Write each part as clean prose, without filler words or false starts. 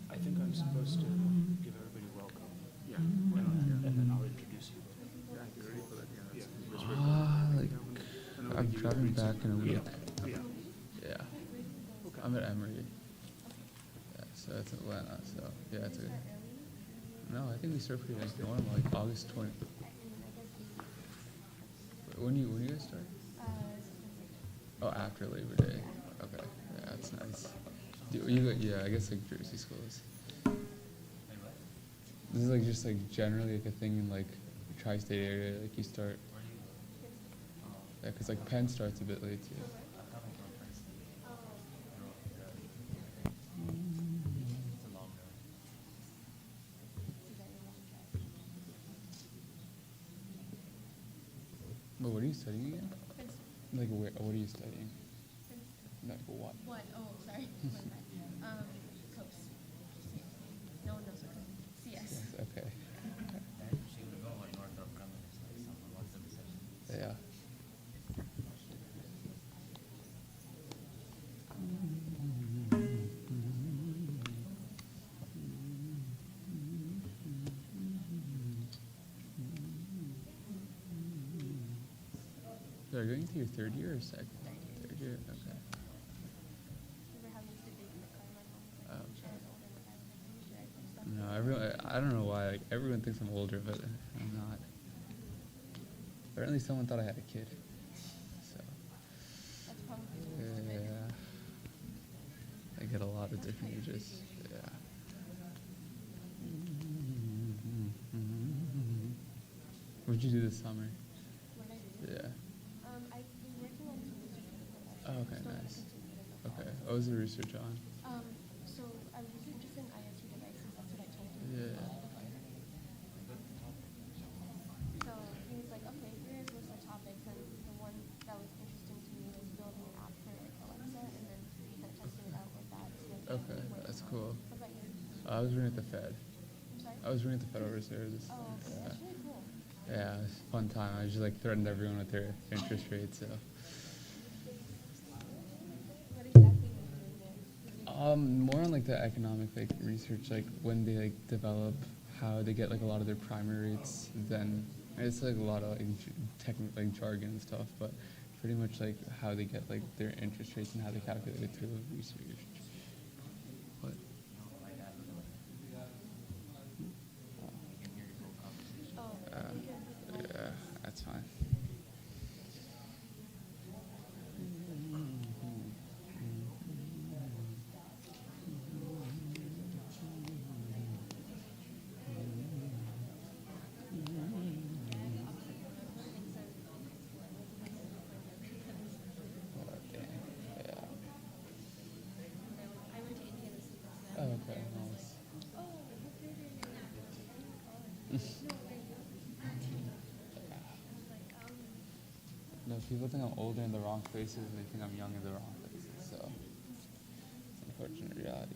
I think I'm supposed to give everybody welcome. Yeah, why not? Yeah. And then I'll introduce you. Yeah, you ready for that? Yeah. I'm driving back in a week. Yeah. Yeah. Okay. I'm at Emory. Yeah, so it's Atlanta. So yeah, it's a. No, I think we start pretty like normal, like August 20th. When you guys start? Oh, after Labor Day. Okay, yeah, that's nice. Yeah, I guess like Jersey schools. This is like just like generally like a thing in like the tri-state area. Like you start. Yeah, because like Penn starts a bit late too. But what are you studying again? Like what are you studying? Like what? What? Oh, sorry. Coast. No one knows what CS. Yes, okay. Yeah. So are you going to your third year or second? Third year, okay. No, everyone. I don't know why. Like everyone thinks I'm older, but I'm not. Apparently, someone thought I had a kid. So. That's probably Yeah. I get a lot of different ages. Yeah. What'd you do this summer? What did I do? Yeah. I've been working on some research papers. Oh, okay, nice. Okay. What was the research on? So I was just in IoT devices. That's what I told him. Yeah. So he was like, okay, here's what's the topics, and the one that was interesting to me was building an app for like Alexa, and then kind of testing it out with that. Okay, that's cool. What about you? I was reading at the Fed. I'm sorry? I was reading at the Federal Reserve. Oh, okay. That's really cool. Yeah, it was a fun time. I just like threatened everyone with their interest rates. So. What exactly were you doing there? More on like the economic like research, like when they like develop how they get like a lot of their primary rates. Then it's like a lot of like technical like jargon and stuff, but pretty much like how they get like their interest rates and how they calculate it through the research. What? Yeah, that's fine. Oh, okay, nice. No, people think I'm older in the wrong places and they think I'm young in the wrong places, so it's an unfortunate reality.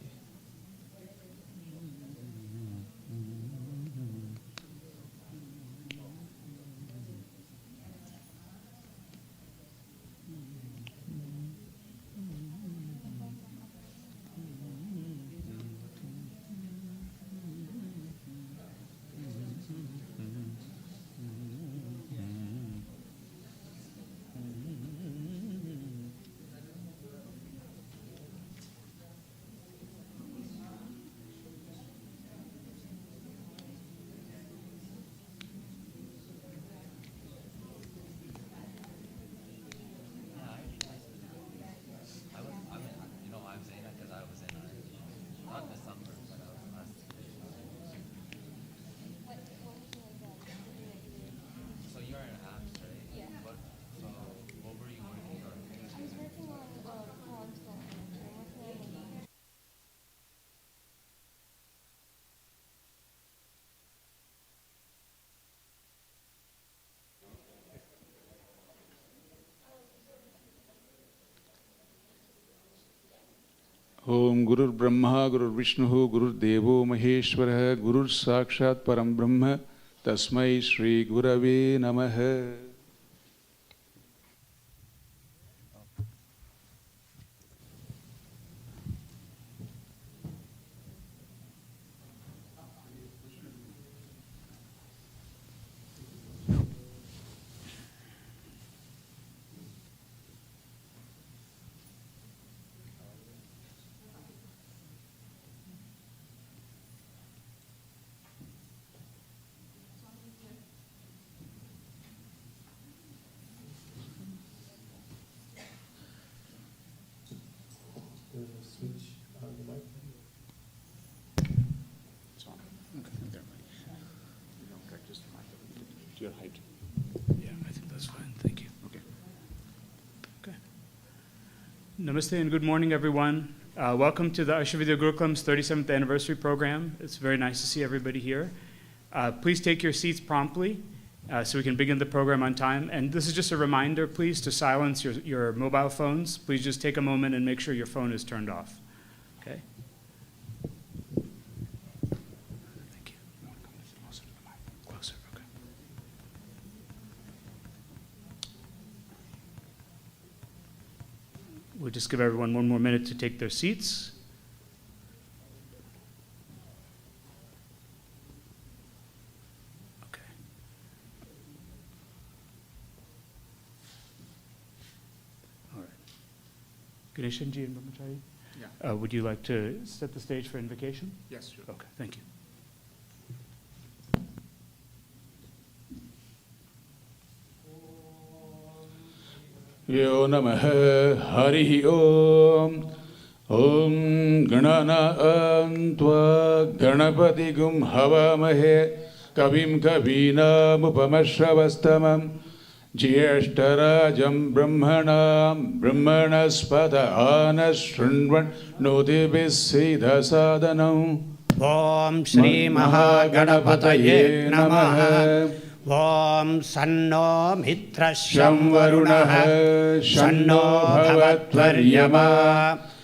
Om Gurur Brahma, Gurur Vishnu, Gurur Devo Maheshwara, Gurur Sakshat Param Brahma, Tasmai Shri Gurave Namaha. Your height. Yeah, I think that's fine. Thank you. Okay. Namaste and good morning, everyone. Welcome to the Arsha Vidya Gurukulam's 37th anniversary program. It's very nice to see everybody here. Please take your seats promptly so we can begin the program on time. And this is just a reminder, please, to silence your mobile phones. Please just take a moment and make sure your phone is turned off. Okay? Thank you. Closer, okay. We'll just give everyone one more minute to take their seats. Okay. All right. Ganeshanji and Brahmachari? Yeah. Would you like to set the stage for invocation? Yes, sure. Okay, thank you. Yo Namaha Harihi Om. Om Ganana Ganapati Gum Havamahe Kavim Kavina Mupamashravastamam Jyeshtarajam Brahmanam Brahmanaspata Anashrinvan Nodibisiddha Sadhanam. Om Shri Mahaganapataye Namaha. Om Sanno Mitra Shamvarunaha Shanno Bhavatvaryama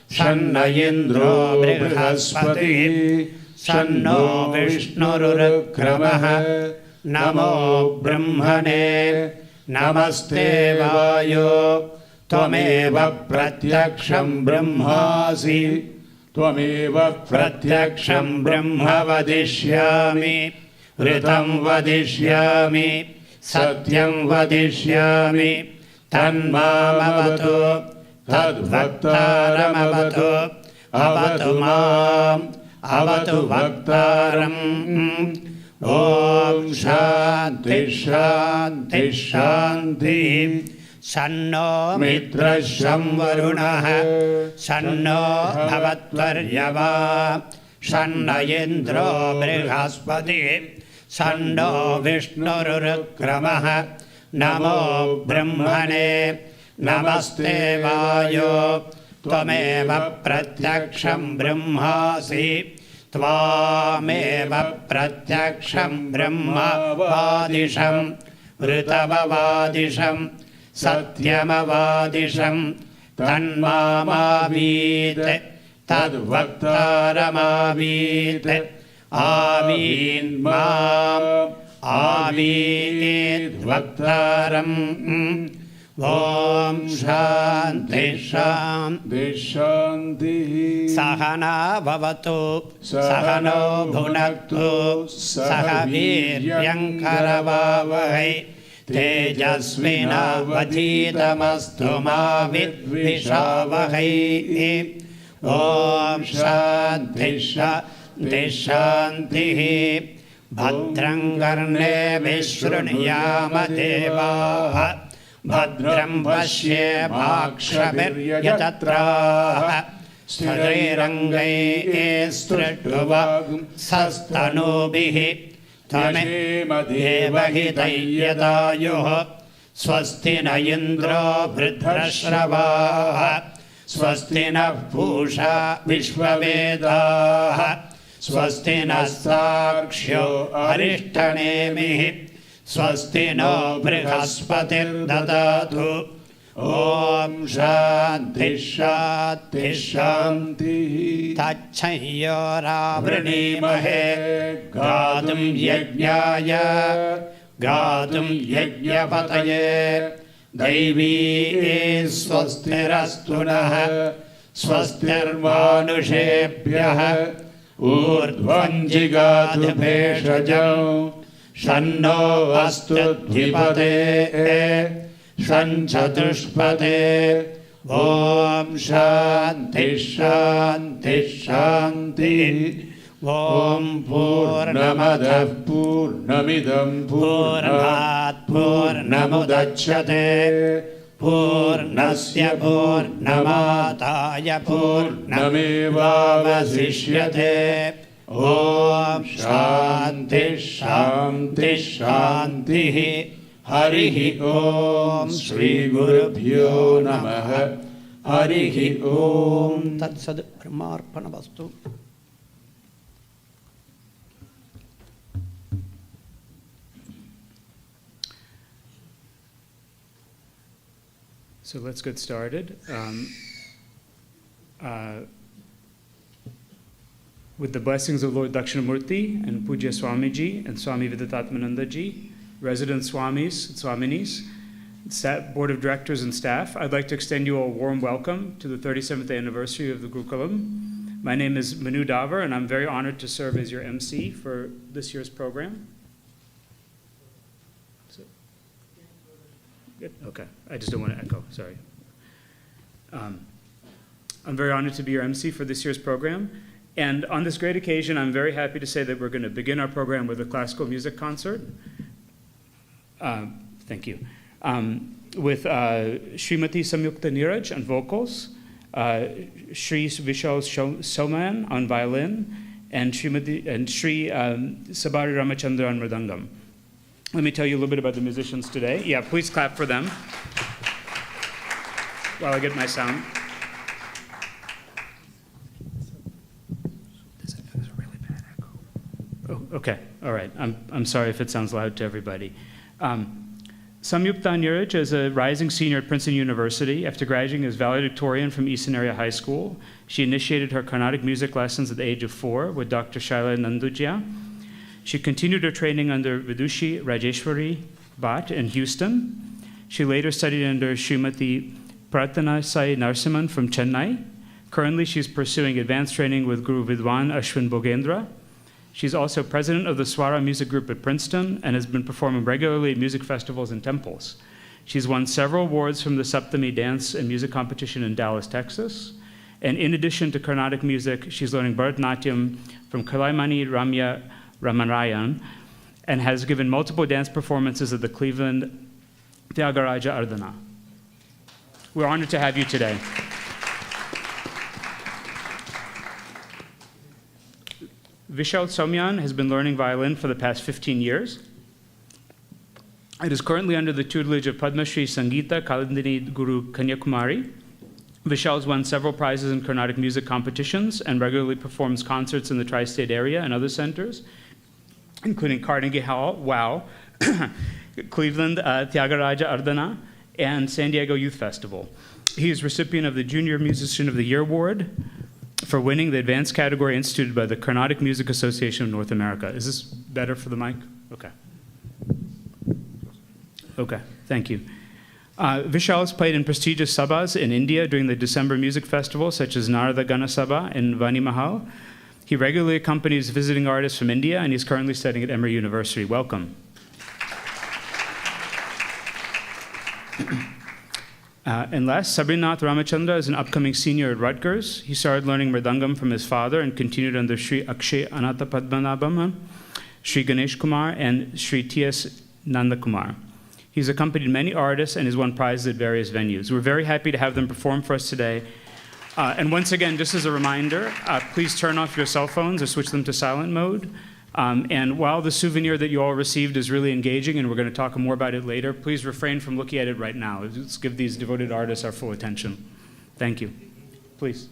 Shanna Indro Brihaspati Shanno Vishnurukramaha Namo Brahmane Namaste Vayo Tvameva Pratyaksham Brahmasi Tvameva Pratyaksham Brahma Vadishyami Ritam vadishyami, satyam vadishyami, tanmamavatu, tadvaktaramavatu, avatu mam, avatu vaktaram. Om Shanti Shanti Shanti. Sanno Mitra Shamvarunaha, Sanno Bhavatvaryama, Shanna Indro Brihaspati, Sanno Vishnurukramaha, Namo Brahmane, Namaste Vayo, Tvameva Pratyaksham Brahmasi, Tvameva Pratyaksham Brahma Vadisham, Ritavavadisham, Satyamavadisham, Tanmamavite, Tadvaktaramavite, Avid Mam, Avid Vaktaram. Om Shanti Shanti Shanti. Sahana Bhavatu, Sahano Bhunaktu, Sahaviryam Karavavahai, Tejasvina Vadhitamastu Ma Vidvishavahai. Om Shanti Shanti Shanti. Bhadram Karne Vishruniyama Devaha, Bhadram Pashye Bhakshabhiryatatraha, Sthirangai Strutuvagum Sastanubihi, Tamema Devahitayatayuh, Swasti na Indro Vrudrashravaha, Swasti na Pusha Vishvavedaha, Swasti na Sakshyo Arishtanemihi, Swasti no Brihaspatir Dadatu, Om Shanti Shanti Shanti. Tachayora Vranimahe Gadum Yajnaya Gadum Yajnapataye Daivi Swastirastunaha Swastirmanushebyah Urdhvam Jigadbheshajam Shanno Astu Dhipate Shanchatushpate. Om Shanti Shanti Shanti. Om Purnamadav Purnamidam Purnat Purnamudachyate Purnasya Purnamataya Purnamevavasishyate. Om Shanti Shanti Shanti. Harihi Om Shri Gurubhyo Namaha. Harihi Om Tat Sad Brahmarpanavastu. So let's get started. With the blessings of Lord Dakshinamurti and Pujya Swamiji and Swami Viditatmananda ji, resident Swamis and Swaminis, Board of Directors and staff, I'd like to extend you all a warm welcome to the 37th anniversary of the Gurukulam. My name is Manu Davar, and I'm very honored to serve as your MC for this year's program. Good. Okay. I just don't want to echo. Sorry. I'm very honored to be your MC for this year's program. And on this great occasion, I'm very happy to say that we're going to begin our program with a classical music concert. Thank you. With Srimati Samyukta Neeraj on vocals, Sri Vishal Soman on violin, and Sri Sabari Ramachandra on mridangam. Let me tell you a little bit about the musicians today. Yeah, please clap for them while I get my sound. There's a really bad echo. Oh, okay. All right. I'm sorry if it sounds loud to everybody. Samyukta Neeraj is a rising senior at Princeton University. After graduating as valedictorian from Eastern Area High School, she initiated her Carnatic music lessons at the age of 4 with Dr. Shaila Nandujia. She continued her training under Vidushi Rajeshwari Bhatt in Houston. She later studied under Srimati Pratana Sai Narsimhan from Chennai. Currently, she's pursuing advanced training with Guru Vidwan Ashwin Bogendra. She's also president of the Swara Music Group at Princeton and has been performing regularly at music festivals and temples. She's won several awards from the Saptami Dance and Music Competition in Dallas, Texas. And in addition to Carnatic music, she's learning Bharatanatyam from Kalaimani Ramya Ramarayan, and has given multiple dance performances at the Cleveland Tyagaraja Ardhana. We're honored to have you today. Vishal Somyan has been learning violin for the past 15 years. It is currently under the tutelage of Padma Shri Sangeeta Kalandini Guru Kanyakumari. Vishal has won several prizes in Carnatic music competitions and regularly performs concerts in the tri-state area and other centers, including Carnegie Hall, WOW, Cleveland Tyagaraja Ardhana, and San Diego Youth Festival. He is recipient of the Junior Musician of the Year Award for winning the advanced category instituted by the Carnatic Music Association of North America. Is this better for the mic? Okay. Okay, thank you. Vishal has played in prestigious sabhas in India during the December music festival, such as Narada Gana Sabha in Vani Mahal. He regularly accompanies visiting artists from India, and he's currently studying at Emory University. Welcome. And last, Sabrinath Ramachandra is an upcoming senior at Rutgers. He started learning mridangam from his father and continued under Sri Akshay Ananta Padmanabham, Sri Ganesh Kumar, and Sri T.S. Nandakumar. He's accompanied many artists and has won prizes at various venues. We're very happy to have them perform for us today. And once again, just as a reminder, please turn off your cell phones or switch them to silent mode. And while the souvenir that you all received is really engaging, and we're going to talk more about it later, please refrain from looking at it right now. Let's give these devoted artists our full attention. Thank you. Please.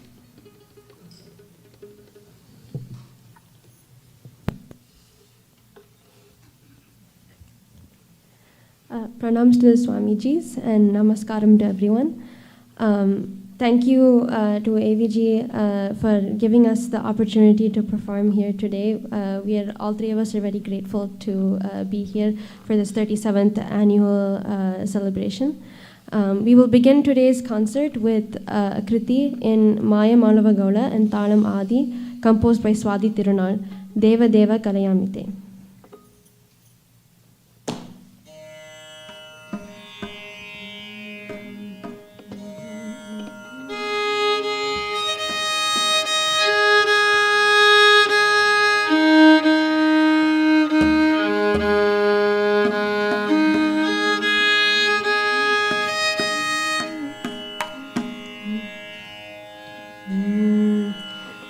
Pranams to the Swamijis and namaskaram to everyone. Thank you to AVG for giving us the opportunity to perform here today. All three of us are very grateful to be here for this 37th annual celebration. We will begin today's concert with a kriti in Maya Malava Gaula and Talam Adi, composed by Swati Tirunal, Deva Deva Kalayamite.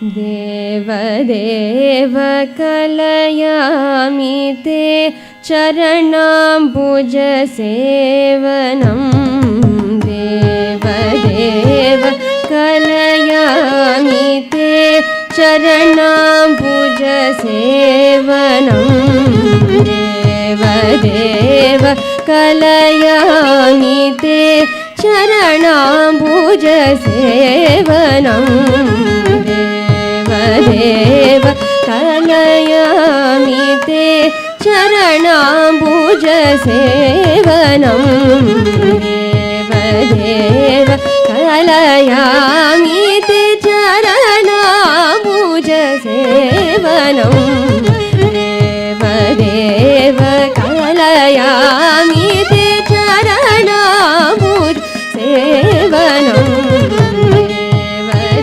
देव कलयामि ते चरणाम्बुज सेवनं देव कलयामि ते चरणाम्बुज सेवनं देव कलयामि ते चरणाम्बुज सेवनं देव कलयामि ते चरणाम्बुज सेवनं देव कलयामि ते चरणाम्बुज सेवनं देव कलयामि ते चरणाम्बुज सेवनं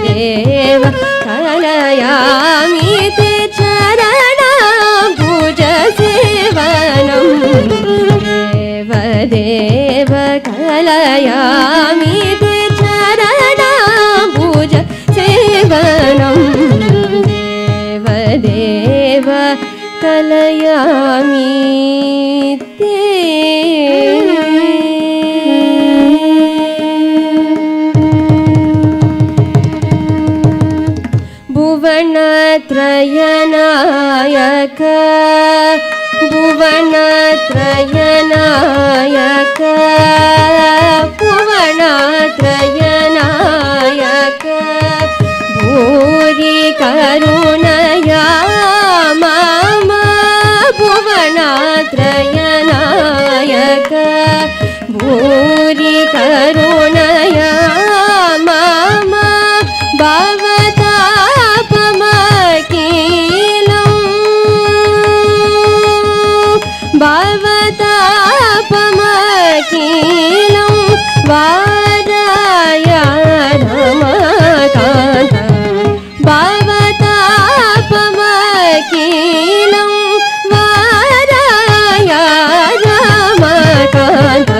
देव कलयामि ते चरणाम्बुज सेवनं देव कलयामि ते चरणाम्बुज सेवनं देव कलयामि ते भुवनत्रयनायक भुवनत्रयनायक भुवनत्रयनायक भूरि करुणया मम भुवनत्रयनायक भूरि करुणया मम भवतापमखिलं वाराय रमकान्त भवतापमखिलं वाराय रमकान्त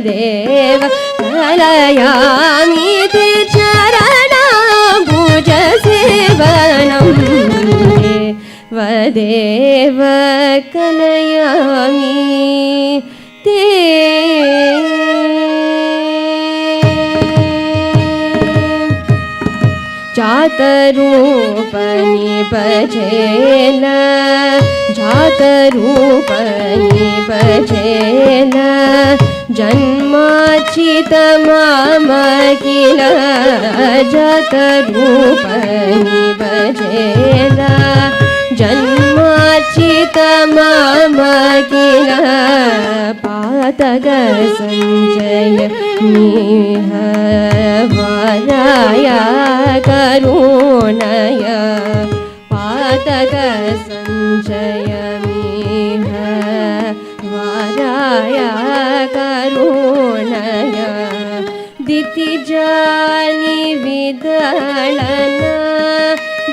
देव कलयामि ते चरणाम्बुज सेवनं देव कलयामि ते जातरूपनि भजेल जातरूपनि भजेल जन्माचित मम किल जातरूपनि भजेल जन्माचित मम किल पातक संजय मिह वराय करुणय पातक संजय मिह वराय करुणय दितिजानि विदलन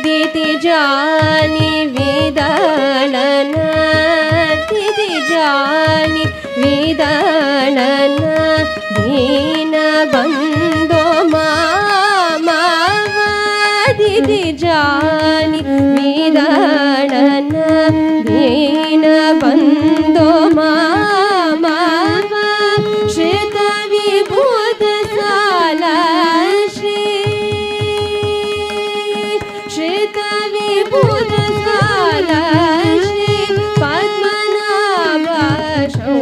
दितिजानि विदलन दितिजानि विदलन दीनबन्धो माम दितिजानि विदलन दीनबन्धो माम श्रितविभूत साला श्रितविभूत साला श्री पद्मनाभ शौ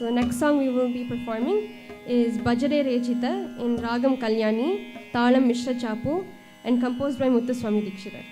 So next song we will be performing is Bajare Rechita in Ragam Kalyani, Talam Mishra Chapu, and composed by Swami Dikshidhar.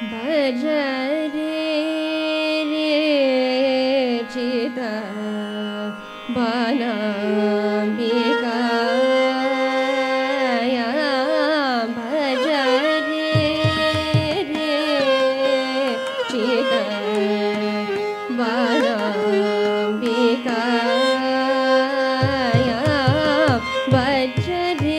भज रे रे चित बालाम्बिकाया भज रे रे चित बालाम्बिकाया भज रे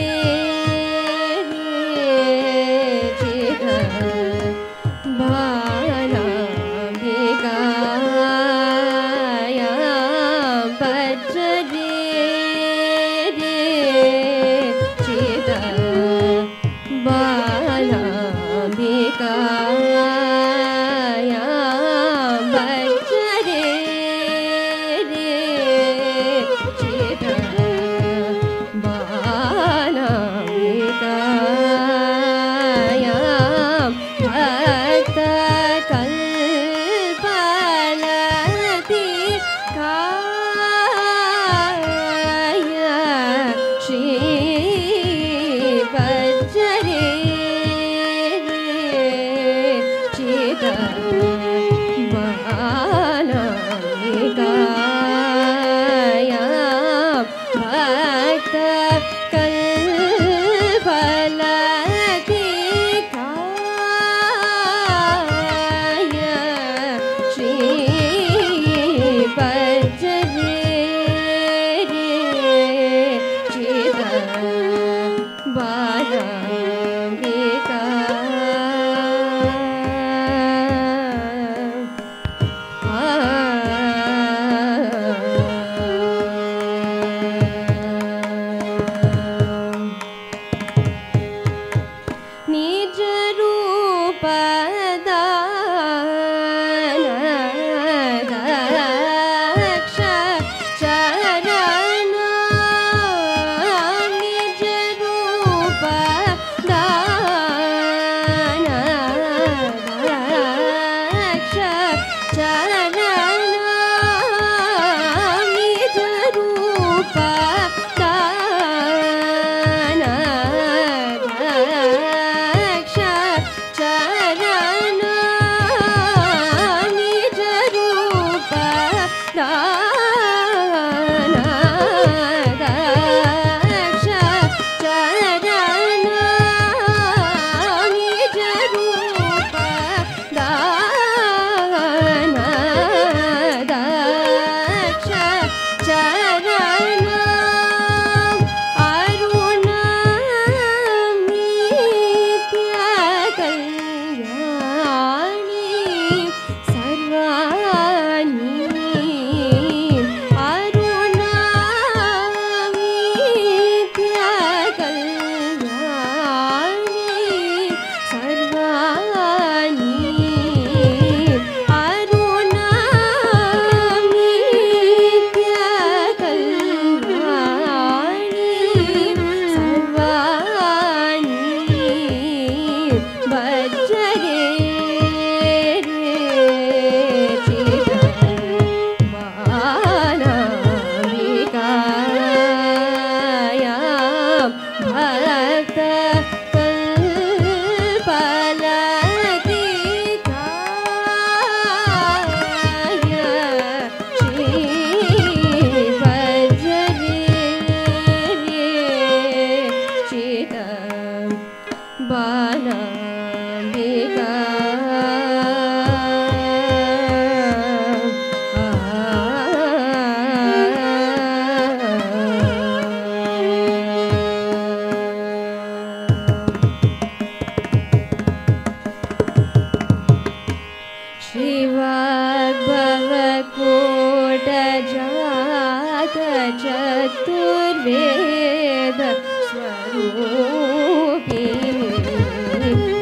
चतुर्वेद स्वरूपिणी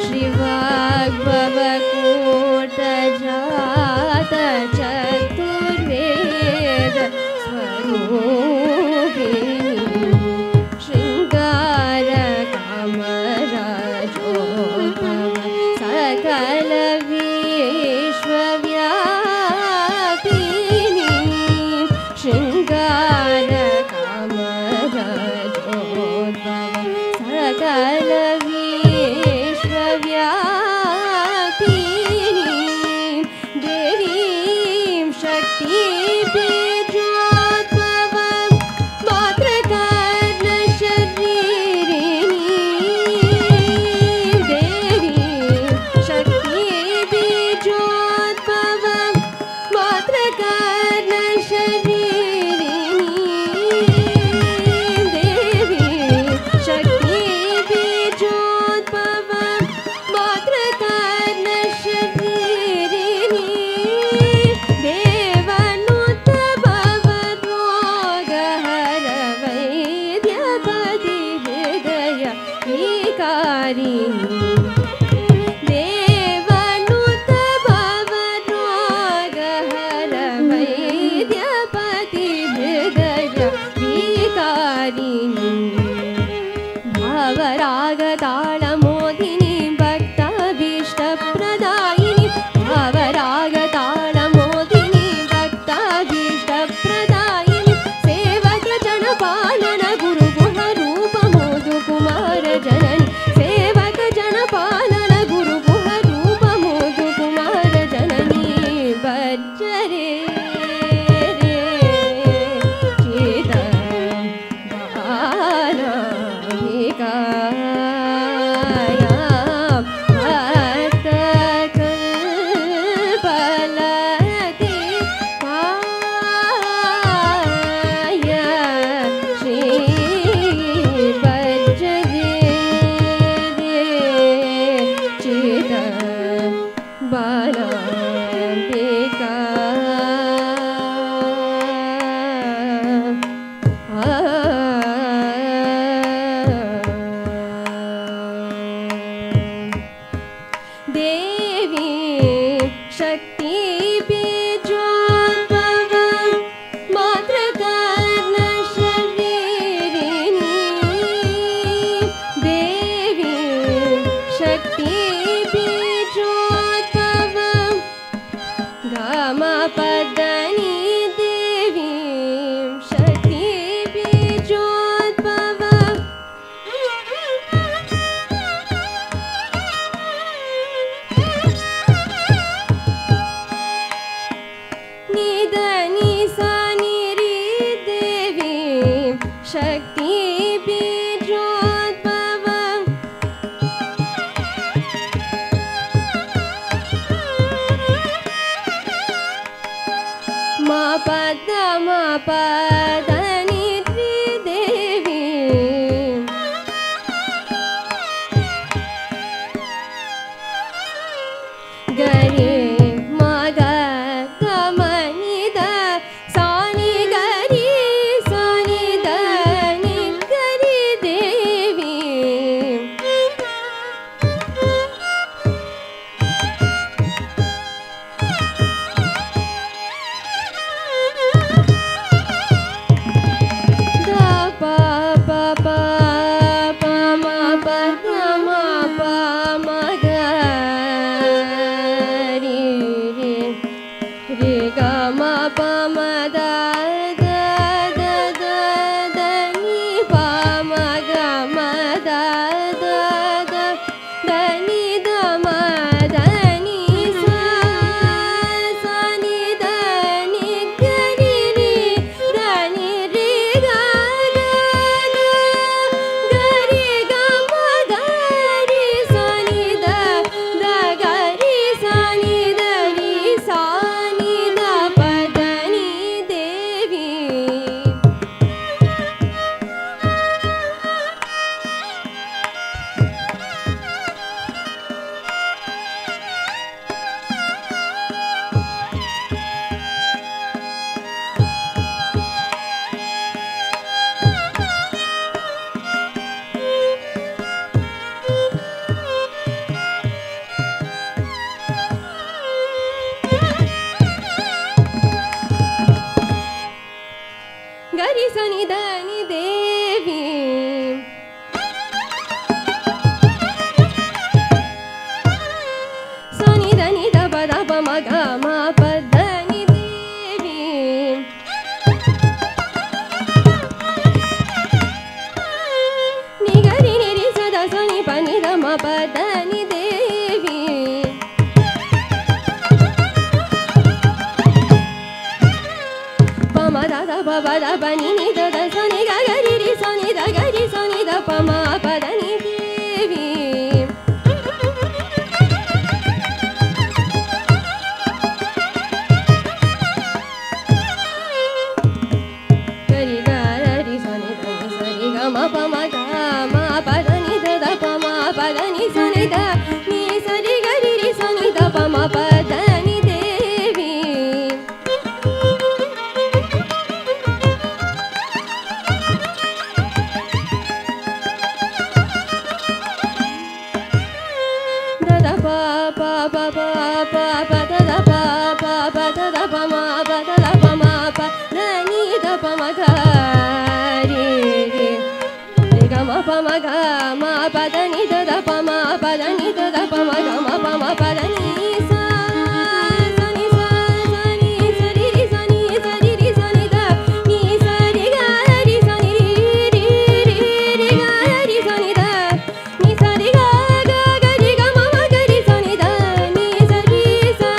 श्रीवाग्भव देवी शक्ति बीजोद्भवं मातृकार्णशरीरिणी देवी शक्ति बीजोद्भवं गामपदनी देवी शक्ति बीजोद्भवं निधनी सानिरी देवी शक्ति बीजोद्भवं मा पदनी त्रिदेवी गरे मग गमनिद सानि गरि सानि दनि गरि देवी द प प प प म प ध म प म ग रि रि रि ग म प म द द द द द नि प म ग म द द द द नि द म द नि सा सा नि द नि ग रि रि द नि रि ग ग ग ग रि ग म ग रि सा नि द द ग रि सा नि द रि सा नि द प द नि देवी गरि सनि दनि देवी सनि दनि द प द प म ग म प द नि देवी नि ग रि नि रि स द स नि प नि द म प द नि देवी प म द द प प द प नि नि द द स नि ग ग रि रि स नि द ग रि स नि द प म प द नि देवी ग रि ग रि स नि द नि स रि ग म प म ग म प द नि द द प म प द नि स नि द नि स रि ग रि रि स नि द प म प द नि देवी द द प प प प प प द द प प प द द प म प द द प म प द नि द प म ग रि रि रि ग म प म ग म प द नि द द प म प द नि द द प म ग म प म प द नि सा सा नि सा सा नि स रि रि सा नि स रि रि सा नि द नि स रि ग रि सा नि रि रि रि रि ग रि सा नि द नि स रि ग ग ग रि ग म म ग रि सा नि द नि स रि सा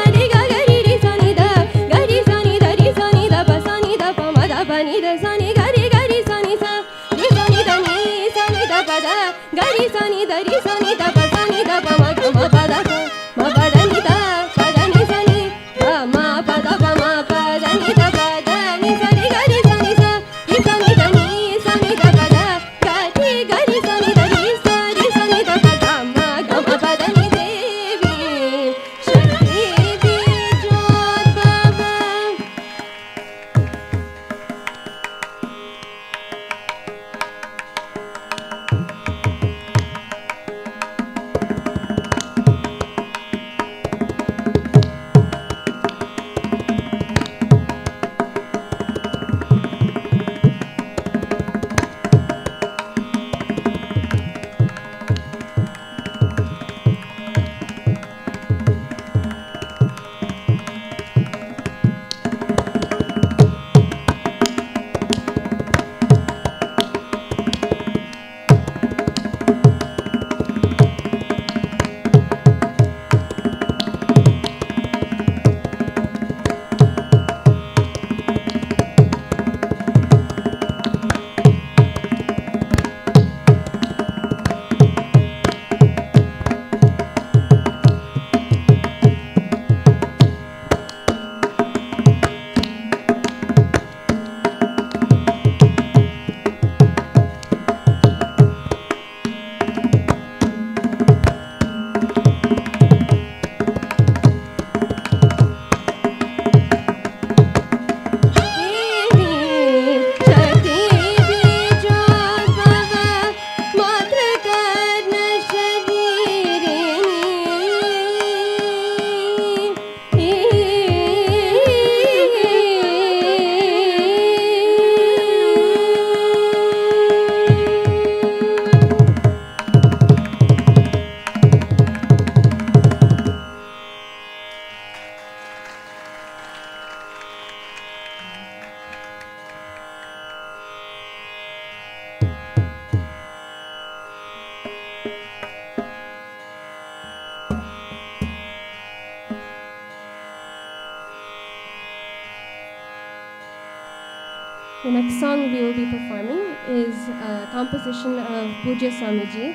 The next song we will be performing is a composition of Pujya Swamiji,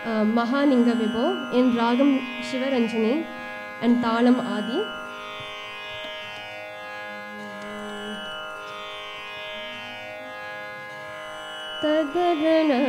Mahaninga Vibho, in Ragam Shivaranjani and Talam Adi. Tadarana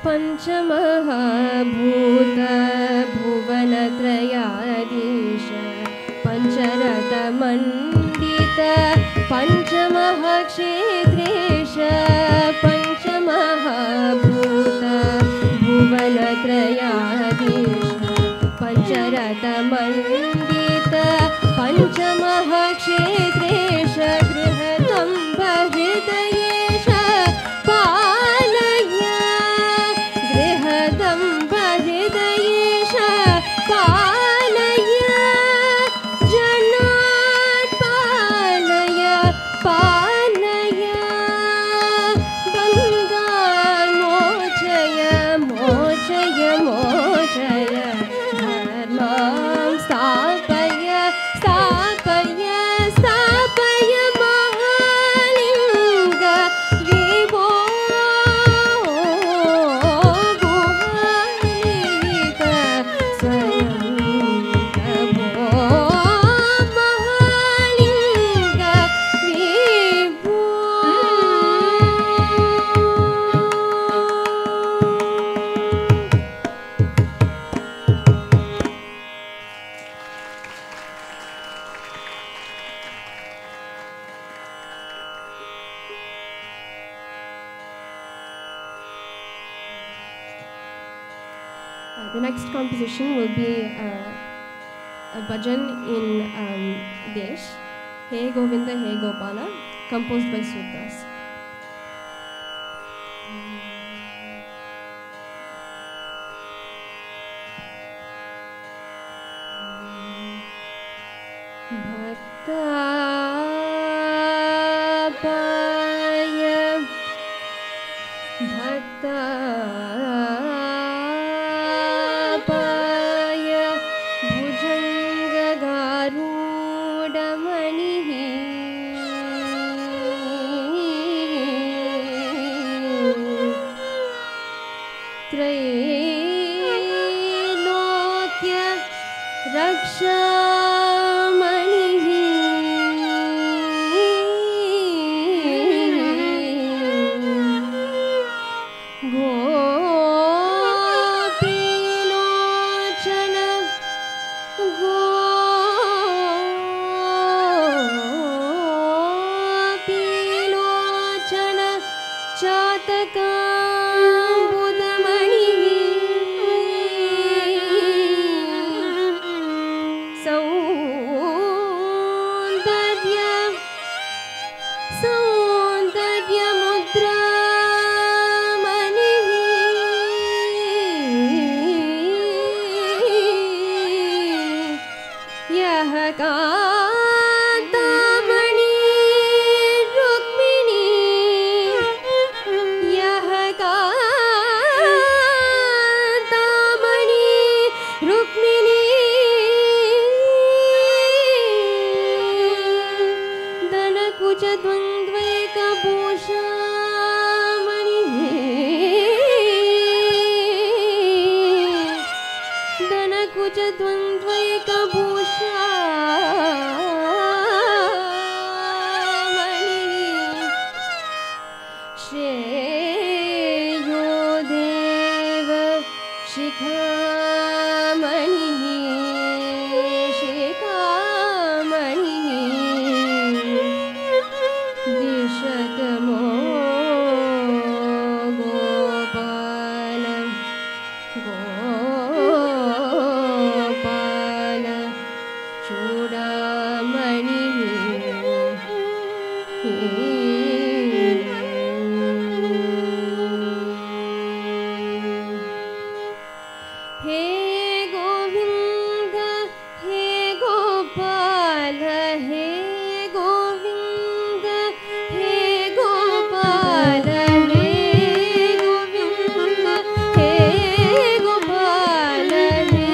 पंचमहाभूत क्षेत्रेश पञ्चमहाभूत भुवनत्रयाधीश पञ्चरथमण्डित पञ्चमहाक्षेत्रेश गृहतं बहृदयेश पालय गृहतं बहृदयेश पालय जनात् पालय पालय बन्धान् मोचय मोचय मोचय धर्मां स्थापय स्थापय स्थापय महालिङ्ग विभो गुहानिहित स्वयं प्रभो महालिङ्ग विभो The next composition will be a bhajan in Desh, Hey Govinda, Hey Gopala, composed by Sutras. भक्तापाय भुजङ्गगारूढमणिः त्रैलोक्य रक्षामणिः गोपीलोचन गोपीलोचन चातकाम्बुदमणिः सौन्दर्य सौन्दर्यमुद्रामणिः यः कान्तामणि रुक्मिणी यः कान्तामणि रुक्मिणी धनकुचद्वन्द्वैकभूषामणिः श्रेयो देव शिखामणिः शिखामणिः दिशत मो गोपाल गोपाल चूडामणिः हे गोविन्द हे गोपाल हे गोविन्द हे गोपाल हे गोविन्द हे गोपाल हे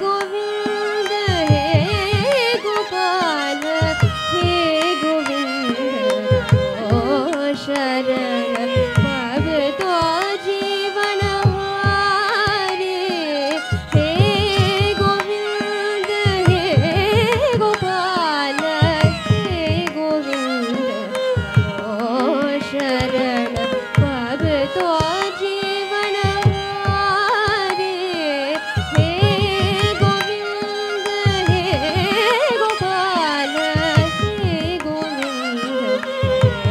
गोविन्द हे गोपाल हे गोविन्द ओ शरण भवतो जीवन हारे हे गोविन्द हे गोपाल हे गोविन्द ओ शरण भवतो जीवन हारे हे गोविन्द हे गोपाल हे गोविन्द ओ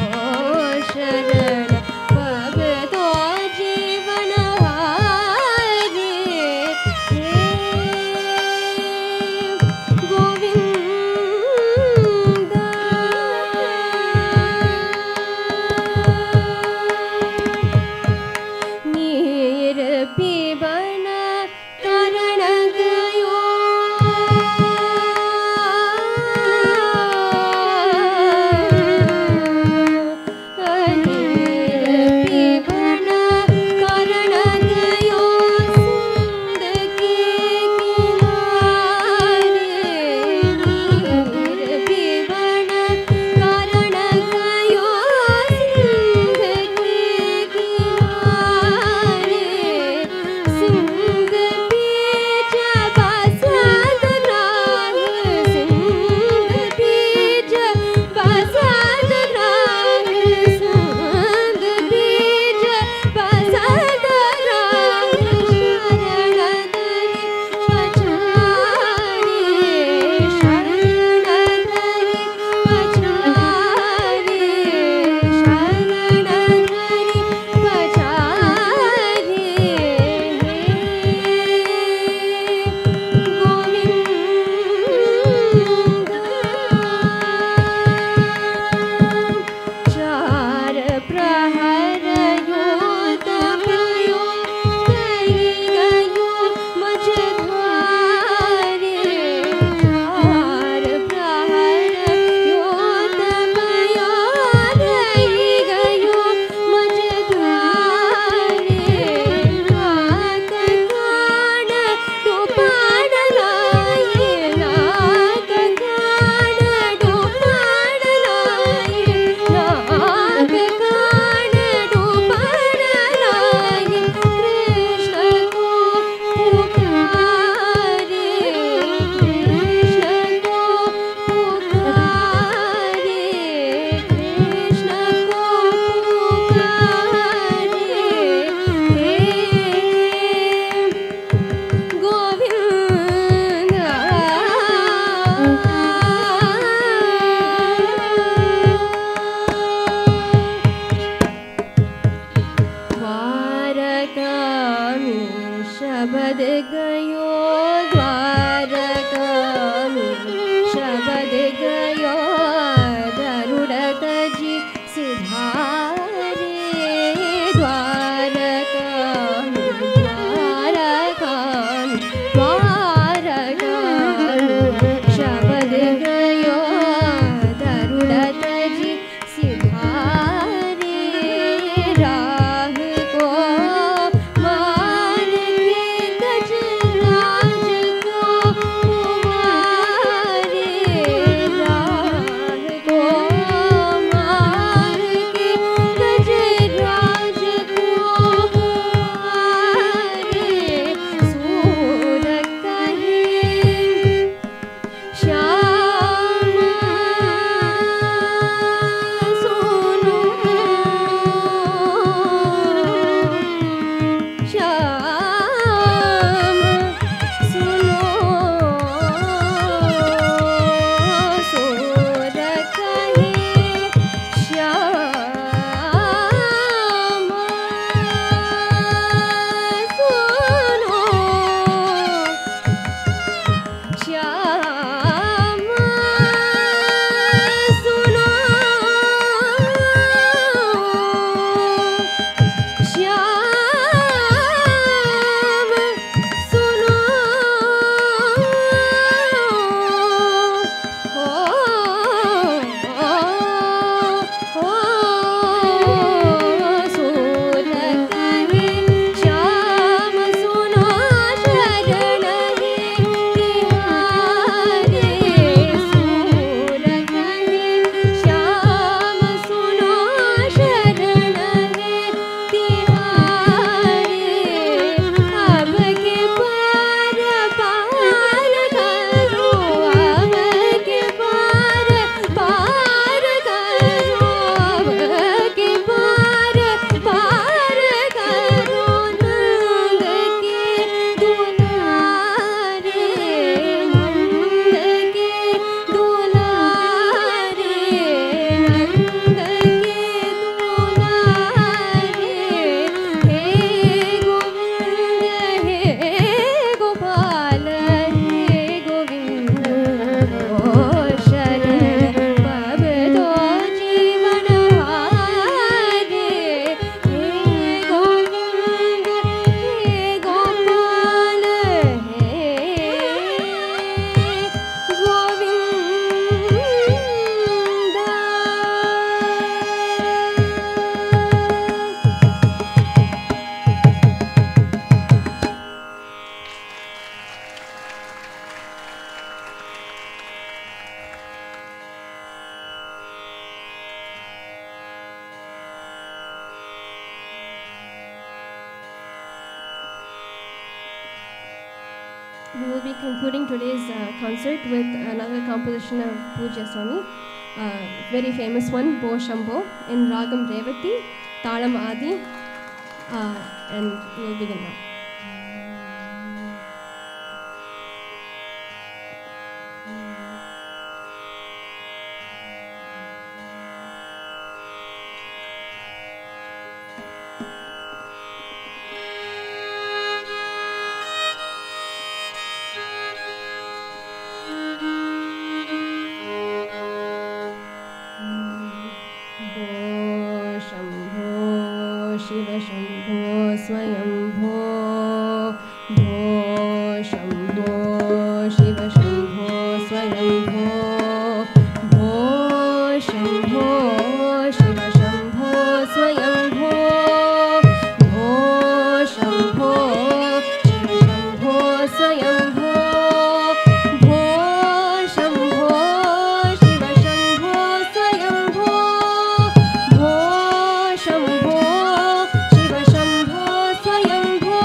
सिधारे द्वारकां द्वारकां द्वारकां शबद गयो तरुणत जी सिधारे राह को मार के गजराज को मारे राह को मार के गजराज को मारे सूर कहे श्यामा सुनो श्याम सुनो सूर कहे श्याम सुनो श्याम सुनो श्याम सुनो सूर कहे श्याम सुनो शरण है तिहारे सूर कहे श्याम सुनो शरण है तिहारे अब के पार पार करो अब के पार पार करो अब के पार पार करो नंद के दुलारे नंद के दुलारे नंद के दुलारे हे गोविंद हे गोपाल हे गोविंद ओ शरण पब दो जीवन हारे हे गोविंद हे गोपाल हे Govind We will be concluding today's concert with another composition of Pujya Swami, very famous one, Bo Shambho, in Ragam Revati, Talam Adi, and we will begin now. भो शम्भो शिव शम्भो स्वयंभो भो शम्भो शिव शम्भो स्वयंभो भो शम्भो शिव शम्भो स्वयंभो भो शम्भो शिव शम्भो स्वयंभो भो शम्भो शिव शम्भो स्वयंभो भो शम्भो शिव शम्भो स्वयंभो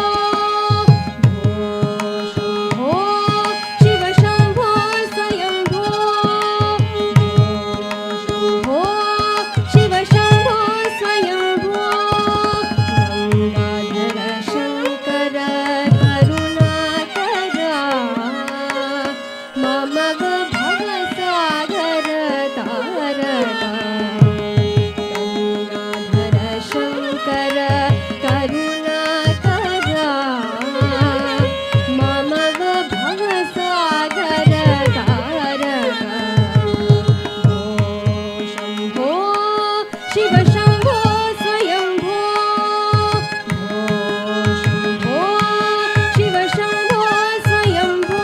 शिव शम्भो स्वयम्भो शम्भो शिव शम्भो स्वयम्भो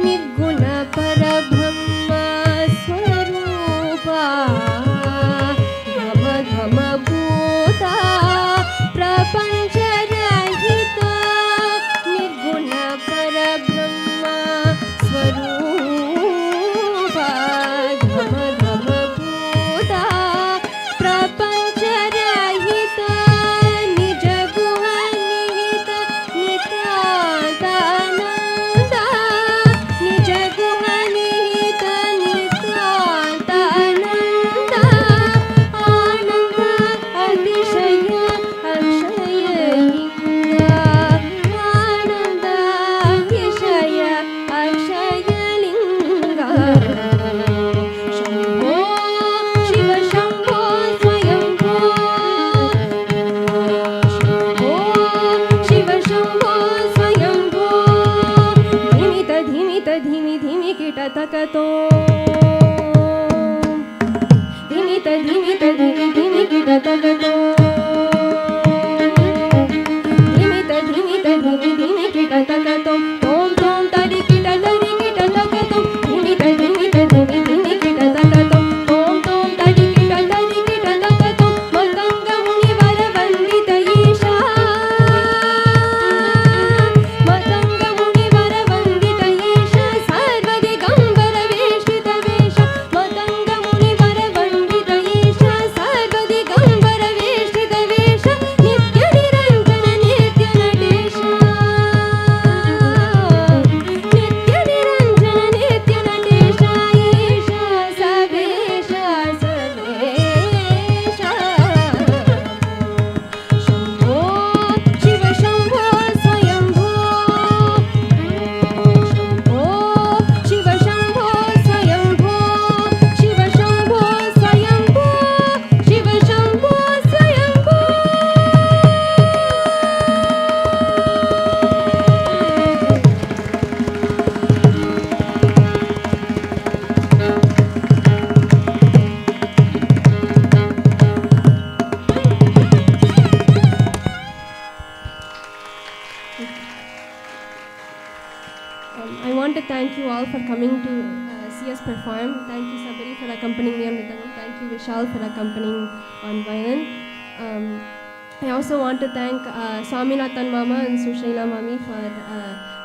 निर्गुण परब्रह्म स्वरूपा घम घम भूता प्रपञ्चरहिता निर्गुण परब्रह्म स्वरूपा घम घम भूता प्रपञ्चरहिता निज गुह निहित नितानन्दा निज गुह निहित नितानन्दा आनन्द अतिशय अक्षयलिङ्गा आनन्द अतिशय अक्षयलिङ्गा शम्भो शिव शम्भो स्वयम्भो शम्भो शिव शम्भो स्वयम्भो धिमित धिमित धिमि धिमि किटतकतो धिमित धिमित धिमि धिमि किटतकतो धिमित धिमित धिमि धिमि किटतकतो तों तों तरि किटतकतो धिमित धिमित धिमि धिमि किटतकतो तों तों तरि किटतकतो मतंग मुनिवर वन्दित ईशा मतंग मुनिवर वन्दित ईशा सर्वदिगम्बर वेष्टित वेश मतंग मुनिवर वन्दित ईशा सर्वदिगम्बर वेष्टित वेश नित्य निरञ्जन नित्य नटेश नित्य निरञ्जन नित्य Natesh Isha सवेश सवेश Shambho Shiv Shambho स्वयम्भो Shambho Shiv Shambho स्वयम्भो Shiv Shambho स्वयम्भो Shiv Shambho स्वयम्भो I want to thank you all for coming to see us perform. Thank you, Sabari, for accompanying me on Mridangam. Thank you, Vishal, for accompanying on violin. I also want to thank Swaminathan Mama and Sushaila Mami for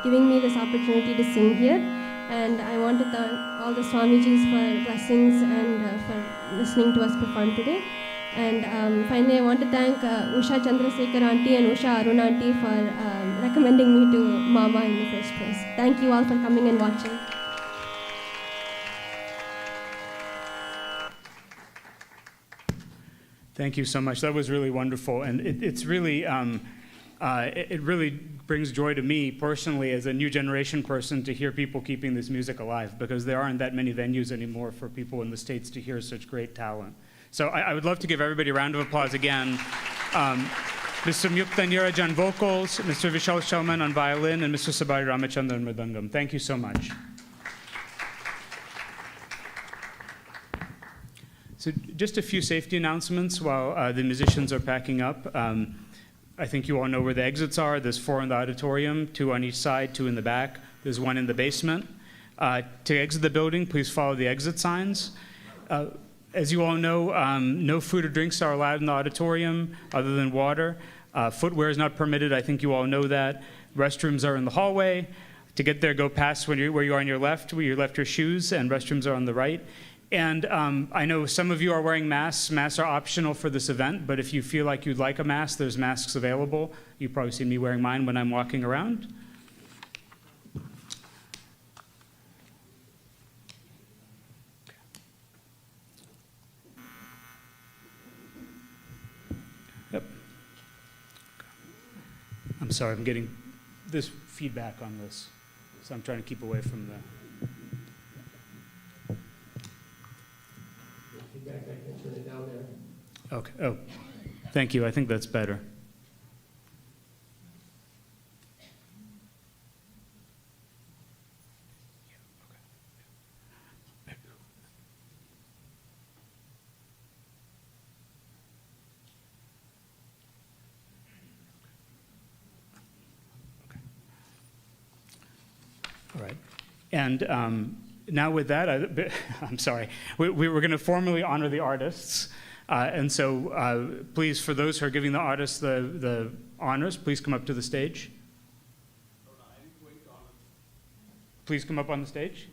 giving me this opportunity to sing here. And I want to thank all the Swamijis for blessings and for listening to us perform today. And finally, I want to thank Usha Chandrasekhar Auntie and Usha Arun Auntie for recommending me to Mama in the first place. Thank you all for coming and watching. Thank you so much. That was really wonderful, and it's really it really brings joy to me personally as a new generation person to hear people keeping this music alive, because there aren't that many venues anymore for people in the States to hear such great talent. So I would love to give everybody a round of applause again. Ms. Samyukta Neeraj on vocals, Mr. Vishal Shalman on violin, and Mr. Sabari Ramachandran on mridangam. Thank you so much. So just a few safety announcements while the musicians are packing up. I think you all know where the exits are. There's 4 in the auditorium, 2 on each side, 2 in the back. There's 1 in the basement. To exit the building, please follow the exit signs. As you all know, no food or drinks are allowed in the auditorium other than water. Footwear is not permitted. I think you all know that. Restrooms are in the hallway. To get there, go past where you are on your left, where you left your shoes, and restrooms are on the right. And I know some of you are wearing masks. Masks are optional for this event, but if you feel like you'd like a mask, there's masks available. You've probably seen me wearing mine when I'm walking around. Yep. I'm sorry, I'm getting this feedback on this, so I'm trying to keep away from the... Okay. Oh, thank you. I think that's better. All right. And now with that, I'm sorry, we were going to formally honor the artists. And so please, for those who are giving the artists the honors, please come up to the stage. Please come up on the stage.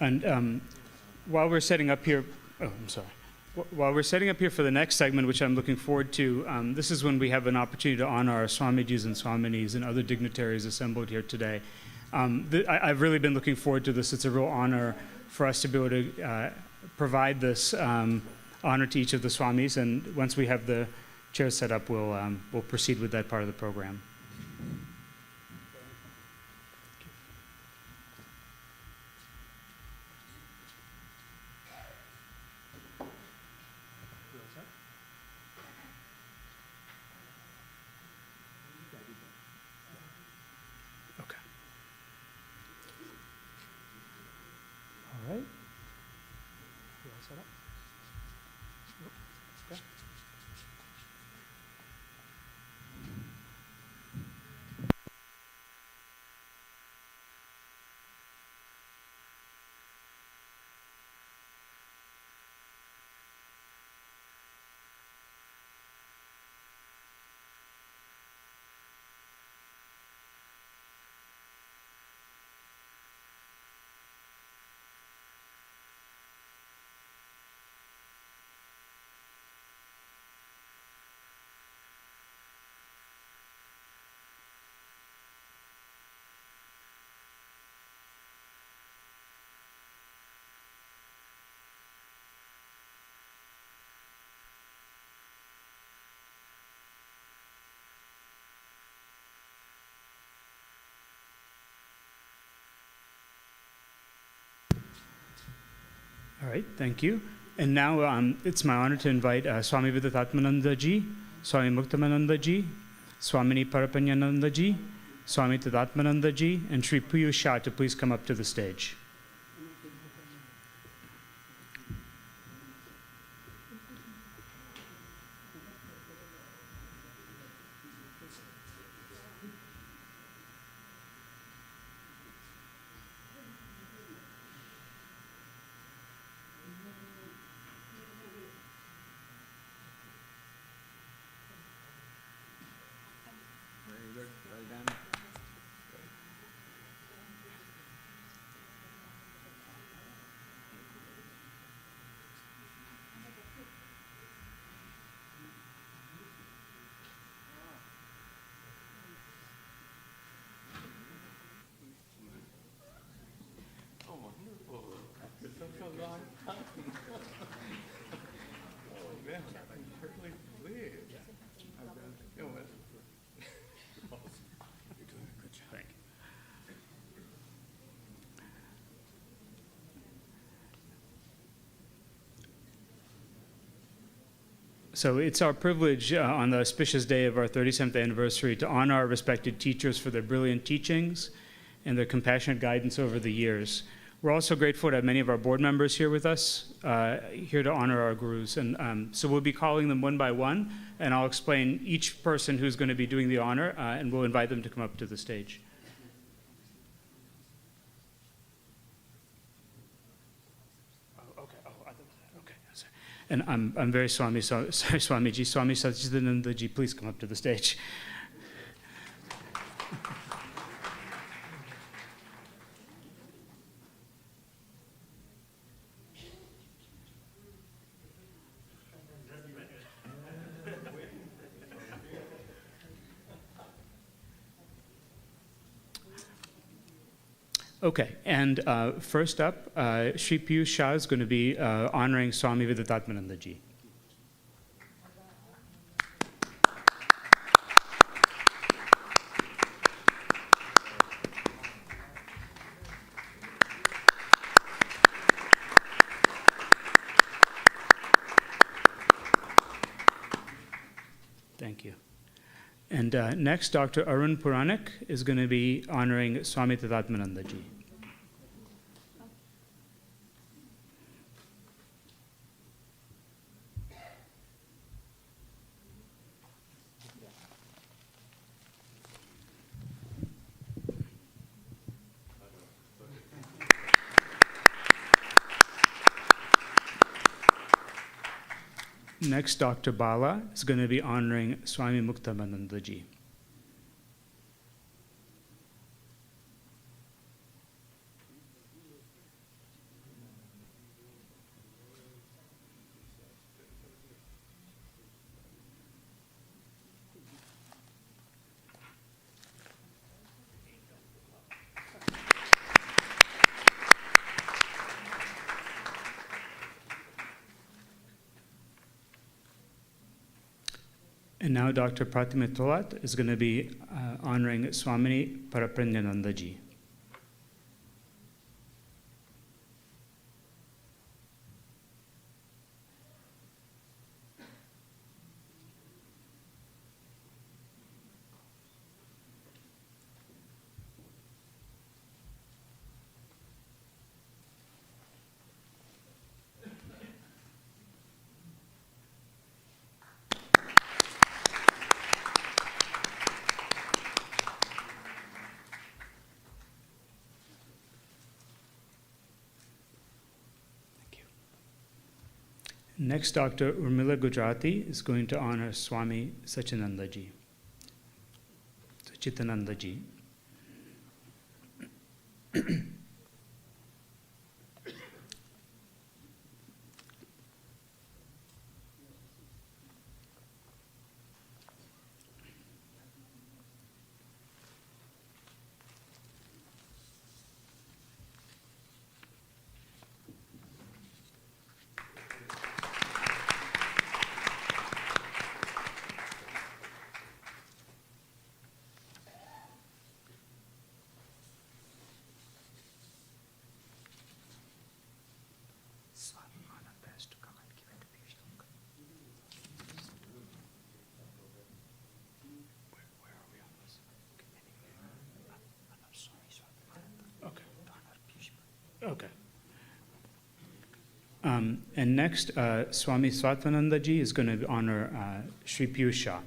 And while we're setting up here, while we're setting up here for the next segment, which I'm looking forward to, this is when we have an opportunity to honor our Swamijis and Swaminis and other dignitaries assembled here today. I've really been looking forward to this. It's a real honor for us to be able to provide this honor to each of the Swamis, and once we have the chairs set up, we'll proceed with that part of the program. All right, thank you. And now it's my honor to invite Swami Viditatmananda ji, Swami Muktamananda ji, Swamini Parapanyananda ji, Swami Tadatmananda ji, and Sri Piyush Shah to please come up to the stage. So it's our privilege on the auspicious day of our 37th anniversary to honor our respected teachers for their brilliant teachings and their compassionate guidance over the years. We're also grateful to have many of our board members here with us, here to honor our gurus. And so we'll be calling them one by one, and I'll explain each person who's going to be doing the honor, and we'll invite them to come up to the stage. And I'm very sorry, Swamiji. Swami Satchidananda ji, please come up to the stage. Okay, and first up, Sri Piyush Shah is going to be honoring Swami Viditatmananda ji. Thank you. And next, Dr. Arun Puranik is going to be honoring Swami Tadatmananda ji. Next, Dr. Bala is going to be honoring Swami Muktamananda ji. And now Dr. Pratima Tolat is going to be honoring Swamini Parapanyananda ji. Next, Dr. Urmila Gujarati is going to honor Swami Satchidananda ji. Satchidananda ji. Okay. And next, Swami Svatmananda ji is going to honor Sri Piyush Shah.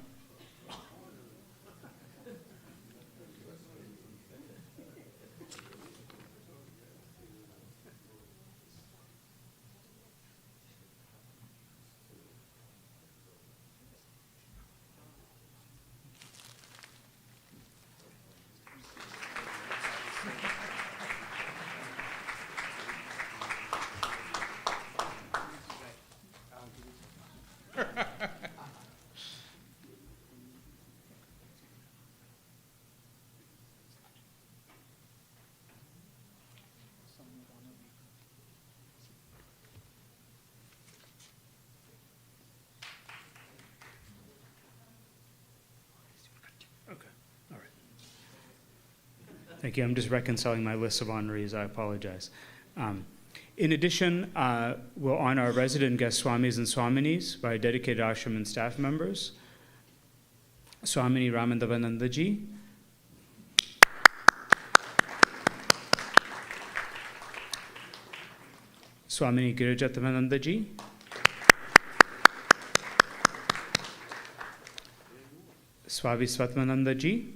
Thank you. I'm just reconciling my list of honorees. I apologize. In addition, we'll honor our resident guest Swamis and Swaminis by dedicated ashram and staff members. Swamini Ramandavananda ji, Swamini Viditatmananda ji, Swami Svatmananda ji,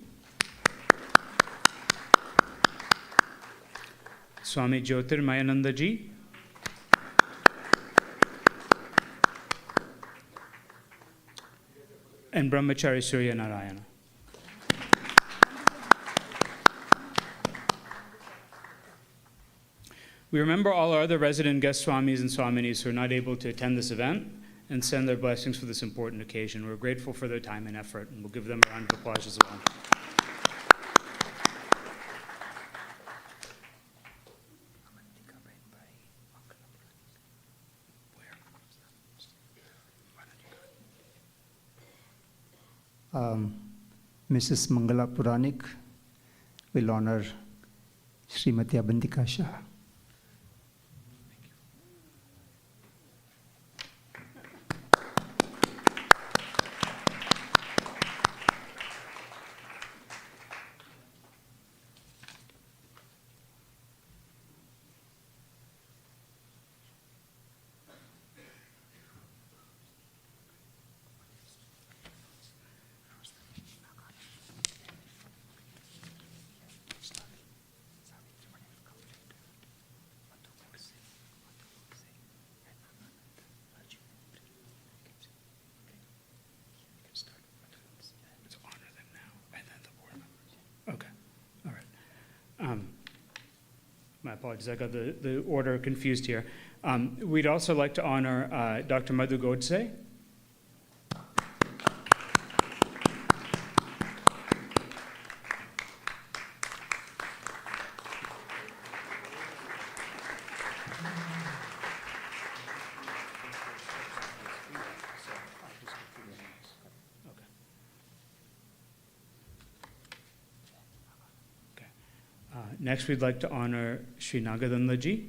Swami Jyotirmayananda ji, and Brahmachari Surya Narayana. We remember all our other resident guest Swamis and Swaminis who are not able to attend this event and send their blessings for this important occasion. We're grateful for their time and effort, and we'll give them a round of applause as well. Mrs. Mangala Puranik will honor Srimati Abandika Shah. My apologies, I got the order confused here. We'd also like to honor Dr. Madhu Godse. Next, we'd like to honor Sri Nagadanda ji.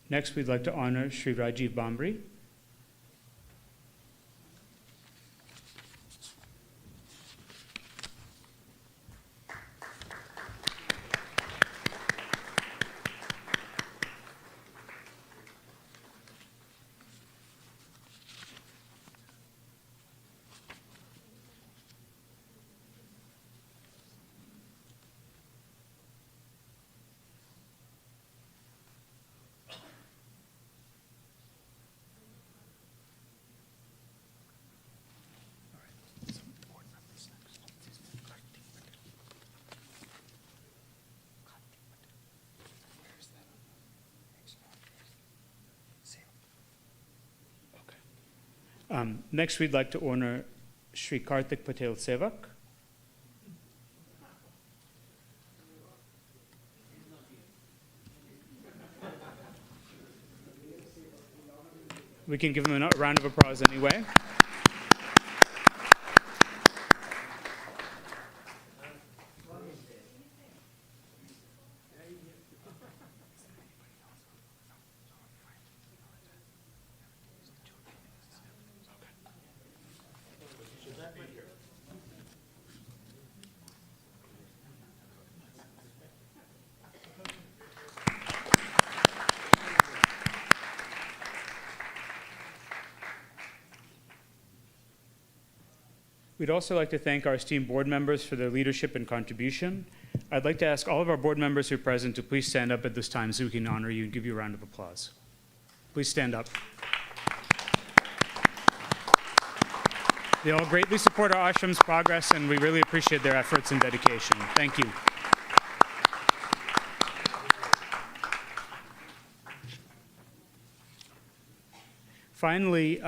Next, we'd like to honor Sri Rajiv Bambri. Next, we'd like to honor Sri Kartik Patel Sevak. We can give him a round of applause anyway. We'd also like to thank our esteemed board members for their leadership and contribution. I'd like to ask all of our board members who are present to please stand up at this time so we can honor you and give you a round of applause. Please stand up. They all greatly support our ashram's progress, and we really appreciate their efforts and dedication. Thank you. Finally,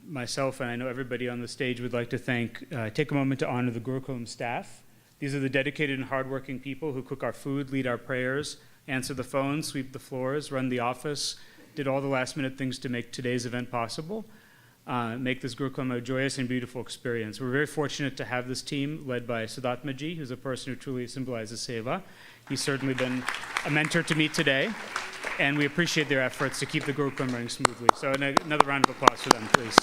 myself and I know everybody on the stage would like to take a moment to honor the Gurukulam staff. These are the dedicated and hardworking people who cook our food, lead our prayers, answer the phone, sweep the floors, run the office, did all the last-minute things to make today's event possible, make this Gurukulam a joyous and beautiful experience. We're very fortunate to have this team led by Siddhartmaji, who's a person who truly symbolizes seva. He's certainly been a mentor to me today, and we appreciate their efforts to keep the Gurukulam running smoothly. So another round of applause for them, please.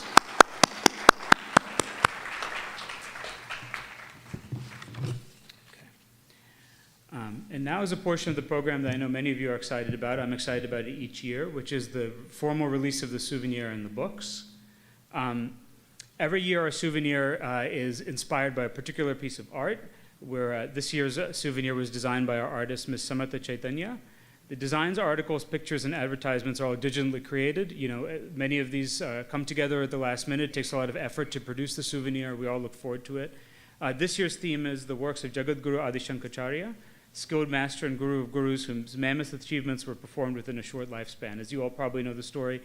And now is a portion of the program that I know many of you are excited about. I'm excited about it each year, which is the formal release of the souvenir and the books. Every year our souvenir is inspired by a particular piece of art, where this year's souvenir was designed by our artist, Ms. Samyukta Chaitanya. The designs, articles, pictures, and advertisements are all digitally created. You know, many of these come together at the last minute. It takes a lot of effort to produce the souvenir. We all look forward to it. This year's theme is the works of Jagadguru Adi Shankaracharya, skilled master and guru of gurus whose mammoth achievements were performed within a short lifespan. As you all probably know the story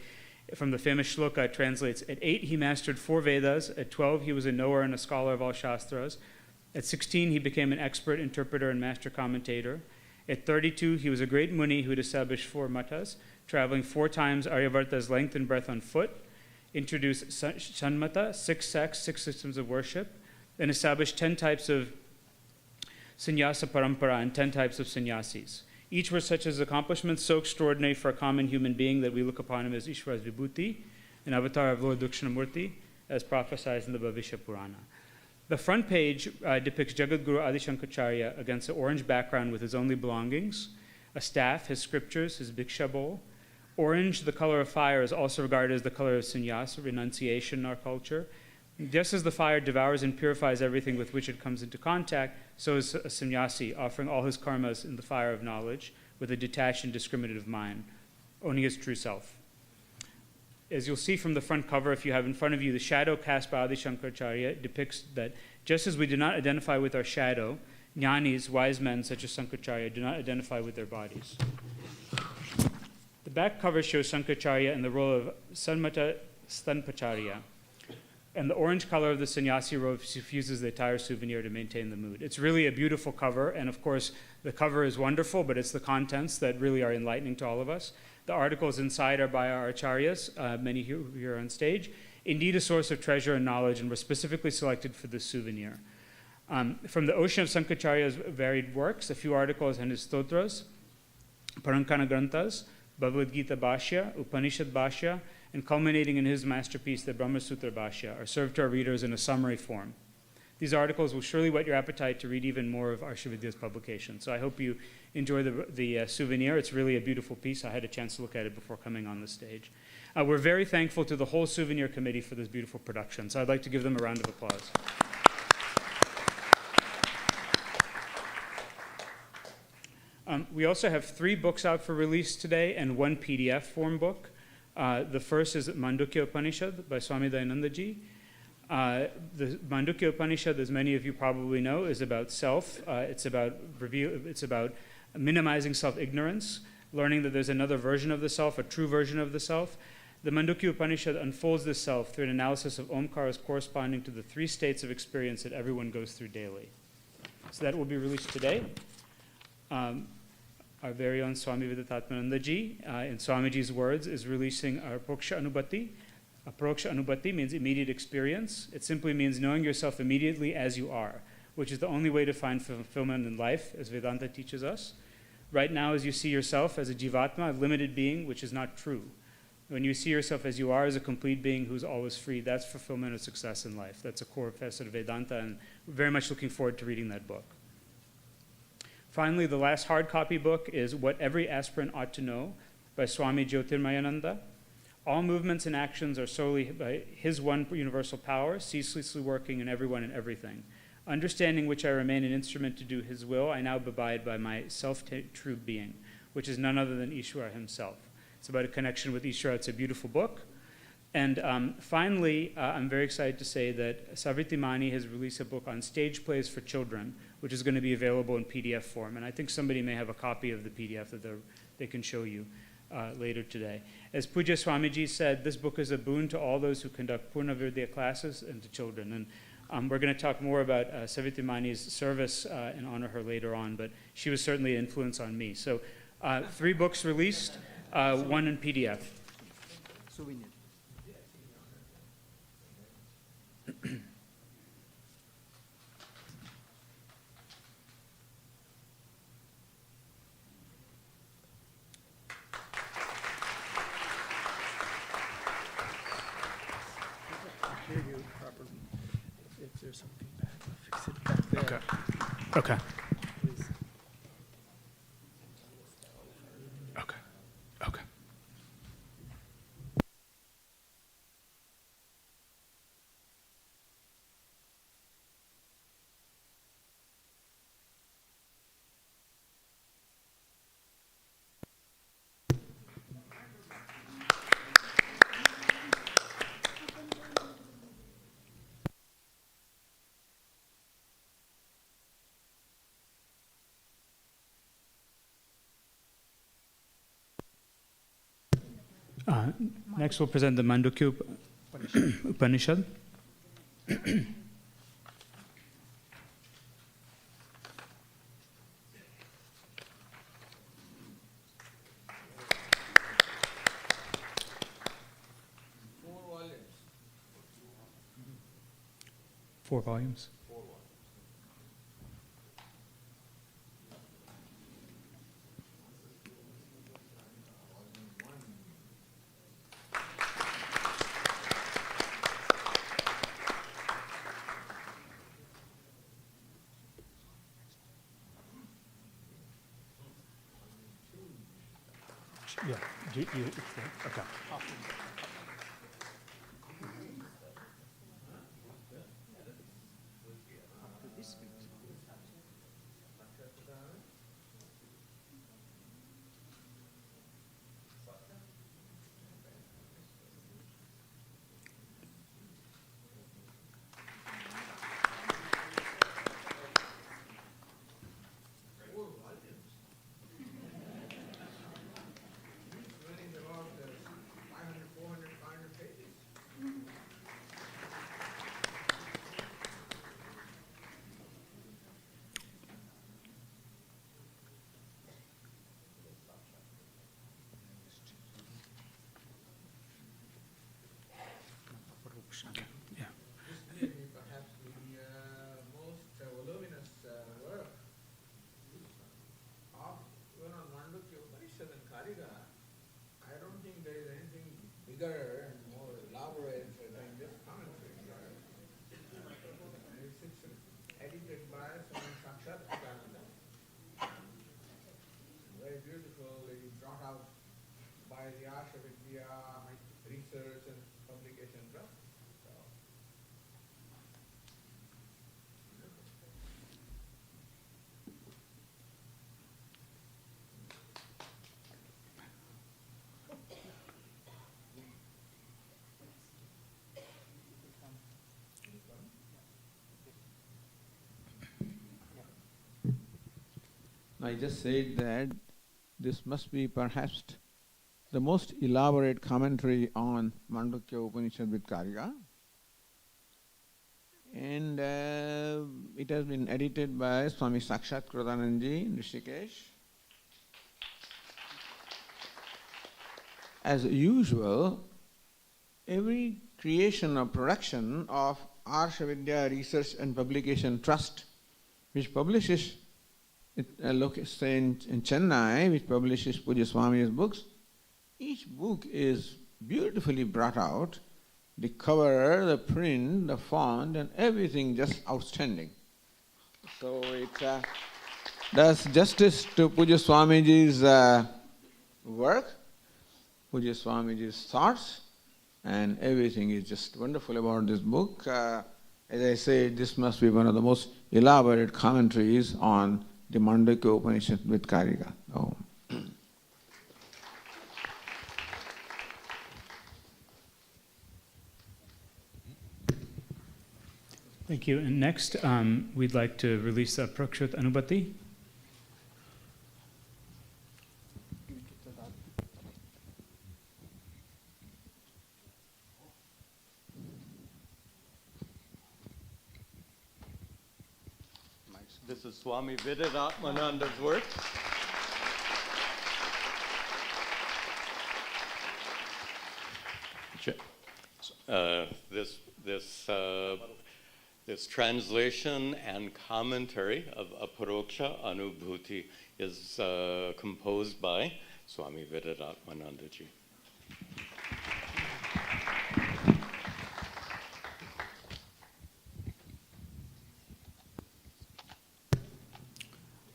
from the famous shloka, it translates, at 8 he mastered 4 Vedas, at 12 he was a knower and a scholar of all Shastras, at 16 he became an expert interpreter and master commentator, at 32 he was a great Muni who had established 4 matas, traveling 4 times Aryavarta's length and breadth on foot, introduced Shanmata, 6 sects, 6 systems of worship, and established 10 types of sannyasa parampara and 10 types of sannyasis. Each were such as accomplishments so extraordinary for a common human being that we look upon him as Ishvara's Vibhuti, an avatar of Lord Dakshinamurti, as prophesied in the Bhavishya Purana. The front page depicts Jagadguru Adi Shankaracharya against an orange background with his only belongings, a staff, his scriptures, his bhiksha bowl. Orange, the color of fire, is also regarded as the color of sannyasa, renunciation in our culture. Just as the fire devours and purifies everything with which it comes into contact, so is a sannyasi, offering all his karmas in the fire of knowledge with a detached and discriminative mind, owning his true self. As you'll see from the front cover, if you have in front of you, the shadow cast by Adi Shankaracharya depicts that just as we do not identify with our shadow, jnanis, wise men such as Shankaracharya, do not identify with their bodies. The back cover shows Shankaracharya in the role of Sanmata Stanpacharya, and the orange color of the sannyasi robe suffuses the entire souvenir to maintain the mood. It's really a beautiful cover, and of course, the cover is wonderful, but it's the contents that really are enlightening to all of us. The articles inside are by our acharyas, many here on stage. Indeed, a source of treasure and knowledge, and were specifically selected for this souvenir. From the ocean of Shankaracharya's varied works, a few articles on his stotras, Parankana Granthas, Bhagavad Gita Bhashya, Upanishad Bhashya, and culminating in his masterpiece, the Brahma Sutra Bhashya, are served to our readers in a summary form. These articles will surely whet your appetite to read even more of Arsha Vidya's publication. So I hope you enjoy the souvenir. It's really a beautiful piece. I had a chance to look at it before coming on the stage. We're very thankful to the whole souvenir committee for this beautiful production. So I'd like to give them a round of applause. We also have 3 books out for release today and 1 PDF form book. The first is Mandukya Upanishad by Swami Dayanandaji. The Mandukya Upanishad, as many of you probably know, is about self. It's about minimizing self-ignorance, learning that there's another version of the self, a true version of the self. The Mandukya Upanishad unfolds this self through an analysis of Omkaras corresponding to the 3 states of experience that everyone goes through daily. So that will be released today. Our very own Swami Viditatmananda ji, in Swamiji's words, is releasing our Aproksha Anubhati. Aproksha Anubhati means immediate experience. It simply means knowing yourself immediately as you are, which is the only way to find fulfillment in life, as Vedanta teaches us. Right now, as you see yourself as a jivatma, a limited being, which is not true. When you see yourself as you are, as a complete being who's always free, that's fulfillment and success in life. That's a core facet of Vedanta, and we're very much looking forward to reading that book. Finally, the last hard copy book is What Every Aspirant Ought to Know by Swami Jyotirmayananda. All movements and actions are solely by his one universal power, ceaselessly working in everyone and everything. Understanding which I remain an instrument to do his will, I now abide by my self-true being, which is none other than Ishvara himself. It's about a connection with Ishvara. It's a beautiful book. And finally, I'm very excited to say that Savitri Mani has released a book on stage plays for children, which is going to be available in PDF form. And I think somebody may have a copy of the PDF that they can show you later today. As Pujya Swamiji said, this book is a boon to all those who conduct Purna Vidya classes and to children. And we're going to talk more about Savitri Mani's service and honor her later on, but she was certainly an influence on me. So 3 books released, 1 in PDF. If there's some feedback, I'll fix it back there. Okay. Please. Okay. Okay. Next, we'll present the Mandukya Upanishad. Four volumes. Yeah. Okay. Yeah. This may be perhaps the most voluminous work of even on Mandukya Upanishad and Kariga. I don't think there is anything bigger and more elaborate than this commentary. It's edited by Swami Viditatmananda. Very beautifully brought out by the Arsha Vidya Research and Publication Trust. I just said that this must be perhaps the most elaborate commentary on Mandukya Upanishad with Kariga. And it has been edited by Swami Sakshat Kritananji in Rishikesh. As usual, every creation or production of Arsha Vidya Research and Publication Trust, which publishes say in Chennai, which publishes Pujya Swami's books, each book is beautifully brought out. The cover, the print, the font, and everything just outstanding. So it does justice to Pujya Swamiji's work. Pujya Swamiji's thoughts, and everything is just wonderful about this book. As I say, this must be one of the most elaborate commentaries on the Mandukya Upanishad with Karika. Oh. Thank you. And next, we'd like to release the Prakshut Anubhati. This is Swami Viditatmananda's work. This translation and commentary of Aparoksha Anubhuti is composed by Swami Viditatmanandaji.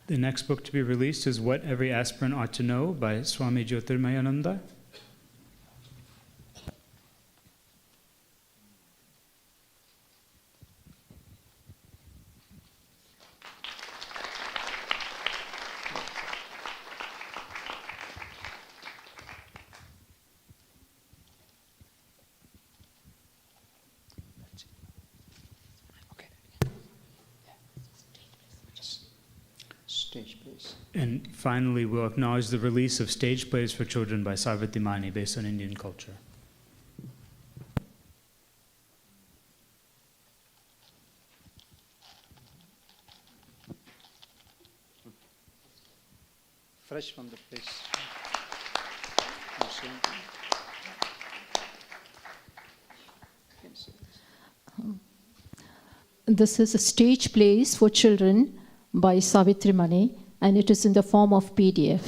The next book to be released is What Every Aspirant Ought to Know by Swami Jyotirmayananda. Stage, please. And finally, we'll acknowledge the release of Stage Plays for Children by Sarvati Mani based on Indian culture. Fresh from the place. This is a stage plays for children by Savitri Mani, and it is in the form of PDF.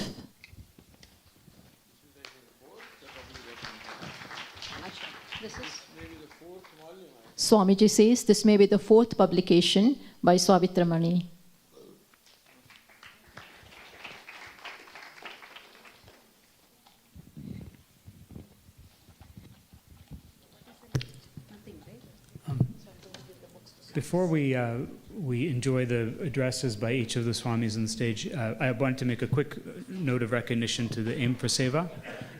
Swamiji says this may be the fourth publication by Savitri Mani. Before we enjoy the addresses by each of the Swamis on the stage, I want to make a quick note of recognition to the Aim for Seva,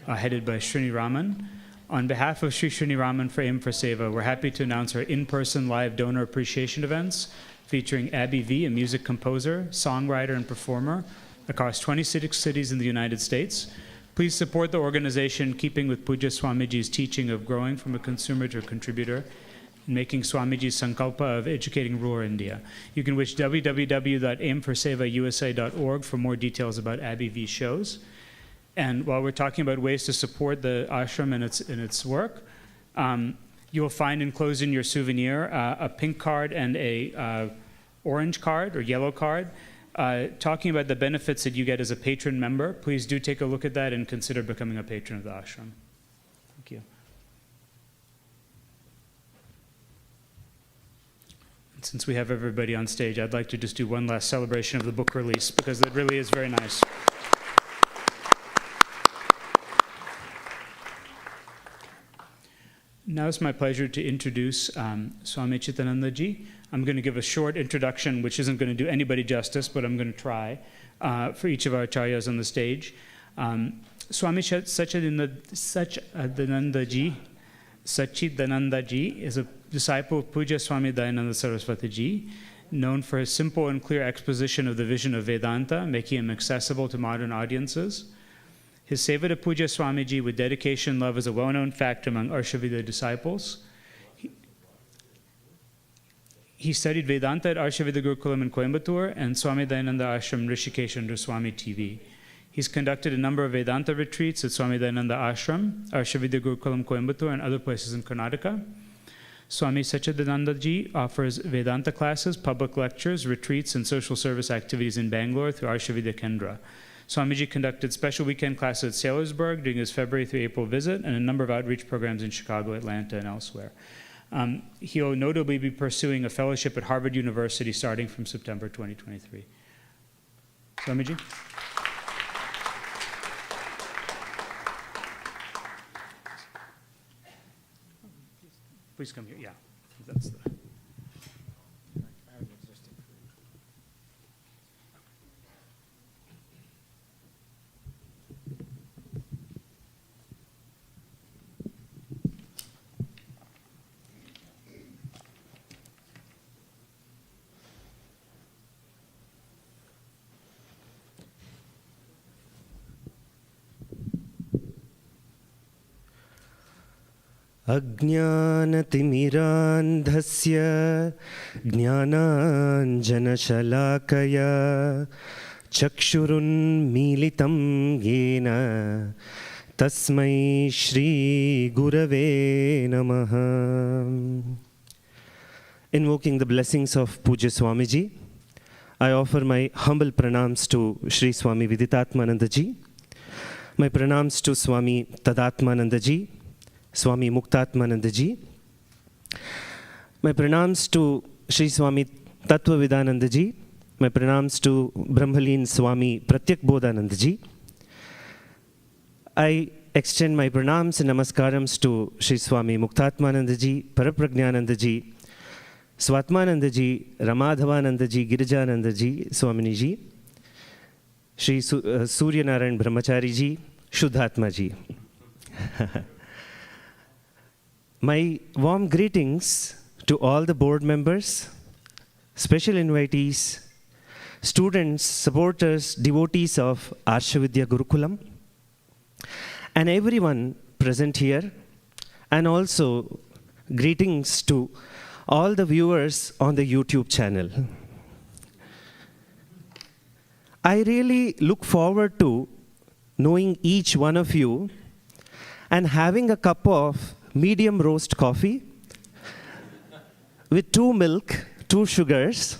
headed by Srini Raman. On behalf of Sri Srini Raman for Aim for Seva, we're happy to announce our in-person live donor appreciation events featuring Abby V, a music composer, songwriter, and performer across 26 cities in the United States. Please support the organization, keeping with Pujya Swamiji's teaching of growing from a consumer to a contributor, making Swamiji's Sankalpa of educating rural India. You can wish www.aimforsevausa.org for more details about Abby V's shows. And while we're talking about ways to support the ashram and its work, you'll find enclosed in your souvenir a pink card and a orange card or yellow card talking about the benefits that you get as a patron member. Please do take a look at that and consider becoming a patron of the ashram. Thank you. Since we have everybody on stage, I'd like to just do one last celebration of the book release because it really is very nice. Now it's my pleasure to introduce Swami Chitananda Ji. I'm going to give a short introduction, which isn't going to do anybody justice, but I'm going to try for each of our acharyas on the stage. Swami Sachidananda Ji is a disciple of Pujya Swami Dayananda Saraswati Ji, known for his simple and clear exposition of the vision of Vedanta, making him accessible to modern audiences. His seva to Pujya Swamiji with dedication and love is a well-known fact among Arsha Vidya disciples. He studied Vedanta at Arsha Vidya Gurukulam in Coimbatore and Swami Dayananda Ashram Rishikesh under Swami TV. He's conducted a number of Vedanta retreats at Swami Dayananda Ashram, Arsha Vidya Gurukulam Coimbatore, and other places in Karnataka. Swami Sachidananda Ji offers Vedanta classes, public lectures, retreats, and social service activities in Bangalore through Arsha Vidya Kendra. Swamiji conducted special weekend classes at Sailorsburg during his February through April visit and a number of outreach programs in Chicago, Atlanta, and elsewhere. He'll notably be pursuing a fellowship at Harvard University starting from September 2023. Swamiji? Please come here. Yeah, that's the. अज्ञानतिमिरान्धस्य ज्ञानाञ्जनशलाकया चक्षुरुन्मीलितं येन तस्मै श्रीगुरवे नमः. Invoking the blessings of Pujya Swamiji, I offer my humble pranams to Sri Swami Viditatmananda ji, my pranams to Swami Tadatmananda ji, Swami Muktatmananda ji, my pranams to Sri Swami Tattvavidananda ji, my pranams to Brahmalin Swami Pratyak Bodhananda ji. I extend my pranams and namaskarams to Sri Swami Muktatmananda ji, Parapragnananda ji, Swatmananda ji, Ramadhavananda ji, Girijananda ji, Swamini ji, Sri Surya Narayan Brahmachari ji, Shuddhatma ji. My warm greetings to all the board members, special invitees, students, supporters, devotees of Arsha Vidya Gurukulam, and everyone present here, and also greetings to all the viewers on the YouTube channel. I really look forward to knowing each one of you and having a cup of medium roast coffee with 2 milk, 2 sugars.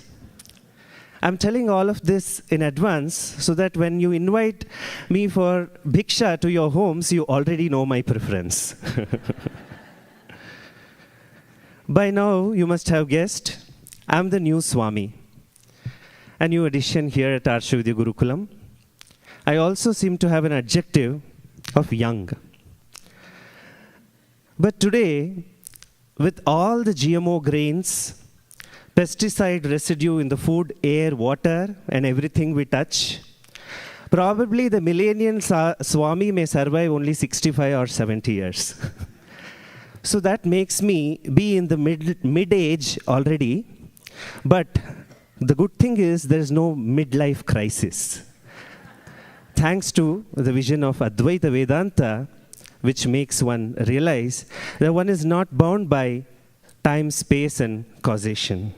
I'm telling all of this in advance so that when you invite me for bhiksha to your homes, you already know my preference. By now, you must have guessed, I'm the new Swami, a new addition here at Arsha Vidya Gurukulam. I also seem to have an adjective of young. But today, with all the GMO grains, pesticide residue in the food, air, water, and everything we touch, probably the millennial Swami may survive only 65 or 70 years. So that makes me be in the mid-age already. But the good thing is there's no midlife crisis. Thanks to the vision of Advaita Vedanta, which makes one realize that one is not bound by time, space, and causation.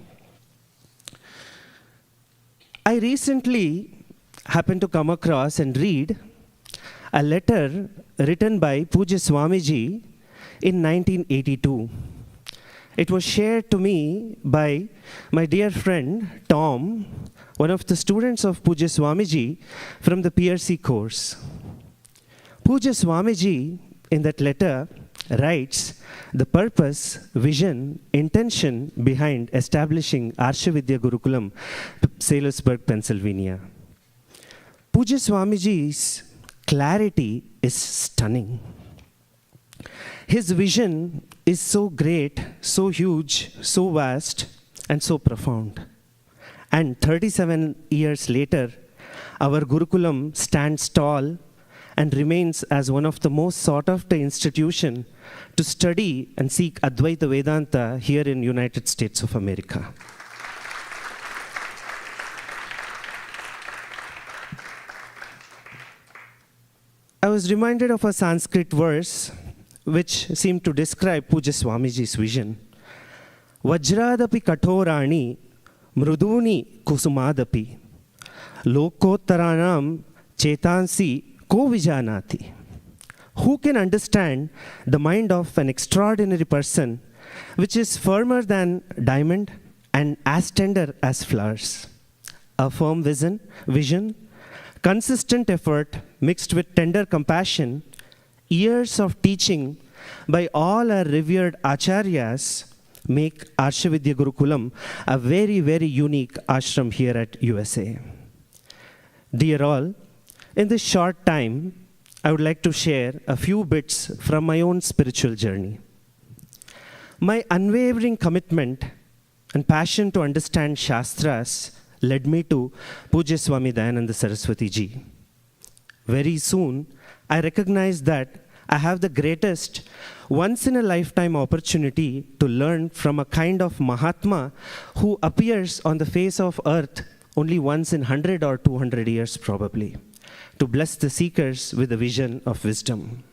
I recently happened to come across and read a letter written by Pujya Swamiji in 1982. It was shared to me by my dear friend Tom, one of the students of Pujya Swamiji from the PRC course. Pujya Swamiji in that letter writes the purpose, vision, intention behind establishing Arsha Vidya Gurukulam, Salisbury, Pennsylvania. Pujya Swamiji's clarity is stunning. His vision is so great, so huge, so vast, and so profound. And 37 years later, our Gurukulam stands tall and remains as one of the most sought-after institutions to study and seek Advaita Vedanta here in United States of America. I was reminded of a Sanskrit verse which seemed to describe Pujya Swamiji's vision. Vajradapi katorani mruduni kusumadapi lokottaranam chetansi ko vijanati. Who can understand the mind of an extraordinary person which is firmer than diamond and as tender as flowers? A firm vision, consistent effort mixed with tender compassion, years of teaching by all our revered acharyas make Arsha Vidya Gurukulam a very, very unique ashram here at USA. Dear all, in this short time, I would like to share a few bits from my own spiritual journey. My unwavering commitment and passion to understand Shastras led me to Pujya Swami Dayananda Saraswati Ji. Very soon, I recognized that I have the greatest once-in-a-lifetime opportunity to learn from a kind of Mahatma who appears on the face of earth only once in 100 or 200 years probably, to bless the seekers with a vision of wisdom.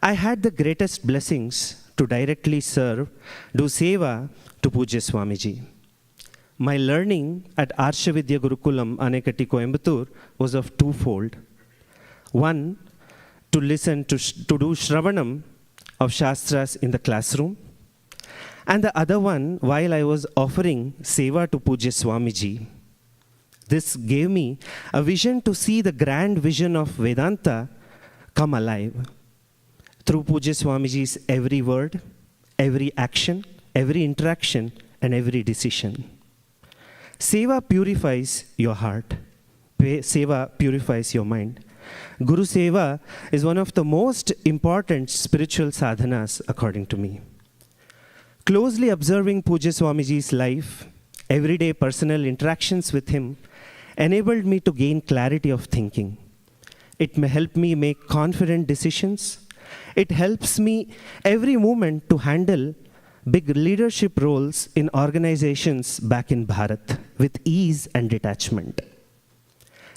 I had the greatest blessings to directly serve, do seva to Pujya Swamiji. My learning at Arsha Vidya Gurukulam, Anekati, Coimbatore was of twofold. One, to listen to do Shravanam of Shastras in the classroom. And the other one, while I was offering seva to Pujya Swamiji. This gave me a vision to see the grand vision of Vedanta come alive through Pujya Swamiji's every word, every action, every interaction, and every decision. Seva purifies your heart. Seva purifies your mind. Guru Seva is one of the most important spiritual sadhanas, according to me. Closely observing Pujya Swamiji's life, everyday personal interactions with him, enabled me to gain clarity of thinking. It may help me make confident decisions. It helps me every moment to handle big leadership roles in organizations back in Bharat with ease and detachment.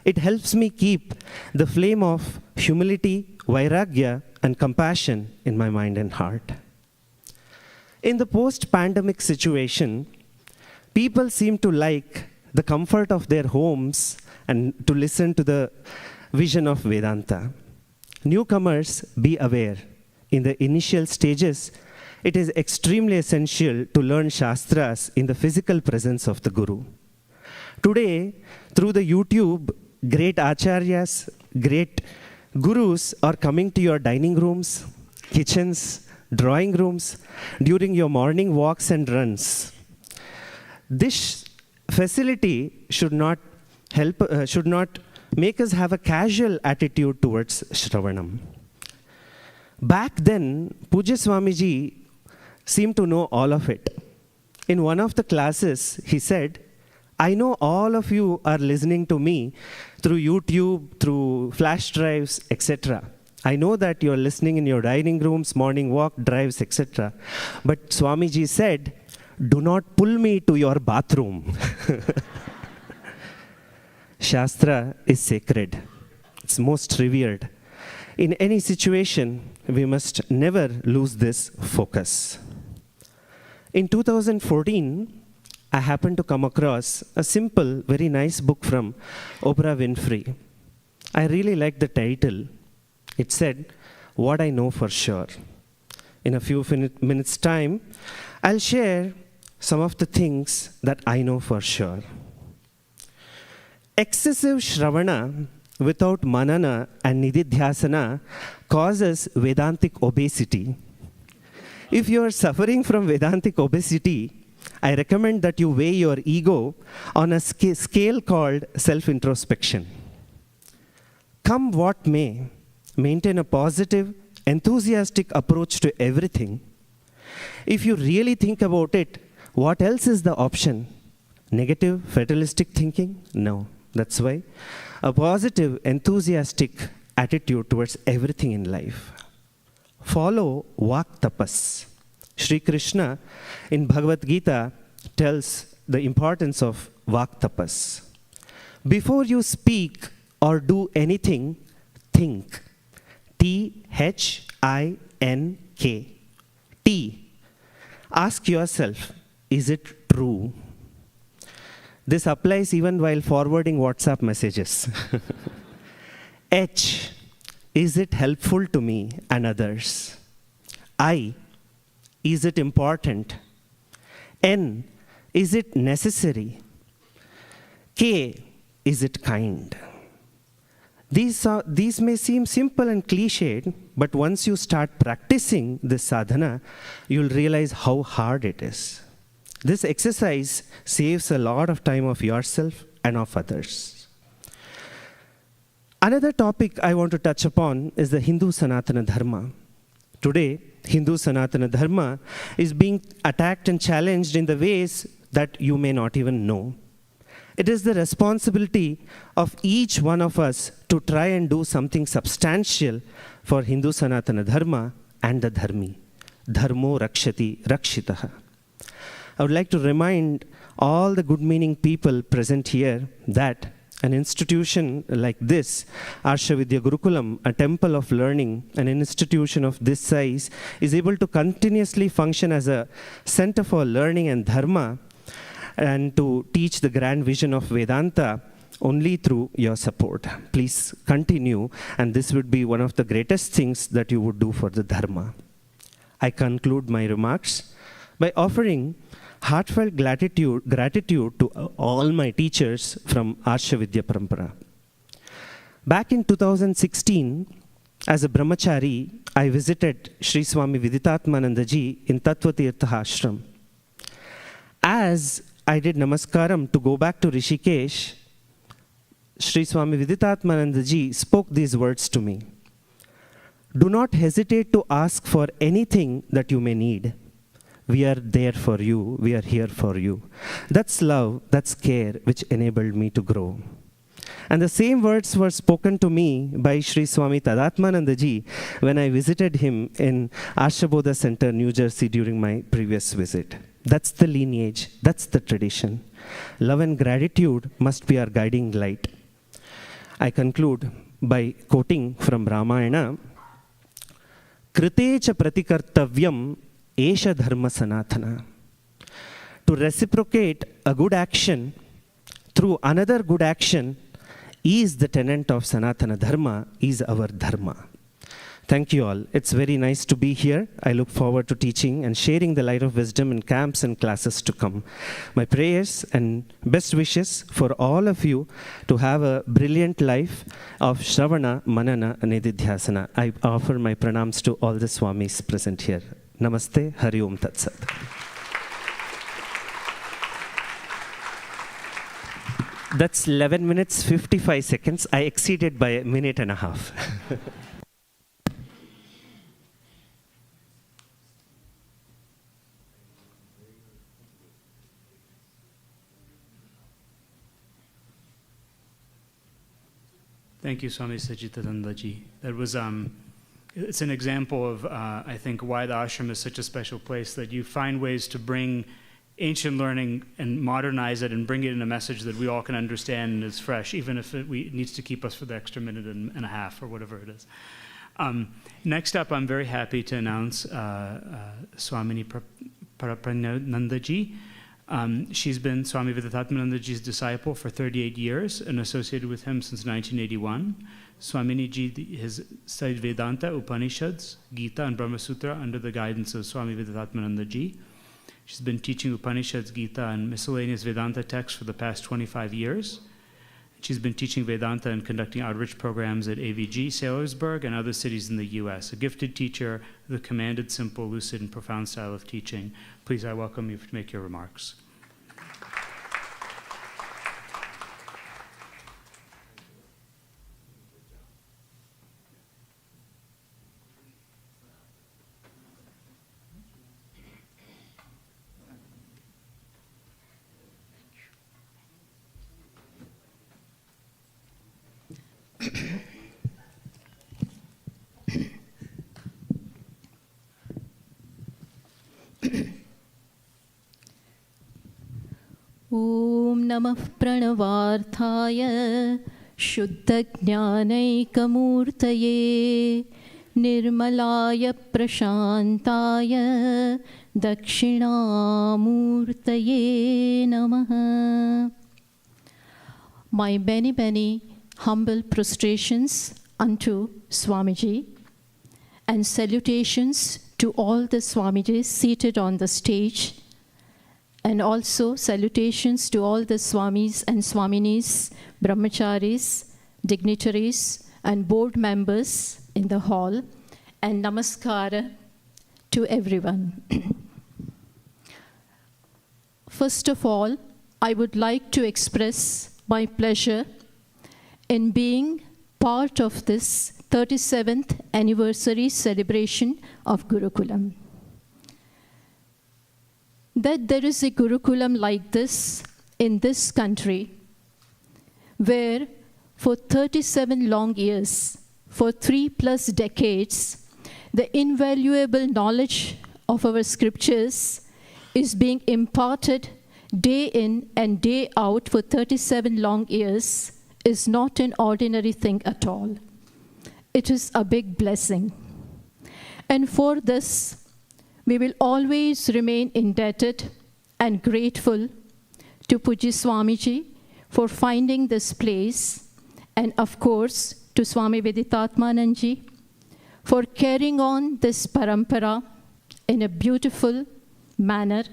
It helps me keep the flame of humility, vairagya, and compassion in my mind and heart. In the post-pandemic situation, people seem to like the comfort of their homes and to listen to the vision of Vedanta. Newcomers, be aware. In the initial stages, it is extremely essential to learn Shastras in the physical presence of the Guru. Today, through the YouTube, great acharyas, great gurus are coming to your dining rooms, kitchens, drawing rooms, during your morning walks and runs. This facility should not make us have a casual attitude towards Shravanam. Back then, Pujya Swamiji seemed to know all of it. In one of the classes, he said, I know all of you are listening to me through YouTube, through flash drives, etc. I know that you are listening in your dining rooms, morning walk, drives, etc. But Swamiji said, do not pull me to your bathroom. Shastra is sacred. It's most revered. In any situation, we must never lose this focus. In 2014, I happened to come across a simple, very nice book from Oprah Winfrey. I really liked the title. It said, What I Know for Sure. In a few minutes' time, I'll share some of the things that I know for sure. Excessive Shravana without manana and nididhyasana causes Vedantic obesity. If you are suffering from Vedantic obesity, I recommend that you weigh your ego on a scale called self-introspection. Come what may, maintain a positive, enthusiastic approach to everything. If you really think about it, what else is the option? Negative, fatalistic thinking? No. That's why a positive, enthusiastic attitude towards everything in life. Follow Vak Tapas. Sri Krishna in Bhagavad Gita tells the importance of Vak Tapas. Before you speak or do anything, think. T-H-I-N-K. T. Ask yourself, is it true? This applies even while forwarding WhatsApp messages. H. Is it helpful to me and others? I. Is it important? N. Is it necessary? K. Is it kind? These may seem simple and cliched, but once you start practicing this sadhana, you'll realize how hard it is. This exercise saves a lot of time of yourself and of others. Another topic I want to touch upon is the Hindu Sanatana Dharma. Today, Hindu Sanatana Dharma is being attacked and challenged in the ways that you may not even know. It is the responsibility of each one of us to try and do something substantial for Hindu Sanatana Dharma and the Dharmi. Dharmo rakshati rakshitaha. I would like to remind all the good-meaning people present here that an institution like this, Arsha Vidya Gurukulam, a temple of learning, an institution of this size, is able to continuously function as a center for learning and dharma and to teach the grand vision of Vedanta only through your support. Please continue, and this would be one of the greatest things that you would do for the dharma. I conclude my remarks by offering heartfelt gratitude to all my teachers from Arsha Vidya Parampara. Back in 2016, as a brahmachari, I visited Sri Swami Viditatmananda ji in Tattva Tirtha Ashram. As I did namaskaram to go back to Rishikesh, Sri Swami Viditatmananda ji spoke these words to me. Do not hesitate to ask for anything that you may need. We are there for you. We are here for you. That's love, that's care, which enabled me to grow. And the same words were spoken to me by Sri Swami Tadatmananda ji when I visited him in Arshabodha Center, New Jersey during my previous visit. That's the lineage, that's the tradition. Love and gratitude must be our guiding light. I conclude by quoting from Ramayana, Kritecha pratikartavyam Esha dharma sanatana. To reciprocate a good action through another good action is the tenet of Sanatana Dharma, is our dharma. Thank you all. It's very nice to be here. I look forward to teaching and sharing the light of wisdom in camps and classes to come. My prayers and best wishes for all of you to have a brilliant life of Shravana, Manana, and Nididhyasana. I offer my pranams to all the Swamis present here. Namaste, Hari Om Tat Sat. That's 11 minutes, 55 seconds. I exceeded by a minute and a half. Thank you, Swami Sachidananda ji. That was it's an example of, I think, why the ashram is such a special place, that you find ways to bring ancient learning and modernize it and bring it in a message that we all can understand and is fresh, even if it needs to keep us for the extra minute and a half or whatever it is. Next up, I'm very happy to announce Swamini Parapananda ji. She's been Swami Viditatmananda ji's disciple for 38 years and associated with him since 1981. Swamini ji has studied Vedanta, Upanishads, Gita, and Brahma Sutra under the guidance of Swami Viditatmananda ji. She's been teaching Upanishads, Gita, and miscellaneous Vedanta texts for the past 25 years. She's been teaching Vedanta and conducting outreach programs at AVG, Sailorsburg, and other cities in the US. A gifted teacher with a commanded, simple, lucid, and profound style of teaching. Please, I welcome you to make your remarks. ॐ नमः प्रणवार्थाय शुद्धज्ञानैकमूर्तये निर्मलाय प्रशान्ताय दक्षिणामूर्तये नमः. My many humble prostrations unto Swamiji and salutations to all the Swamijis seated on the stage, and also salutations to all the Swamis and Swaminis, Brahmacharis, dignitaries, and board members in the hall, and namaskara to everyone. First of all, I would like to express my pleasure in being part of this 37th anniversary celebration of Gurukulam. That there is a Gurukulam like this in this country, where for 37 long years, for 3+ decades, the invaluable knowledge of our scriptures is being imparted day in and day out for 37 long years is not an ordinary thing at all. It is a big blessing. And for this, we will always remain indebted and grateful to Pujya Swamiji for finding this place, and of course to Swami Viditatmananda for carrying on this parampara in a beautiful manner,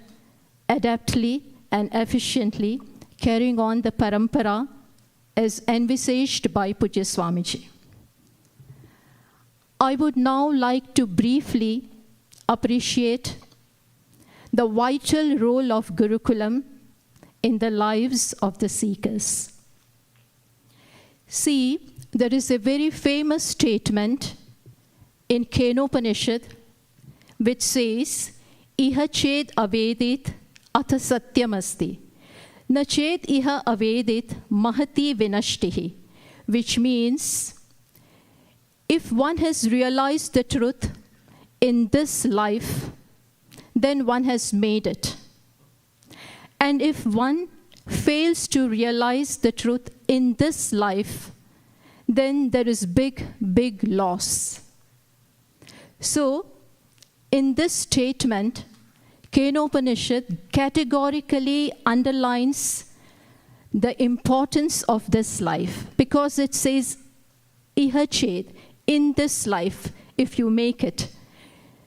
adeptly and efficiently carrying on the parampara as envisaged by Pujya Swamiji. I would now like to briefly appreciate the vital role of Gurukulam in the lives of the seekers. See, there is a very famous statement in Kenopanishad which says, Iha ched avedit atha satyamasti, na ched iha avedit mahati vinashtihi, which means, if one has realized the truth in this life, then one has made it. And if one fails to realize the truth in this life, then there is big, big loss. So, in this statement, Kenopanishad categorically underlines the importance of this life, because it says, Iha ched, in this life, if you make it.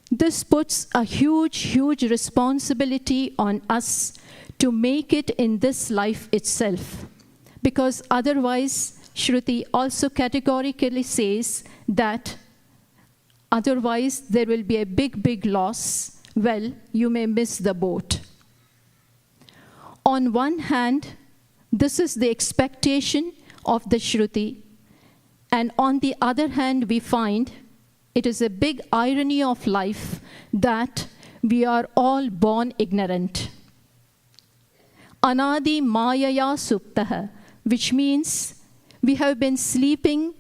This puts a huge, huge responsibility on us to make it in this life itself. Because otherwise, Shruti also categorically says that otherwise there will be a big, big loss. Well, you may miss the boat. On one hand, this is the expectation of the Shruti. And on the other hand, we find it is a big irony of life that we are all born ignorant. Anadi mayaya suptaha, which means we have been sleeping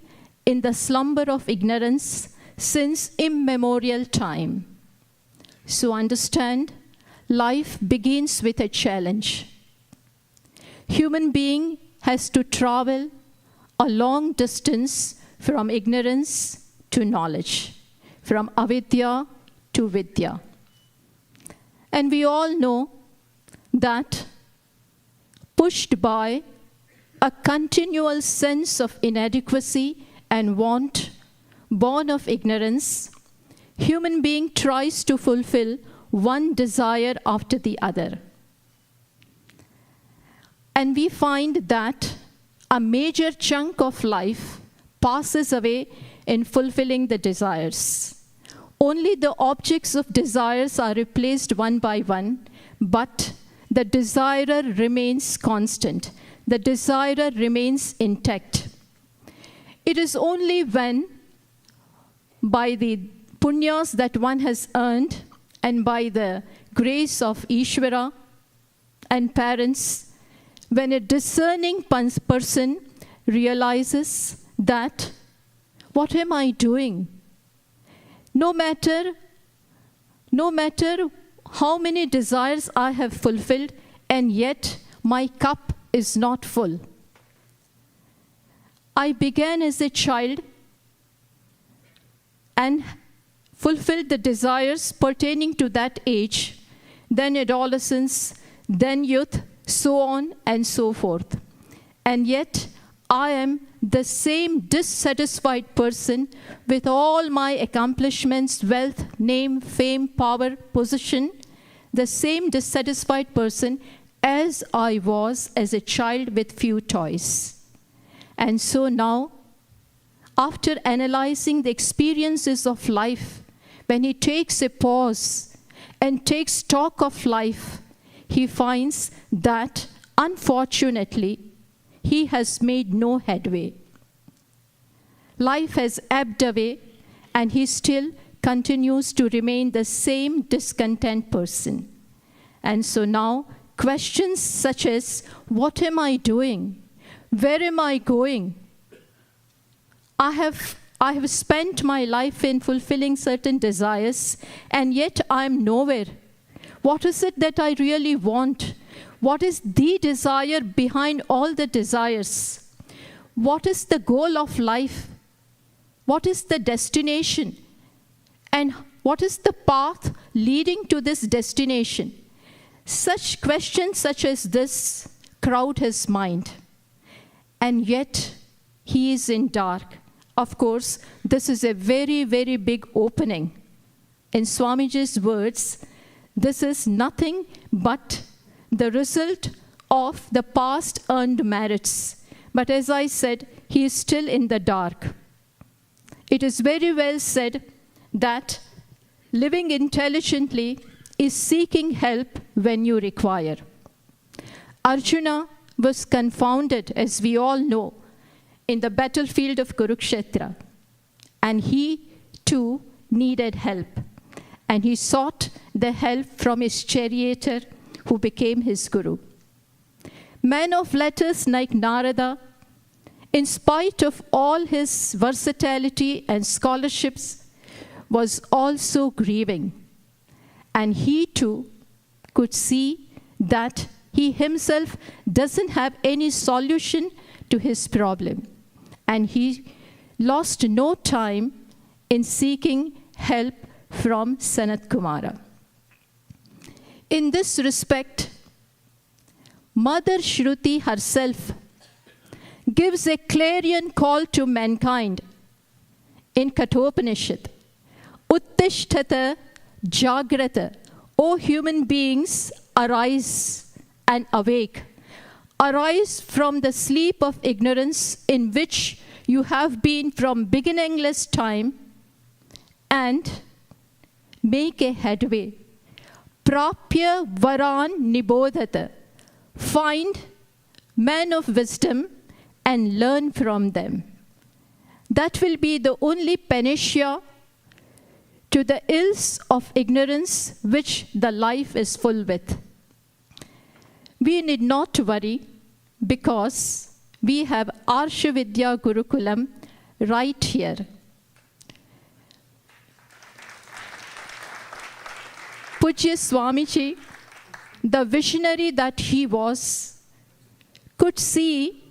in the slumber of ignorance since immemorial time. So understand, life begins with a challenge. Human being has to travel a long distance from ignorance to knowledge, from avidya to vidya. And we all know that pushed by a continual sense of inadequacy and want, born of ignorance, human being tries to fulfill one desire after the other. And we find that a major chunk of life passes away in fulfilling the desires. Only the objects of desires are replaced one by one, but the desirer remains constant. The desirer remains intact. It is only when, by the punyas that one has earned and by the grace of Ishvara and parents, when a discerning person realizes that, what am I doing? No matter how many desires I have fulfilled, and yet my cup is not full. I began as a child and fulfilled the desires pertaining to that age, then adolescence, then youth, so on and so forth. And yet, I am the same dissatisfied person with all my accomplishments, wealth, name, fame, power, position, the same dissatisfied person as I was as a child with few toys. And so now, after analyzing the experiences of life, when he takes a pause and takes stock of life, he finds that, unfortunately, he has made no headway. life has ebbed away, and he still continues to remain the same discontent person. And so now, questions such as, what am I doing? Where am I going? I have spent my life in fulfilling certain desires, and yet I am nowhere. What is it that I really want? What is the desire behind all the desires? What is the goal of life? What is the destination? And what is the path leading to this destination? Such questions such as this crowd his mind. And yet, he is in dark. Of course, this is a very, very big opening. In Swamiji's words, this is nothing but the result of the past earned merits. But as I said, he is still in the dark. It is very well said that living intelligently is seeking help when you require. Arjuna was confounded, as we all know, in the battlefield of Kurukshetra. And he too needed help. And he sought the help from his charioteer, who became his guru. Men of letters like Narada, in spite of all his versatility and scholarships, was also grieving. And he too could see that he himself doesn't have any solution to his problem. And he lost no time in seeking help from Sanat Kumara. In this respect, Mother Shruti herself gives a clarion call to mankind in Kathopanishad. Uttishtata Jagrata, O human beings, arise and awake. Arise from the sleep of ignorance in which you have been from beginningless time, and make a headway. Prapya varan nibodhata. Find men of wisdom and learn from them. That will be the only panacea to the ills of ignorance which the life is full with. We need not worry, because we have Arsha Vidya Gurukulam right here. Pujya Swamiji, the visionary that he was, could see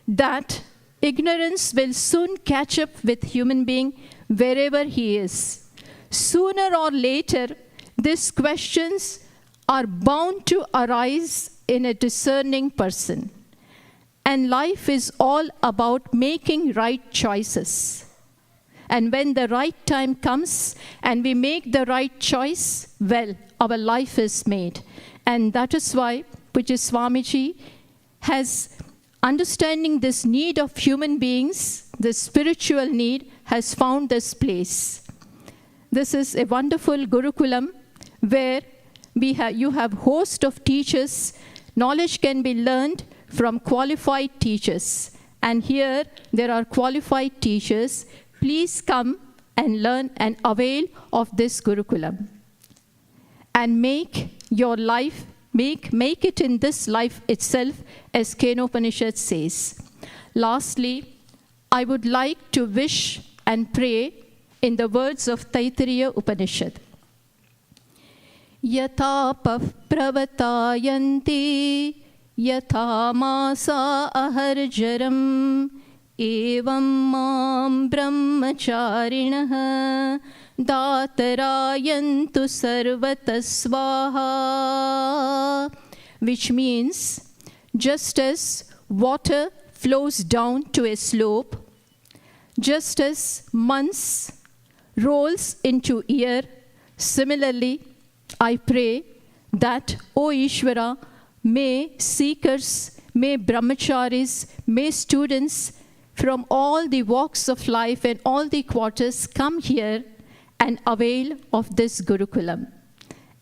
that ignorance will soon catch up with human being wherever he is. Sooner or later, these questions are bound to arise in a discerning person. And life is all about making right choices. And when the right time comes and we make the right choice, well, our life is made. And that is why Pujya Swamiji has, understanding this need of human beings, this spiritual need, has found this place. This is a wonderful Gurukulam where you have host of teachers. Knowledge can be learned from qualified teachers. And here there are qualified teachers. Please come and learn and avail of this Gurukulam. And make your life, make it in this life itself, as Kenopanishad says. Lastly, I would like to wish and pray in the words of Taittiriya Upanishad. Yatapah pravatayanti yatha masa aharjaram evam mam brahmacharinah datarayantu sarvatasvaha, which means just as water flows down to a slope, just as months rolls into year, similarly, I pray that, O Ishvara, may seekers, may brahmacharis, may students from all the walks of life and all the quarters come here and avail of this Gurukulam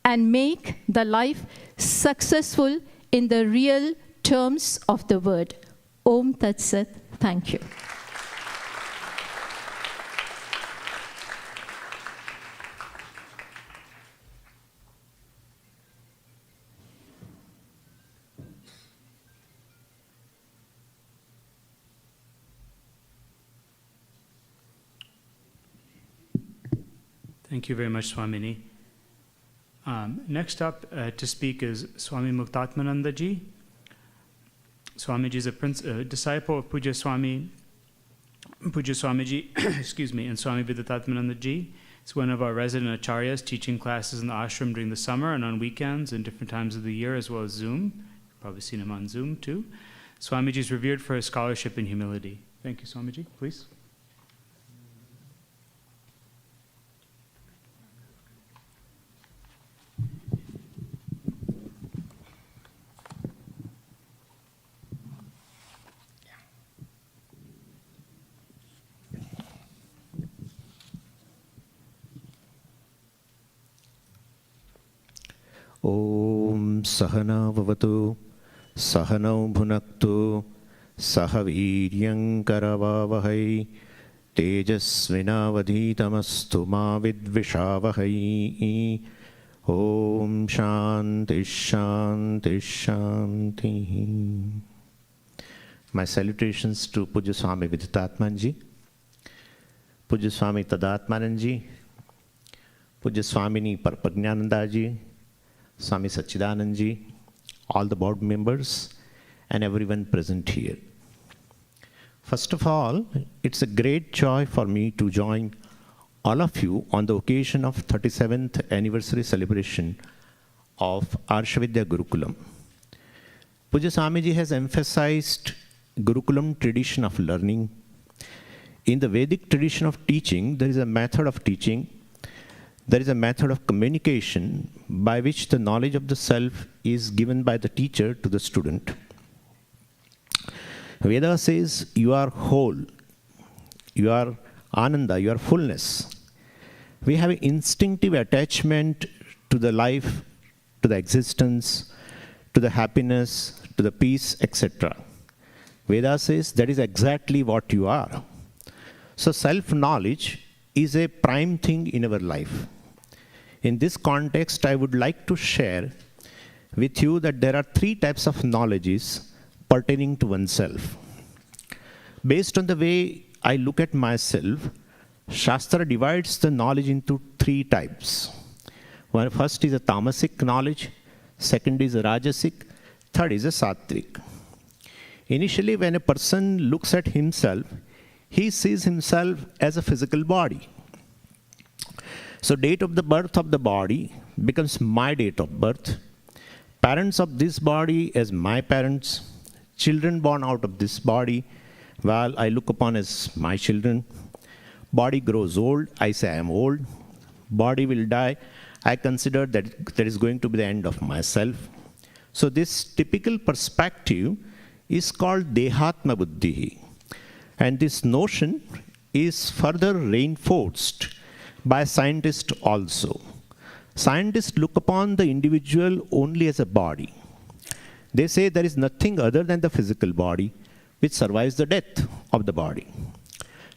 and make the life successful in the real terms of the word. Om Tat Sat. Thank you. Thank you very much, Swamini. Next up to speak is Swami Viditatmananda ji. Swamiji is a disciple of Puja Swamiji, excuse me, and Swami Viditatmananda ji. He's one of our resident acharyas teaching classes in the ashram during the summer and on weekends and different times of the year, as well as Zoom. You've probably seen him on Zoom too. Swamiji is revered for his scholarship and humility. Thank you, Swamiji. Please. Om Sahana Vavatu Sahanau Bhunaktu Sahaviryam Karavavahai Tejasvinavadhitamastu ma vidvishavahai. Om Shanti Shanti Shanti. My salutations to Puja Swami Viditatmananda ji, Puja Swami Tadatmananda ji, Puja Swamini Paraprajnananda ji, Swami Sachidanand ji, all the board members, and everyone present here. First of all, it's a great joy for me to join all of you on the occasion of 37th anniversary celebration of Arsha Vidya Gurukulam. Puja Swamiji has emphasized Gurukulam tradition of learning. In the Vedic tradition of teaching, there is a method of teaching. There is a method of communication by which the knowledge of the self is given by the teacher to the student. Veda says you are whole, you are Ananda, you are fullness. We have an instinctive attachment to the life, to the existence, to the happiness, to the peace, etc. Veda says that is exactly what you are. So self-knowledge is a prime thing in our life. In this context, I would like to share with you that there are three types of knowledges pertaining to oneself. Based on the way I look at myself, Shastra divides the knowledge into three types. One, first is a tamasic knowledge, second is a rajasic, third is a sattvic. Initially, when a person looks at himself, he sees himself as a physical body. So date of the birth of the body becomes my date of birth. Parents of this body as my parents. Children born out of this body, well, I look upon as my children. Body grows old, I say I am old. Body will die, I consider that that is going to be the end of myself. So this typical perspective is called Dehatma Buddhi. And this notion is further reinforced by scientists also. Scientists look upon the individual only as a body. They say there is nothing other than the physical body which survives the death of the body.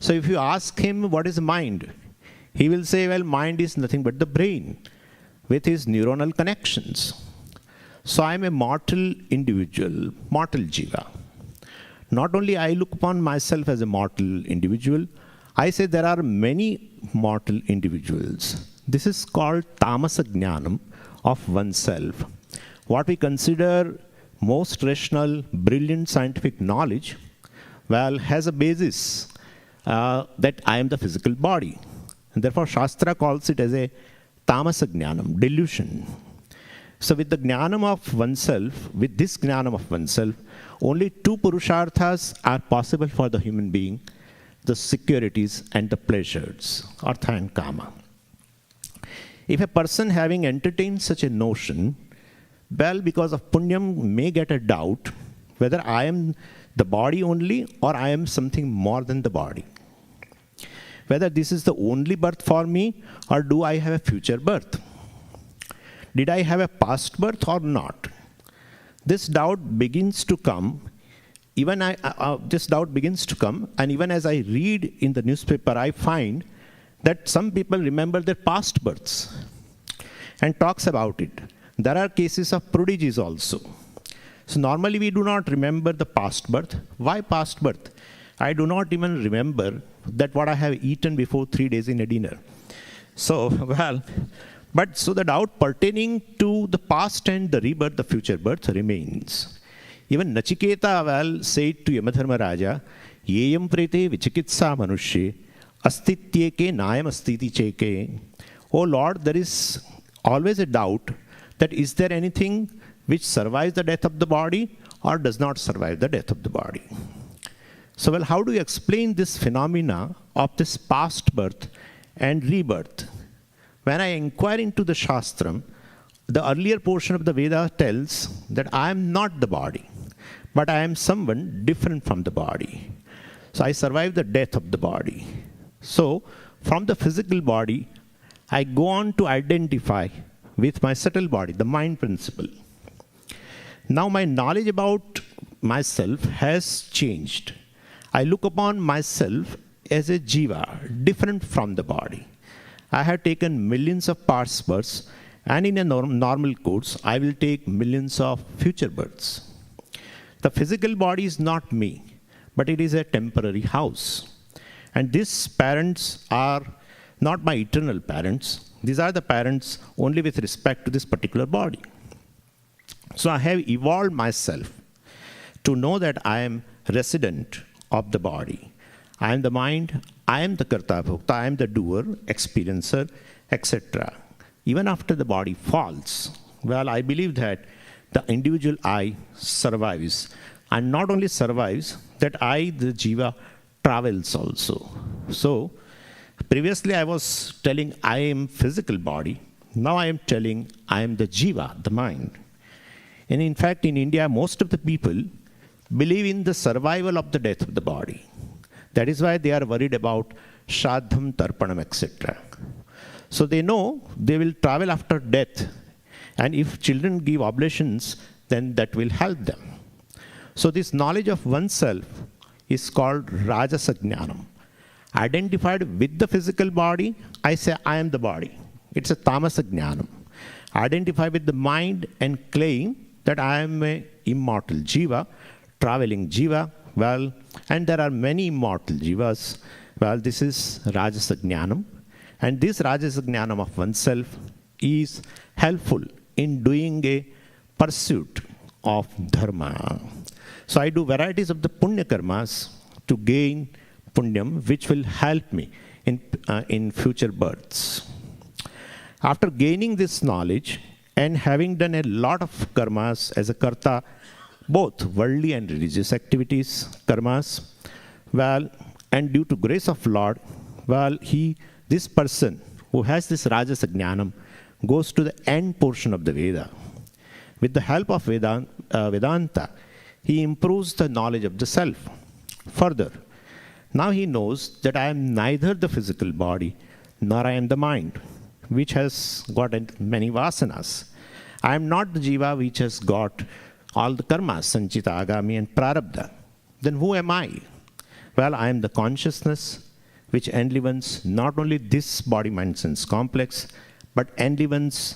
So if you ask him what is mind, he will say, well, mind is nothing but the brain with his neuronal connections. So I am a mortal individual, mortal jiva. Not only I look upon myself as a mortal individual, I say there are many mortal individuals. This is called tamasa jnanam of oneself. What we consider most rational, brilliant scientific knowledge, well, has a basis that I am the physical body. And therefore, Shastra calls it as a tamasa jnanam, delusion. So with the jnanam of oneself, with this jnanam of oneself, only two purusharthas are possible for the human being: the securities and the pleasures, artha and kama. If a person having entertained such a notion, well, because of punyam, may get a doubt whether I am the body only or I am something more than the body. Whether this is the only birth for me or do I have a future birth? Did I have a past birth or not? This doubt begins to come. This doubt begins to come, and even as I read in the newspaper, I find that some people remember their past births and talks about it. There are cases of prodigies also. So normally we do not remember the past birth. Why past birth? I do not even remember that what I have eaten before 3 days in a dinner. So, well, but so the doubt pertaining to the past and the rebirth, the future birth remains. Even Nachiketa, well, said to Yamadharma Raja, Yeyam prete vichikitsa manushye, astityeke nayam astiti cheke. Oh Lord, there is always a doubt that is there anything which survives the death of the body or does not survive the death of the body. So, well, how do you explain this phenomena of this past birth and rebirth? When I inquire into the Shastram, the earlier portion of the Veda tells that I am not the body, but I am someone different from the body. So I survive the death of the body. So from the physical body, I go on to identify with my subtle body, the mind principle. Now my knowledge about myself has changed. I look upon myself as a jiva, different from the body. I have taken millions of past births, and in a normal course, I will take millions of future births. The physical body is not me, but it is a temporary house. And these parents are not my eternal parents. These are the parents only with respect to this particular body. So I have evolved myself to know that I am resident of the body. I am the mind, I am the karta bhokta, I am the doer, experiencer, etc. Even after the body falls, well, I believe that the individual I survives. And not only survives, that I, the jiva, travels also. So, previously I was telling I am physical body. Now I am telling I am the jiva, the mind. And in fact, in India, most of the people believe in the survival of the death of the body. That is why they are worried about Shraddham, Tarpanam, etc. So they know they will travel after death. And if children give oblations, then that will help them. So this knowledge of oneself is called Rajasa Jnanam. Identified with the physical body, I say I am the body. It's a Tamasa Jnanam. Identify with the mind and claim that I am an immortal jiva, traveling jiva. Well, and there are many immortal jivas. Well, this is Rajasa Jnanam. And this Rajasa Jnanam of oneself is helpful in doing a pursuit of dharma. So I do varieties of the punya karmas to gain punyam, which will help me in future births. After gaining this knowledge and having done a lot of karmas as a karta, both worldly and religious activities, karmas, well, and due to grace of Lord, well, this person who has this Rajasa Jnanam goes to the end portion of the Veda. With the help of Vedanta, he improves the knowledge of the self. Further, now he knows that I am neither the physical body, nor I am the mind, which has got many vasanas. I am not the jiva which has got all the karmas, sanchita, agami, and prarabdha. Then who am I? Well, I am the consciousness which enlivens not only this body-mind sense complex, but enlivens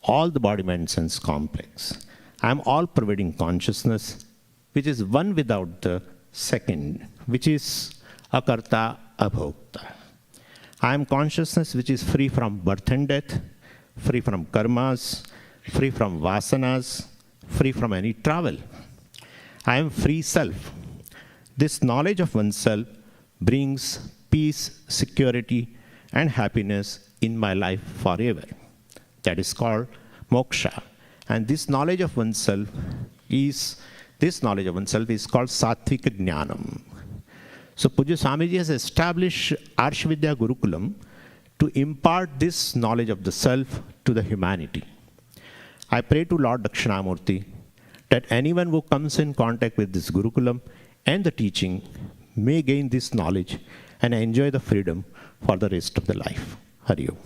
all the body-mind sense complex. I am all-pervading consciousness, which is one without the second, which is akarta abhokta. I am consciousness which is free from birth and death, free from karmas, free from vasanas, free from any travel. I am free self. This knowledge of oneself brings peace, security, and happiness in my life forever. That is called moksha. And this knowledge of oneself is called Sattvika Jnanam. So Puja Swamiji has established Arsha Vidya Gurukulam to impart this knowledge of the self to the humanity. I pray to Lord Dakshinamurti that anyone who comes in contact with this Gurukulam and the teaching may gain this knowledge and enjoy the freedom for the rest of the life. Hari Om.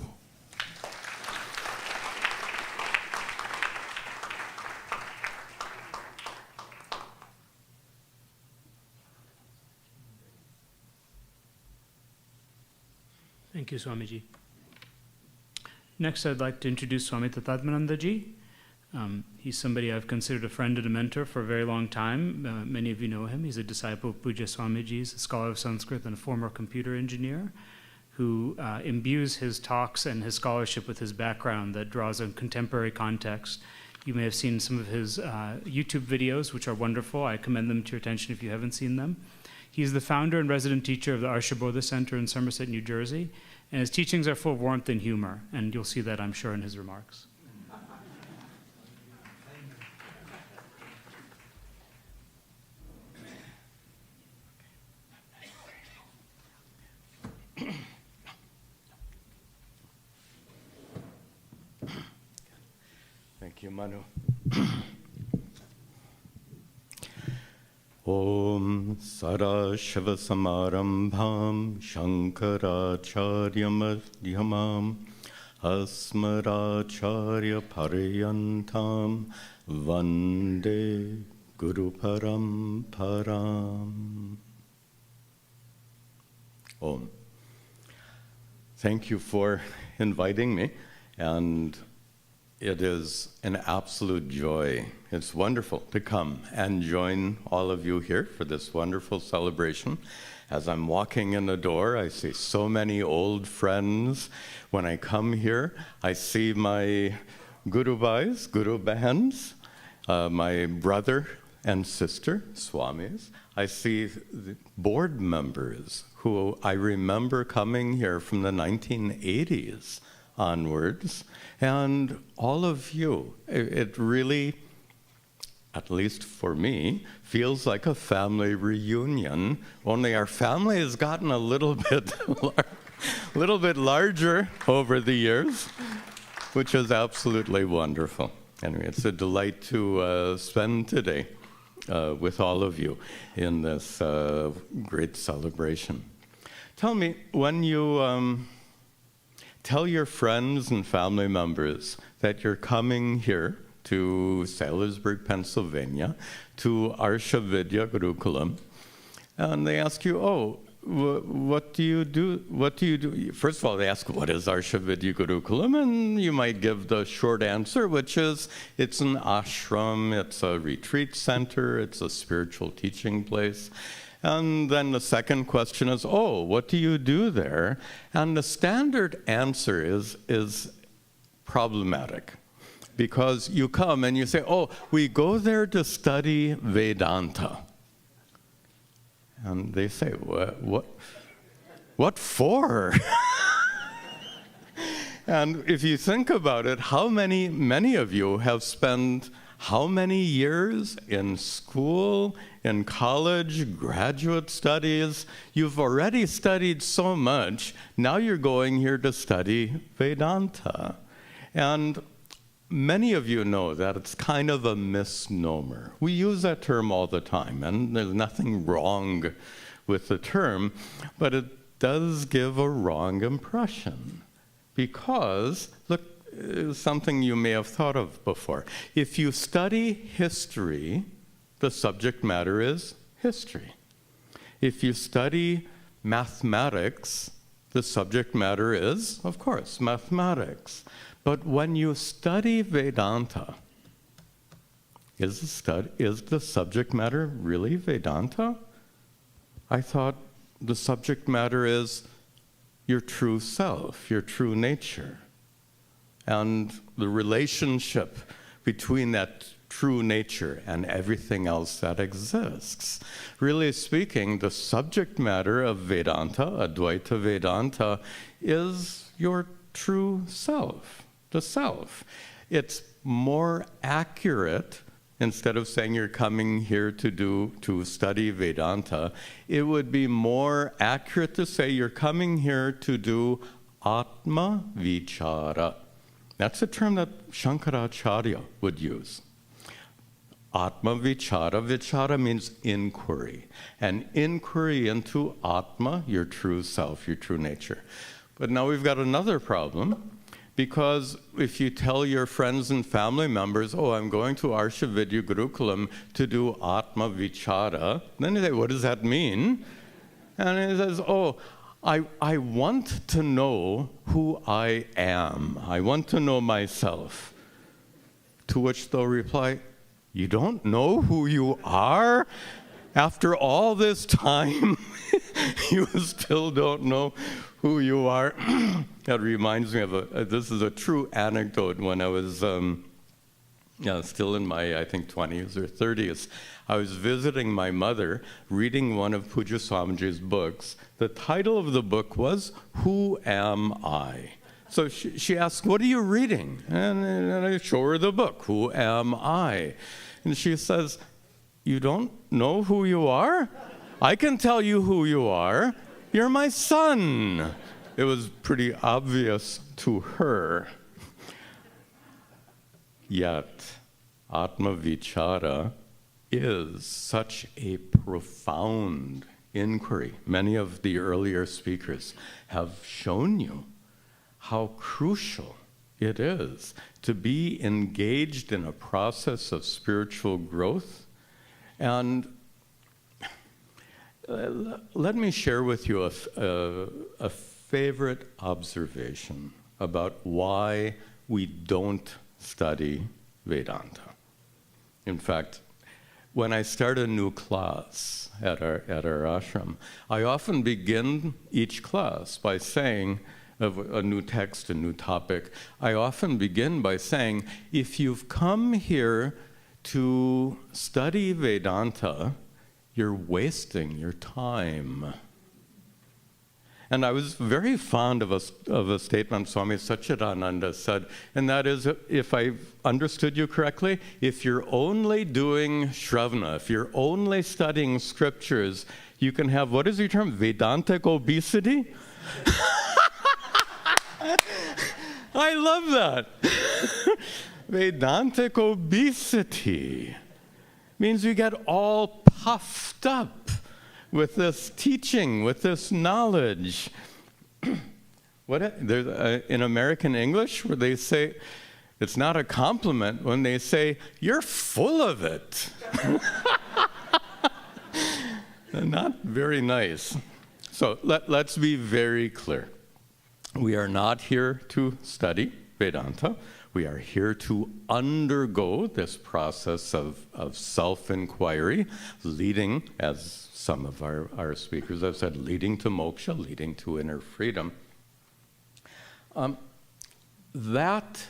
Thank you, Swamiji. Next, I'd like to introduce Swami Viditatmananda ji. He's somebody I've considered a friend and a mentor for a very long time. Many of you know him. He's a disciple of Puja Swamiji's, a scholar of Sanskrit and a former computer engineer, who imbues his talks and his scholarship with his background that draws on contemporary context. You may have seen some of his YouTube videos, which are wonderful. I commend them to your attention if you haven't seen them. He's the founder and resident teacher of the Arsha Vidya Center in Somerset, New Jersey, and his teachings are full of warmth and humor, and you'll see that, I'm sure, in his remarks. Thank you, Manu. Om Sarashiva Samarambham Shankaracharya Madhyamam Asmaracharya Paryantam Vande Guru Paramparam. Om. Thank you for inviting me, and it is an absolute joy. It's wonderful to come and join all of you here for this wonderful celebration. As I'm walking in the door, I see so many old friends. When I come here, I see my Guru Bhais, Guru Bahans, my brother and sister, Swamis. I see the board members who I remember coming here from the 1980s onwards. And all of you, it really, at least for me, feels like a family reunion, only our family has gotten a little bit, larger over the years, which is absolutely wonderful. Anyway, it's a delight to spend today with all of you in this great celebration. Tell me, when you tell your friends and family members that you're coming here to Salisbury, Pennsylvania, to Arsha Vidya Gurukulam, and they ask you, oh, what do you do? What do you do? First of all, they ask, what is Arsha Vidya Gurukulam? And you might give the short answer, which is, it's an ashram, it's a retreat center, it's a spiritual teaching place. And then the second question is, oh, what do you do there? And the standard answer is problematic, because you come and you say, oh, we go there to study Vedanta. And they say, what for? And if you think about it, many of you have spent how many years in school, in college, graduate studies? You've already studied so much. Now you're going here to study Vedanta. And many of you know that it's kind of a misnomer. We use that term all the time, and there's nothing wrong with the term, but it does give a wrong impression. Because, look, something you may have thought of before. If you study history, the subject matter is history. If you study mathematics, the subject matter is, of course, mathematics. But when you study Vedanta, is the subject matter really Vedanta? I thought the subject matter is your true self, your true nature, and the relationship between that true nature and everything else that exists. Really speaking, the subject matter of Vedanta, Advaita Vedanta, is your true self, the self. It's more accurate, instead of saying you're coming here to study Vedanta, it would be more accurate to say you're coming here to do Atma Vichara. That's a term that Shankaracharya would use. Atma Vichara. Vichara means inquiry. An inquiry into Atma, your true self, your true nature. But now we've got another problem, because if you tell your friends and family members, oh, I'm going to Arsha Vidya Gurukulam to do Atma Vichara, then they say, what does that mean? And he says, oh, I want to know who I am. I want to know myself. To which they'll reply, you don't know who you are? After all this time, you still don't know who you are. That reminds me of this is a true anecdote. When I was still in my, I think, 20s or 30s, I was visiting my mother, reading one of Pujya Swamiji's books. The title of the book was, Who Am I? So she asked, what are you reading? And I show her the book, Who Am I? And she says, you don't know who you are? I can tell you who you are. You're my son. It was pretty obvious to her. Yet, Atma Vichara is such a profound inquiry. Many of the earlier speakers have shown you how crucial it is to be engaged in a process of spiritual growth. And let me share with you a favorite observation about why we don't study Vedanta. In fact, when I start a new class at our ashram, I often begin each class by saying, of a new text, a new topic, I often begin by saying, if you've come here to study Vedanta, you're wasting your time. And I was very fond of a statement Swami Satchidananda said, and that is, if I've understood you correctly, if you're only doing Shravana, if you're only studying scriptures, you can have, what is your term, Vedantic obesity? I love that. Vedantic obesity means you get all puffed up with this teaching, with this knowledge. There's in American English, where they say, it's not a compliment when they say, you're full of it. Not very nice. So let's be very clear. We are not here to study Vedanta. We are here to undergo this process of self-inquiry, leading, as some of our speakers have said, leading to moksha, leading to inner freedom. That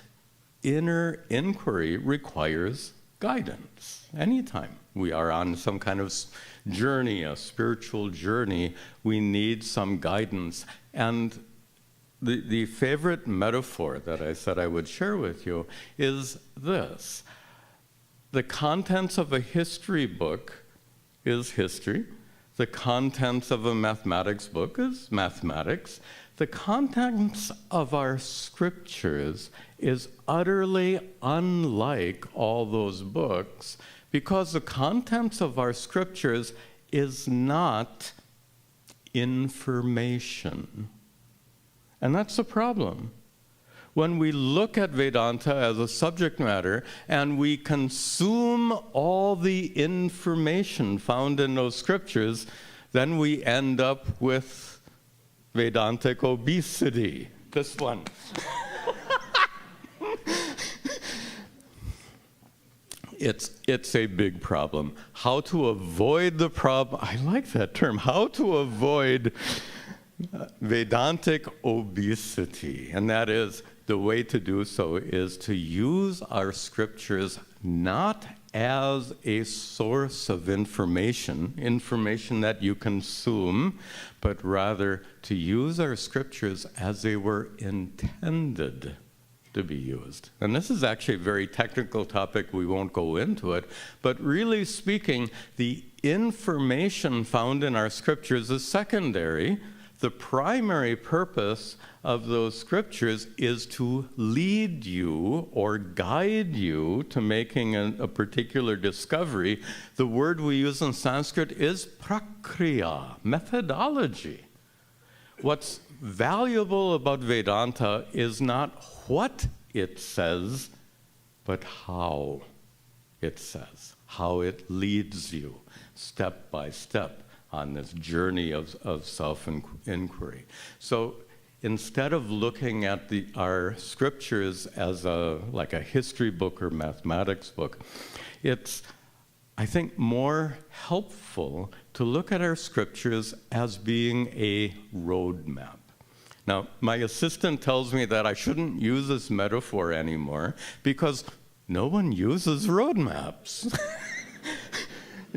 inner inquiry requires guidance. Anytime we are on some kind of journey, a spiritual journey, we need some guidance. And the favorite metaphor that I said I would share with you is this. The contents of a history book is history. The contents of a mathematics book is mathematics. The contents of our scriptures is utterly unlike all those books, because the contents of our scriptures is not information. And that's the problem. When we look at Vedanta as a subject matter and we consume all the information found in those scriptures, then we end up with Vedantic obesity. This one. It's a big problem. How to avoid the problem, I like that term, how to avoid Vedantic obesity. And that is, the way to do so is to use our scriptures not as a source of information that you consume, but rather to use our scriptures as they were intended to be used. And this is actually a very technical topic, we won't go into it, but really speaking, the information found in our scriptures is secondary. The primary purpose of those scriptures is to lead you or guide you to making a particular discovery. The word we use in Sanskrit is prakriya, methodology. What's valuable about Vedanta is not what it says, but how it says, how it leads you step by step on this journey of self-inquiry. So instead of looking at our scriptures as like a history book or mathematics book, it's, I think, more helpful to look at our scriptures as being a roadmap. Now, my assistant tells me that I shouldn't use this metaphor anymore because no one uses roadmaps.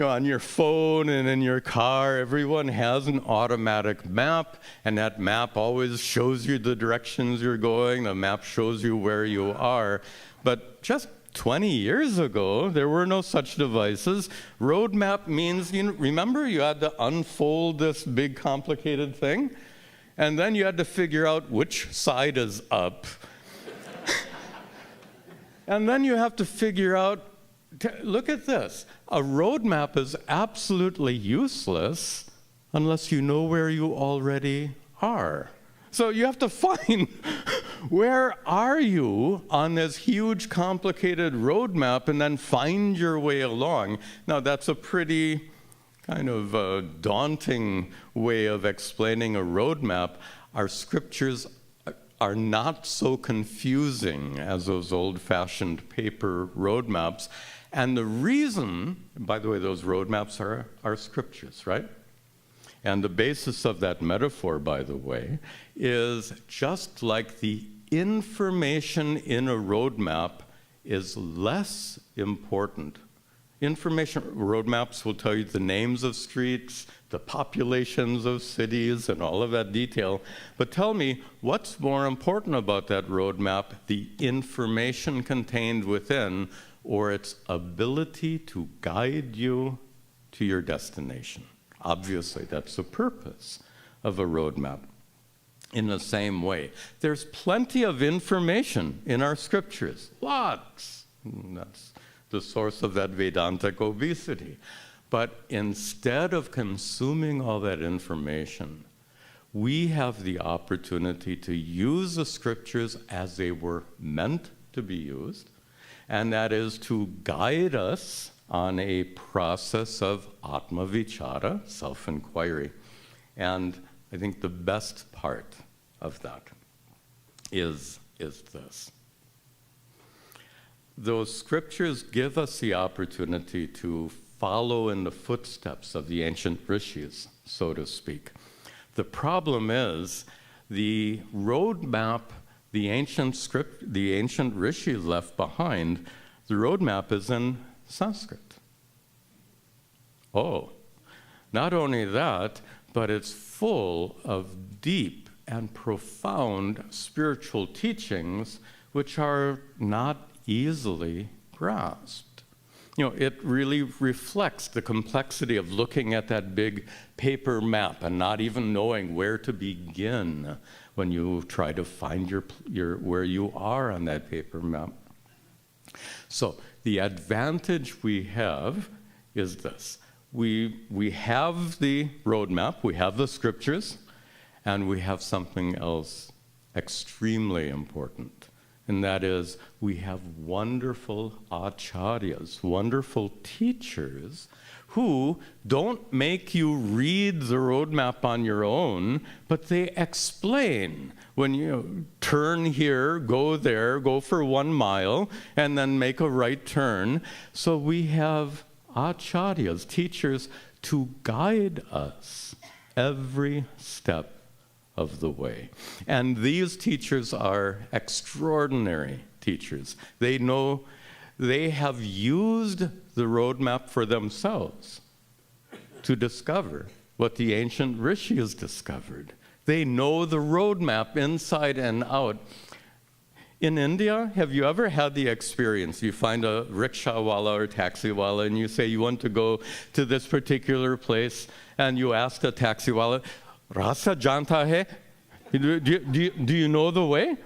On your phone and in your car, everyone has an automatic map, and that map always shows you the directions you're going. The map shows you where you are. But just 20 years ago, there were no such devices. Roadmap means, remember, you had to unfold this big complicated thing, and then you had to figure out which side is up. And then you have to figure out, look at this. A roadmap is absolutely useless unless you know where you already are. So you have to find where are you on this huge, complicated roadmap and then find your way along. Now, that's a pretty kind of daunting way of explaining a roadmap. Our scriptures are not so confusing as those old-fashioned paper roadmaps. And the reason, by the way, those roadmaps are scriptures, right? And the basis of that metaphor, by the way, is just like the information in a roadmap is less important. Information roadmaps will tell you the names of streets, the populations of cities, and all of that detail. But tell me, what's more important about that roadmap, the information contained within, or its ability to guide you to your destination? Obviously, that's the purpose of a roadmap. In the same way, there's plenty of information in our scriptures, lots. That's the source of that Vedantic obesity. But instead of consuming all that information, we have the opportunity to use the scriptures as they were meant to be used, and that is to guide us on a process of Atma Vichara, self-inquiry. And I think the best part of that is this. Those scriptures give us the opportunity to follow in the footsteps of the ancient rishis, so to speak. The problem is the roadmap the ancient rishis left behind, the roadmap is in Sanskrit. Oh, not only that, but it's full of deep and profound spiritual teachings which are not easily grasped. It really reflects the complexity of looking at that big paper map and not even knowing where to begin when you try to find where you are on that paper map. So the advantage we have is this. We have the roadmap, we have the scriptures, and we have something else extremely important. And that is, we have wonderful acharyas, wonderful teachers, who don't make you read the roadmap on your own, but they explain. When you turn here, go there, go for 1 mile, and then make a right turn. So we have acharyas, teachers, to guide us every step of the way. And these teachers are extraordinary teachers. They know, they have used the roadmap for themselves to discover what the ancient rishis discovered. They know the roadmap inside and out. In India, have you ever had the experience, you find a rickshawala or taxiwala and you say you want to go to this particular place, and you ask the taxiwala, Rasta janta hai? Do you know the way?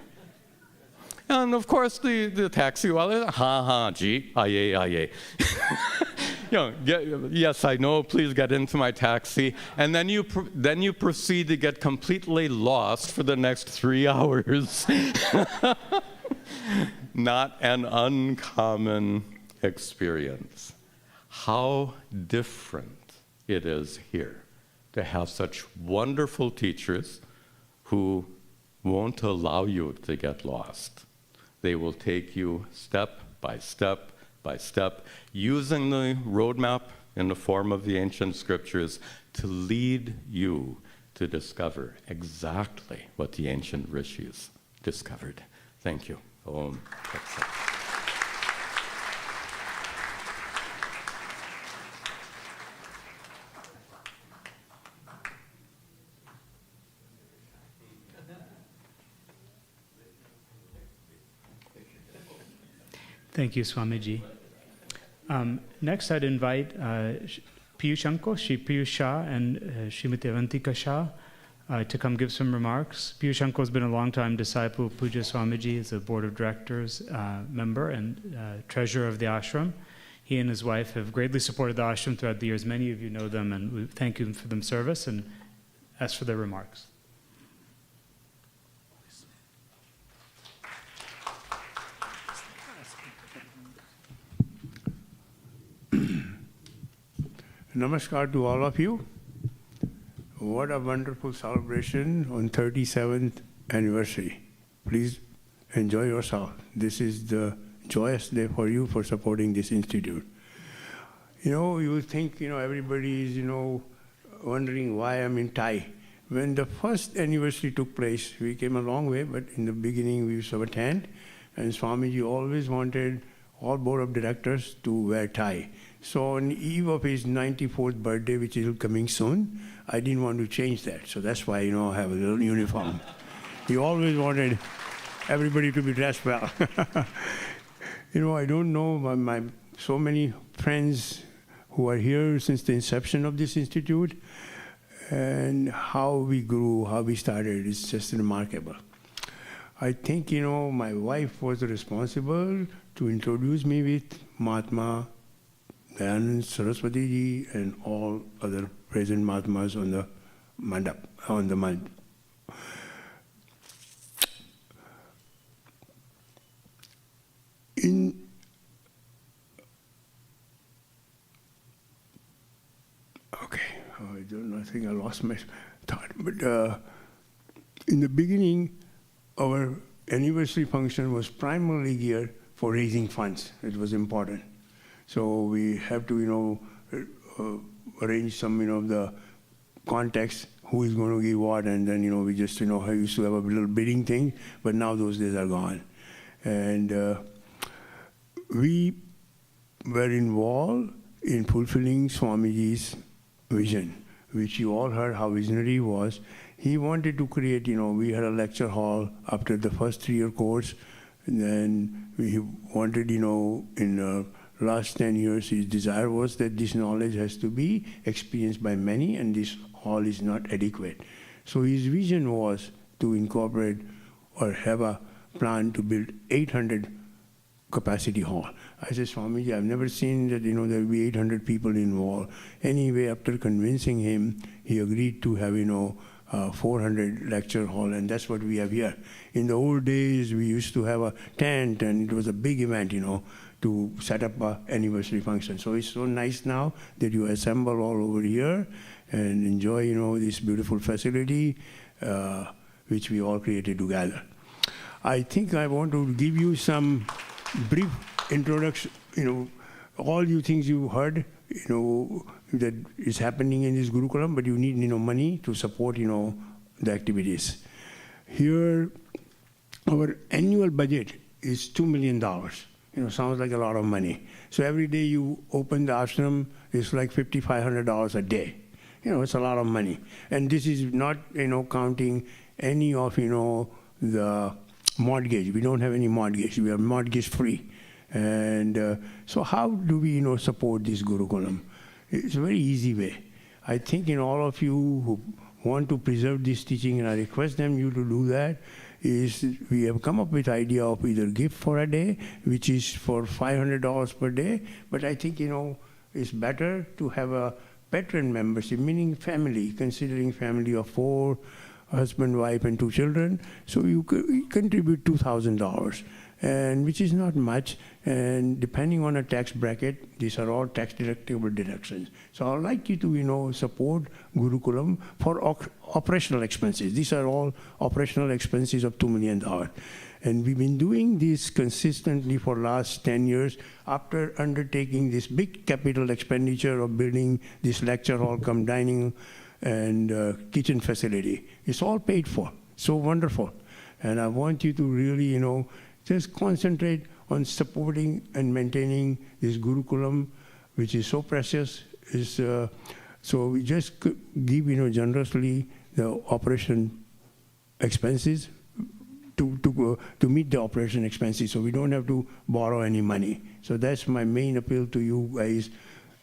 And of course the taxiwala, ha ji, aye. Yes, I know, please get into my taxi. And then you proceed to get completely lost for the next 3 hours. Not an uncommon experience. How different it is here to have such wonderful teachers who won't allow you to get lost. They will take you step by step by step, using the roadmap in the form of the ancient scriptures to lead you to discover exactly what the ancient rishis discovered. Thank you. Om Tat Sat. Thank you, Swamiji. Next, I'd invite Piyush Uncle, Shri Piyush Shah, and Srimati Avantika Shah to come give some remarks. Piyush Uncle has been a long-time disciple of Puja Swamiji. He's a board of directors member and treasurer of the ashram. He and his wife have greatly supported the ashram throughout the years. Many of you know them, and we thank you for their service and ask for their remarks. Namaskar to all of you. What a wonderful celebration on 37th anniversary. Please enjoy yourself. This is the joyous day for you for supporting this institute. You think, everybody is, wondering why I'm in Thai. When the first anniversary took place, we came a long way, but in the beginning we used to attend, and Swamiji always wanted all board of directors to wear tie. So on the eve of his 94th birthday, which is coming soon, I didn't want to change that. So that's why, I have a little uniform. He always wanted everybody to be dressed well. I don't know my so many friends who are here since the inception of this institute, and how we grew, how we started. It's just remarkable. I think, my wife was responsible to introduce me with Mahatma, Dayanand Saraswati ji, and all other present Mahatmas on the mandap, on the mand. I think I lost my thought. But in the beginning, our anniversary function was primarily geared for raising funds. It was important. So we have to, arrange some, the context, who is going to give what, and then, we just, I used to have a little bidding thing, but now those days are gone. And we were involved in fulfilling Swamiji's vision, which you all heard how visionary he was. He wanted to create, we had a lecture hall after the first 3-year course, and then we wanted, in the last 10 years, his desire was that this knowledge has to be experienced by many, and this hall is not adequate. So his vision was to incorporate or have a plan to build 800 capacity hall. I said, Swamiji, I've never seen that, there will be 800 people involved. Anyway, after convincing him, he agreed to have, 400 lecture hall, and that's what we have here. In the old days, we used to have a tent, and it was a big event, to set up an anniversary function. So it's so nice now that you assemble all over here and enjoy, this beautiful facility, which we all created together. I think I want to give you some brief introduction, all you things you heard, that is happening in this Gurukulam, but you need, money to support, the activities. Here, our annual budget is $2 million. Sounds like a lot of money. So every day you open the ashram, it's like $5,500 a day. It's a lot of money. And this is not, counting any of, the mortgage. We don't have any mortgage. We are mortgage free. And so how do we, support this Gurukulam? It's a very easy way. I think all of you who want to preserve this teaching, and I request you to do that, is we have come up with idea of either gift for a day, which is for $500 per day, but I think, it's better to have a patron membership, meaning family, considering family of 4, husband, wife, and 2 children. So you contribute $2,000, and which is not much. And depending on a tax bracket, these are all tax deductible deductions. So I'd like you to, support Gurukulam for operational expenses. These are all operational expenses of $2 million. And we've been doing this consistently for last 10 years after undertaking this big capital expenditure of building this lecture hall, cum dining and kitchen facility. It's all paid for. So wonderful. And I want you to really, just concentrate on supporting and maintaining this Gurukulam, which is so precious. So we just give, generously the operation expenses to meet the operation expenses, so we don't have to borrow any money. So that's my main appeal to you guys,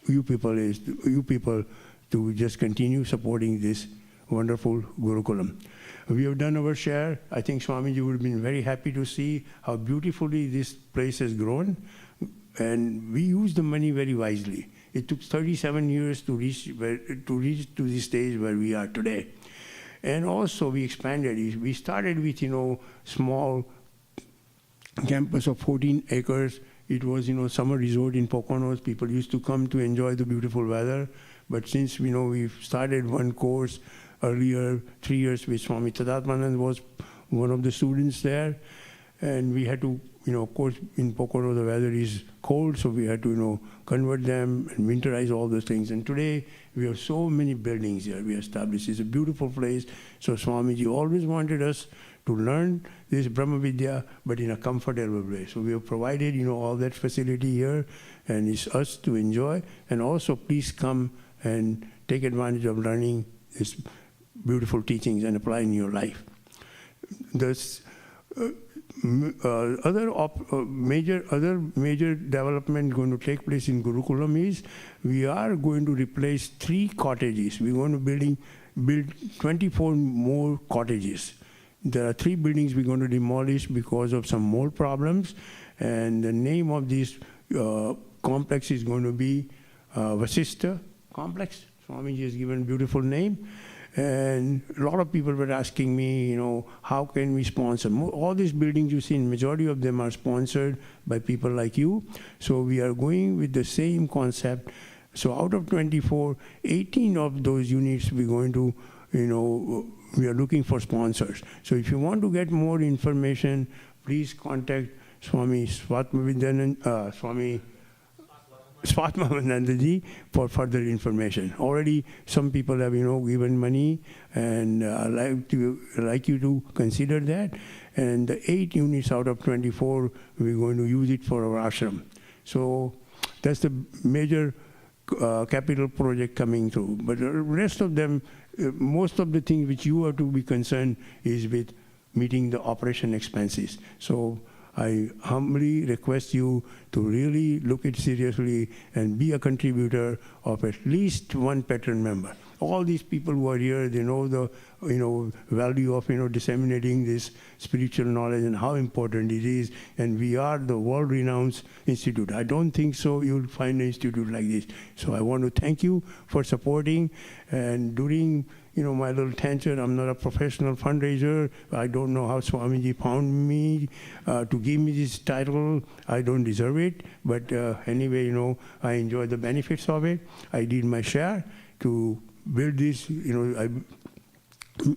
you people, to just continue supporting this wonderful Gurukulam. We have done our share. I think Swamiji would have been very happy to see how beautifully this place has grown, and we use the money very wisely. It took 37 years to reach to the stage where we are today. And also we expanded. We started with, small campus of 14 acres. It was, summer resort in Poconos. People used to come to enjoy the beautiful weather. But since, we've started one course earlier, 3 years with Swami Viditatmananda was one of the students there. And we had to, of course, in Pocono the weather is cold, so we had to, convert them and winterize all those things. And today we have so many buildings here we established. It's a beautiful place. So Swamiji always wanted us to learn this Brahma Vidya, but in a comfortable way. So we have provided, all that facility here, and it's us to enjoy. And also, please come and take advantage of learning these beautiful teachings and apply in your life. There's other major development going to take place in Gurukulam is we are going to replace 3 cottages. We're going to build 24 more cottages. There are 3 buildings we're going to demolish because of some mold problems, and the name of this complex is going to be Vasistha Complex. Swamiji has given a beautiful name. And a lot of people were asking me, how can we sponsor? All these buildings you see, majority of them are sponsored by people like you. So we are going with the same concept. So out of 24, 18 of those units we're going to, we are looking for sponsors. So if you want to get more information, please contact Swami Svatmanandaji for further information. Already some people have, given money, and like you to consider that. And the 8 units out of 24, we're going to use it for our ashram. So that's the major capital project coming through. But the rest of them, most of the things which you have to be concerned is with meeting the operation expenses. So I humbly request you to really look it seriously and be a contributor of at least 1 patron member. All these people who are here, they know the value of disseminating this spiritual knowledge and how important it is. And we are the world-renowned institute. I don't think so you'll find an institute like this. So I want to thank you for supporting. And during my little tangent, I'm not a professional fundraiser. I don't know how Swamiji found me to give me this title. I don't deserve it. But anyway, I enjoy the benefits of it. I did my share to build this.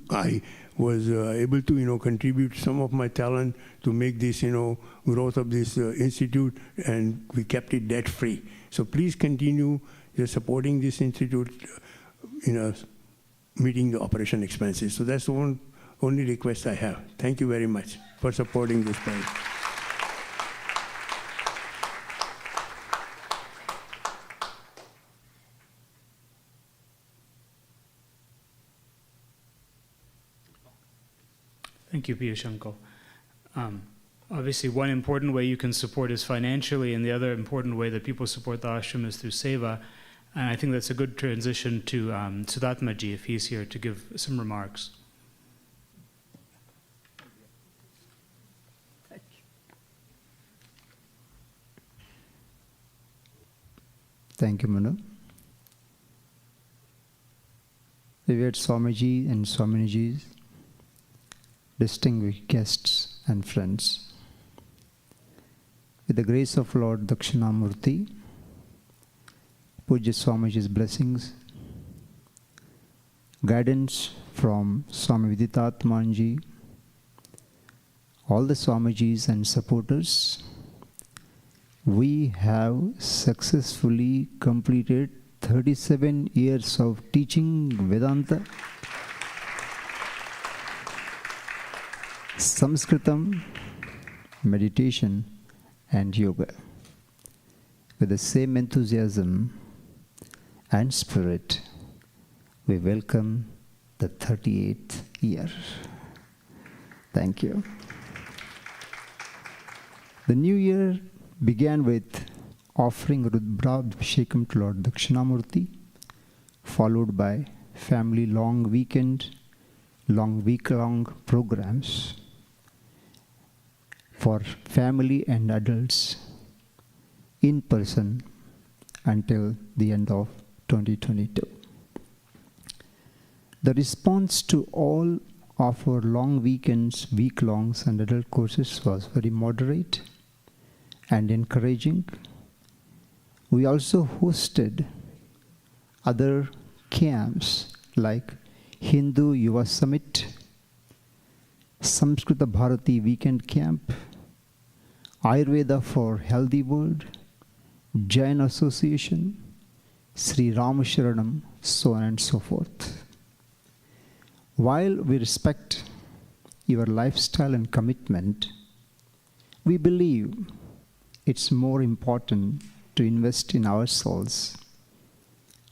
I was able to, contribute some of my talent to make this, growth of this institute, and we kept it debt-free. So please continue supporting this institute, meeting the operation expenses. So that's the only request I have. Thank you very much for supporting this place. Thank you, Piyush Uncle. Obviously, one important way you can support is financially, and the other important way that people support the ashram is through seva. And I think that's a good transition to Sudatmaji, if he's here to give some remarks. Thank you, Manu. Revered Swamiji and Swaminijis, distinguished guests and friends, with the grace of Lord Dakshinamurti, Pujya Swamiji's blessings, guidance from Swami Viditatmananda, all the Swamijis and supporters, we have successfully completed 37 years of teaching Vedanta, Sanskritam, meditation, and yoga. With the same enthusiasm and spirit, we welcome the 38th year. Thank you. The new year began with offering Rudrabhishekam to Lord Dakshinamurti, followed by family week-long programs for family and adults in person until the end of 2022. The response to all of our long weekends, week-longs and adult courses was very moderate and encouraging. We also hosted other camps like Hindu Yuva Summit, Samskrita Bharati Weekend Camp, Ayurveda for Healthy World, Jain Association, Sri Ramasharanam, so on and so forth. While we respect your lifestyle and commitment, we believe it's more important to invest in ourselves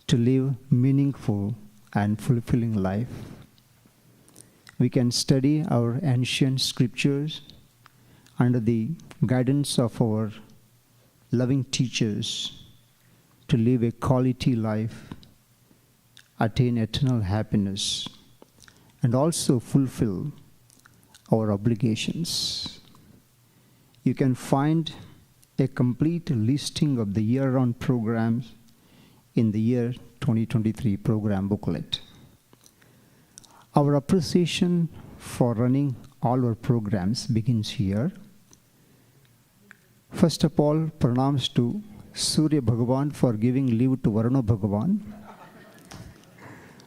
to live meaningful and fulfilling life. We can study our ancient scriptures under the guidance of our loving teachers to live a quality life, attain eternal happiness, and also fulfill our obligations. You can find a complete listing of the year-round programs in the year 2023 program booklet. Our appreciation for running all our programs begins here. First of all, pranams to Surya Bhagavan for giving leave to Varuna Bhagavan,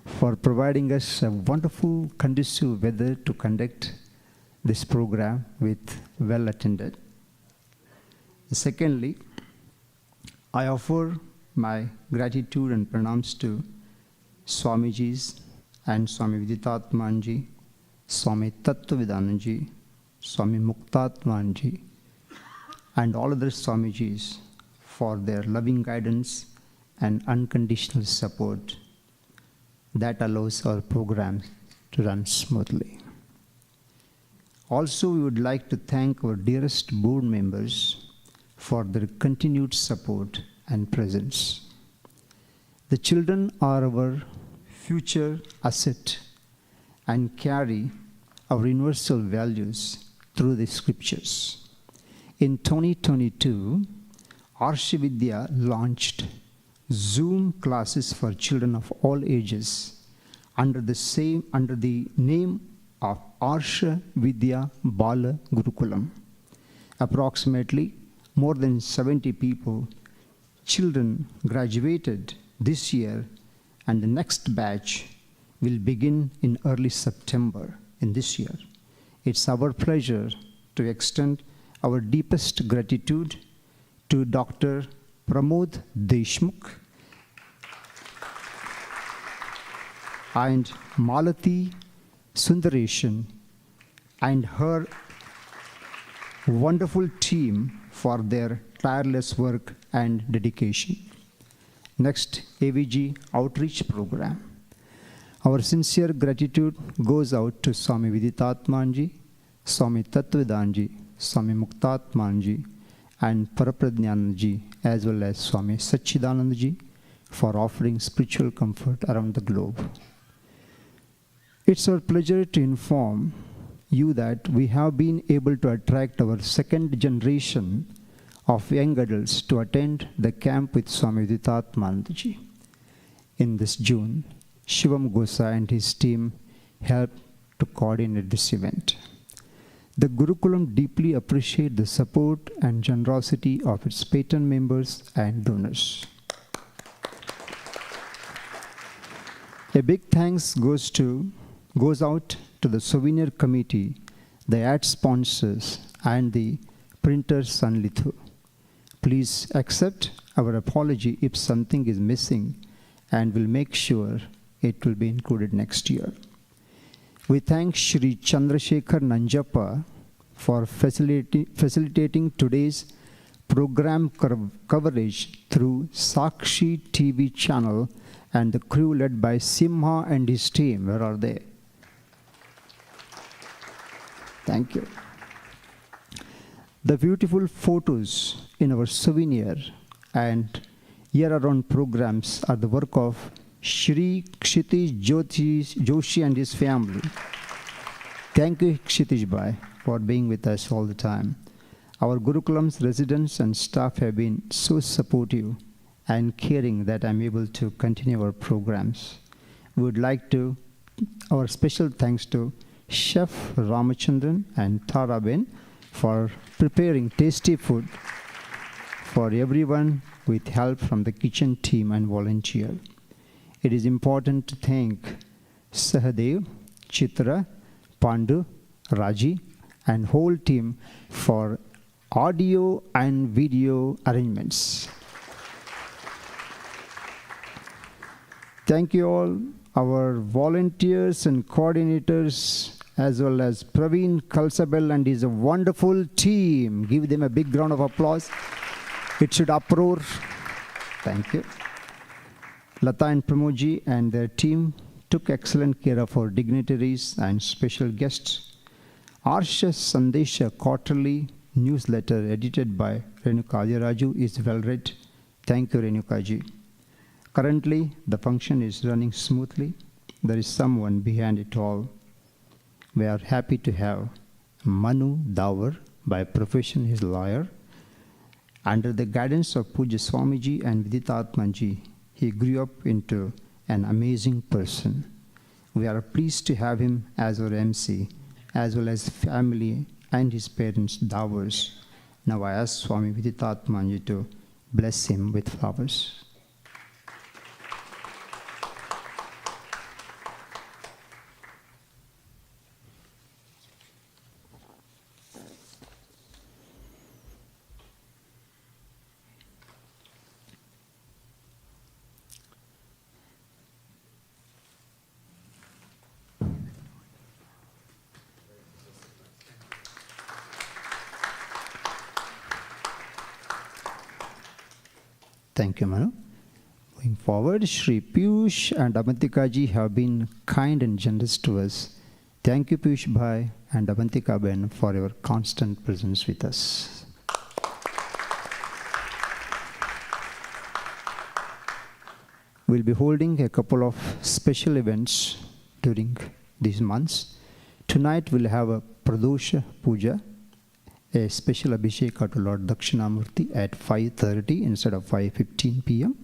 for providing us a wonderful, conducive weather to conduct this program with well attended. Secondly, I offer my gratitude and pranams to Swamijis and Swami Viditatmananda, Swami Tattvavedananji, Swami Muktatmanji, and all other Swamijis for their loving guidance and unconditional support that allows our programs to run smoothly. Also, we would like to thank our dearest board members for their continued support and presence. The children are our future asset and carry our universal values through the scriptures. In 2022, Arsha Vidya launched Zoom classes for children of all ages under the name of Arsha Vidya Bala Gurukulam. Approximately more than 70 children graduated this year, and the next batch will begin in early September in this year. It's our pleasure to extend our deepest gratitude to Dr. Pramod Deshmukh and Malati Sundareshan and her wonderful team for their tireless work and dedication. Next, AVG Outreach Program. Our sincere gratitude goes out to Swami Viditatmananda, Swami Tattvavedananda, Swami Muktatmananda, and Parapradnyananji, as well as Swami Satchidanandaji, for offering spiritual comfort around the globe. It's our pleasure to inform you that we have been able to attract our second generation of young adults to attend the camp with Swami Viditatmanandaji. In this June, Shivam Gosai and his team helped to coordinate this event. The Gurukulam deeply appreciates the support and generosity of its patron members and donors. A big thanks goes out to the souvenir committee, the ad sponsors, and the printer Sanlithu. Please accept our apology if something is missing and will make sure it will be included next year. We thank Shri Chandrasekhar Nanjappa for facilitating today's program coverage through Sakshi TV channel and the crew led by Simha and his team. Where are they? Thank you. The beautiful photos in our souvenir and year-round programs are the work of Shri Kshitij Joshi and his family. Thank you, Kshitij Bhai, for being with us all the time. Our Gurukulam's residents and staff have been so supportive and caring that I'm able to continue our programs. We would like to, our special thanks to Chef Ramachandran and Tara Ben for preparing tasty food for everyone with help from the kitchen team and volunteer. It is important to thank Sahadev, Chitra, Pandu, Raji, and whole team for audio and video arrangements. Thank you all, our volunteers and coordinators, as well as Praveen Kalsabel and his wonderful team. Give them a big round of applause. It should uproar. Thank you. Lata and Pramoji and their team took excellent care of our dignitaries and special guests. Arsha Sandesha quarterly newsletter edited by Renuka Raju is well read. Thank you, Renukaji. Currently, the function is running smoothly. There is someone behind it all. We are happy to have Manu Dawar, by profession his lawyer. Under the guidance of Puja Swamiji and Viditatmananda, he grew up into an amazing person. We are pleased to have him as our MC, as well as family and his parents, Dawars. Now I ask Swami Viditatmananda to bless him with flowers. Thank you, Manu. Going forward, Shri Piyush and Avantika ji have been kind and generous to us. Thank you, Piyush Bhai and Avantika Ben, for your constant presence with us. We'll be holding a couple of special events during these months. Tonight we'll have a Pradosha Puja, a special Abhisheka to Lord Dakshinamurti at 5:30 instead of 5:15 p.m.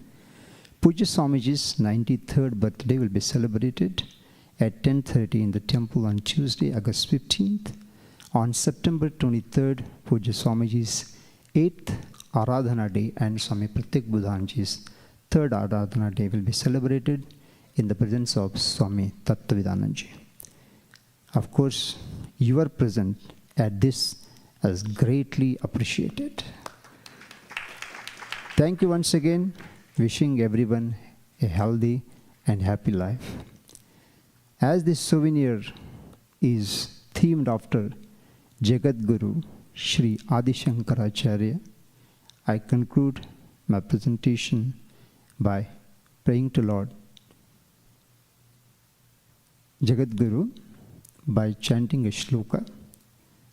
Puja Swamiji's 93rd birthday will be celebrated at 10:30 in the temple on Tuesday, August 15th. On September 23rd, Puja Swamiji's 8th Aradhana Day and Swami Pratik Budhanji's 3rd Aradhana Day will be celebrated in the presence of Swami Tattvavidananji. Of course, your presence at this is greatly appreciated. Thank you once again. Wishing everyone a healthy and happy life. As this souvenir is themed after Jagat Guru Shri Adi Shankaracharya, I conclude my presentation by praying to Lord Jagat Guru by chanting a shloka.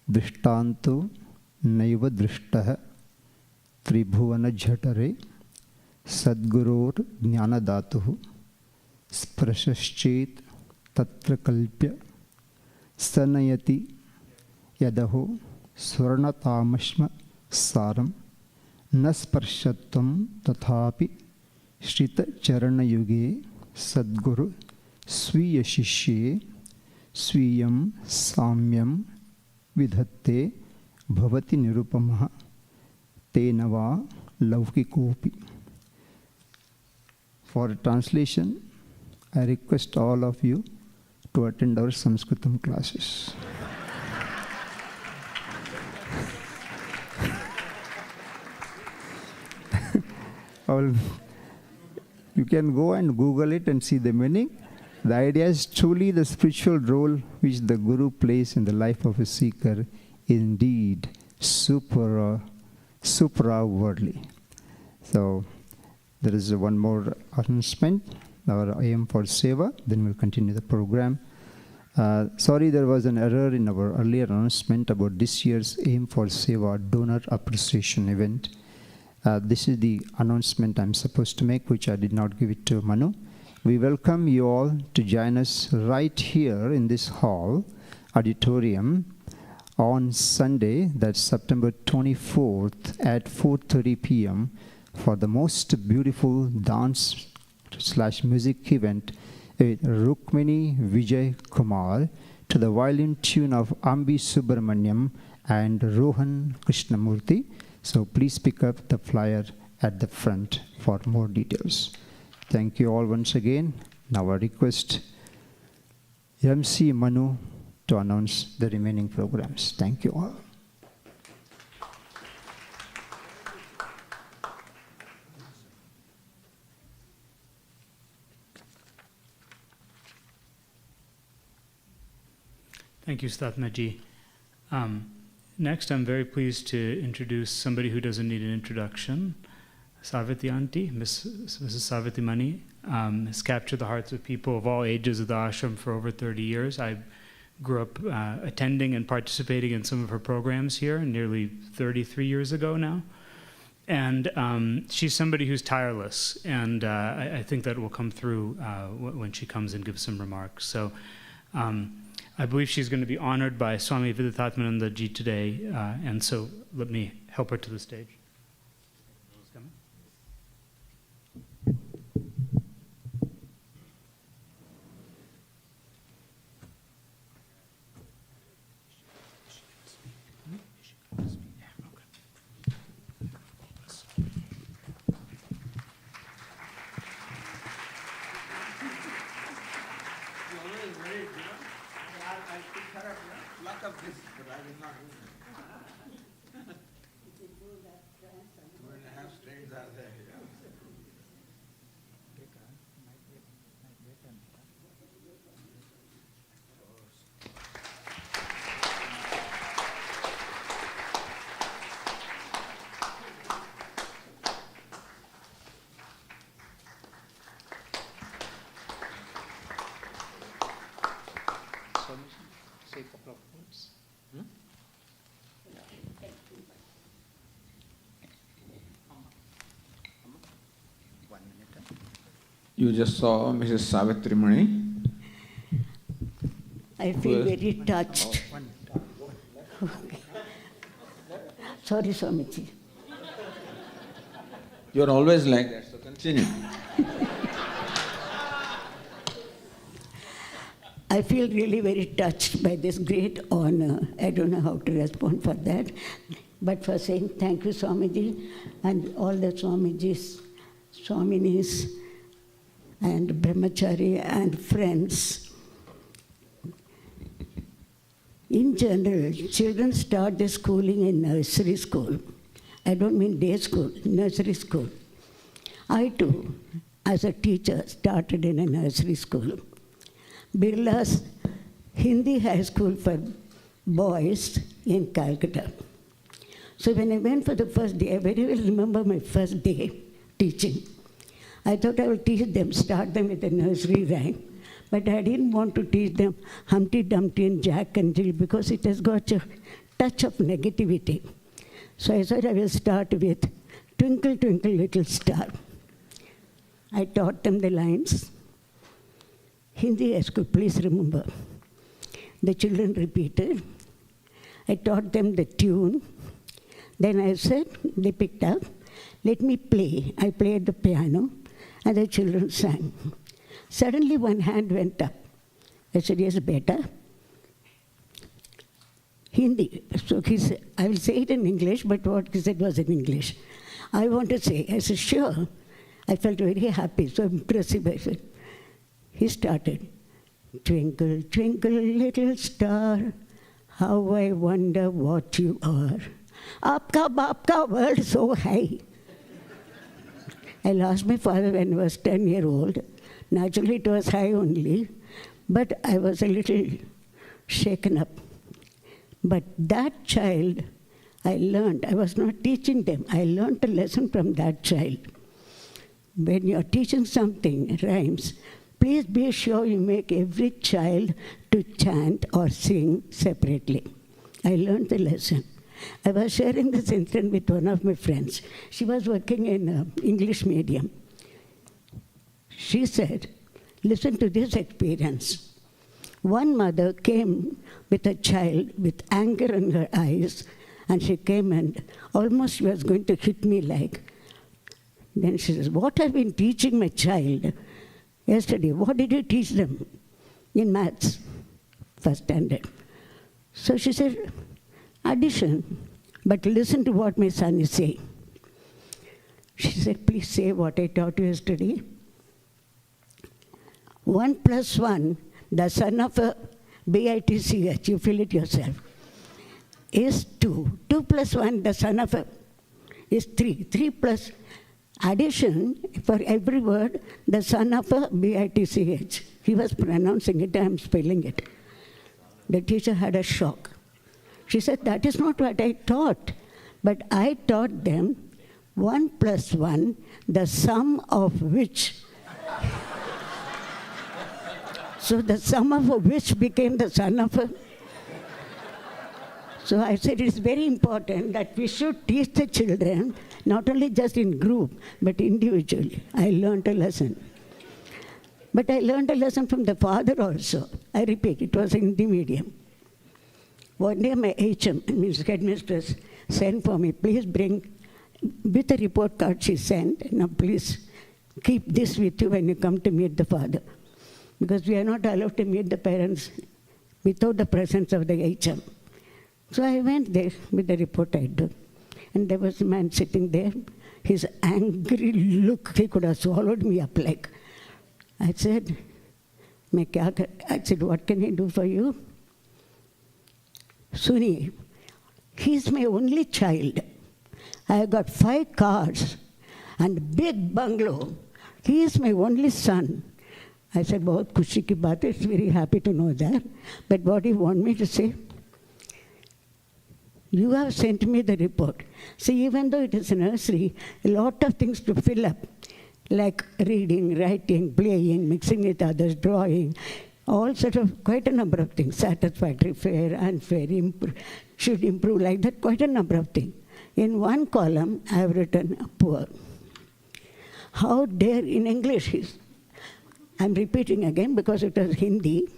Drishtanto naiva drishtaha tribhuvana jhatare sadguror jnanadatuhu sprashaschet tatra kalpya sanayati yadaho swarnatamasma saram nasparshatvam tathapi shrita charana yuge sadguru sviya shishye swiyam samyam vidhatte bhavati nirupamaha tenava laukikopi. For a translation, I request all of you to attend our Sanskritam classes. You can go and Google it and see the meaning. The idea is truly the spiritual role which the Guru plays in the life of a seeker, indeed supra-worldly. So there is one more announcement, our aim for Seva, then we'll continue the program. Sorry, there was an error in our earlier announcement about this year's aim for Seva donor appreciation event. This is the announcement I'm supposed to make, which I did not give it to Manu. We welcome you all to join us right here in this hall, auditorium, on Sunday, that's September 24th at 4:30 p.m. for the most beautiful dance/music event with Rukmini Vijay Kumar to the violin tune of Ambi Subramanyam and Rohan Krishnamurthy. So please pick up the flyer at the front for more details. Thank you all once again. Now I request MC Manu to announce the remaining programs. Thank you all. Thank you, Statmaji. Next, I'm very pleased to introduce somebody who doesn't need an introduction. Saviti Auntie, Mrs. Saviti Mani, has captured the hearts of people of all ages of the ashram for over 30 years. I grew up attending and participating in some of her programs here nearly 33 years ago now. And she's somebody who's tireless, and I think that will come through when she comes and gives some remarks. So I believe she's going to be honored by Swami Viditatmananda ji today, and so let me help her to the stage. Say a couple of words. You just saw Mrs. Savitri Mani. I feel very touched. Okay. Sorry, Swamiji. You're always like that, so continue. I feel really very touched by this great honor. I don't know how to respond for that. But for saying thank you, Swamiji, and all the Swamijis, Swaminis, and Brahmachari and friends. In general, children start their schooling in nursery school. I don't mean day school, nursery school. I too, as a teacher, started in a nursery school. Birla's Hindi High School for Boys in Calcutta. So when I went for the first day, I very well remember my first day teaching. I thought I would teach them, start them with a nursery rhyme. But I didn't want to teach them Humpty Dumpty and Jack and Jill because it has got a touch of negativity. So I said I will start with Twinkle, Twinkle, Little Star. I taught them the lines. Hindi High School, please remember. The children repeated. I taught them the tune. Then I said, they picked up, let me play. I played the piano, and the children sang. Suddenly one hand went up. I said, yes, better. Hindi. So he said, I will say it in English, but what he said was in English. I want to say, I said, sure. I felt very happy, so impressive. I said, he started, twinkle, twinkle, little star, how I wonder what you are. Aapka baap ka world so high. I lost my father when I was 10-year-old. Naturally, it was high only, but I was a little shaken up. But that child, I learned, I was not teaching them, I learned a lesson from that child. When you're teaching something, rhymes, please be sure you make every child to chant or sing separately. I learned the lesson. I was sharing this incident with one of my friends. She was working in English medium. She said, listen to this experience. One mother came with a child with anger in her eyes, and she came and almost she was going to hit me like. Then she says, what have been teaching my child yesterday? What did you teach them? In maths, first standard. So she said, addition, but listen to what my son is saying. She said, please say what I taught you yesterday. 1 + 1, the son of a BITCH, you fill it yourself, is 2. 2 + 1, the son of a, is 3. 3 plus addition, for every word, the son of a BITCH. He was pronouncing it, I am spelling it. The teacher had a shock. She said, that is not what I taught, but I taught them 1 + 1, the sum of which. So the sum of which became the son of a. So I said it's very important that we should teach the children, not only just in group, but individually. I learned a lesson. But I learned a lesson from the father also. I repeat, it was in the medium. One day my HM, means headmistress, sent for me, please bring, with a report card she sent, now please keep this with you when you come to meet the father. Because we are not allowed to meet the parents without the presence of the HM. So I went there with the report I did. And there was a man sitting there. His angry look, he could have swallowed me up like. I said, what can I do for you? Suni, he's my only child. I got 5 cars and big bungalow. He is my only son. I said, bahut khushi ki baat hai, it's very happy to know that. But what do you want me to say? You have sent me the report. See, even though it is a nursery, a lot of things to fill up, like reading, writing, playing, mixing with others, drawing, all sort of, quite a number of things, satisfactory, fair, unfair, should improve, like that, quite a number of things. In one column, I have written poor. How dare, in English, I'm repeating again because it was Hindi,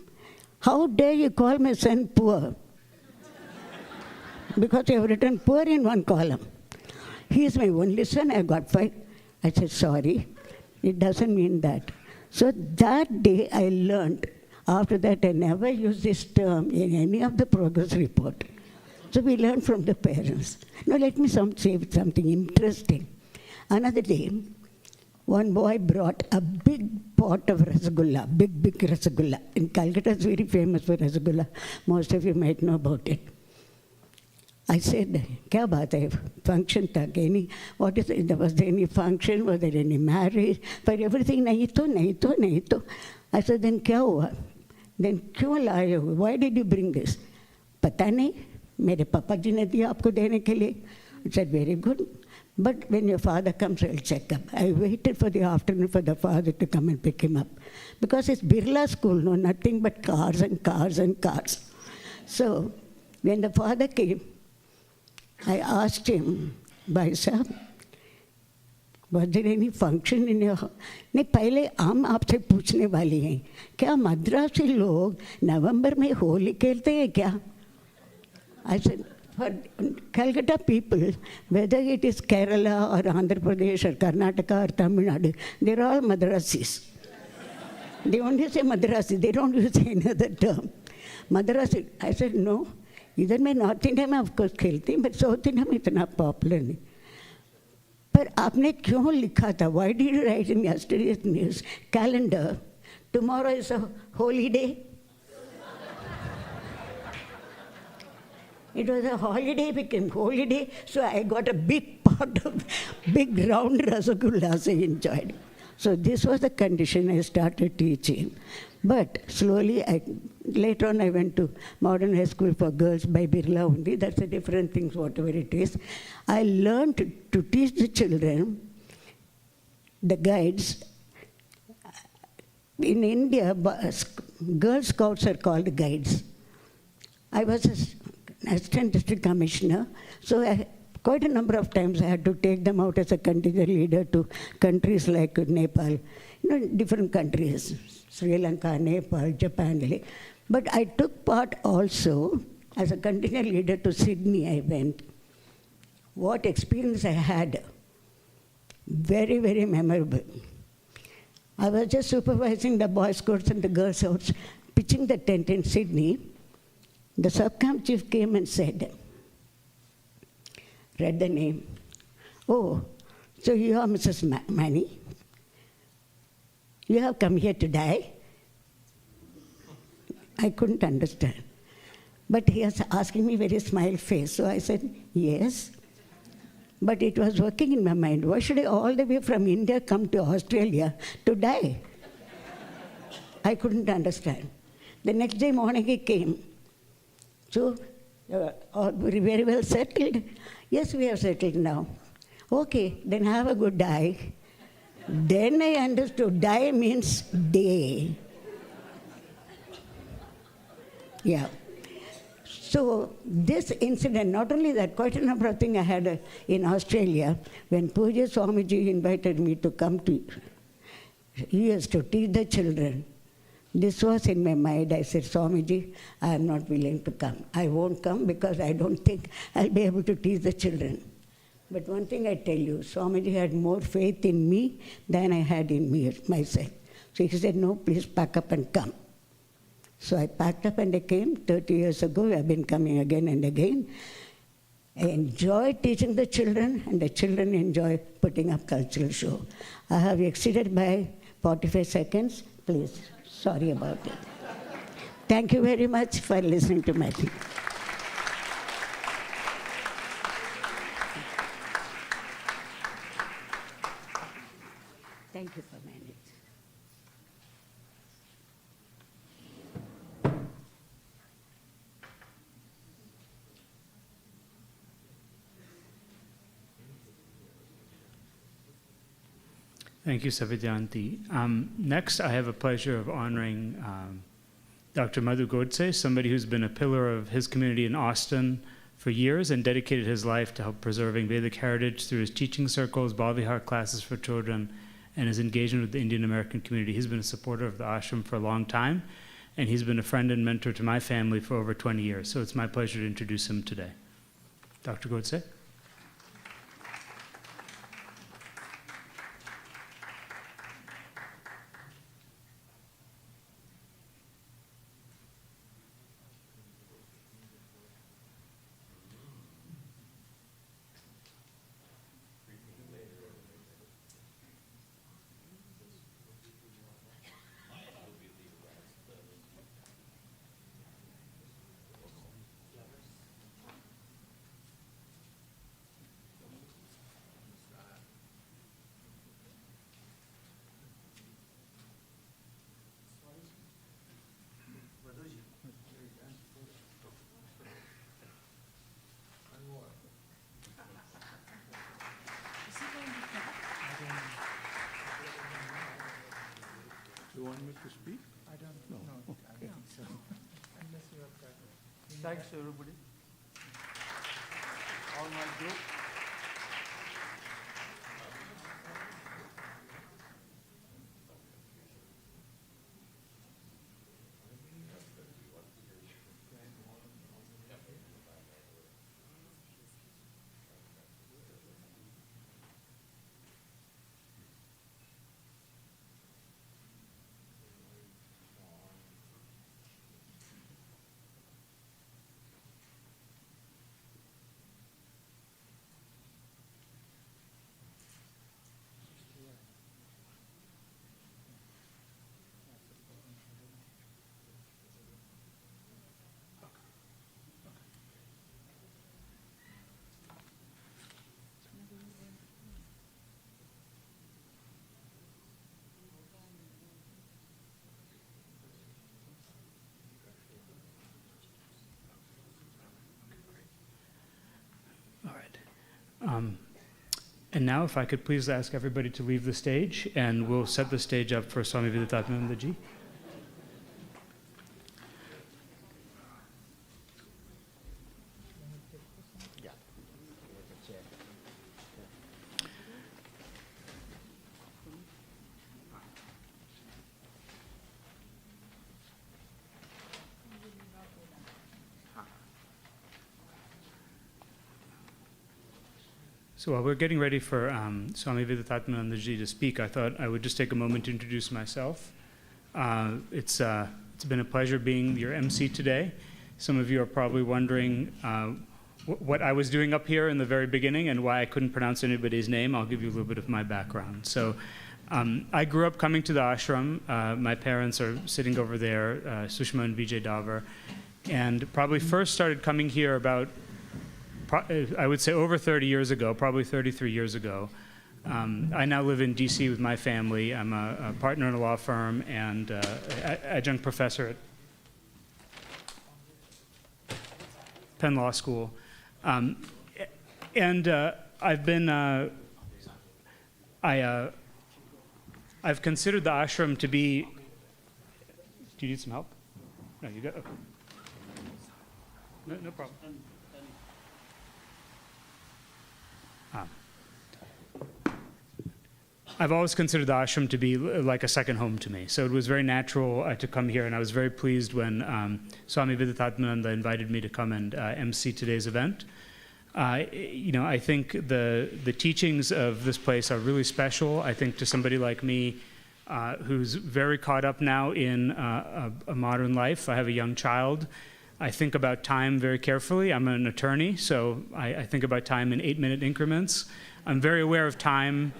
how dare you call my son poor? Because you have written poor in one column. He is my only son, I got 5. I said, sorry, it doesn't mean that. So that day I learned. After that, I never used this term in any of the progress report. So we learned from the parents. Now let me say something interesting. Another day, one boy brought a big pot of rasgulla, big rasgulla. In Calcutta, it's very famous for rasgulla. Most of you might know about it. I said, kya baat hai? Function tak any, what is it? Was there any function? Was there any marriage? For everything, nahi to. I said, then kya hua? Then kyun laaye ho? Why did you bring this? Pata nahi, mere papa ji ne diya aapko dene ke liye. I said, very good. But when your father comes, I'll check up. I waited for the afternoon for the father to come and pick him up. Because it's Birla school, no, nothing but cars and cars and cars. So, when the father came, I asked him, Bhai Sahab, was there any function in your house? नहीं, पहले हम आपसे पूछने वाली हैं, क्या मद्रासी लोग नवंबर में होली खेलते हैं क्या? I said, for Calcutta people, whether it is Kerala or Andhra Pradesh or Karnataka or Tamil Nadu, they're all Madrasis. They only say Madrasi, they don't use any other term. Madrasi, I said, no. इधर में north India में of course खेलते हैं, but south India में इतना popular नहीं. पर आपने क्यों लिखा था? Why did you write in yesterday's news calendar, tomorrow is a holy day? It was a holiday, became holy day, so I got a big lot of big round rasagullas I enjoyed. So this was the condition I started teaching. But slowly, later on I went to Modern High School for Girls by Birla only. That's a different thing, whatever it is. I learned to teach the children, the guides. In India, Girl Scouts are called guides. I was an assistant district commissioner, so quite a number of times I had to take them out as a contingent leader to countries like Nepal, different countries, Sri Lanka, Nepal, Japan. But I took part also as a contingent leader to Sydney. I went. What experience I had, very, very memorable. I was just supervising the Boy Scouts and the Girl Scouts, pitching the tent in Sydney. The sub-camp chief came and said, read the name. Oh, so you are Mrs. Mani? You have come here to die? I couldn't understand. But he was asking me very smile face, so I said, yes. But it was working in my mind. Why should I all the way from India come to Australia to die? I couldn't understand. The next day morning he came. So, very well settled. Yes, we have settled now. Okay, then have a good day. Then I understood, die means day. Yeah. So this incident, not only that, quite a number of things I had in Australia. When Puja Swamiji invited me to come to US to teach the children, this was in my mind. I said, Swamiji, I am not willing to come. I won't come because I don't think I'll be able to teach the children. But one thing I tell you, Swamiji had more faith in me than I had in myself. So he said, no, please pack up and come. So I packed up and I came 30 years ago. I've been coming again and again. I enjoy teaching the children, and the children enjoy putting up cultural show. I have exceeded by 45 seconds. Please, sorry about it. Thank you very much for listening to my thing. Thank you for my needs. Thank you, Savidyanti. Next, I have a pleasure of honoring Dr. Madhu Godse, somebody who's been a pillar of his community in Austin for years and dedicated his life to help preserving Vedic heritage through his teaching circles, Bhavihar classes for children, and his engagement with the Indian American community. He's been a supporter of the ashram for a long time, and he's been a friend and mentor to my family for over 20 years. So it's my pleasure to introduce him today. Dr. Godse. You want me to speak? I don't No. know. Okay. I don't think so. Unless you have got it. Thanks, everybody. All my group. And now, if I could please ask everybody to leave the stage, and we'll set the stage up for Swami Viditatmananda ji. So while we're getting ready for Swami Viditatmananda ji to speak, I thought I would just take a moment to introduce myself. It's been a pleasure being your MC today. Some of you are probably wondering what I was doing up here in the very beginning and why I couldn't pronounce anybody's name. I'll give you a little bit of my background. So I grew up coming to the ashram. My parents are sitting over there, Sushma and Vijay Davar, and probably first started coming here about I would say over 30 years ago, probably 33 years ago. I now live in DC with my family. I'm a partner in a law firm and adjunct professor at Penn Law School. I've considered the ashram to be, do you need some help? No, you got, okay. No problem. I've always considered the ashram to be like a second home to me. So it was very natural to come here, and I was very pleased when Swami Viditatmananda invited me to come and MC today's event. I think the teachings of this place are really special. I think to somebody like me who's very caught up now in a modern life, I have a young child, I think about time very carefully. I'm an attorney, so I think about time in 8-minute increments. I'm very aware of time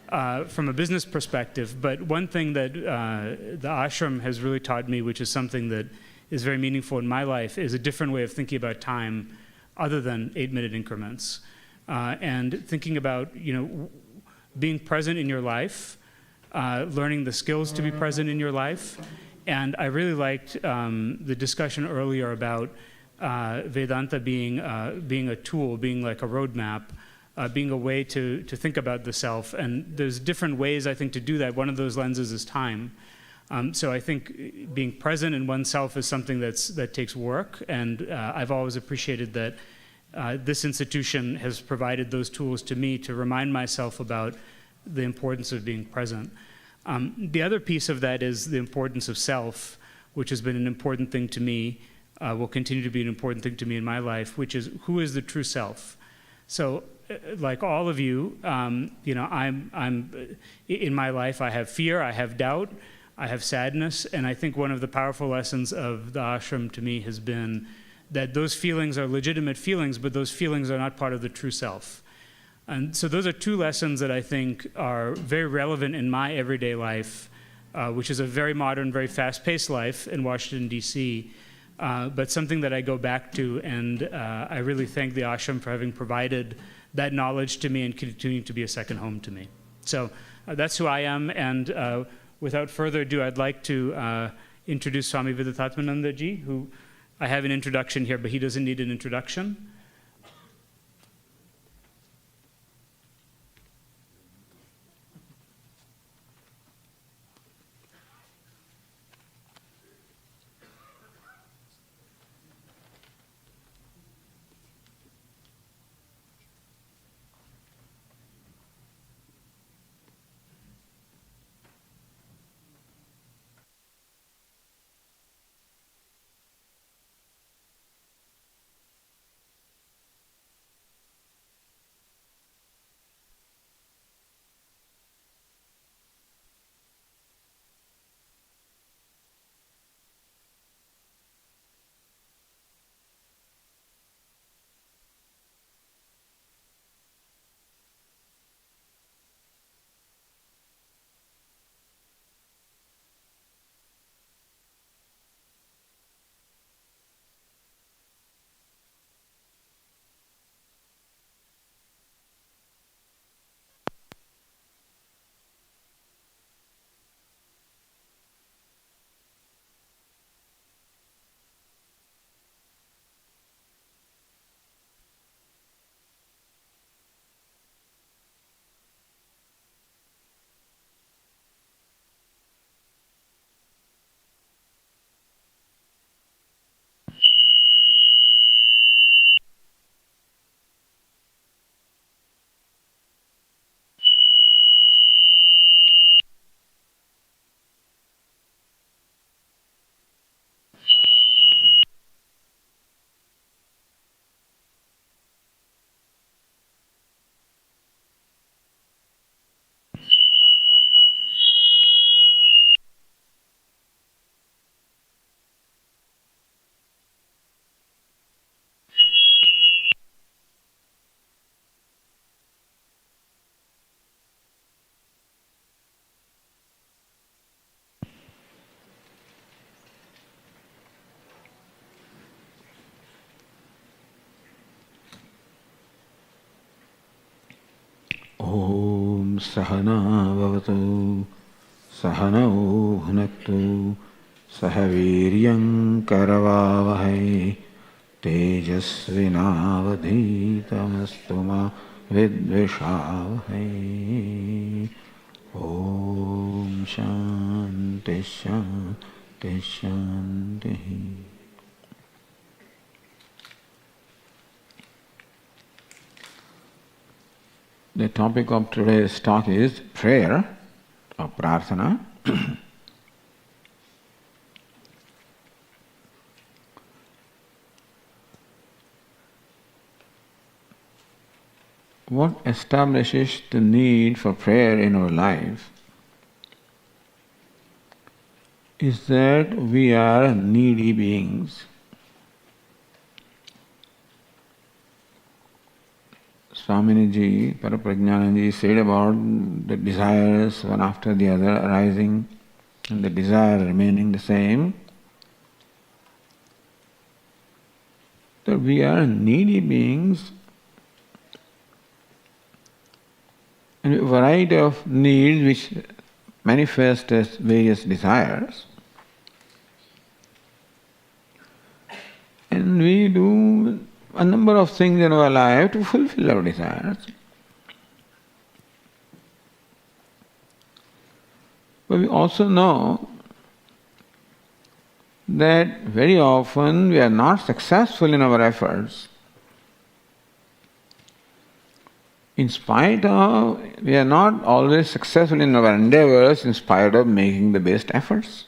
from a business perspective, but one thing that the ashram has really taught me, which is something that is very meaningful in my life, is a different way of thinking about time other than 8-minute increments. And thinking about, being present in your life, learning the skills to be present in your life. And I really liked the discussion earlier about Vedanta being a tool, being like a roadmap, being a way to think about the self. And there's different ways, I think, to do that. One of those lenses is time. So I think being present in oneself is something that takes work. And I've always appreciated that this institution has provided those tools to me to remind myself about the importance of being present. The other piece of that is the importance of self, which has been an important thing to me, will continue to be an important thing to me in my life, which is who is the true self. So like all of you, I'm in my life, I have fear, I have doubt, I have sadness, and I think one of the powerful lessons of the ashram to me has been that those feelings are legitimate feelings, but those feelings are not part of the true self. And so those are two lessons that I think are very relevant in my everyday life, which is a very modern, very fast-paced life in Washington, D.C., but something that I go back to, and I really thank the ashram for having provided that knowledge to me and continuing to be a second home to me. So that's who I am, and without further ado, I'd like to introduce Swami Viditatmananda ji, who I have an introduction here, but he doesn't need an introduction. Om Sahana Bhavatu Sahanau Bhunaktu Sahaviryam Karavavahai Tejasvinavadhitamastu ma vidvishavahai. Om Shanti Shanti Shanti. The topic of today's talk is prayer or prarthana. What establishes the need for prayer in our life is that we are needy beings. Swamiji, Paraprajnanaji said about the desires one after the other arising and the desire remaining the same. That we are needy beings and a variety of needs which manifest as various desires. And we do a number of things in our life to fulfill our desires. But we also know that very often we are not successful in our efforts. In spite of, we are not always successful in our endeavors in spite of making the best efforts.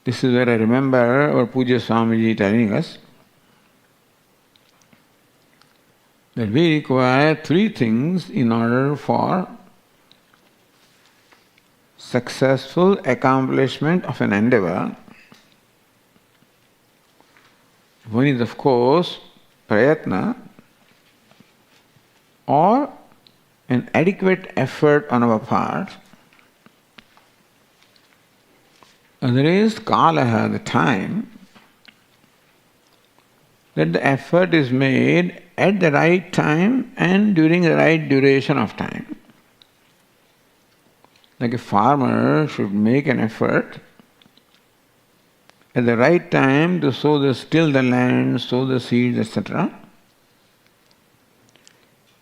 This is where I remember our Puja Swamiji telling us that we require three things in order for successful accomplishment of an endeavor. One is, of course, prayatna, or an adequate effort on our part. Other is kalaha, the time, that the effort is made at the right time and during the right duration of time. Like a farmer should make an effort at the right time to till the land, sow the seeds, etc.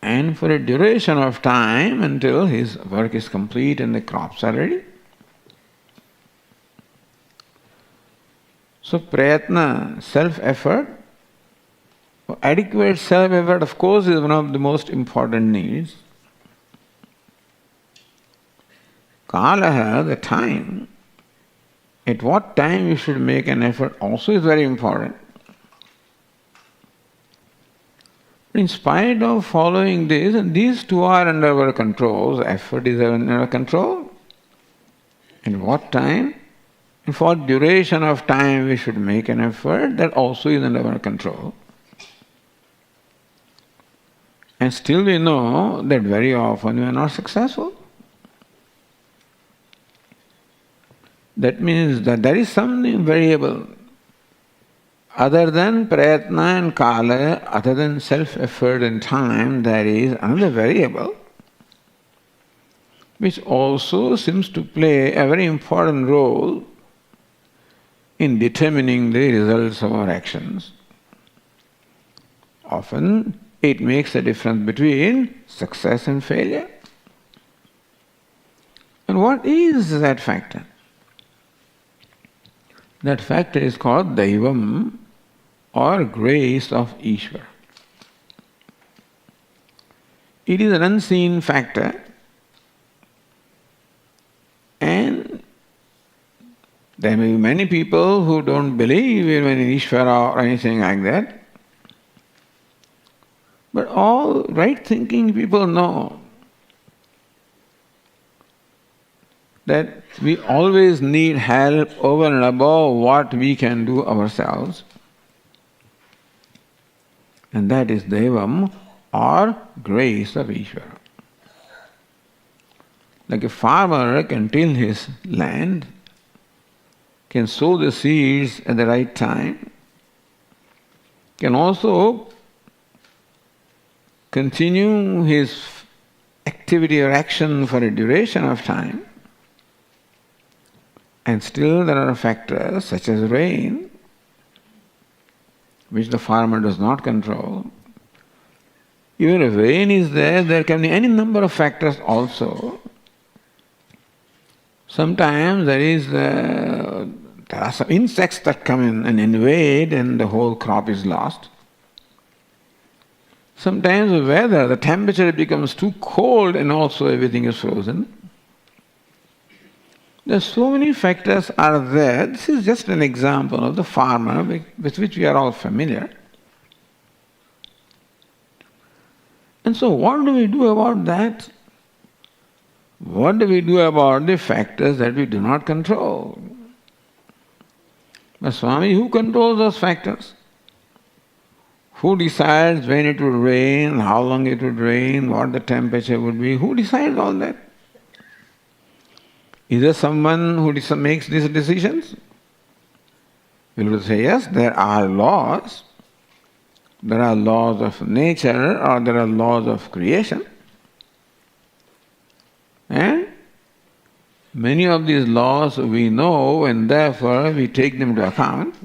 And for a duration of time until his work is complete and the crops are ready. So prayatna, self-effort, adequate self-effort of course is one of the most important needs. Kalaha, the time, at what time you should make an effort also is very important. In spite of following this, and these two are under our control, effort is under our control. In what time? And for duration of time we should make an effort, that also is under our control. And still we know that very often we are not successful. That means that there is something variable. Other than prayatna and kala, other than self-effort and time, there is another variable which also seems to play a very important role in determining the results of our actions. Often it makes a difference between success and failure. And what is that factor? That factor is called Daivam, or grace of Ishvara. It is an unseen factor, and there may be many people who don't believe in Ishvara or anything like that. But all right-thinking people know that we always need help over and above what we can do ourselves. And that is Devam, or grace of Ishvara. Like a farmer can till his land, can sow the seeds at the right time, can also continue his activity or action for a duration of time, and still there are factors such as rain, which the farmer does not control. Even if rain is there, there can be any number of factors also. Sometimes there are some insects that come in and invade and the whole crop is lost. Sometimes the weather, the temperature becomes too cold and also everything is frozen. There are so many factors are there. This is just an example of the farmer with which we are all familiar. And so what do we do about that? What do we do about the factors that we do not control? But Swami, who controls those factors? Who decides when it would rain, how long it would rain, what the temperature would be? Who decides all that? Is there someone who makes these decisions? We will say, yes, there are laws. There are laws of nature or there are laws of creation. And many of these laws we know and therefore we take them to account.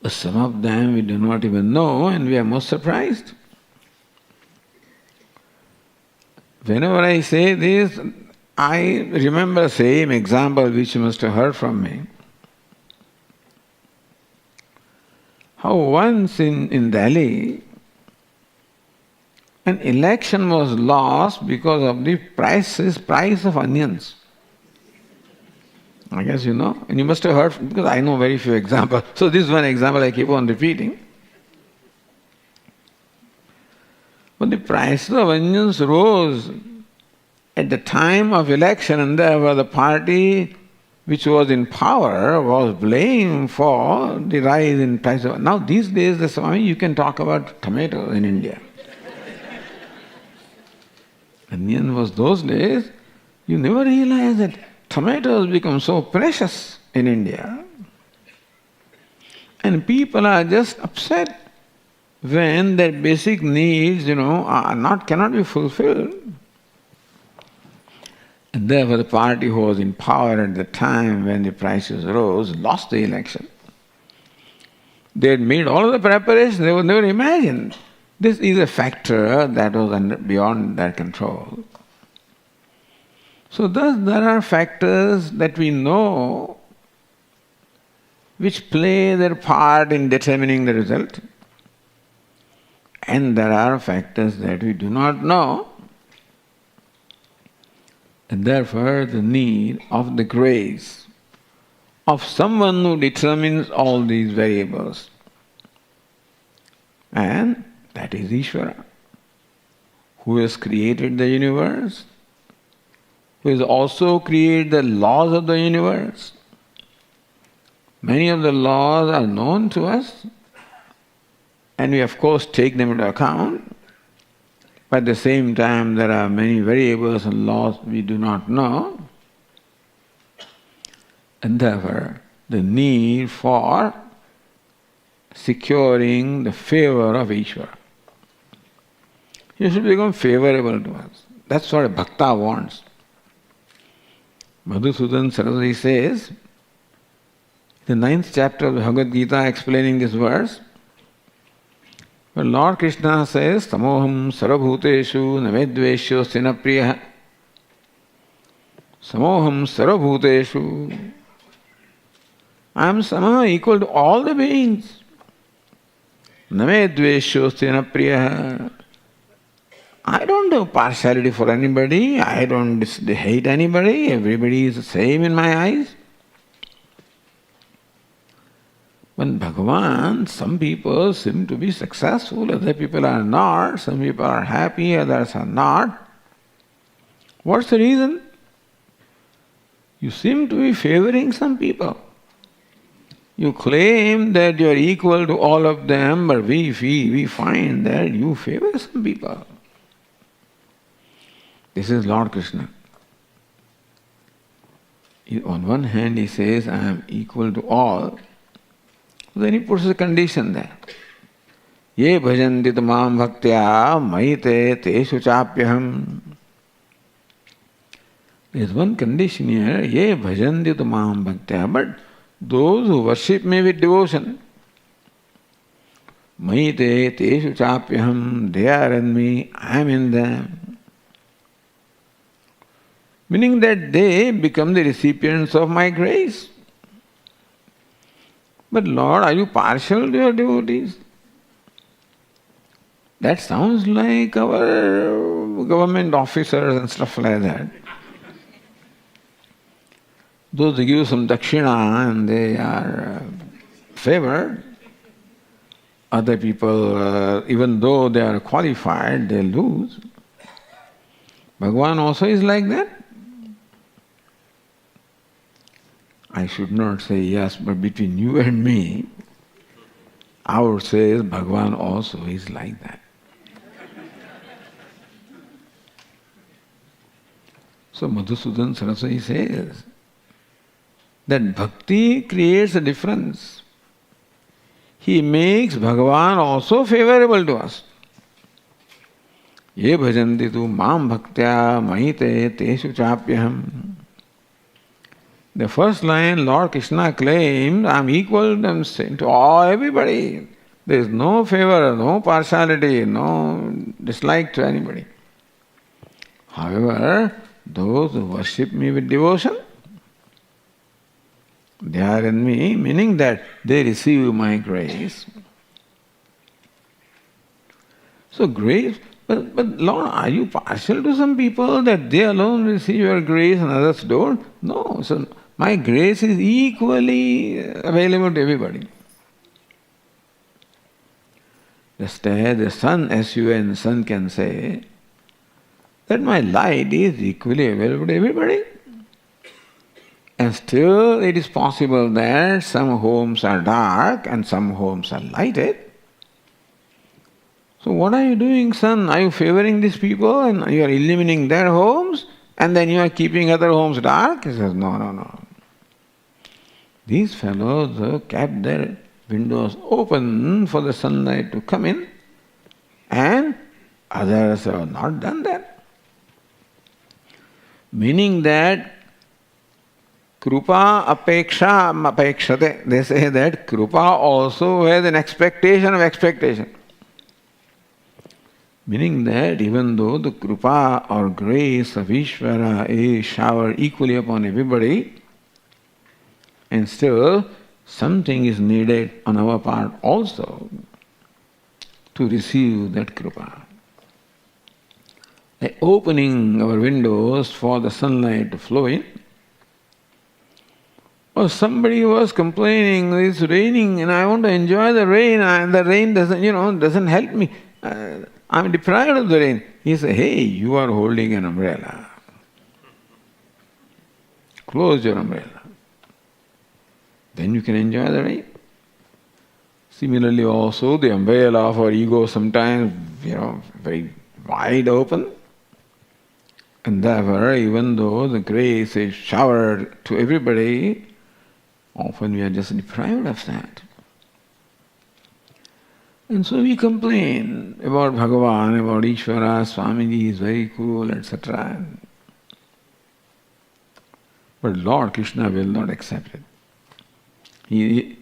But some of them we do not even know and we are most surprised. Whenever I say this, I remember the same example which you must have heard from me. How once in Delhi, an election was lost because of the price of onions. I guess you know, and you must have heard, because I know very few examples. So this is one example I keep on repeating. But the price of onions rose at the time of election, and therefore the party which was in power was blamed for the rise in price of... Now these days, the Swami, you can talk about tomatoes in India. Onion was those days, you never realized that tomatoes become so precious in India. And people are just upset when their basic needs, cannot be fulfilled. And therefore the party who was in power at the time when the prices rose lost the election. They had made all of the preparations, they would never imagine. This is a factor that was beyond their control. So thus there are factors that we know which play their part in determining the result. And there are factors that we do not know. And therefore the need of the grace of someone who determines all these variables. And that is Ishvara, who has created the universe, who has also created the laws of the universe. Many of the laws are known to us, and we of course take them into account. But at the same time, there are many variables and laws we do not know. And therefore, the need for securing the favor of Ishvara. You should become favorable to us. That's what a bhakta wants. Madhusudan Saraswati says, the 9th chapter of the Bhagavad Gita explaining this verse, but Lord Krishna says, Samoham sarvabhuteshu navedveshyo sinapriya. Samoham sarvabhuteshu. I am somehow equal to all the beings. Navedveshyo sinapriya. I don't have partiality for anybody, I don't hate anybody, everybody is the same in my eyes. When Bhagavan, some people seem to be successful, other people are not, some people are happy, others are not. What's the reason? You seem to be favoring some people. You claim that you are equal to all of them, but we find that you favor some people. This is Lord Krishna. On one hand he says, I am equal to all. Then he puts a condition there. Ye bhajanti tamam bhaktya maite teshu chapyaham. There is one condition here, ye bhajanti tamam bhaktya, but those who worship me with devotion, maite teshu chapyaham, they are in me, I am in them. Meaning that they become the recipients of my grace. But Lord, are you partial to your devotees? That sounds like our government officers and stuff like that. Those who give some dakshina and they are favored. Other people, even though they are qualified, they lose. Bhagavan also is like that. I should not say yes, but between you and me, I would say Bhagavan also is like that. So Madhusudan Saraswati says that bhakti creates a difference. He makes Bhagavan also favorable to us. Ye bhajanti tu mam bhaktya mahite teshu chapyaham. The first line, Lord Krishna claims, I am equal to all, everybody. There is no favor, no partiality, no dislike to anybody. However, those who worship me with devotion, they are in me, meaning that they receive my grace. So grace, but Lord, are you partial to some people that they alone receive your grace and others don't? No, so my grace is equally available to everybody. Just as the sun, S-U-N, sun can say that my light is equally available to everybody. And still it is possible that some homes are dark and some homes are lighted. So what are you doing, sun? Are you favoring these people and you are illumining their homes and then you are keeping other homes dark? He says, no. These fellows have kept their windows open for the sunlight to come in and others have not done that. Meaning that Krupa apeksha apekshate. They say that Krupa also has an expectation of expectation. Meaning that even though the Krupa or grace of Ishvara is showered equally upon everybody, and still something is needed on our part also to receive that Krupa. Like opening our windows for the sunlight to flow in. Or somebody was complaining, it's raining and I want to enjoy the rain and the rain doesn't help me. I'm deprived of the rain. He said, hey, you are holding an umbrella. Close your umbrella. Then you can enjoy the rain. Similarly also, the umbrella of our ego sometimes, very wide open. And therefore, even though the grace is showered to everybody, often we are just deprived of that. And so we complain about Bhagavan, about Ishvara, Swamiji is very cool, etc. But Lord Krishna will not accept it. He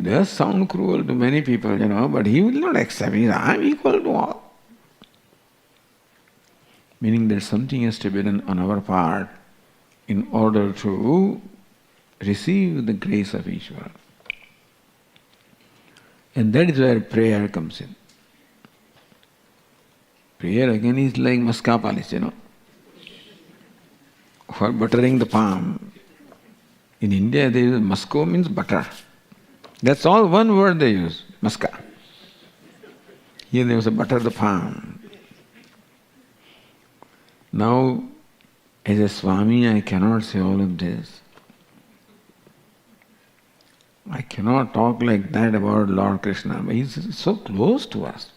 does sound cruel to many people, but he will not accept it. I am equal to all. Meaning that something has to be done on our part in order to receive the grace of Ishvara. And that is where prayer comes in. Prayer again is like muska polish, for buttering the palm. In India, they use musko means butter. That's all one word they use, muska. Here they use butter the palm. Now, as a Swami, I cannot say all of this. I cannot talk like that about Lord Krishna, but He's so close to us.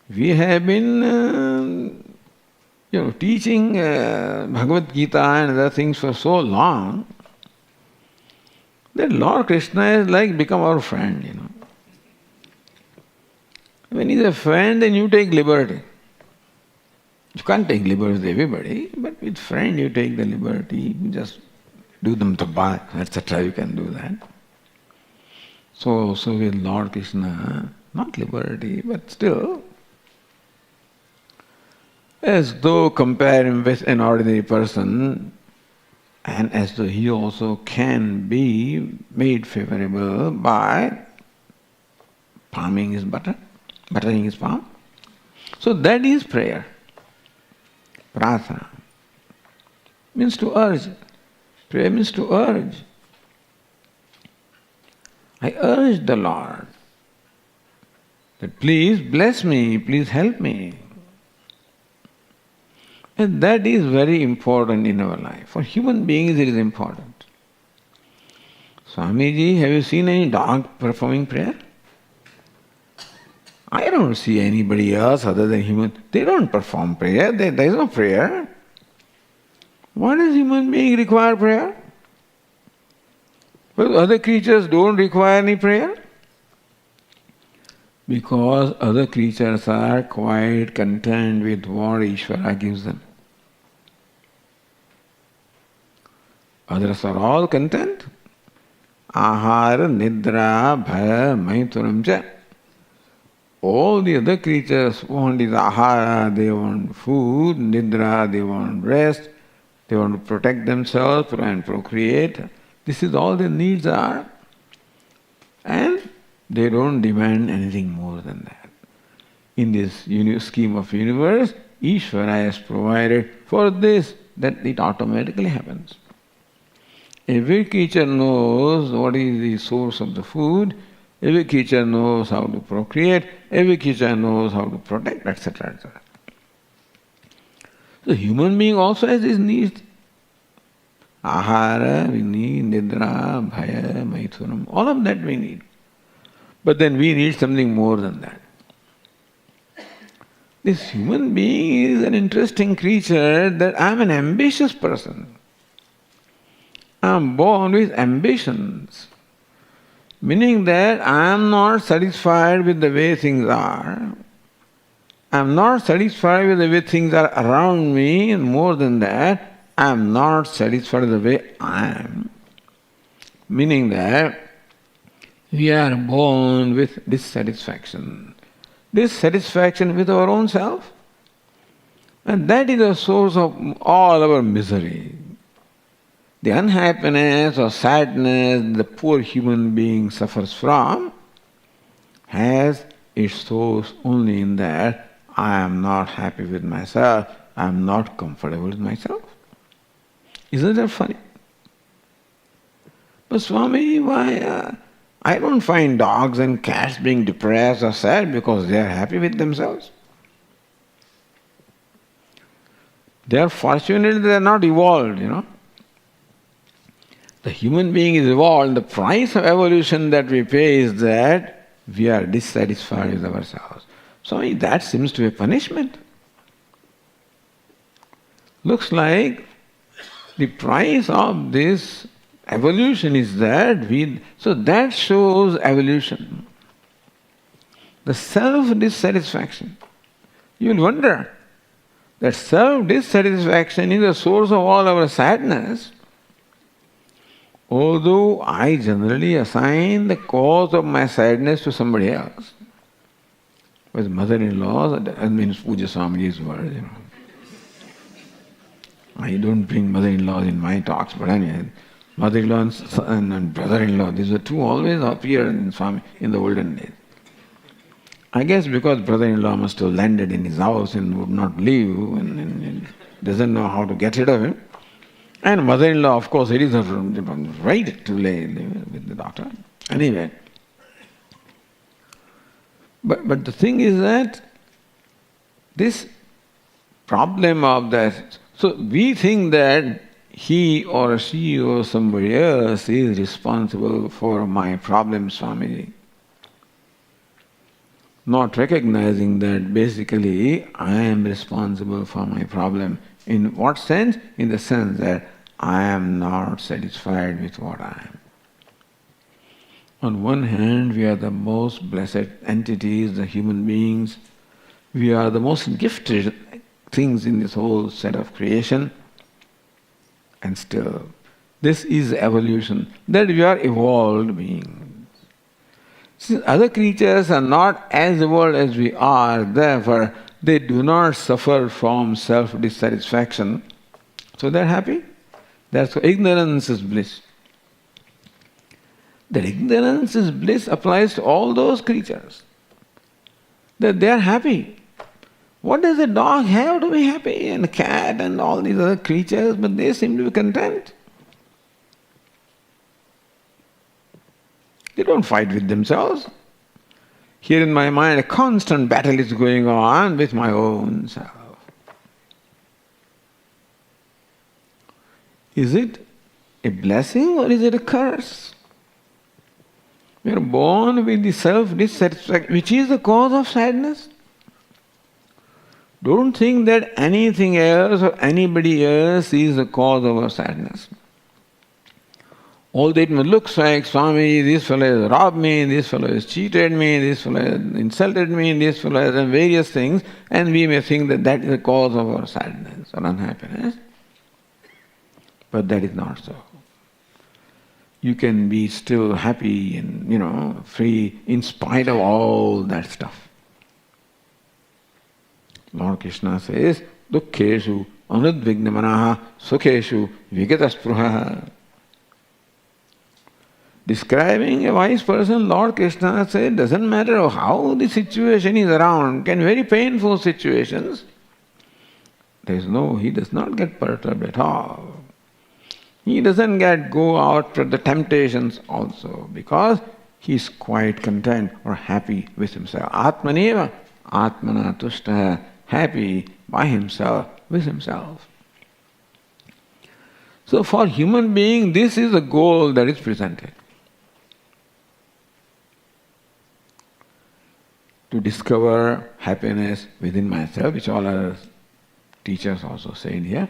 We have been, teaching Bhagavad Gita and other things for so long that Lord Krishna has like become our friend, you know. When he's a friend, then you take liberty. You can't take liberty with everybody, but with friend you take the liberty, you just do them tabba, etc. You can do that. So with Lord Krishna, not liberty, but still, as though compare him with an ordinary person, and as though he also can be made favorable by palming his buttering his palm. So that is prayer. Prarthana means to urge. Prayer means to urge. I urge the Lord that please bless me, please help me. And that is very important in our life. For human beings it is important. Swamiji, have you seen any dog performing prayer? I don't see anybody else other than human. They don't perform prayer. There is no prayer. Why does human being require prayer? Well, other creatures don't require any prayer. Because other creatures are quite content with what Ishvara gives them. Others are all content. Ahara, nidra, bhaya, maithunam cha. All the other creatures want is ahara, they want food, nidra, they want rest, they want to protect themselves and procreate. This is all their needs are. And they don't demand anything more than that. In this scheme of universe, Ishvara has provided for this, that it automatically happens. Every creature knows what is the source of the food, every creature knows how to procreate, every creature knows how to protect, etc. etc. So human being also has these needs. Ahara, we need, nidra, bhaya, maithunam, all of that we need. But then we need something more than that. This human being is an interesting creature that I am an ambitious person. I am born with ambitions. Meaning that I am not satisfied with the way things are. I am not satisfied with the way things are around me, and more than that, I am not satisfied with the way I am. Meaning that we are born with dissatisfaction. Dissatisfaction with our own self. And that is the source of all our misery. The unhappiness or sadness the poor human being suffers from has its source only in that I am not happy with myself, I am not comfortable with myself. Isn't that funny? But Swami, why? I don't find dogs and cats being depressed or sad because they are happy with themselves. They are fortunate they are not evolved, you know. The human being is evolved. The price of evolution that we pay is that we are dissatisfied with ourselves. So that seems to be a punishment. Looks like the price of this evolution is that so that shows evolution. The self-dissatisfaction. You will wonder that self-dissatisfaction is the source of all our sadness. Although I generally assign the cause of my sadness to somebody else. With mother-in-law, that means Puja Swamiji's word, you know. I don't bring mother-in-laws in my talks, but anyway, mother-in-law and brother-in-law, these were two always appear in Swami in the olden days. I guess because brother-in-law must have landed in his house and would not leave and doesn't know how to get rid of him. And mother-in-law, of course, it is her right to lay with the daughter. Anyway. But the thing is that this problem of that, so we think that he or she or somebody else is responsible for my problem, Swamiji. Not recognizing that basically I am responsible for my problem. In what sense? In the sense that I am not satisfied with what I am. On one hand, we are the most blessed entities, the human beings. We are the most gifted things in this whole set of creation. And still, this is evolution, that we are evolved beings. Since other creatures are not as evolved as we are, therefore they do not suffer from self-dissatisfaction. So they're happy. That's why ignorance is bliss. That ignorance is bliss applies to all those creatures. That they are happy. What does a dog have to be happy? And a cat and all these other creatures, but they seem to be content. They don't fight with themselves. Here in my mind, a constant battle is going on with my own self. Is it a blessing or is it a curse? We are born with the self-dissatisfaction, which is the cause of sadness. Don't think that anything else or anybody else is the cause of our sadness. Although it may look like, Swami, this fellow has robbed me, this fellow has cheated me, this fellow has insulted me, this fellow has done various things, and we may think that that is the cause of our sadness or unhappiness. But that is not so. You can be still happy and, free in spite of all that stuff. Lord Krishna says, Dukkheshu anudvignamanaha sukheshu vigataspruha. Describing a wise person, Lord Krishna said, doesn't matter how the situation is around, can be very painful situations. He does not get perturbed at all. He doesn't go out for the temptations also, because he is quite content or happy with himself. Atmaneva, atmana tushta, happy by himself, with himself. So for human being, this is the goal that is presented. To discover happiness within myself, which all other teachers also said here.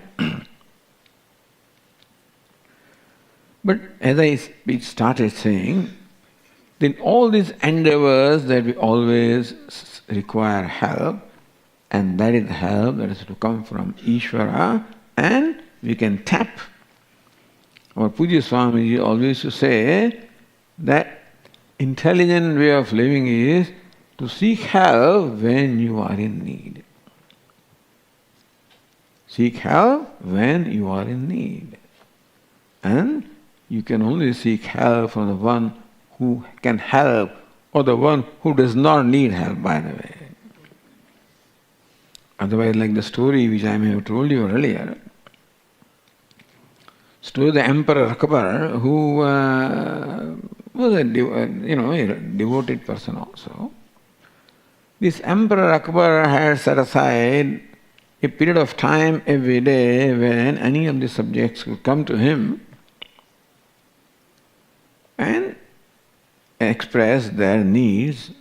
But as I started saying, in all these endeavors that we always require help, and that is help that is to come from Ishvara, and we can tap. Our Pujya Swamiji always used to say that intelligent way of living is to seek help when you are in need. Seek help when you are in need. And you can only seek help from the one who can help, or the one who does not need help, by the way. Otherwise, like the story which I may have told you earlier, story of the Emperor Akbar, who was a devoted person also. This Emperor Akbar had set aside a period of time every day when any of the subjects could come to him and express their needs,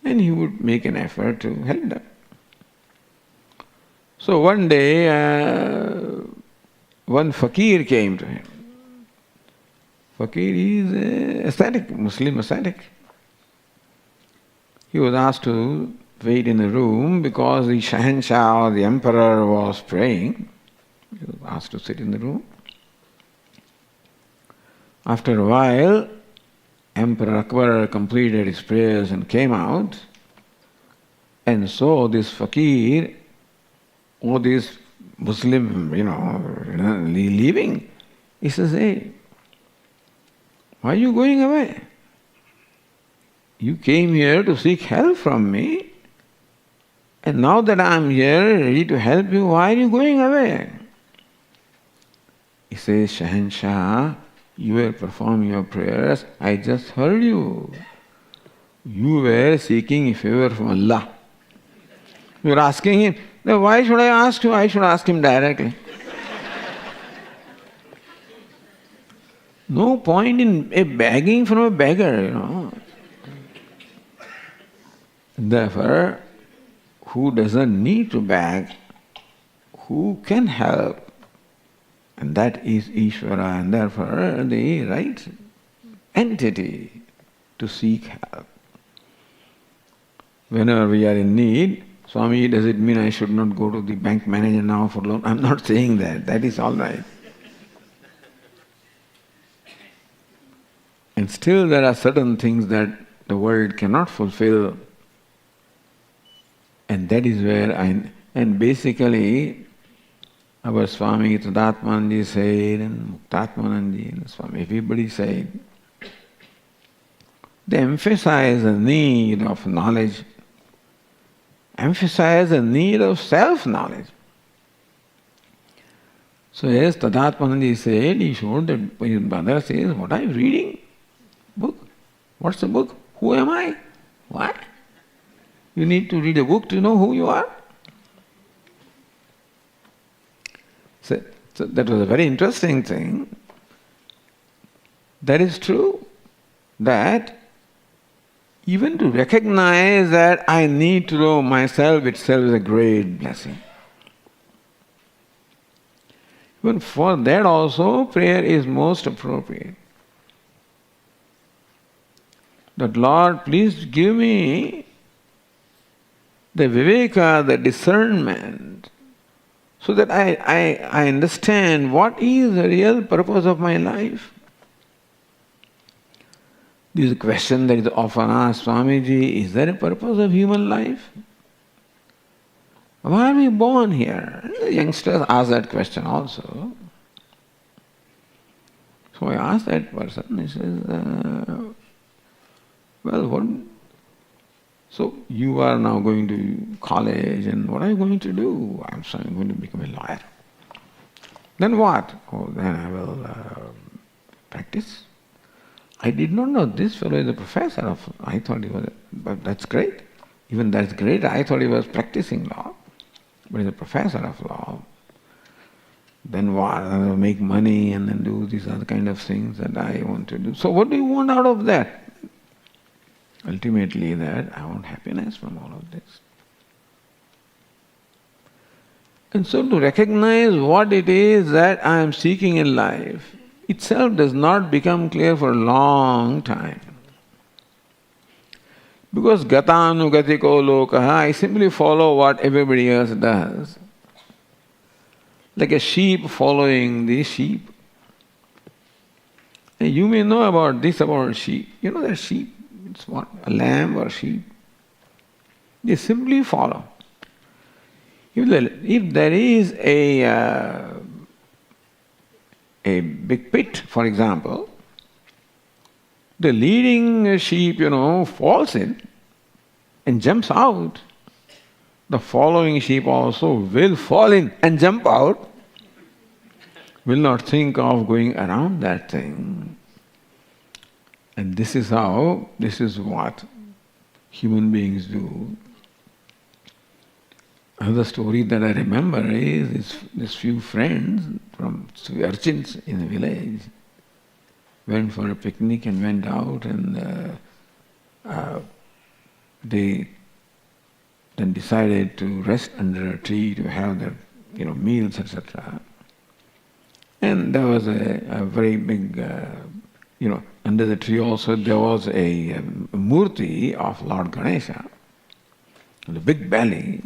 and he would make an effort to help them. So one day, one fakir came to him. Fakir is an ascetic, Muslim ascetic. He was asked to wait in a room because the Shahanshah, the emperor, was praying. He was asked to sit in the room. After a while, Emperor Akbar completed his prayers and came out and saw this fakir, or this Muslim, leaving. He says, "Hey, why are you going away? You came here to seek help from me, and now that I am here ready to help you, why are you going away?" He says, "Shahanshah, you were performing your prayers, I just heard you. You were seeking a favor from Allah. You were asking him, now why should I ask you? I should ask him directly. No point in begging from a beggar, Therefore, who doesn't need to beg, who can help, and that is Ishvara, and therefore the right entity to seek help. Whenever we are in need, Swami, does it mean I should not go to the bank manager now for loan? I'm not saying that. That is all right. And still there are certain things that the world cannot fulfill. And that is where and basically our Swami Viditatmananda said, and Muktatmananda and Swami, everybody said, they emphasize the need of knowledge, emphasize the need of self-knowledge. So as Viditatmananda said, he showed that his brother says, what are you reading? Book? What's the book? Who am I? What? You need to read a book to know who you are? So that was a very interesting thing. That is true, that even to recognize that I need to know myself itself is a great blessing. Even for that also, prayer is most appropriate. That Lord, please give me the viveka, the discernment, so that I understand what is the real purpose of my life. This is a question that is often asked, Swamiji, is there a purpose of human life? Why are we born here? The youngsters ask that question also. So I asked that person, he says, well, what? So you are now going to college, and what are you going to do? I'm going to become a lawyer. Then what? Oh, then I will practice. I did not know this fellow is a professor of, I thought he was, but that's great. Even that's great. I thought he was practicing law, but he's a professor of law. Then what? Make money and then do these other kind of things that I want to do. So what do you want out of that? Ultimately that I want happiness from all of this. And so to recognize what it is that I am seeking in life itself does not become clear for a long time. Because gatanugatiko lokaha, I simply follow what everybody else does. Like a sheep following the sheep. And you may know about this about sheep. You know that sheep, it's what? A lamb or sheep. They simply follow. If there is a big pit, for example, the leading sheep, falls in and jumps out. The following sheep also will fall in and jump out, will not think of going around that thing. And this is what human beings do. Another story that I remember is this few friends from urchins in a village went for a picnic and went out, and they then decided to rest under a tree to have their meals, etc. And there was a very big, under the tree also there was a murti of Lord Ganesha with a big belly.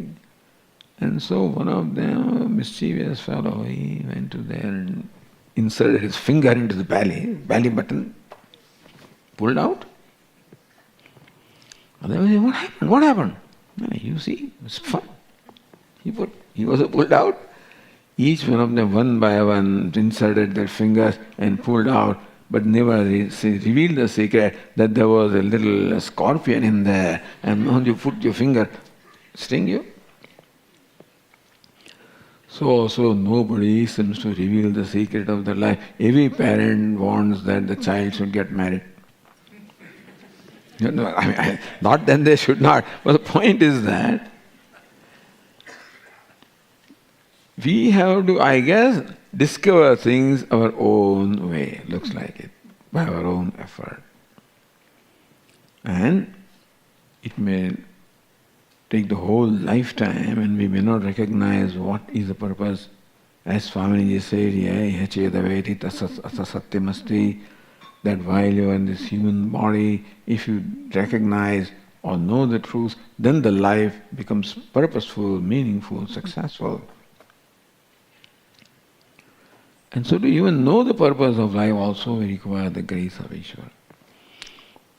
And so one of them, a mischievous fellow, he went to there and inserted his finger into the belly button, pulled out. And they were saying, what happened? What happened? You see, it was fun. He was pulled out. Each one of them, one by one, inserted their fingers and pulled out, but never revealed the secret that there was a little scorpion in there, and when you put your finger, sting you. So also nobody seems to reveal the secret of their life. Every parent wants that the child should get married. Not that they should not, but the point is that we have to, I guess, discover things our own way, looks like it, by our own effort. And it may take the whole lifetime and we may not recognize what is the purpose. As Swamiji said, that while you are in this human body, if you recognize or know the truth, then the life becomes purposeful, meaningful, successful. And so to even know the purpose of life also we require the grace of Ishvara.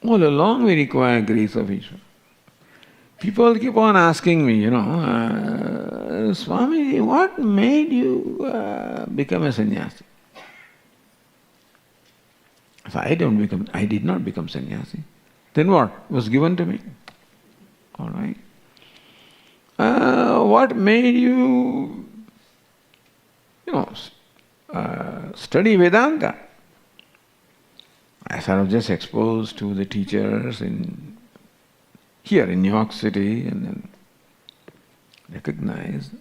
All along we require grace of Ishvara. People keep on asking me, Swami, what made you become a sannyasi? So I did not become sannyasi. Then what? It was given to me. All right. What made you, study Vedanta? I sort of just exposed to the teachers here in New York City, and then recognized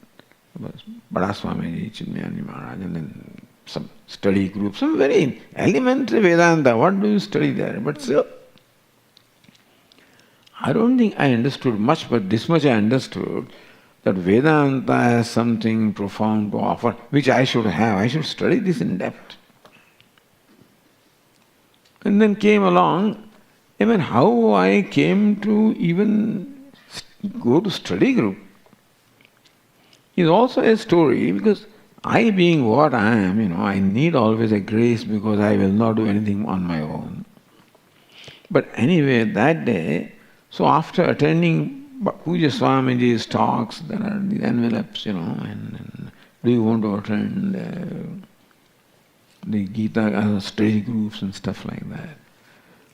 Bada Swami, Chinmayani Maharaj, and then some study group, some very elementary Vedanta. What do you study there? But still, I don't think I understood much, but this much I understood, that Vedanta has something profound to offer, which I should have. I should study this in depth. And then came along, how I came to even go to study group is also a story, because I being what I am, I need always a grace because I will not do anything on my own. But anyway, that day, so after attending Puja Swamiji's talks, there are these envelopes, and do you want to attend the Gita study groups and stuff like that.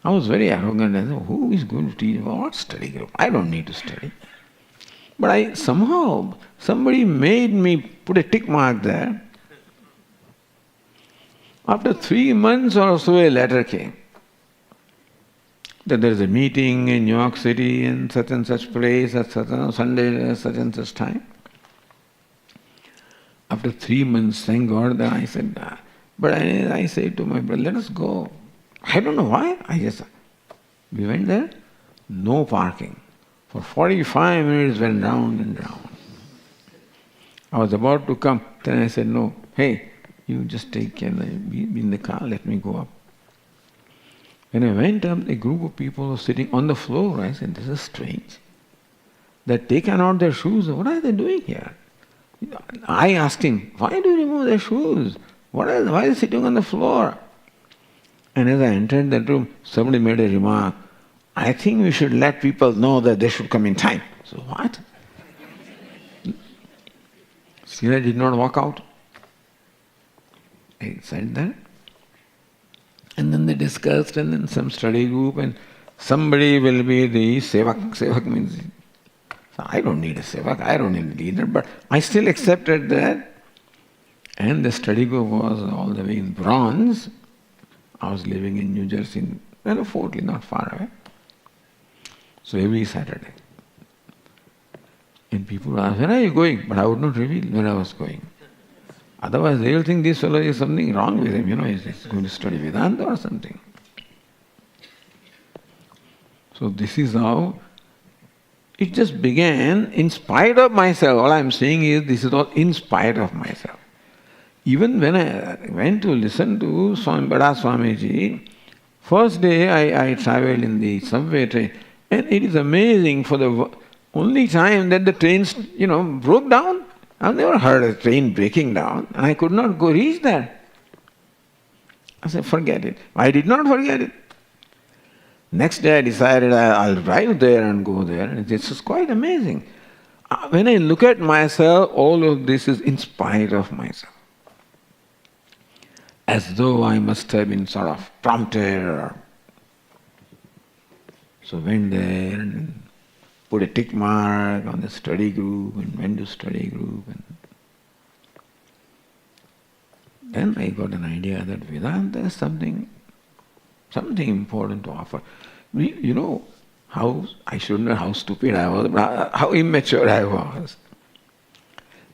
I was very arrogant. I thought, who is going to teach? What study group? I don't need to study. But somebody made me put a tick mark there. After 3 months or so, a letter came that there is a meeting in New York City in such and such place at such and Sunday, such and such time. After 3 months, thank God, then I said, but I said to my brother, let us go. I don't know why. We went there, no parking. For 45 minutes went round and round. I was about to come, then I said, no, hey, you just take care, be in the car, let me go up. When I went up, a group of people were sitting on the floor. I said, this is strange. They're taken out their shoes. What are they doing here? I asked him, why do you remove their shoes? Why are they sitting on the floor? And as I entered that room, somebody made a remark, I think we should let people know that they should come in time. So what? Still I did not walk out. I said that. And then they discussed, and then some study group, and somebody will be the sevak. Sevak means, I don't need a sevak, I don't need a leader, but I still accepted that. And the study group was all the way in Bronx. I was living in New Jersey, Fort Lee, not far away. So every Saturday. And people would ask, where are you going? But I would not reveal where I was going. Otherwise they will think this fellow is something wrong with him, he's going to study Vedanta or something. So this is how it just began in spite of myself. All I'm saying is this is all in spite of myself. Even when I went to listen to Swami Bada Swamiji, first day I travelled in the subway train, and it is amazing, for the only time that the trains, broke down. I've never heard a train breaking down, and I could not go reach there. I said, forget it. I did not forget it. Next day I decided I'll drive there and go there, and this is quite amazing. When I look at myself, all of this is in spite of myself. As though I must have been sort of prompted. So went there and put a tick mark on the study group and went to study group. And then I got an idea that Vedanta is something important to offer. I shouldn't know how stupid I was, but how immature I was.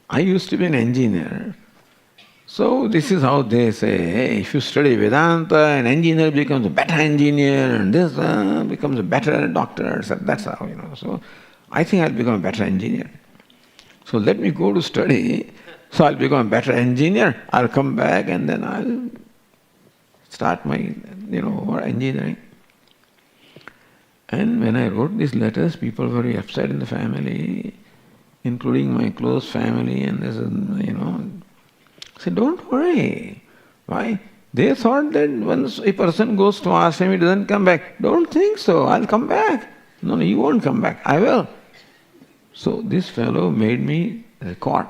I used to be an engineer. So this is how they say, hey, if you study Vedanta, an engineer becomes a better engineer, and this becomes a better doctor. So that's how, So I think I'll become a better engineer. So let me go to study, so I'll become a better engineer. I'll come back and then I'll start my, engineering. And when I wrote these letters, people were very upset in the family, including my close family, and they said, I said, don't worry. Why? They thought that once a person goes to ashram, he doesn't come back. Don't think so, I'll come back. No, you won't come back, I will. So this fellow made me record.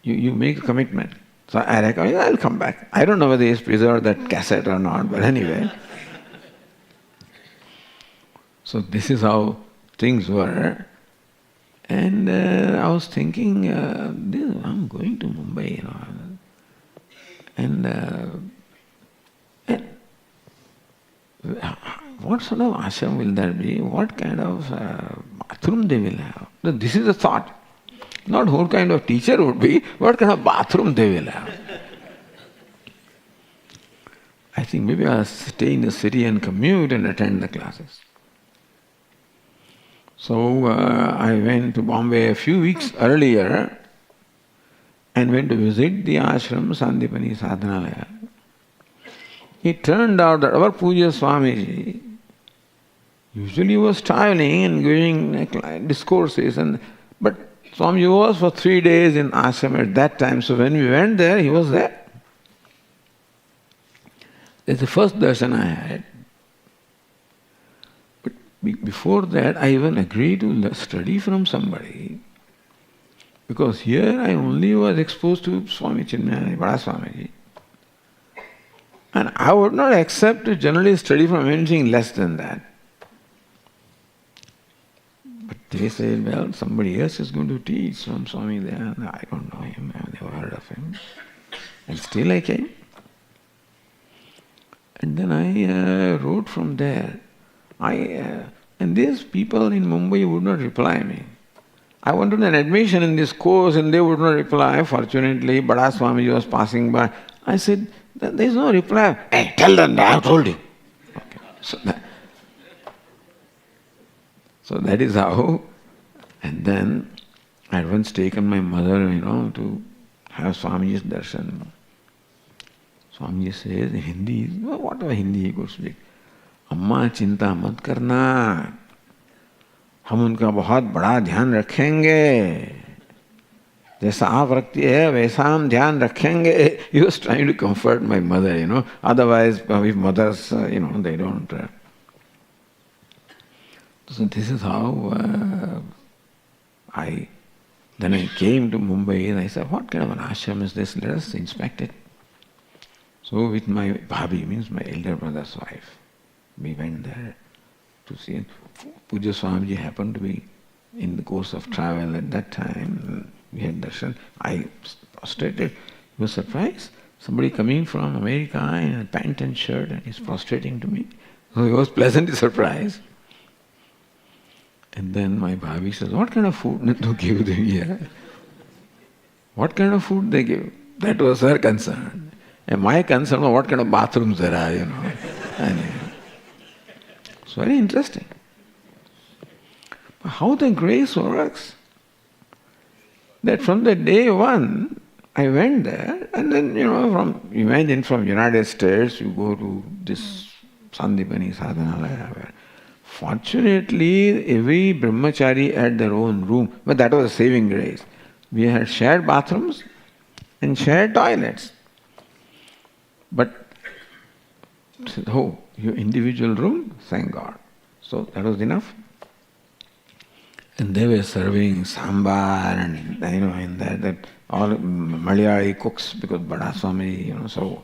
You make a commitment. So I reckon I'll come back. I don't know whether he's preserved that cassette or not, but anyway. So this is how things were. And I was thinking, I'm going to Mumbai, And what sort of ashram will there be? What kind of bathroom they will have? This is a thought. Not what kind of teacher would be, what kind of bathroom they will have. I think maybe I'll stay in the city and commute and attend the classes. So I went to Bombay a few weeks earlier and went to visit the ashram Sandipani Sadhanalaya. It turned out that our Puja Swamiji usually was traveling and giving discourses, but Swamiji was for 3 days in ashram at that time, so when we went there, he was there. That's the first darshan I had. But before that, I even agreed to study from somebody, because here I only was exposed to Swami Chinmaya, Bada Swamiji. And I would not accept to generally study from anything less than that. But they said, well, somebody else is going to teach from Swami there. I don't know him, I've never heard of him. And still I came. And then I wrote from there. And these people in Mumbai would not reply me. I wanted an admission in this course and they would not reply. Fortunately, Bada Swamiji was passing by. I said, there is no reply. Hey, tell them that I have told you. Okay. So that is how. And then I had once taken my mother, to have Swamiji's darshan. Swamiji says in Hindi, whatever Hindi he could speak, Amma chinta mat karna, हम उनका बहुत बड़ा ध्यान रखेंगे, जैसा आप रखती है वैसा हम ध्यान रखेंगे. He was trying to comfort my mother, otherwise if mothers, they don't. So this is how then I came to Mumbai and I said, what kind of an ashram is this? Let us inspect it. So with my bhabi, means my elder brother's wife, we went there to see. Puja Swamiji happened to be in the course of travel at that time. We had darshan. I prostrated. He was surprised. Somebody coming from America in a pant and shirt and he's prostrating to me. So he was pleasantly surprised. And then my bhabi says, what kind of food did they give them here? What kind of food they give? That was her concern. And my concern was what kind of bathrooms there are, And, it's very interesting. But how the grace works. That from the day one, I went there, and then, imagine from United States, you go to this Sandipani Sadhanalaya, where fortunately every brahmachari had their own room, but that was a saving grace. We had shared bathrooms and shared toilets. But, your individual room, thank God. So that was enough. And they were serving sambar and, in that all Malayali cooks, because Bada Swami, so.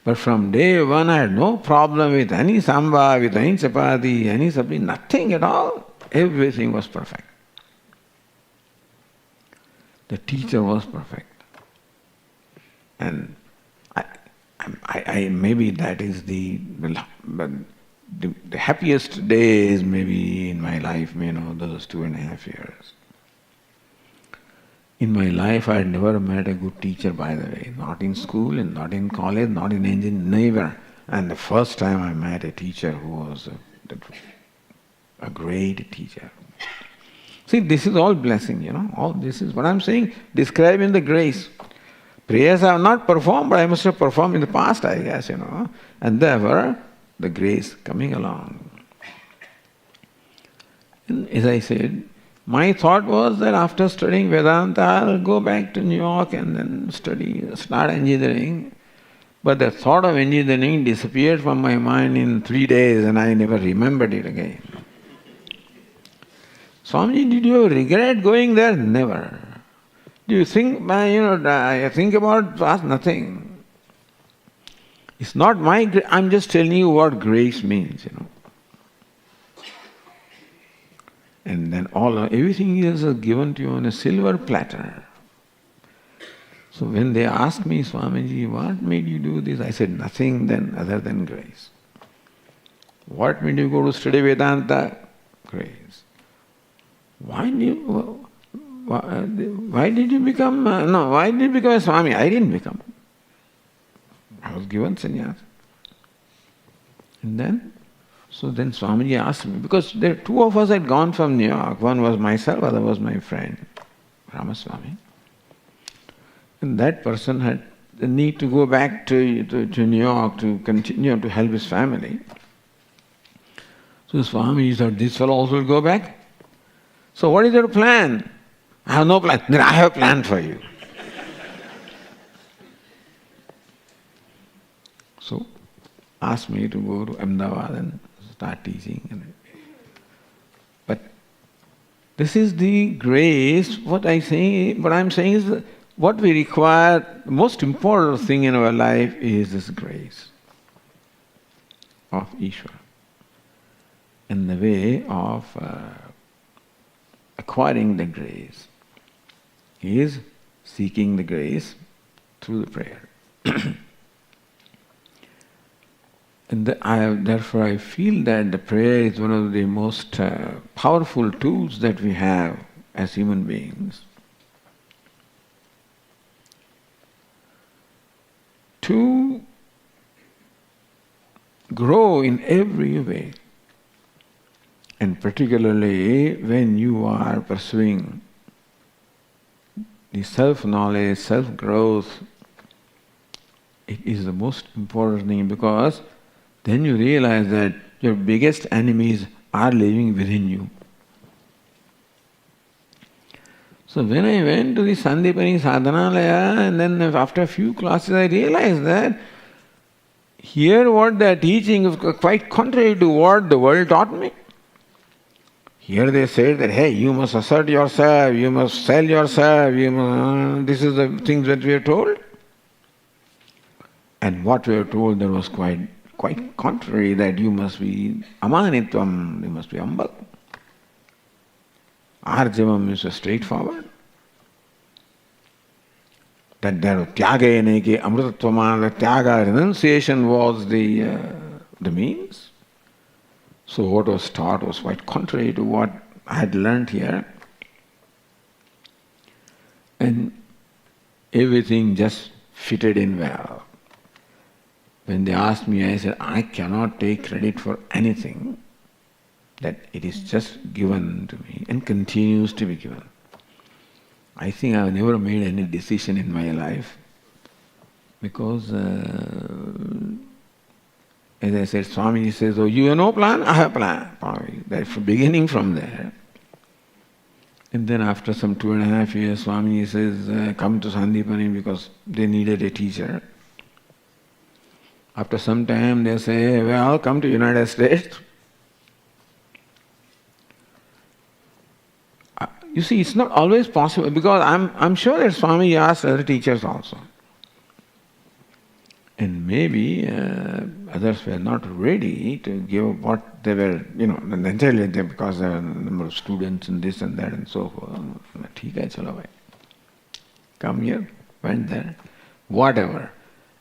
But from day one I had no problem with any sambar, with any chapati, any sabji, nothing at all. Everything was perfect. The teacher was perfect. And I maybe that is the happiest days maybe in my life, those 2.5 years. In my life I had never met a good teacher, by the way. Not in school, and not in college, not in engineering, never. And the first time I met a teacher who was a great teacher. See, this is all blessing, all this is what I'm saying, describing the grace. Prayers I have not performed, but I must have performed in the past, I guess, And therefore, the grace coming along. And as I said, my thought was that after studying Vedanta, I'll go back to New York and then start engineering. But the thought of engineering disappeared from my mind in 3 days and I never remembered it again. Swamiji, did you regret going there? Never. Do you think, I think about past? Nothing. It's not I'm just telling you what grace means, And then everything else is given to you on a silver platter. So when they asked me, Swamiji, what made you do this? I said, nothing then other than grace. What made you go to study Vedanta? Grace. Why did you become a Swami? I didn't become. I was given sannyas. And then Swamiji asked me, because there 2 of us had gone from New York. One was myself, other was my friend, Ramaswamy. And that person had the need to go back to New York to continue to help his family. So Swamiji thought, this fellow also will go back? So what is your plan? I have no plan. Then I have a plan for you. So asked me to go to Ahmedabad and start teaching. But this is the grace. What I'm saying is that what we require, the most important thing in our life is this grace of Ishvara. And the way of acquiring the grace is seeking the grace through the prayer. And therefore I feel that the prayer is one of the most powerful tools that we have as human beings to grow in every way. And particularly when you are pursuing the self-knowledge, self-growth, it is the most important thing, because then you realize that your biggest enemies are living within you. So when I went to the Sandipani Sadhanalaya, and then after a few classes I realized that here what they are teaching is quite contrary to what the world taught me. Here they say that, hey, you must assert yourself, you must sell yourself, this is the things that we are told. And what we are told, there was quite contrary, that you must be amanitvam, you must be humble. Arjavam is straightforward. That there tyagayaneke amritatvamana, the tyaga, renunciation was the means. So what was taught was quite contrary to what I had learnt here. And everything just fitted in well. When they asked me, I said, I cannot take credit for anything, that it is just given to me and continues to be given. I think I have never made any decision in my life, because as I said, Swami says, oh, you have no plan? I have a plan. That's beginning from there. And then after some 2.5 years, Swami says, come to Sandipani, because they needed a teacher. After some time they say, well, come to United States. You see, it's not always possible, because I'm sure that Swami asked other teachers also. And maybe others were not ready to give what they were, entirely, because there were a number of students and this and that and so forth. Theek hai, chalo bhai. Come here, went there, whatever.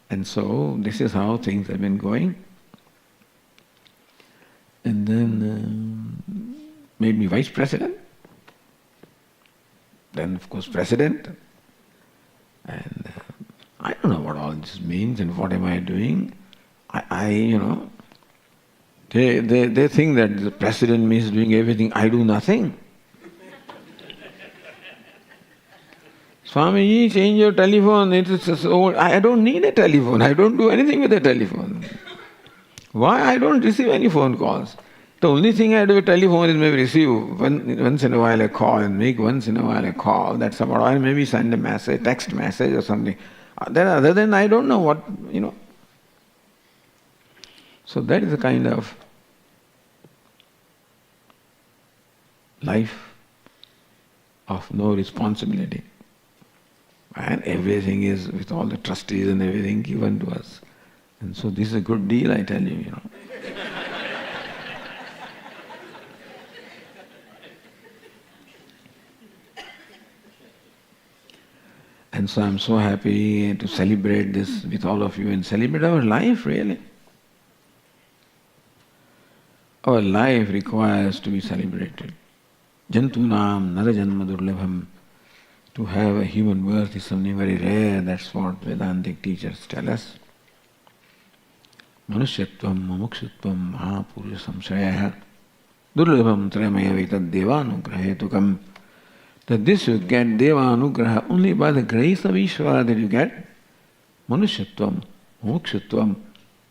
And so this is how things have been going. And then made me vice president. Then of course president. And I don't know what all this means and what am I doing. They think that the president means doing everything. I do nothing. Swamiji, change your telephone. It is so old. I don't need a telephone. I don't do anything with a telephone. Why? I don't receive any phone calls. The only thing I do with telephone is maybe receive once in a while a call and make once in a while a call. That's about, or maybe send a message, text message or something. Then other than I don't know what, So that is a kind of life of no responsibility. And everything is, with all the trustees and everything, given to us. And so this is a good deal, I tell you. And so I'm so happy to celebrate this with all of you and celebrate our life, really. Our life requires to be celebrated. Jantunam narajanma durlabham. To have a human birth is something very rare. That's what Vedantic teachers tell us. Manushyatvam mumukshutvam mahapurusha samshayah durlabham trayamaya vitad devanugrahetukam. That this you get devanugraha only by the grace of Ishvara that you get manushyatvam mumukshutvam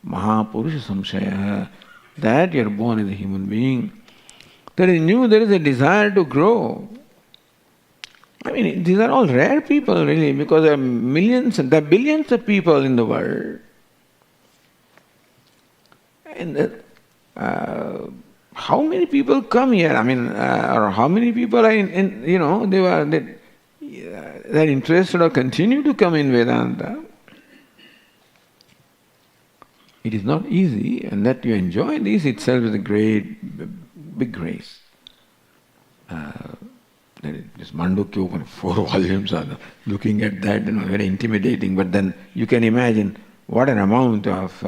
mahapurusha samshayah. That you are born as a human being. That in you there is a desire to grow. I mean, these are all rare people really, because there are billions of people in the world. And how many people come here? I mean, or how many people are they're interested or continue to come in Vedanta. It is not easy, and that you enjoy this itself is a great, big grace. This Mandukya open 4 volumes are looking at that, very intimidating. But then you can imagine what an amount of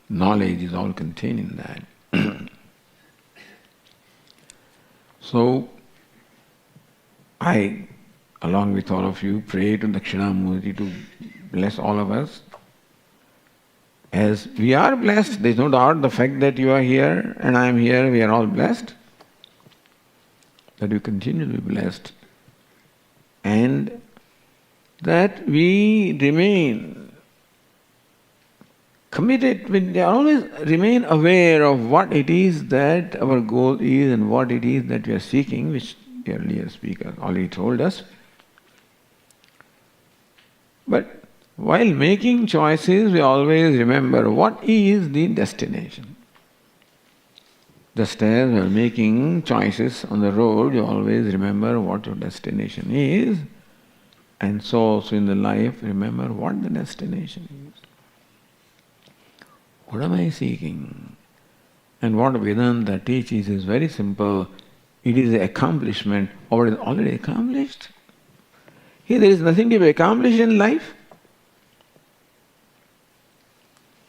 knowledge is all contained in that. So I, along with all of you, pray to Dakshinamurti to bless all of us. As we are blessed, there is no doubt the fact that you are here and I am here, we are all blessed. That we continue to be blessed. And that we remain committed, we always remain aware of what it is that our goal is and what it is that we are seeking, which the earlier speaker already told us. But while making choices, we always remember what is the destination. Just as while making choices on the road, you always remember what your destination is, and so also in the life, remember what the destination is. What am I seeking? And what Vedanta teaches is very simple. It is the accomplishment of what is already accomplished. Here there is nothing to be accomplished in life.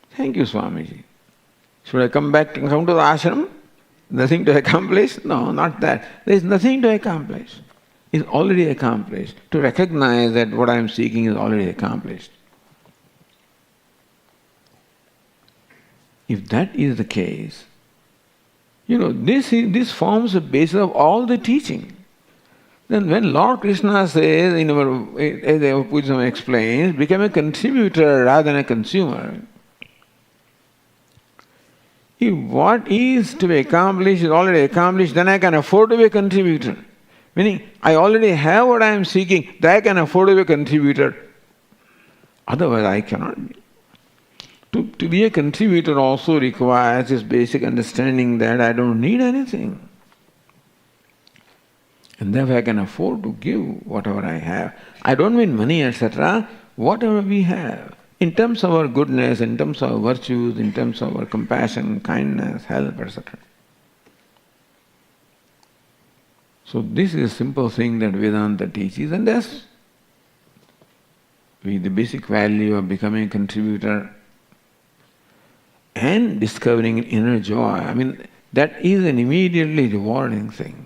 Thank you, Swamiji. Should I come to the ashram? Nothing to accomplish? No, not that. There is nothing to accomplish. It's already accomplished. To recognize that what I am seeking is already accomplished. If that is the case, this forms the basis of all the teaching. Then when Lord Krishna says, as Puja Swami explains, become a contributor rather than a consumer. If what is to be accomplished is already accomplished, then I can afford to be a contributor. Meaning, I already have what I am seeking, that I can afford to be a contributor. Otherwise, I cannot be. To be a contributor also requires this basic understanding that I don't need anything. And therefore I can afford to give whatever I have. I don't mean money, etc. Whatever we have. In terms of our goodness, in terms of our virtues, in terms of our compassion, kindness, help, etc. So this is a simple thing that Vedanta teaches, and that's the basic value of becoming a contributor and discovering inner joy. I mean, that is an immediately rewarding thing.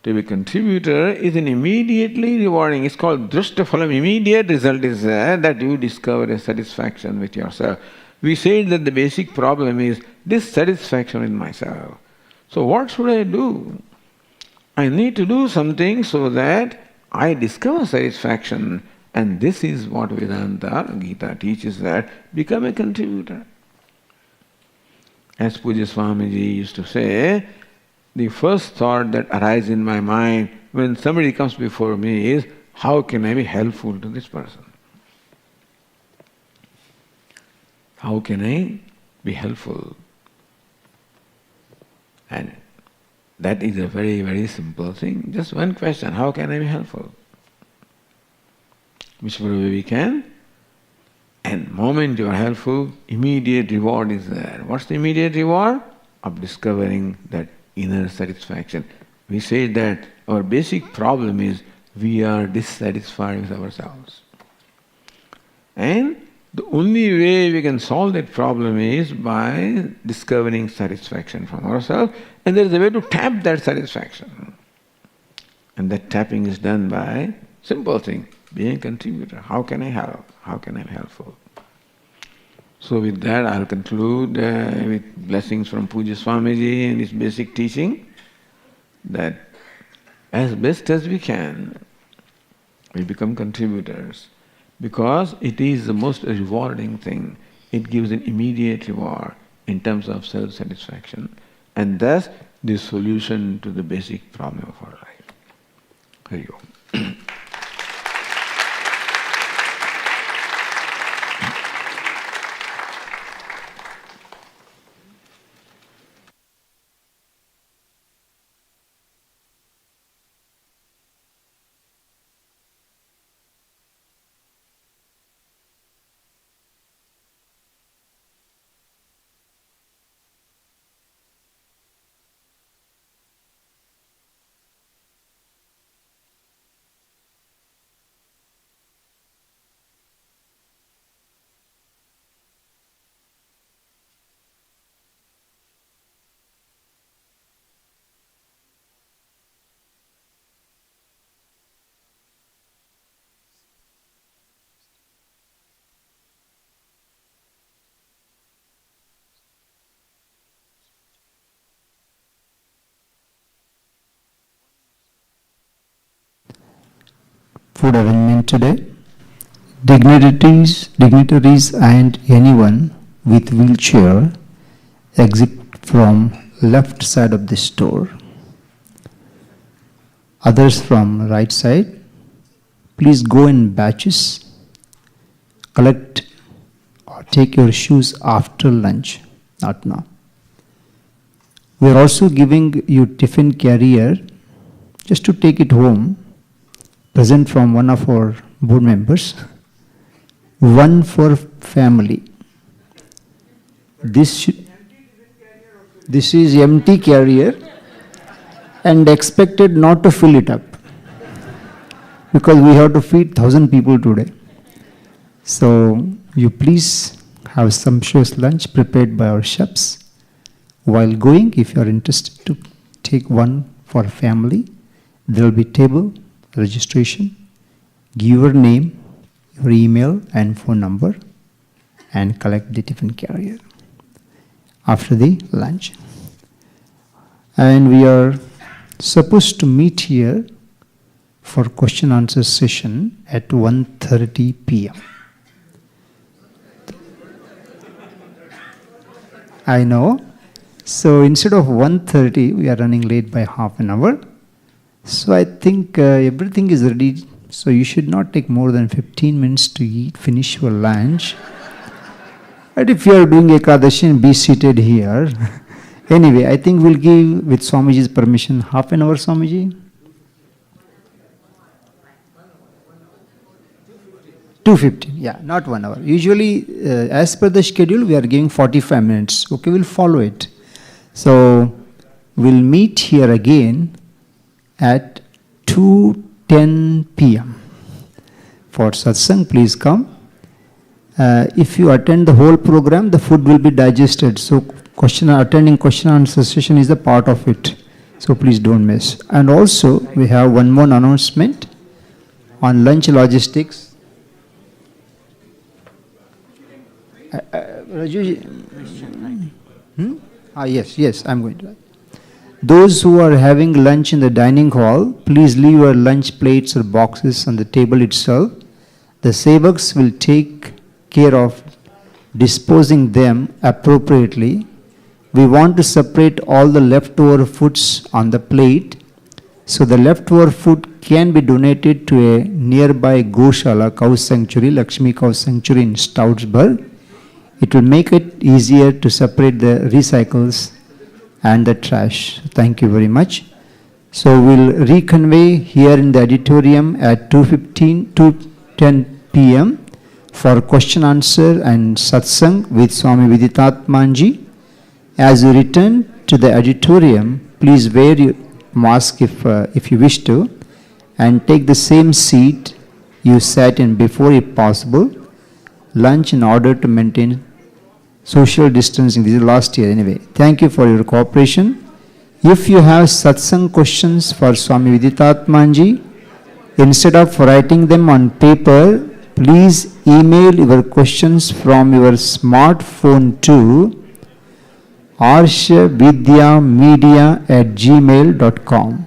To be a contributor is an immediately rewarding. It's called drushtaphalam. Immediate result is that you discover a satisfaction with yourself. We said that the basic problem is dissatisfaction with myself. So what should I do? I need to do something so that I discover satisfaction. And this is what Vedanta, Gita teaches, that become a contributor. As Puja Swamiji used to say, the first thought that arises in my mind when somebody comes before me is, how can I be helpful to this person? How can I be helpful? And that is a very, very simple thing. Just one question, how can I be helpful? Whichever way we can. And the moment you are helpful, immediate reward is there. What's the immediate reward? Of discovering that inner satisfaction. We say that our basic problem is we are dissatisfied with ourselves. And the only way we can solve that problem is by discovering satisfaction from ourselves, and there is a way to tap that satisfaction. And that tapping is done by simple thing, being a contributor. How can I help? How can I be helpful? So with that I'll conclude with blessings from Puja Swamiji and his basic teaching, that as best as we can, we become contributors, because it is the most rewarding thing. It gives an immediate reward in terms of self-satisfaction, and thus the solution to the basic problem of our life. Hari Om. Food arrangement today. Dignitaries and anyone with wheelchair exit from left side of this door. Others from right side, please go in batches, collect or take your shoes after lunch, not now. We are also giving you tiffin carrier just to take it home, present from one of our board members, one for family. This is empty carrier and expected not to fill it up, because we have to feed 1,000 people today. So you please have sumptuous lunch prepared by our chefs. While going, if you are interested to take one for family, there will be table, registration, give your name, your email and phone number, and collect the tiffin carrier after the lunch. And we are supposed to meet here for question answer session at 1:30 p.m. I know. So instead of 1:30, we are running late by half an hour. So I think everything is ready. So you should not take more than 15 minutes to eat, finish your lunch. But if you are doing Ekadashi, be seated here. Anyway, I think we'll give, with Swamiji's permission, half an hour, Swamiji. 2:15, yeah, not 1 hour. Usually, as per the schedule, we are giving 45 minutes. Okay, we'll follow it. So, we'll meet here again at 2:10 p.m. For satsang, please come. If you attend the whole program, the food will be digested. So, attending question answer session is a part of it. So, please don't miss. And also, we have one more announcement on lunch logistics. Raju, yes, I'm going to. Those who are having lunch in the dining hall, please leave your lunch plates or boxes on the table itself. The sevaks will take care of disposing them appropriately. We want to separate all the leftover foods on the plate, so the leftover food can be donated to a nearby Goshala cow sanctuary, Lakshmi Cow Sanctuary in Stoutsburg. It will make it easier to separate the recycles and the trash. Thank you very much. So we'll reconvey here in the auditorium at 2:10 p.m. for question answer and satsang with Swami Viditatmananda. As you return to the auditorium, please wear your mask if you wish to, and take the same seat you sat in before if possible. Lunch in order to maintain social distancing. This is last year anyway. Thank you for your cooperation. If you have satsang questions for Swami Viditatmananda, instead of writing them on paper, please email your questions from your smartphone to arshavidyamedia@gmail.com.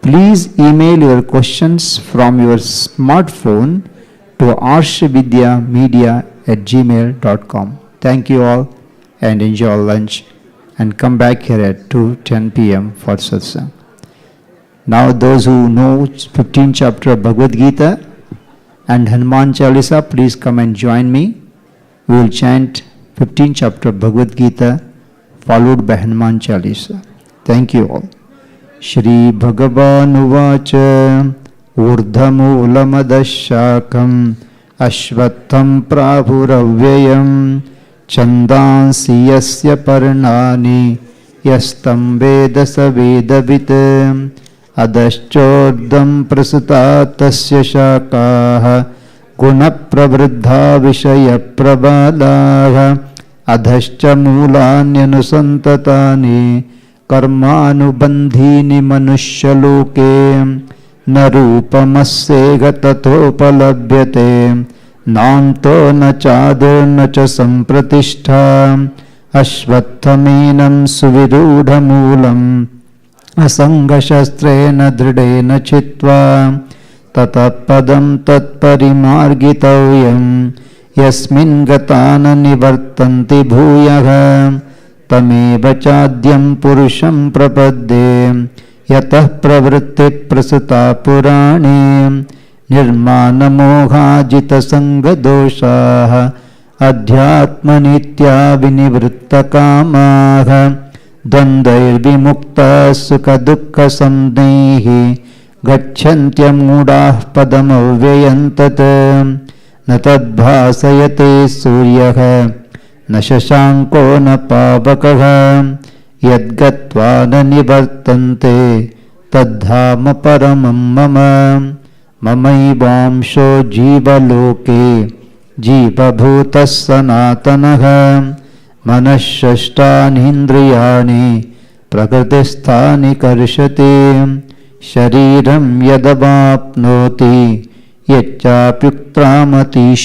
Please email your questions from your smartphone to arshavidyamedia@gmail.com. Thank you all and enjoy lunch and come back here at 2:10 p.m. for satsang. Now those who know 15th chapter of Bhagavad Gita and Hanuman Chalisa, please come and join me. We will chant 15th chapter of Bhagavad Gita followed by Hanuman Chalisa. Thank you all. Shri Bhagavan Uvacha Urdhamulamadasyakam Ashvatham Prabhuravyayam Chandansi Yasya Parnani Yastam Veda Savedavit Adashchodam Prasata Tasya Shakaha Gunapravriddha Vishaya Prabalaha Adhascha Mulanyanasantatani Karmanubandhini Manushyaluke Narupamasega Tatopalabhyate Nanto na chadur na cha sampratishta Ashvathaminam suvirudhamulam Asangashastrena dridena chitva Tatapadam tatparimargitavyam Yasmin gatana nivartanti bhuyaha Tameva chadyam purusham prapadde Yatah pravritti prasata purani Nirmana moha jita sanga doshaha Adhyatma nitya vinivritta kamaha Dandair vimukta sukha dukkha samdaihi Gacchantya mudah padam avyayantat Natadbhasayate suryaha Nashashanko na pavakaha Yadgatva na nivartante Tadhama paramam mama Mamaivamsho jiva loke Jiva bhutas sanatanaha Manashashtan hindriyani Prakritisthani karshati Shariram yadavapnoti Yachapyuktramati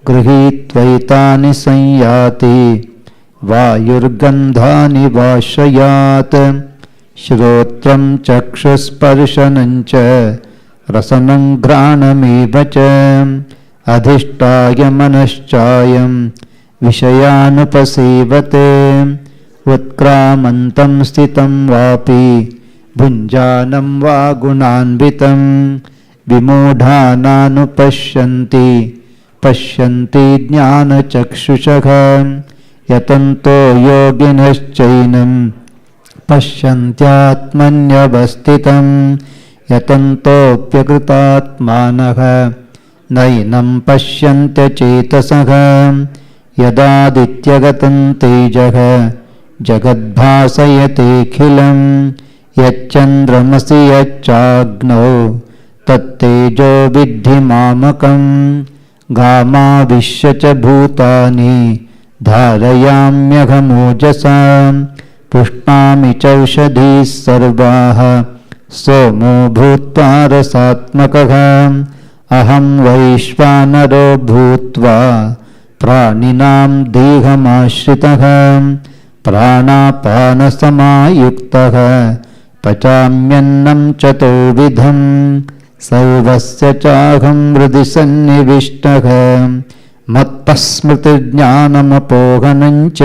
Grihitvaitani sanyati Vayurgandhani vashayat Shrotram chakshusparshanancha Rasanam granamivacha Adhishtaya manaschayam Vishayanupasevate Utkramantam stitam vapi Bhunjanam va gunanvitam Vimodhananupashyanti Pashyanti jnana chakshushakham Yatanto yoginaschainam Pashyantyatmanyavastitam Yatanto pyakritatmanaha Nainam pashyantya chetasaha Yadadityagatam tejaha Jagadbhasayate khilam Yachandramasi yachagno Tattejo vidhi mamakam Gama vishyacha bhutani Dharayamyagham Pushnami chaushadhi sarvaha Somo bhutva rasatmakah Aham vaishvanaro bhutva Praninam dehamashritaha प्राणापानसमायुक्तः पचाम्यन्नं चतुर्विधं सर्वस्य चाहं हृदि सन्निविष्टः मत्तः स्मृतिर्ज्ञानमपोहनं च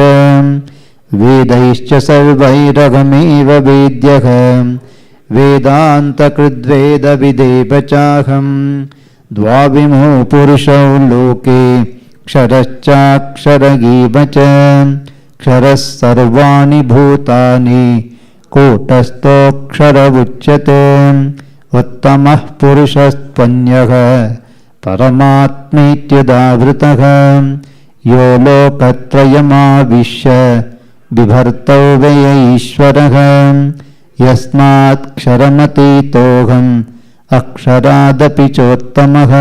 वेदैश्च सर्वैरहमेव वेद्यः वेदान्तकृद्वेदविदेव चाहं द्वाविमो पुरुषौ लोके क्षरश्चाक्षर एव च क्षरः सर्वाणि भूतानि कूटस्थोऽक्षर उच्यते उत्तमः पुरुषस्त्वन्यः परमात्मेत्युदावृतः यो लोकत्रयमाविश्य बिभर्तव्य ईश्वरः यस्मात्क्षरमतीतोऽहम् अक्षरादपि चोत्तमः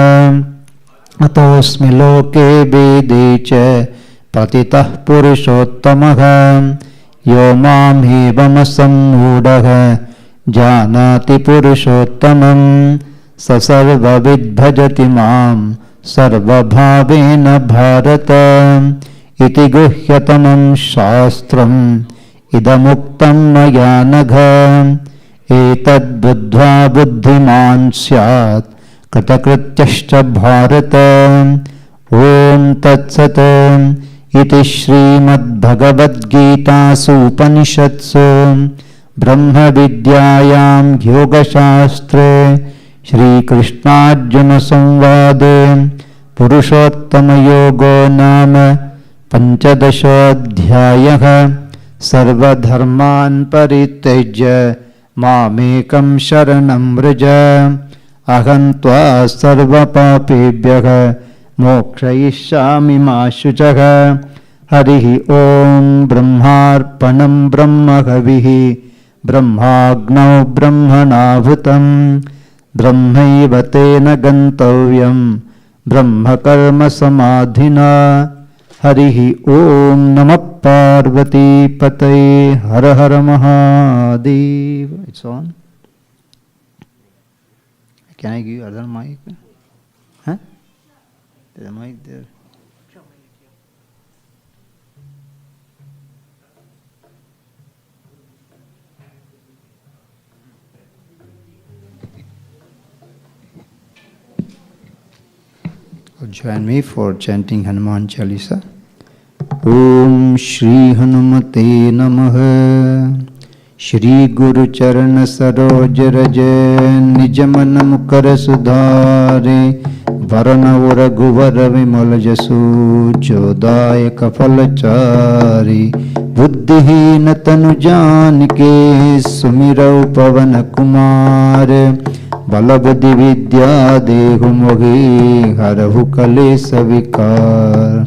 अतोऽस्मि लोके वेदे च प्रतितः पुरुषोत्तमः यो मामेवमसम्मूढः जानाति पुरुषोत्तमं स सर्वविद्भजति मां सर्वभावेन भारत इति गुह्यतमं शास्त्रम् इदमुक्तं मया नघ एतद्बुद्ध्वा बुद्धिमान् स्यात् कृतकृत्यश्च भारत ॐ तत्सत् इति श्रीमद्भगवद्गीतासु उपनिषत्सु ब्रह्मविद्यायां योगशास्त्रे श्रीकृष्णार्जुनसंवादे पुरुषोत्तमयोगो नाम पञ्चदशोऽध्यायः सर्वधर्मान् परित्यज्य मामेकं शरणं व्रज अहं त्वा सर्वपापेभ्यः मोक्षयिष्यामि मा शुचः हरिः ॐ ब्रह्मार्पणं ब्रह्महविः ब्रह्माग्नौ ब्रह्मणाहुतं ब्रह्मैव तेन गन्तव्यं ब्रह्मकर्मसमाधिना हरिः ॐ नमः पार्वतीपतये हर हर Mahadev. It's on. Can I give you other mic? Huh? There's a mic there. Join me for chanting Hanuman Chalisa. Om Shri Hanumate Namaha. Shri Guru Charan Saroj Raja Nijaman Mukar Sudhare Varana Raghuvar Vimal Jasu Jodaya Kafalachari Buddhihina Tanu Janike Sumira Pavana Kumar Balabadi Vidya Dehu Mohi Harahu Kalesa Vikar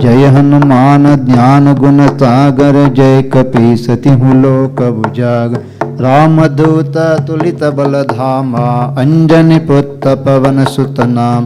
जय हनुमान ज्ञान गुण सागर जय कपीसति लोक भुजागर रामदूत तुलित बल धामा अंजनी पुत्र पवन सुत नाम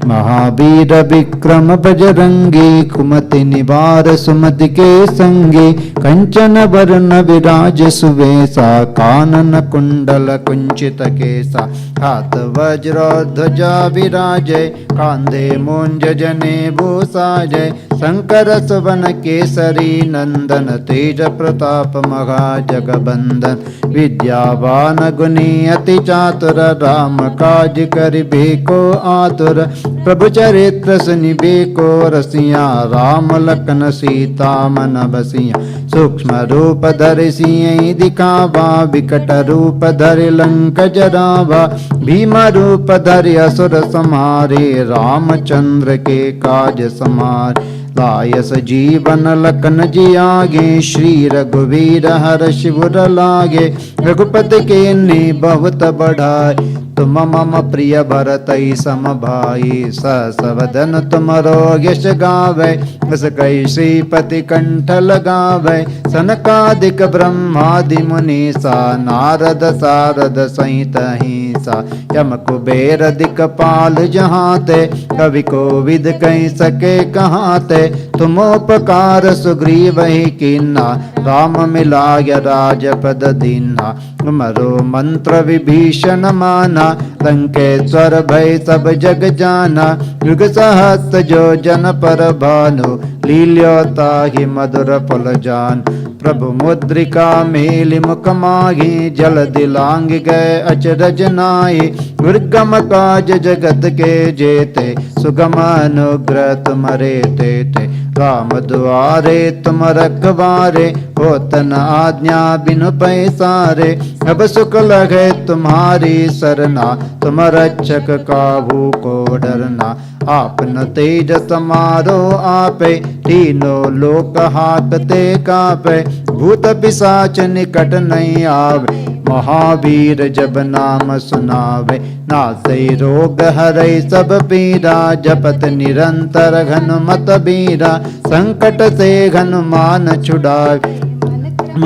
महावीर विक्रम बजरंगी कुमति निवार सुमति के संगी कंचन वरण विराज सुवेशा कानन कुंडल कुंचित केसा हाथ वज्र ध्वजा विराजय कांधे मूंज जने भूषाजय शंकर सुवन केसरी नंदन तेज प्रताप महाजगबंदन विद्यावान गुणी अति चातुर राम काज करिबे को आतुर प्रभु चरित्र सुनिबे को रसिया राम लखन सीता मन बसिया सूक्ष्म रूप धरि सियहि दिखावा विकट रूप धरि लंक जरावा भीम रूप धरि असुर संहारे रामचंद्र के काज समारे लायस जीवन लखन जियागे श्री रघुवीर हर शिवर लागे रघुपति के ने बहुत बढ़ाए तुम मम प्रिय भरतई सम भाई सवदन तुमरो यश गावे बस कई श्रीपति कंठ लगावे सनकादिक ब्रह्मादि मुनीसा नारद सारद सहित हिंसा यम कुबेर दिक्पाल जहाते कवि कोविद कहीं सके कहाते तुमोपकार सुग्रीवहि कीन्हा, राम मिलाय राजपद दीन्हा। मरो मंत्र विभीषण माना, लंकेश्वर भय सब जग जाना। युग सहस्त्र जो जन पर भानु, लील्यो ताहि मधुर फल जान। प्रभु मुद्रिका मेलि मुख माहि, जल दिलांग गए अचरज नाहि। दुर्गम काज जगत के जेते, सुगम अनुग्रह तुम्हारे तेते। राम दुआरे तुम रखवारे, होत न आज्ञा बिनु पैसारे। अब सुख लगे तुम्हारी सरना, तुम रक्षक काहू को डरना। आपन तेज समारो आपे, तीनों लोक हाकते कापे। भूत पिशाच निकट नहीं आवे, महावीर जब नाम सुनावे। नासै रोग हरै सब पीरा, जपत निरंतर घनुमत बीरा। संकट से हनुमान छुड़ावे,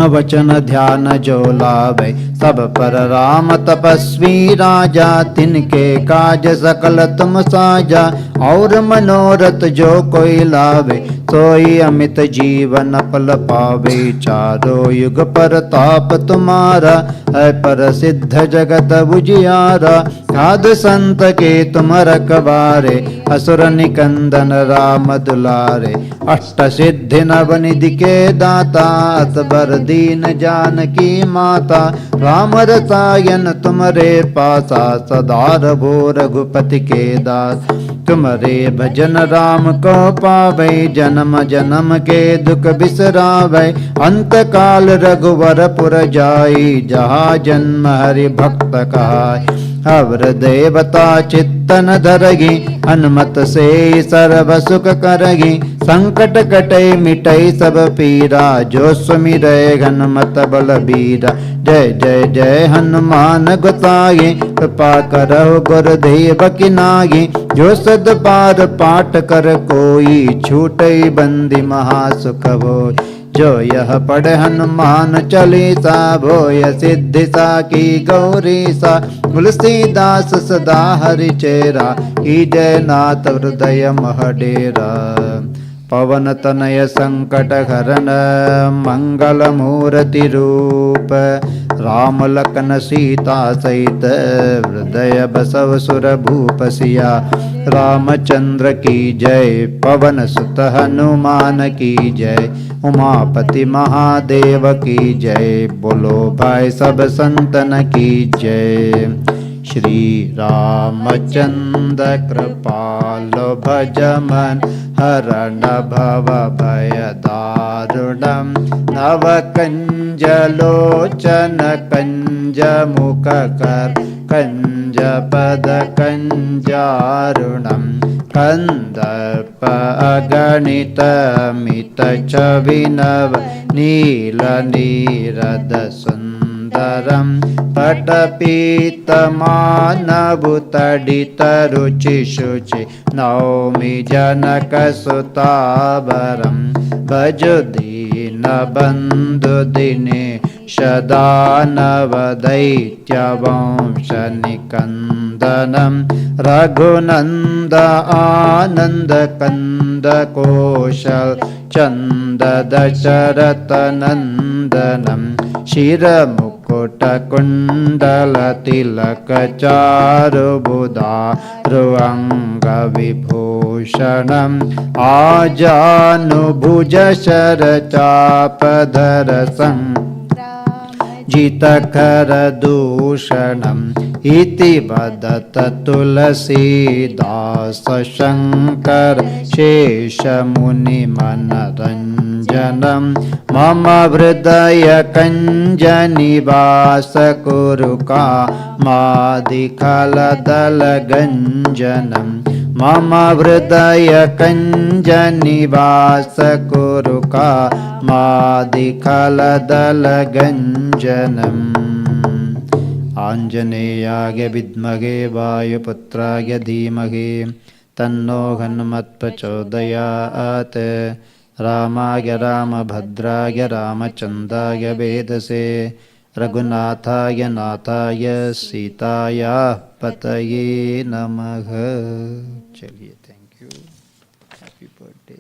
वचन ध्यान जो लावे। सब पर राम तपस्वी राजा, तिनके काज सकल तुम साजा। और मनोरथ जो कोई लावे, सोई अमित जीवन फल पावे। चारों युग पर ताप तुम्हारा, है पर सिद्ध जगत उजियारा। साधु संत के तुम रखवारे, असुर निकंदन राम दुलारे। अष्ट सिद्धि नवनिधि के दाता, असबर दीन जानकी माता। राम रसायन तुम्हारे पासा, सदा रघो रघुपति के दास। तुम्हारे भजन राम को पावे, जन्म जन्म के दुख बिसरावे। अंत काल रघुवर पुर जाई, जहाँ जन्म हरि भक्त कहाय। अवर देवता चित्तन धरगी, हनुमत से सर्व सुख करगी। संकट कटे मिटै सब पीरा, जो सुमिरै हनुमत बलबीरा। जय जय जय हनुमान गोसाई, कृपा करहु गुरुदेव की नाई। जो सद पार पाठ कर कोई, छूटै बंदी महासुख होय। जो यह पढ़ हनुमान चालीसा, भोय सिद्धि सा की गौरीसा। तुलसीदास सदा हरि चेरा, कीजय नाथ हृदय मह डेरा। पवन तनय संकट हरन, मंगल मूर्ति रूप। राम लखन सीता सहित, हृदय बसव सुर भूप सिया। रामचंद्र की जय, पवन सुत हनुमान की जय। उमापति महादेव की जय, बोलो भाई सब संतन की जय। श्री रामचंद्र कृपाल भजमन, हरण भव भय दारुणम। नव कंज लोचन कंज मुख कर, कंज पद कंजारुणम। कंदर्प अगणित मित छविनव, नील नीरद सुंदरम। पटपीत मानव तडित रुचि शुचि, नौमि जनक सुतावरम। भज दीन बंधु दिने, सदानव दैत्य वंश निकंदनम। रघुनंद आनंद कंद कौशल, चंद दशरथ नंदनम। शिर मुकुट कुंडल तिलक, चारुबुधारु अंग विभूषणम। आजानुभुज शर चाप धर जितकर दूषणम। इति वदत तुलसीदास शंकर, शेष मुनि मनरंजनम। मम हृदय कंज निवास कुरु कामादिखल दल गंजनम। मम हृदय कंज निवास कुरु कामादिखल दल गंजनम। आंजनेयाय विद्महे वायुपुत्राय धीमहि, तन्नो हनुमत् प्रचोदयात्। रामाय रामभद्राय रामचन्द्राय वेदसे, रघुनाथाय नाथाय सीताया पतये नमः। चलिए, thank you, happy birthday.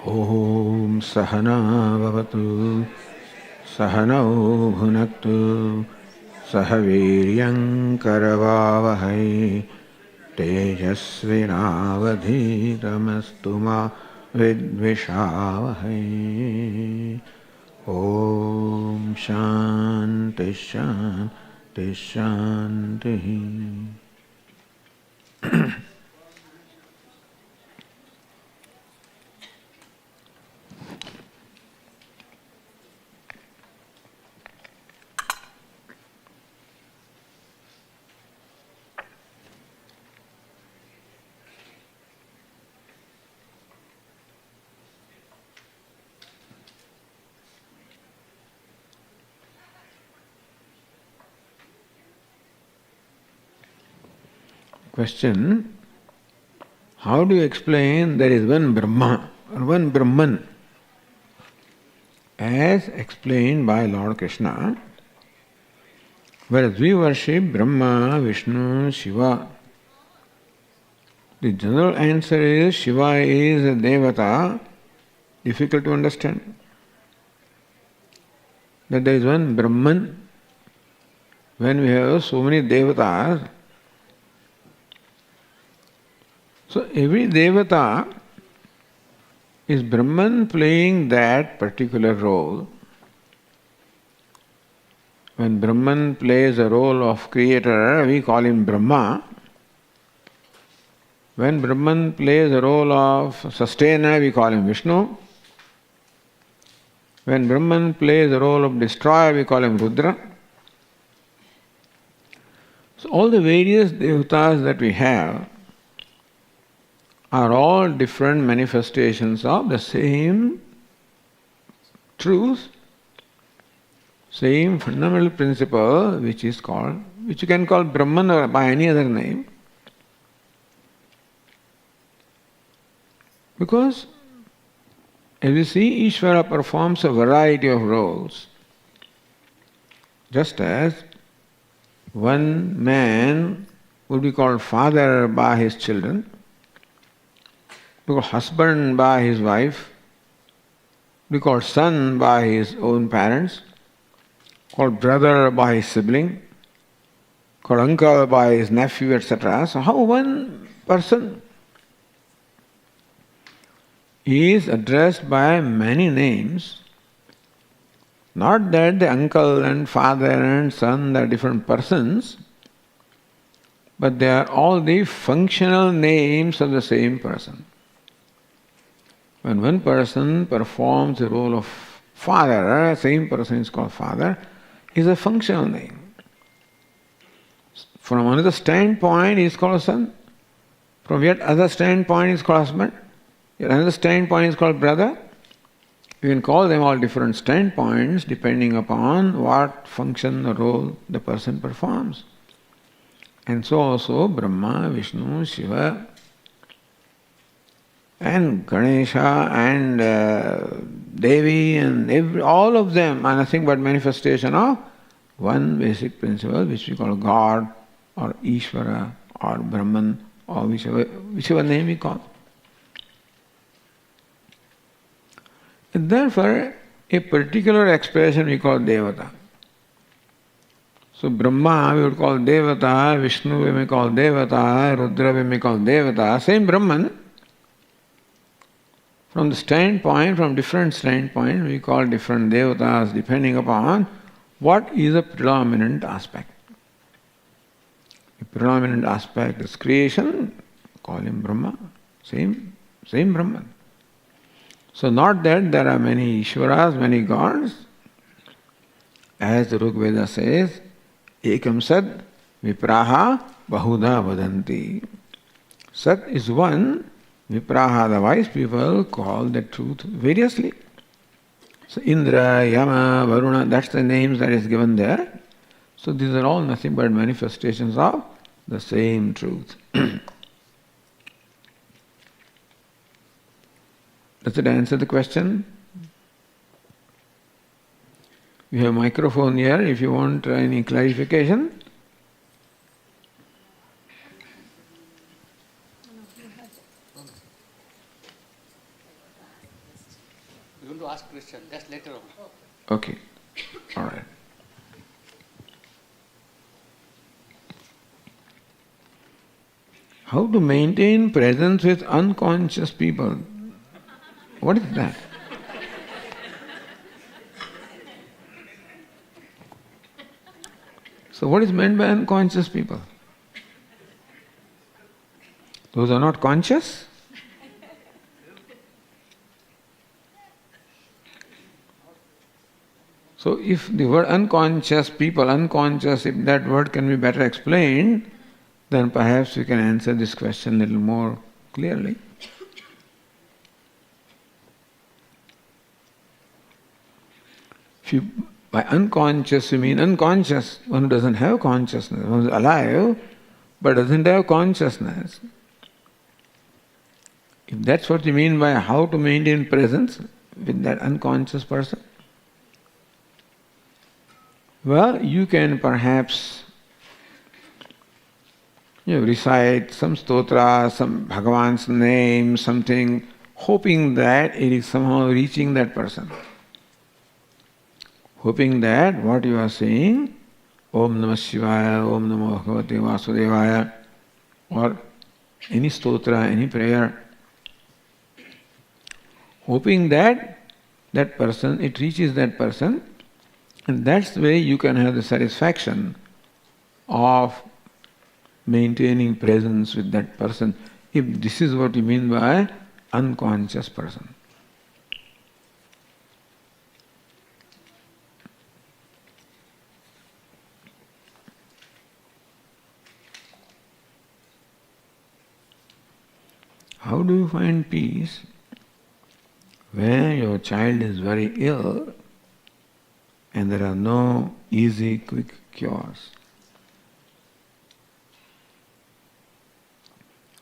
Om Sahana Bhavatu Sahanau Bhunaktu Sahaviryam Karavavahai Tejasvinavadhitamastu ma vidvishavahai. Om Shanti Shanti Shanti. Question: how do you explain there is one Brahma or one Brahman as explained by Lord Krishna, whereas we worship Brahma, Vishnu, Shiva? The general answer is Shiva is a Devata. Difficult to understand. That there is one Brahman when we have so many Devatas. So every Devata is Brahman playing that particular role. When Brahman plays a role of creator, we call him Brahma. When Brahman plays a role of sustainer, we call him Vishnu. When Brahman plays a role of destroyer, we call him Rudra. So all the various Devatas that we have are all different manifestations of the same truth, same fundamental principle, which you can call Brahman or by any other name. Because as you see, Ishvara performs a variety of roles. Just as one man would be called father by his children, husband by his wife, be called son by his own parents, called brother by his sibling, called uncle by his nephew, etc. So how one person is addressed by many names, not that the uncle and father and son are different persons, but they are all the functional names of the same person. When one person performs the role of father, same person is called father, is a functional name. From another standpoint, he is called son. From yet other standpoint, he is called husband. Yet another standpoint is called brother. You can call them all different standpoints depending upon what function or role the person performs. And so also Brahma, Vishnu, Shiva, and Ganesha and Devi and all of them are nothing but manifestation of one basic principle which we call God or Ishvara or Brahman or whichever name we call. And therefore, a particular expression we call Devata. So Brahma we would call Devata, Vishnu we may call Devata, Rudra we may call Devata, same Brahman. From the standpoint, from different standpoint, we call different devatas depending upon what is a predominant aspect. A predominant aspect is creation, call him Brahma, same Brahman. So not that there are many Ishvaras, many gods. As the Rig Veda says, Ekam Sad Vipraha Bahuda Vadanti. Sat is one. Vipraha, the wise people, call the truth variously. So Indra, Yama, Varuna, that's the names that is given there. So these are all nothing but manifestations of the same truth. Does it answer the question? We have a microphone here if you want any clarification. ask question, just later on. Okay, all right. How to maintain presence with unconscious people? What is that? So what is meant by unconscious people? Those are not conscious? So if the word unconscious people, unconscious, if that word can be better explained, then perhaps we can answer this question a little more clearly. If you, by unconscious you mean unconscious, one who doesn't have consciousness, one who is alive but doesn't have consciousness. If that's what you mean by how to maintain presence with that unconscious person, well, you can perhaps recite some stotra, some Bhagavan's name, something, hoping that it is somehow reaching that person. Hoping that what you are saying, Om Namah Shivaya, Om Namo Bhagavate Vasudevaya, or any stotra, any prayer, hoping that that person, it reaches that person, and that's the way you can have the satisfaction of maintaining presence with that person, if this is what you mean by unconscious person. How do you find peace when your child is very ill and there are no easy, quick cures?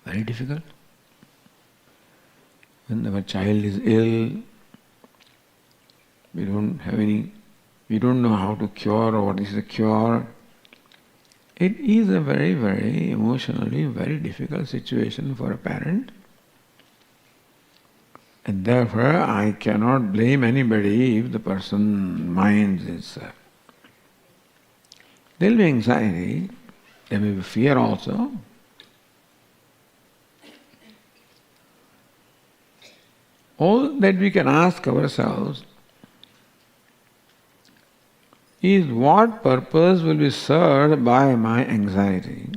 Very difficult. When our child is ill, we don't know how to cure or what is the cure. It is a very, very emotionally very difficult situation for a parent. And therefore, I cannot blame anybody if the person minds is. There will be anxiety, there may be fear also. All that we can ask ourselves is what purpose will be served by my anxiety?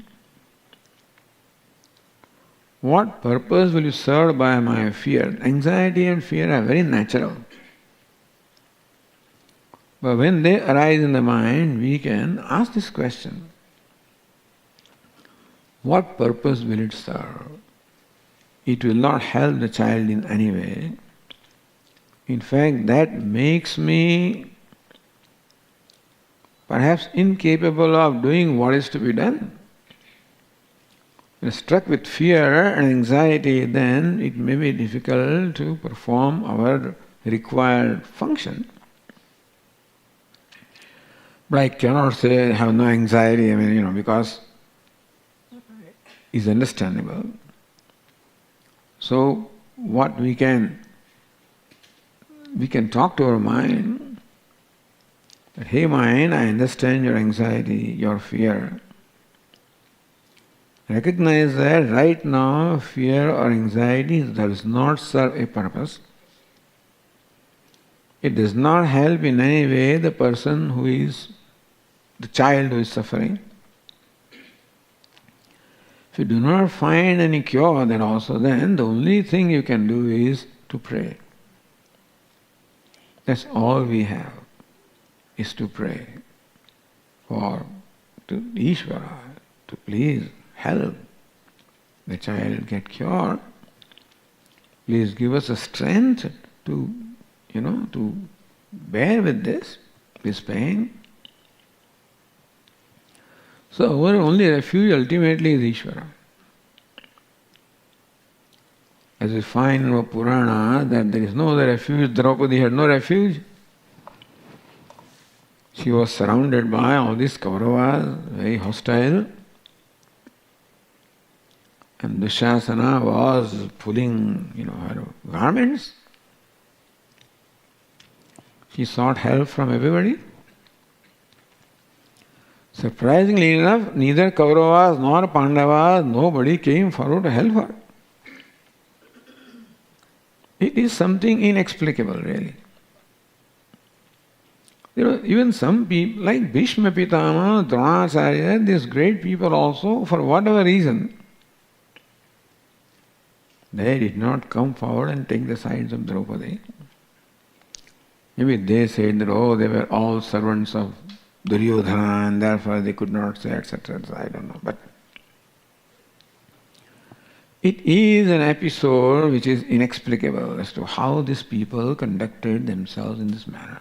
What purpose will be served by my fear? Anxiety and fear are very natural. But when they arise in the mind, we can ask this question. What purpose will it serve? It will not help the child in any way. In fact, that makes me perhaps incapable of doing what is to be done. When struck with fear and anxiety, then it may be difficult to perform our required function. But I cannot say I have no anxiety, because it's understandable. So what we can talk to our mind that, hey mind, I understand your anxiety, your fear. Recognize that right now fear or anxiety does not serve a purpose. It does not help in any way the person who is, the child who is suffering. If you do not find any cure, then the only thing you can do is to pray. That's all we have, is to pray to Ishvara, to please help the child get cured. Please give us a strength to bear with this pain. So our only refuge ultimately is Ishvara. As we find in our Purana that there is no other refuge, Draupadi had no refuge. She was surrounded by all these Kauravas, very hostile. And Dushasana was pulling, her garments. He sought help from everybody. Surprisingly enough, neither Kauravas nor Pandavas, nobody came forward to help her. It is something inexplicable, really. Even some people, like Bhishma Pitama, Dronacharya, these great people also, for whatever reason, they did not come forward and take the sides of Draupadi. Maybe they said that, they were all servants of Duryodhana and therefore they could not say, etc. I don't know. But it is an episode which is inexplicable as to how these people conducted themselves in this manner.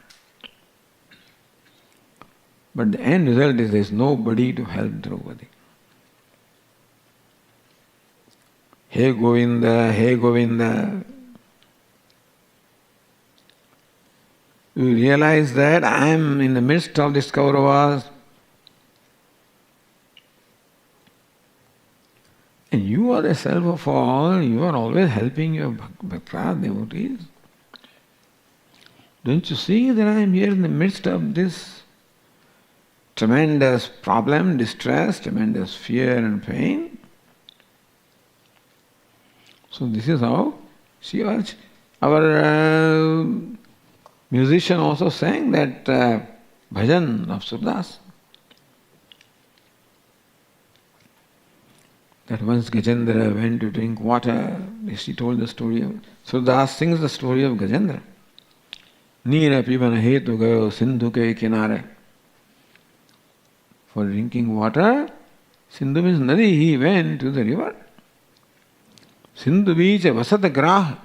But the end result is there is nobody to help Draupadi. Hey Govinda, hey Govinda. You realize that I am in the midst of these Kauravas and you are the self of all, you are always helping your bhakta devotees. Don't you see that I am here in the midst of this tremendous problem, distress, tremendous fear and pain? So this is how our musician also sang that bhajan of Surdas. That once Gajendra went to drink water, she told the story of... Surdas sings the story of Gajendra. Neera pibana hetu gayo sindhu ke kinare. For drinking water, Sindhu means Nadi, he went to the river. Sindhu beach, vasat grah.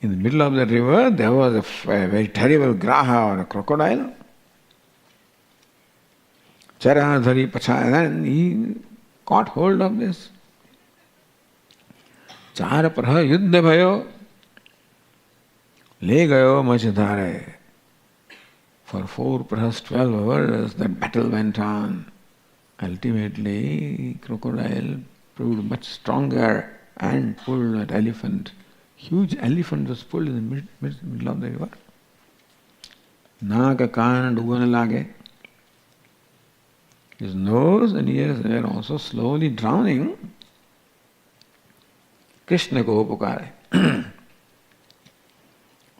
In the middle of the river, there was a very terrible graha or a crocodile. Charadhari pachaya, and he caught hold of this. Char praha yuddha bhayo, le gayo majhdare. For 4 plus 12 hours, that battle went on. Ultimately, crocodile proved much stronger and pulled that elephant. Huge elephant was pulled in the middle of the river. Naga kan dugana lage. His nose and ears were also slowly drowning. Krishna ko pukare.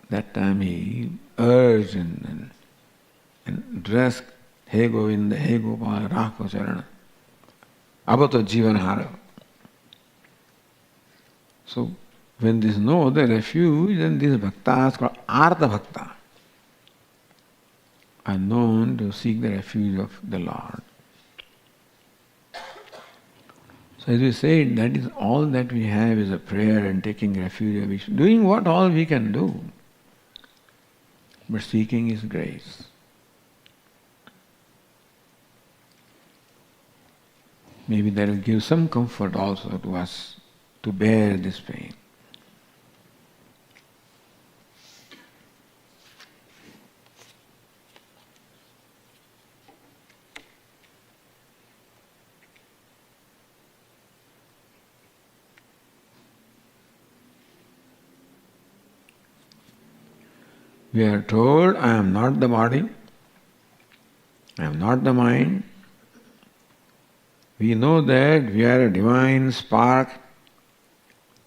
That time he urged and addressed, He Govinda, He Gopal, Rakho Charana. Abato Jivanhara. So, when there is no other refuge, then these bhaktas called Artha Bhakta are known to seek the refuge of the Lord. So as we said, that is all that we have is a prayer and taking refuge of Vishnu. Doing what all we can do, but seeking His grace. Maybe that will give some comfort also to us to bear this pain. We are told, I am not the body, I am not the mind. We know that we are a divine spark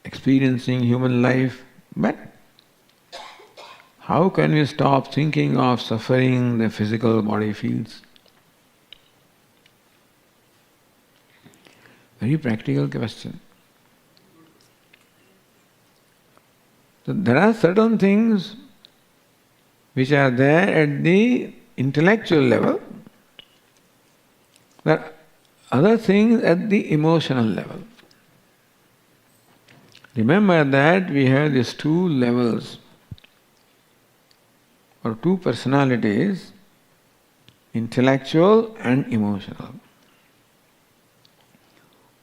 experiencing human life, but how can we stop thinking of suffering the physical body feels? Very practical question. So there are certain things which are there at the intellectual level. There are other things at the emotional level. Remember that we have these 2 levels or 2 personalities, intellectual and emotional.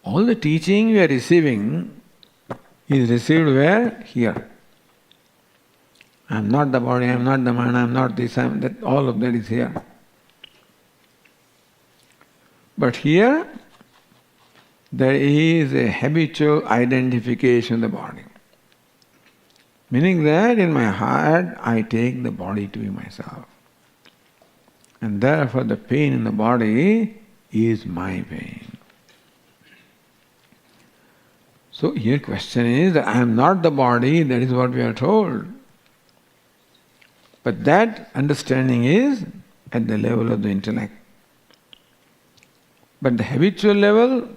All the teaching we are receiving is received where? Here. I am not the body, I am not the mind, I am not this, I am that, all of that is here. But here, there is a habitual identification of the body. Meaning that in my heart I take the body to be myself. And therefore the pain in the body is my pain. So here question is that I am not the body, that is what we are told. But that understanding is at the level of the intellect. But the habitual level,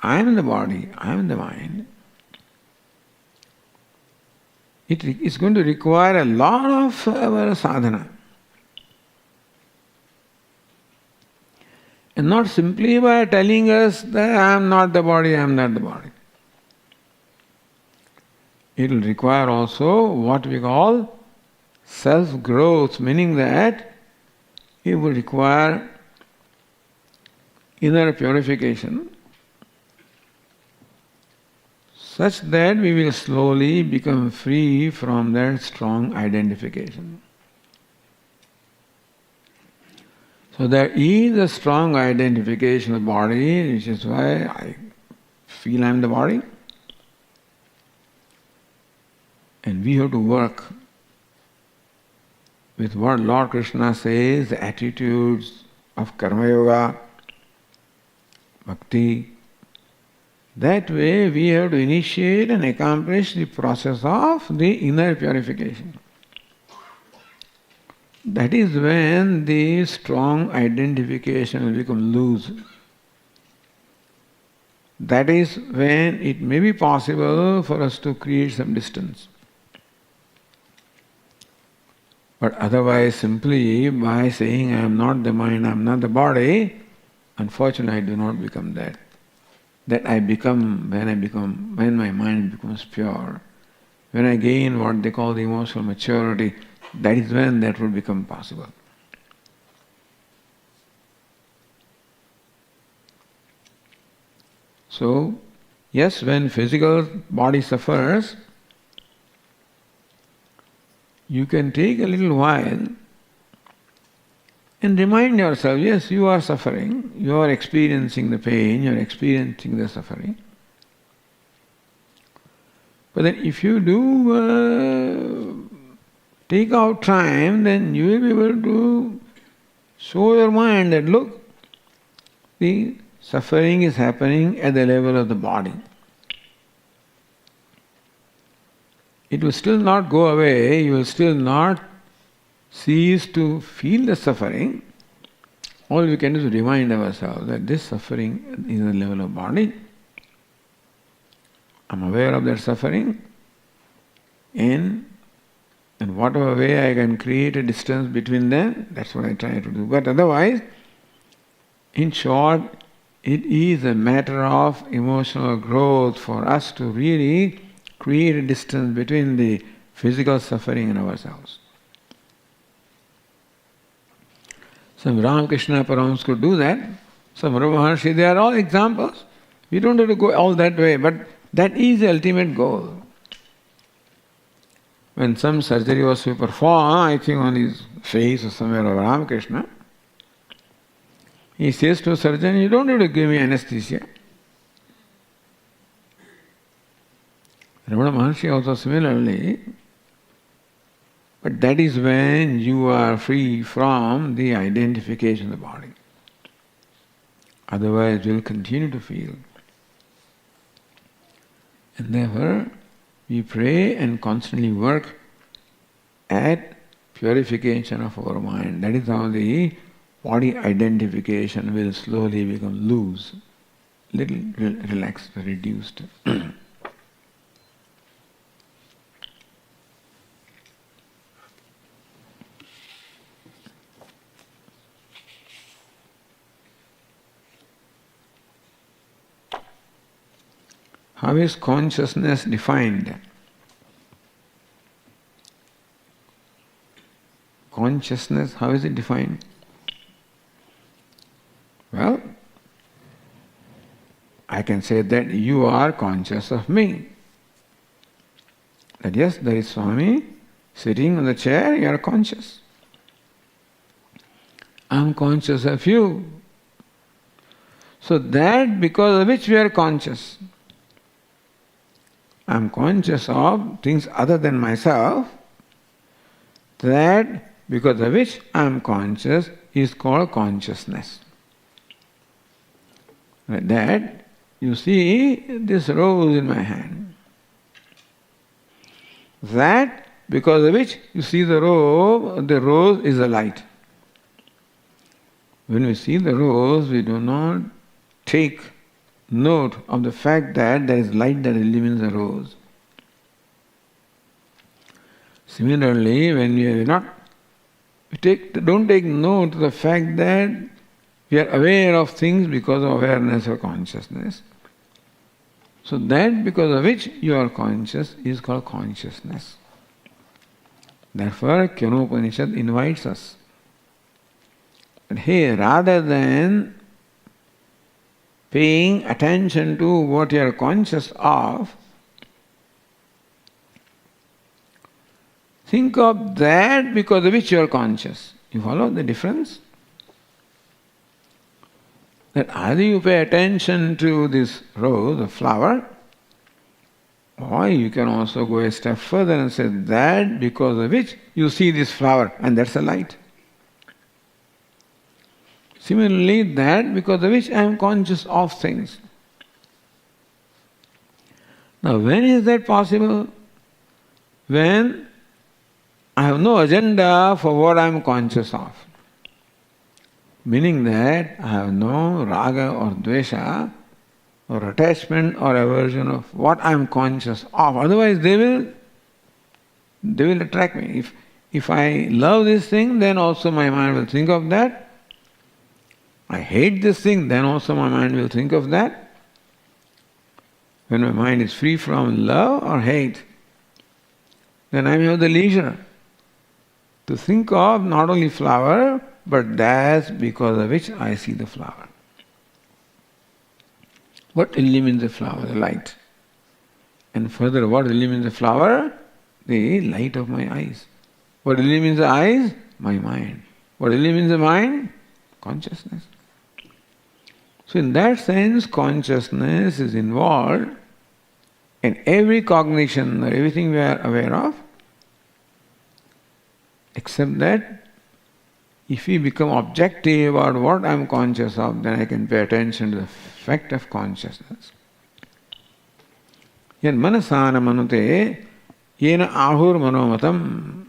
I am the body, I am the mind. It is going to require a lot of our sadhana. And not simply by telling us that I am not the body, I am not the body. It will require also what we call self-growth, meaning that it will require inner purification such that we will slowly become free from that strong identification. So there is a strong identification of the body, which is why I feel I am the body. And we have to work with what Lord Krishna says, the attitudes of Karma Yoga, Bhakti. That way we have to initiate and accomplish the process of the inner purification. That is when the strong identification will become loose. That is when it may be possible for us to create some distance. But otherwise, simply by saying I am not the mind, I am not the body, unfortunately I do not become that. That I become when my mind becomes pure. When I gain what they call the emotional maturity, that is when that will become possible. So, yes, when physical body suffers, you can take a little while and remind yourself, yes, you are suffering, you are experiencing the pain, you are experiencing the suffering. But then if you do take out time, then you will be able to show your mind that look, the suffering is happening at the level of the body. It will still not go away, you will still not cease to feel the suffering. All we can do is remind ourselves that this suffering is at the level of body. I am aware of that suffering, and in whatever way I can create a distance between them, that's what I try to do. But otherwise, in short, it is a matter of emotional growth for us to really create a distance between the physical suffering and ourselves. Some Ramakrishna Paramahamsa could do that. Some Maharshi, they are all examples. We don't have to go all that way, but that is the ultimate goal. When some surgery was to perform, I think on his face or somewhere of Ramakrishna, he says to a surgeon, you don't have to give me anesthesia. Ramana Maharshi also similarly, but that is when you are free from the identification of the body. Otherwise you will continue to feel. And therefore, we pray and constantly work at purification of our mind. That is how the body identification will slowly become loose, little relaxed, reduced. How is consciousness defined? Consciousness, how is it defined? Well, I can say that you are conscious of me. That yes, there is Swami sitting on the chair, you are conscious. I am conscious of you. So that because of which we are conscious. I'm conscious of things other than myself, that because of which I'm conscious is called consciousness. Like that, you see this rose in my hand. That because of which you see the rose is a light. When we see the rose, we do not take note of the fact that there is light that illumines the rose. Similarly, when we don't take note of the fact that we are aware of things because of awareness or consciousness. So that because of which you are conscious is called consciousness. Therefore, Kenopanishad invites us that, hey, rather than paying attention to what you are conscious of, think of that because of which you are conscious. You follow the difference? That either you pay attention to this rose, the flower, or you can also go a step further and say that because of which you see this flower, and that's a light. Similarly, that because of which I am conscious of things. Now, when is that possible? When I have no agenda for what I am conscious of. Meaning that I have no raga or dvesha or attachment or aversion of what I am conscious of. Otherwise they will attract me. If I love this thing, then also my mind will think of that. I hate this thing, then also my mind will think of that. When my mind is free from love or hate, then I may have the leisure to think of not only flower, but that's because of which I see the flower. What illumines the flower? The light. And further, what illumines the flower? The light of my eyes. What illumines the eyes? My mind. What illumines the mind? Consciousness. So in that sense, consciousness is involved in every cognition or everything we are aware of, except that if we become objective about what I am conscious of, then I can pay attention to the fact of consciousness. Yan manasana manute yena ahur manomatam.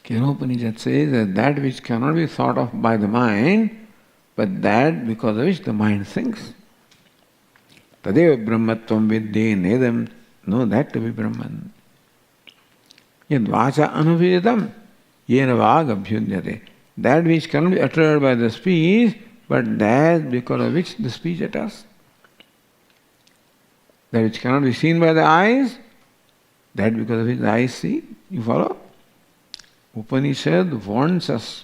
Kenopanishad says that that which cannot be thought of by the mind, but that because of which the mind thinks. Tadeva brahmatvam vidye nedam. Know that to be Brahman. Yad vacha anuviditam yena vag abhyudyate. That which cannot be uttered by the speech, but that because of which the speech utters. That which cannot be seen by the eyes, that because of which the eyes see. You follow? Upanishad wants us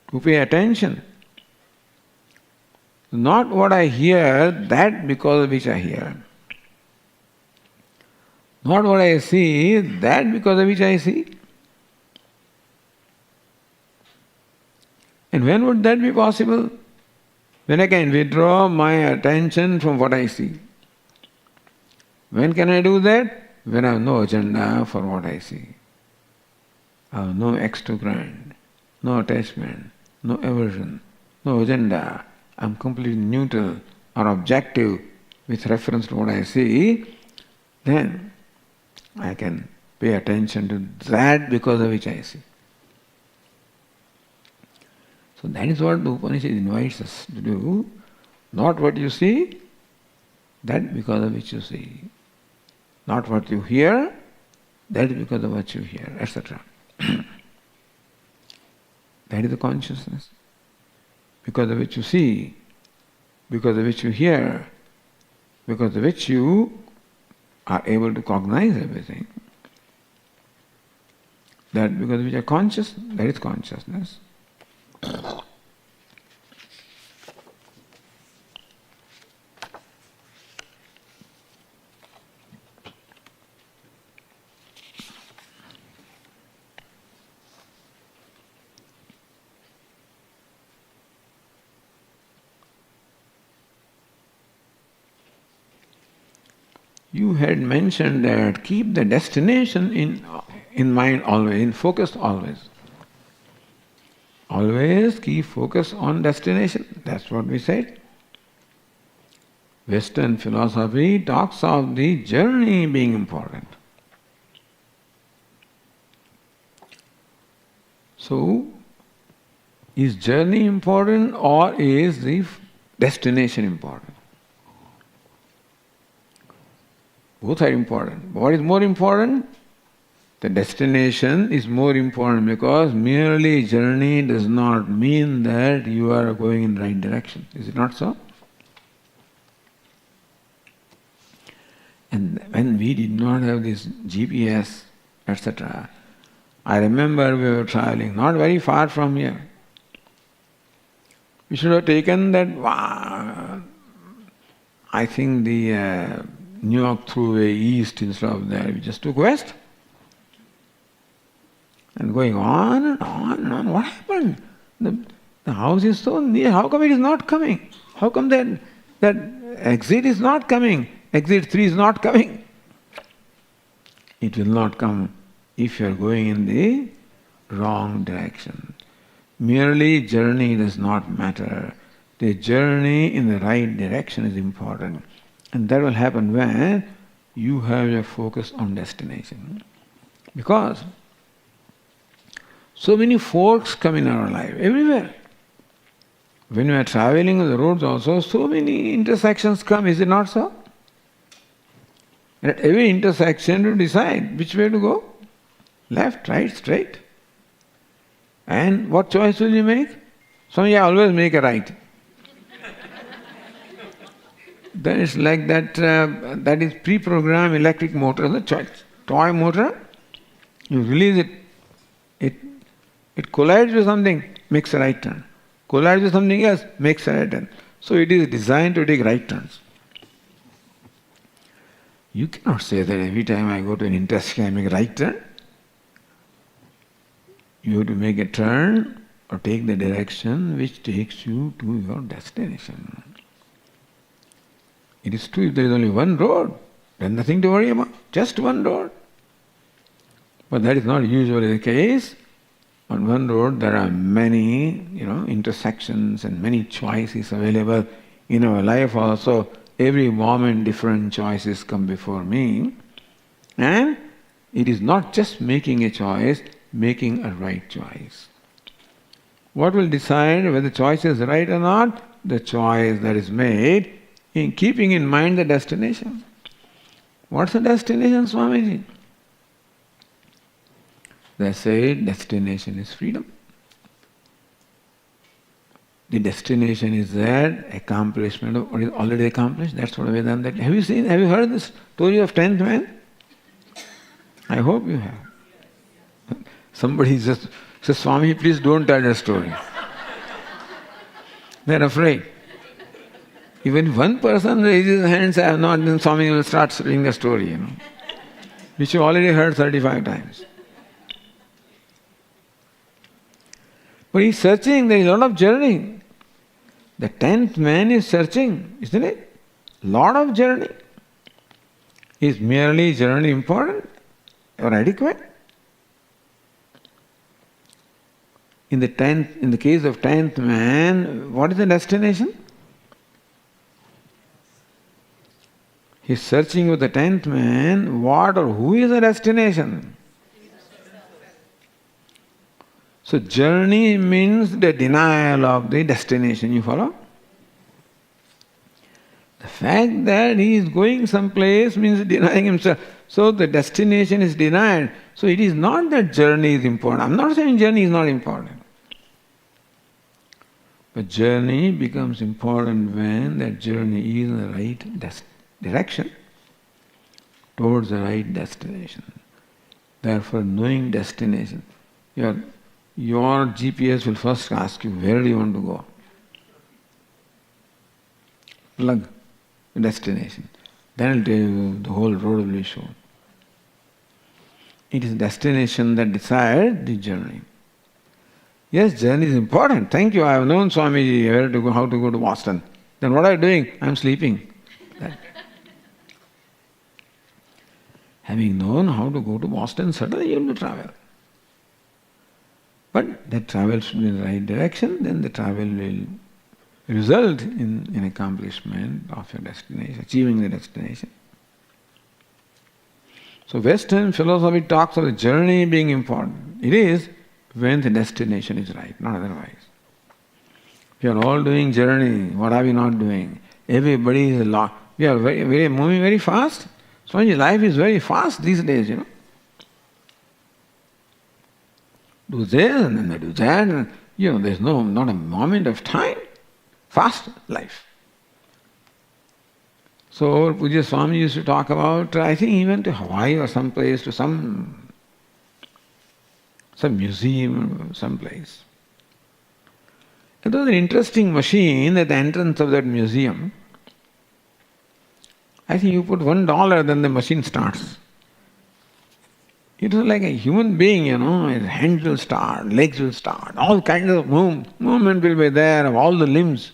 to pay attention. Not what I hear, that because of which I hear. Not what I see, that because of which I see. And when would that be possible? When I can withdraw my attention from what I see. When can I do that? When I have no agenda for what I see. I have no extravagant, no attachment, no aversion, no agenda. I am completely neutral or objective with reference to what I see. Then I can pay attention to that because of which I see. So that is what the Upanishad invites us to do. Not what you see, that because of which you see. Not what you hear, that is because of what you hear, etc. That is the consciousness. Because of which you see, because of which you hear, because of which you are able to cognize everything. That because of which you are conscious, that is consciousness. you had mentioned that keep the destination in mind always, in focus always. Always keep focus on destination. That's what we said. Western philosophy talks of the journey being important. So, is journey important or is the destination important? Both are important. What is more important? The destination is more important because merely journey does not mean that you are going in the right direction. Is it not so? And when we did not have this GPS, etc., I remember we were traveling not very far from here. We should have taken that, I think the New York Thruway east instead of there. We just took west. And going on and on and on. What happened? The house is so near. How come it is not coming? How come that exit is not coming? Exit 3 is not coming. It will not come if you are going in the wrong direction. Merely journey does not matter. The journey in the right direction is important. And that will happen when you have your focus on destination. Because so many forks come in our life, everywhere. When we are traveling on the roads also, so many intersections come, is it not so? And at every intersection you decide which way to go. Left, right, straight. And what choice will you make? Swami, I always make a right. Then it's like that, that is pre-programmed electric motor, the toy motor. You release it, it collides with something, makes a right turn. Collides with something else, makes a right turn. So it is designed to take right turns. You cannot say that every time I go to an intersection I make a right turn. You have to make a turn or take the direction which takes you to your destination. It is true, if there is only one road, then nothing to worry about, just one road. But that is not usually the case. On one road there are many, intersections and many choices available. In our life also, every moment different choices come before me. And it is not just making a choice, making a right choice. What will decide whether the choice is right or not? The choice that is made in keeping in mind the destination. What's the destination, Swamiji? They say destination is freedom. The destination is that accomplishment of what is already accomplished. That's what Vedanta. Have you heard this story of 10th man? I hope you have. Somebody just says, Swami, please don't tell that story. They're afraid. Even if one person raises his hand, I have not, then Swami will start telling the story, which you already heard 35 times. But he's searching, there is a lot of journey. The 10th man is searching, isn't it? Lot of journey. Is merely journey important or adequate? In the case of 10th man, what is the destination? He's searching with the 10th man, what or who is the destination? So journey means the denial of the destination, you follow? The fact that he is going someplace means denying himself. So the destination is denied. So it is not that journey is important. I'm not saying journey is not important. But journey becomes important when that journey is in the right direction, towards the right destination. Therefore, knowing destination, your GPS will first ask you, where do you want to go? Plug the destination. Then it will tell you the whole road will be shown. It is destination that decides the journey. Yes, journey is important. Thank you. I have known Swamiji where to go, how to go to Boston. Then what are you doing? I am sleeping. Having known how to go to Boston, certainly you will travel. But that travel should be in the right direction, then the travel will result in accomplishment of your destination, achieving the destination. So Western philosophy talks of the journey being important. It is when the destination is right, not otherwise. We are all doing journey, what are we not doing? Everybody is we are moving very fast. Swami's life is very fast these days, Do this and then they do that, and there's not a moment of time. Fast life. So Puja Swami used to talk about, I think even to Hawaii or some place, to some museum or some place. It was an interesting machine at the entrance of that museum. I think you put $1, then the machine starts. It was like a human being, his hands will start, legs will start, all kinds of movement will be there of all the limbs.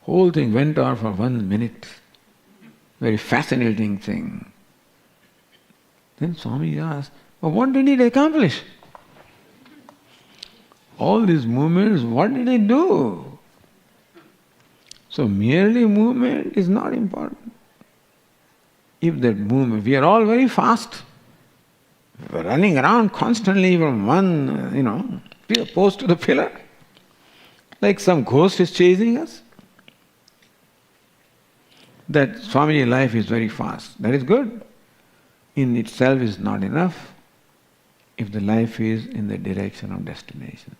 Whole thing went on for 1 minute. Very fascinating thing. Then Swami asked, well, what did it accomplish? All these movements, what did it do? So merely movement is not important. If that movement, we are all very fast. We are running around constantly from one, post to the pillar. Like some ghost is chasing us. That Swami's life is very fast. That is good. In itself is not enough if the life is in the direction of destination.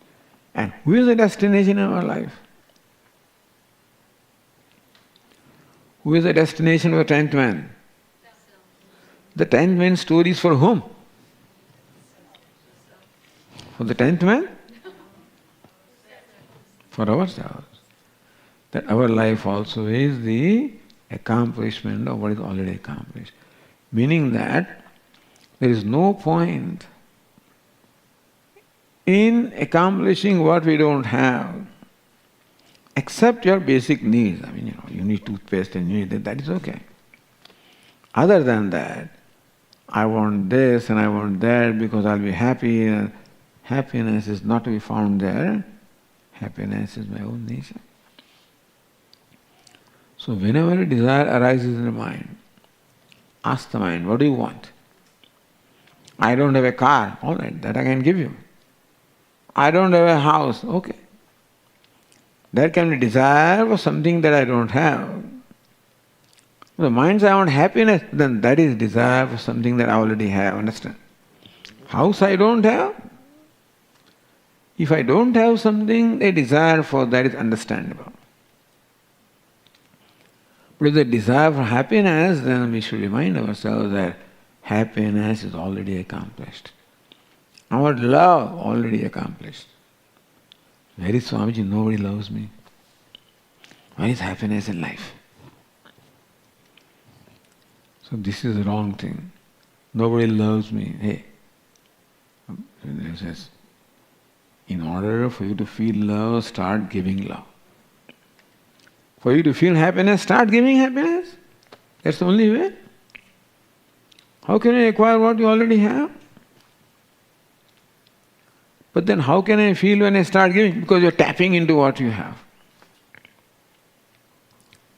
And who is the destination of our life? Who is the destination of a 10th man? The 10th man story is for whom? For the 10th man? For ourselves. That our life also is the accomplishment of what is already accomplished. Meaning that there is no point in accomplishing what we don't have, except your basic needs. You need toothpaste and you need that is okay. Other than that, I want this and I want that because I'll be happy, and happiness is not to be found there. Happiness is my own nature. So whenever a desire arises in the mind, ask the mind, what do you want? I don't have a car, all right, that I can give you. I don't have a house, okay. There can be desire for something that I don't have. The mind says I want happiness, then that is desire for something that I already have, understand? House I don't have. If I don't have something, a desire for that is understandable. But if the desire for happiness, then we should remind ourselves that happiness is already accomplished. Our love already accomplished. Where is Swamiji? Nobody loves me. Where is happiness in life? So this is the wrong thing. Nobody loves me. Hey, he says, in order for you to feel love, start giving love. For you to feel happiness, start giving happiness. That's the only way. How can I acquire what you already have? But then how can I feel when I start giving? Because you're tapping into what you have.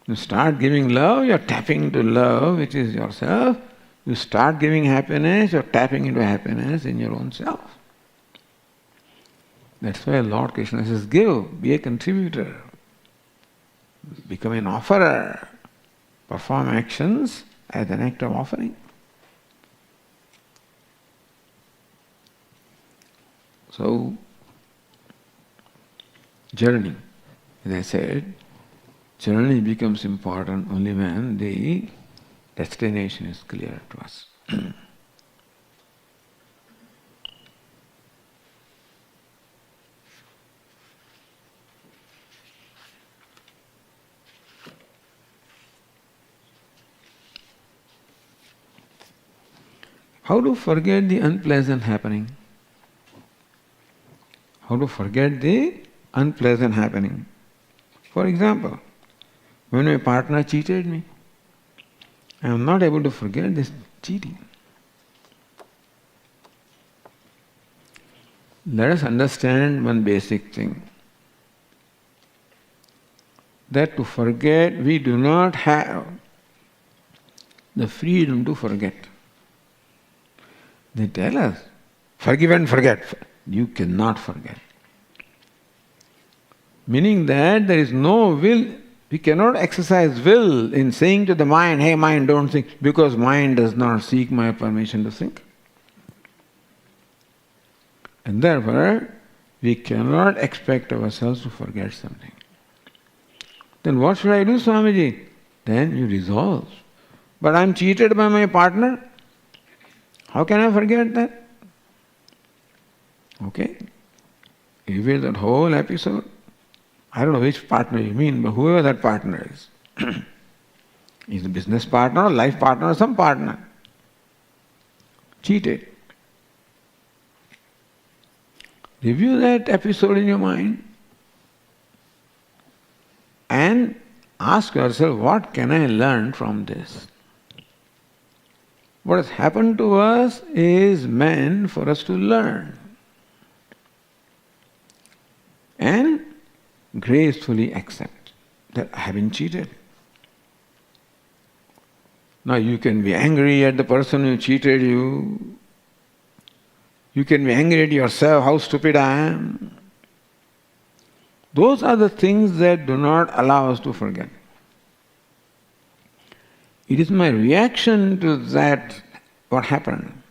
You start giving love, you're tapping into love, which is yourself. You start giving happiness, you're tapping into happiness in your own self. That's why Lord Krishna says, give, be a contributor, become an offerer, perform actions as an act of offering. So, journey, as I said, journey becomes important only when the destination is clear to us. How to forget the unpleasant happening? How to forget the unpleasant happening? For example, when my partner cheated me, I am not able to forget this cheating. Let us understand one basic thing. That to forget, we do not have the freedom to forget. They tell us, forgive and forget. You cannot forget. Meaning that there is no will. We cannot exercise will in saying to the mind, hey mind, don't think, because mind does not seek my permission to think. And therefore, we cannot expect ourselves to forget something. Then what should I do, Swamiji? Then you resolve. But I am cheated by my partner. How can I forget that? Okay? Review that whole episode. I don't know which partner you mean, but whoever that partner is. He's a business partner, or life partner, or some partner. Cheated. Review that episode in your mind and ask yourself, what can I learn from this? What has happened to us is meant for us to learn and gracefully accept that I have been cheated. Now you can be angry at the person who cheated you. You can be angry at yourself, how stupid I am. Those are the things that do not allow us to forget. It is my reaction to that, what happened,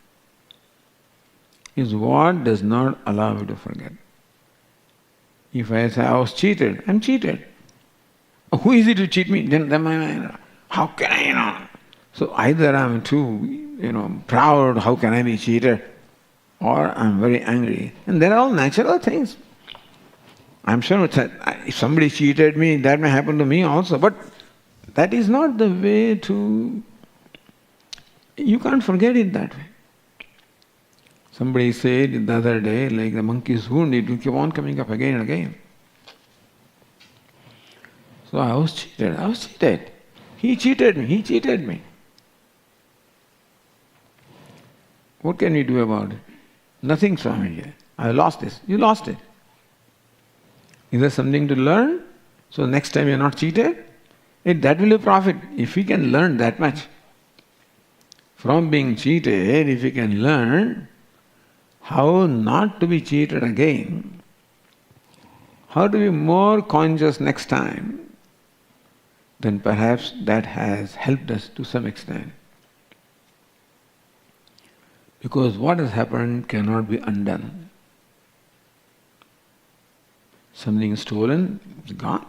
is what does not allow me to forget. If I say I was cheated, I'm cheated. Who is it to cheat me? Then my mind, how can I, So either I'm too, proud, how can I be cheated? Or I'm very angry. And they're all natural things. I'm sure if somebody cheated me, that may happen to me also. But that is not the way to... You can't forget it that way. Somebody said the other day, like the monkey's wound, it will keep on coming up again and again. So I was cheated. He cheated me. What can we do about it? Nothing, Swami. I lost this. You lost it. Is there something to learn? So next time you're not cheated? That will be profit. If we can learn that much. From being cheated, if we can learn how not to be cheated again, how to be more conscious next time, then perhaps that has helped us to some extent. Because what has happened cannot be undone. Something stolen, it's gone.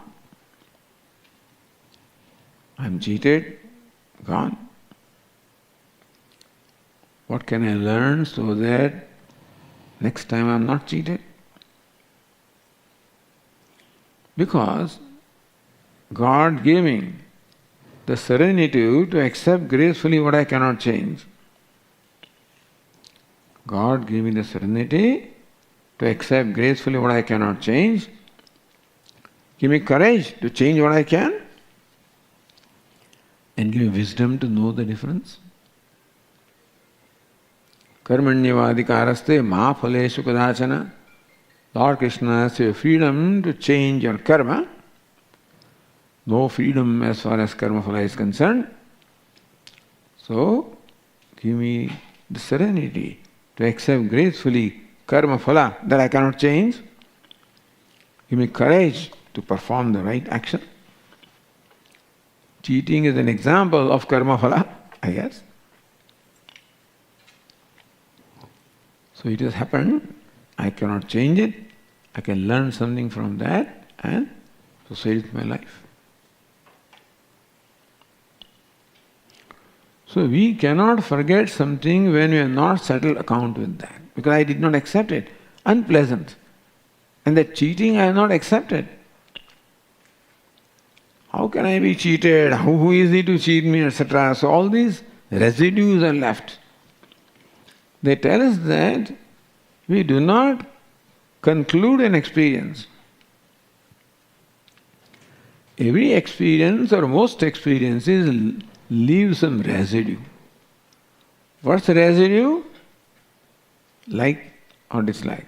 I'm cheated, gone. What can I learn so that next time I'm not cheated? Because God gave me the serenity to accept gracefully what I cannot change. God gave me the serenity to accept gracefully what I cannot change. Give me courage to change what I can. And give me wisdom to know the difference. Karmanyavadikaraste ma phaleshu kadachana. Lord Krishna has a freedom to change your karma. No freedom as far as karma phala is concerned. So, give me the serenity to accept gracefully karma phala that I cannot change. Give me courage to perform the right action. Cheating is an example of karma phala, I guess. So it has happened, I cannot change it, I can learn something from that and proceed with my life. So we cannot forget something when we have not settled account with that. Because I did not accept it. Unpleasant. And that cheating I have not accepted. How can I be cheated? Who is it to cheat me, etc. So all these residues are left. They tell us that we do not conclude an experience. Every experience or most experiences leave some residue. What's the residue? Like or dislike.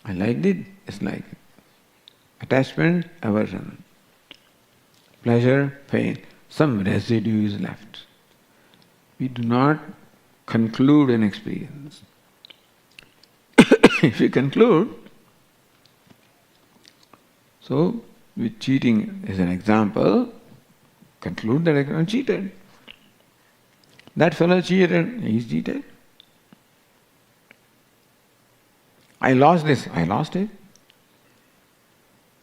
I liked it, dislike it. Attachment, aversion. Pleasure, pain. Some residue is left. We do not conclude an experience. If we conclude, so with cheating as an example, conclude that I cheated. That fellow cheated, he's cheated. I lost this, I lost it.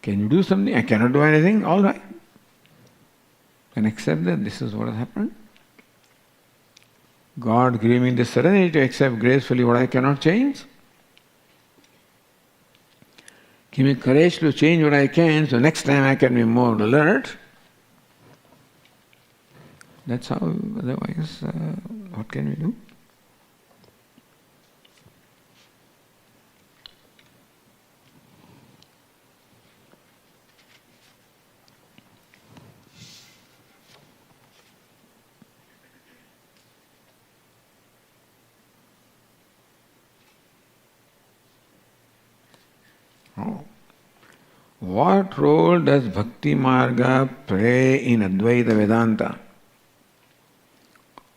Can you do something? I cannot do anything, all right. Can accept that this is what has happened. God gave me the serenity to accept gracefully what I cannot change. Give me courage to change what I can, so next time I can be more alert. That's how, otherwise, what can we do? What role does Bhakti Marga play in Advaita Vedanta?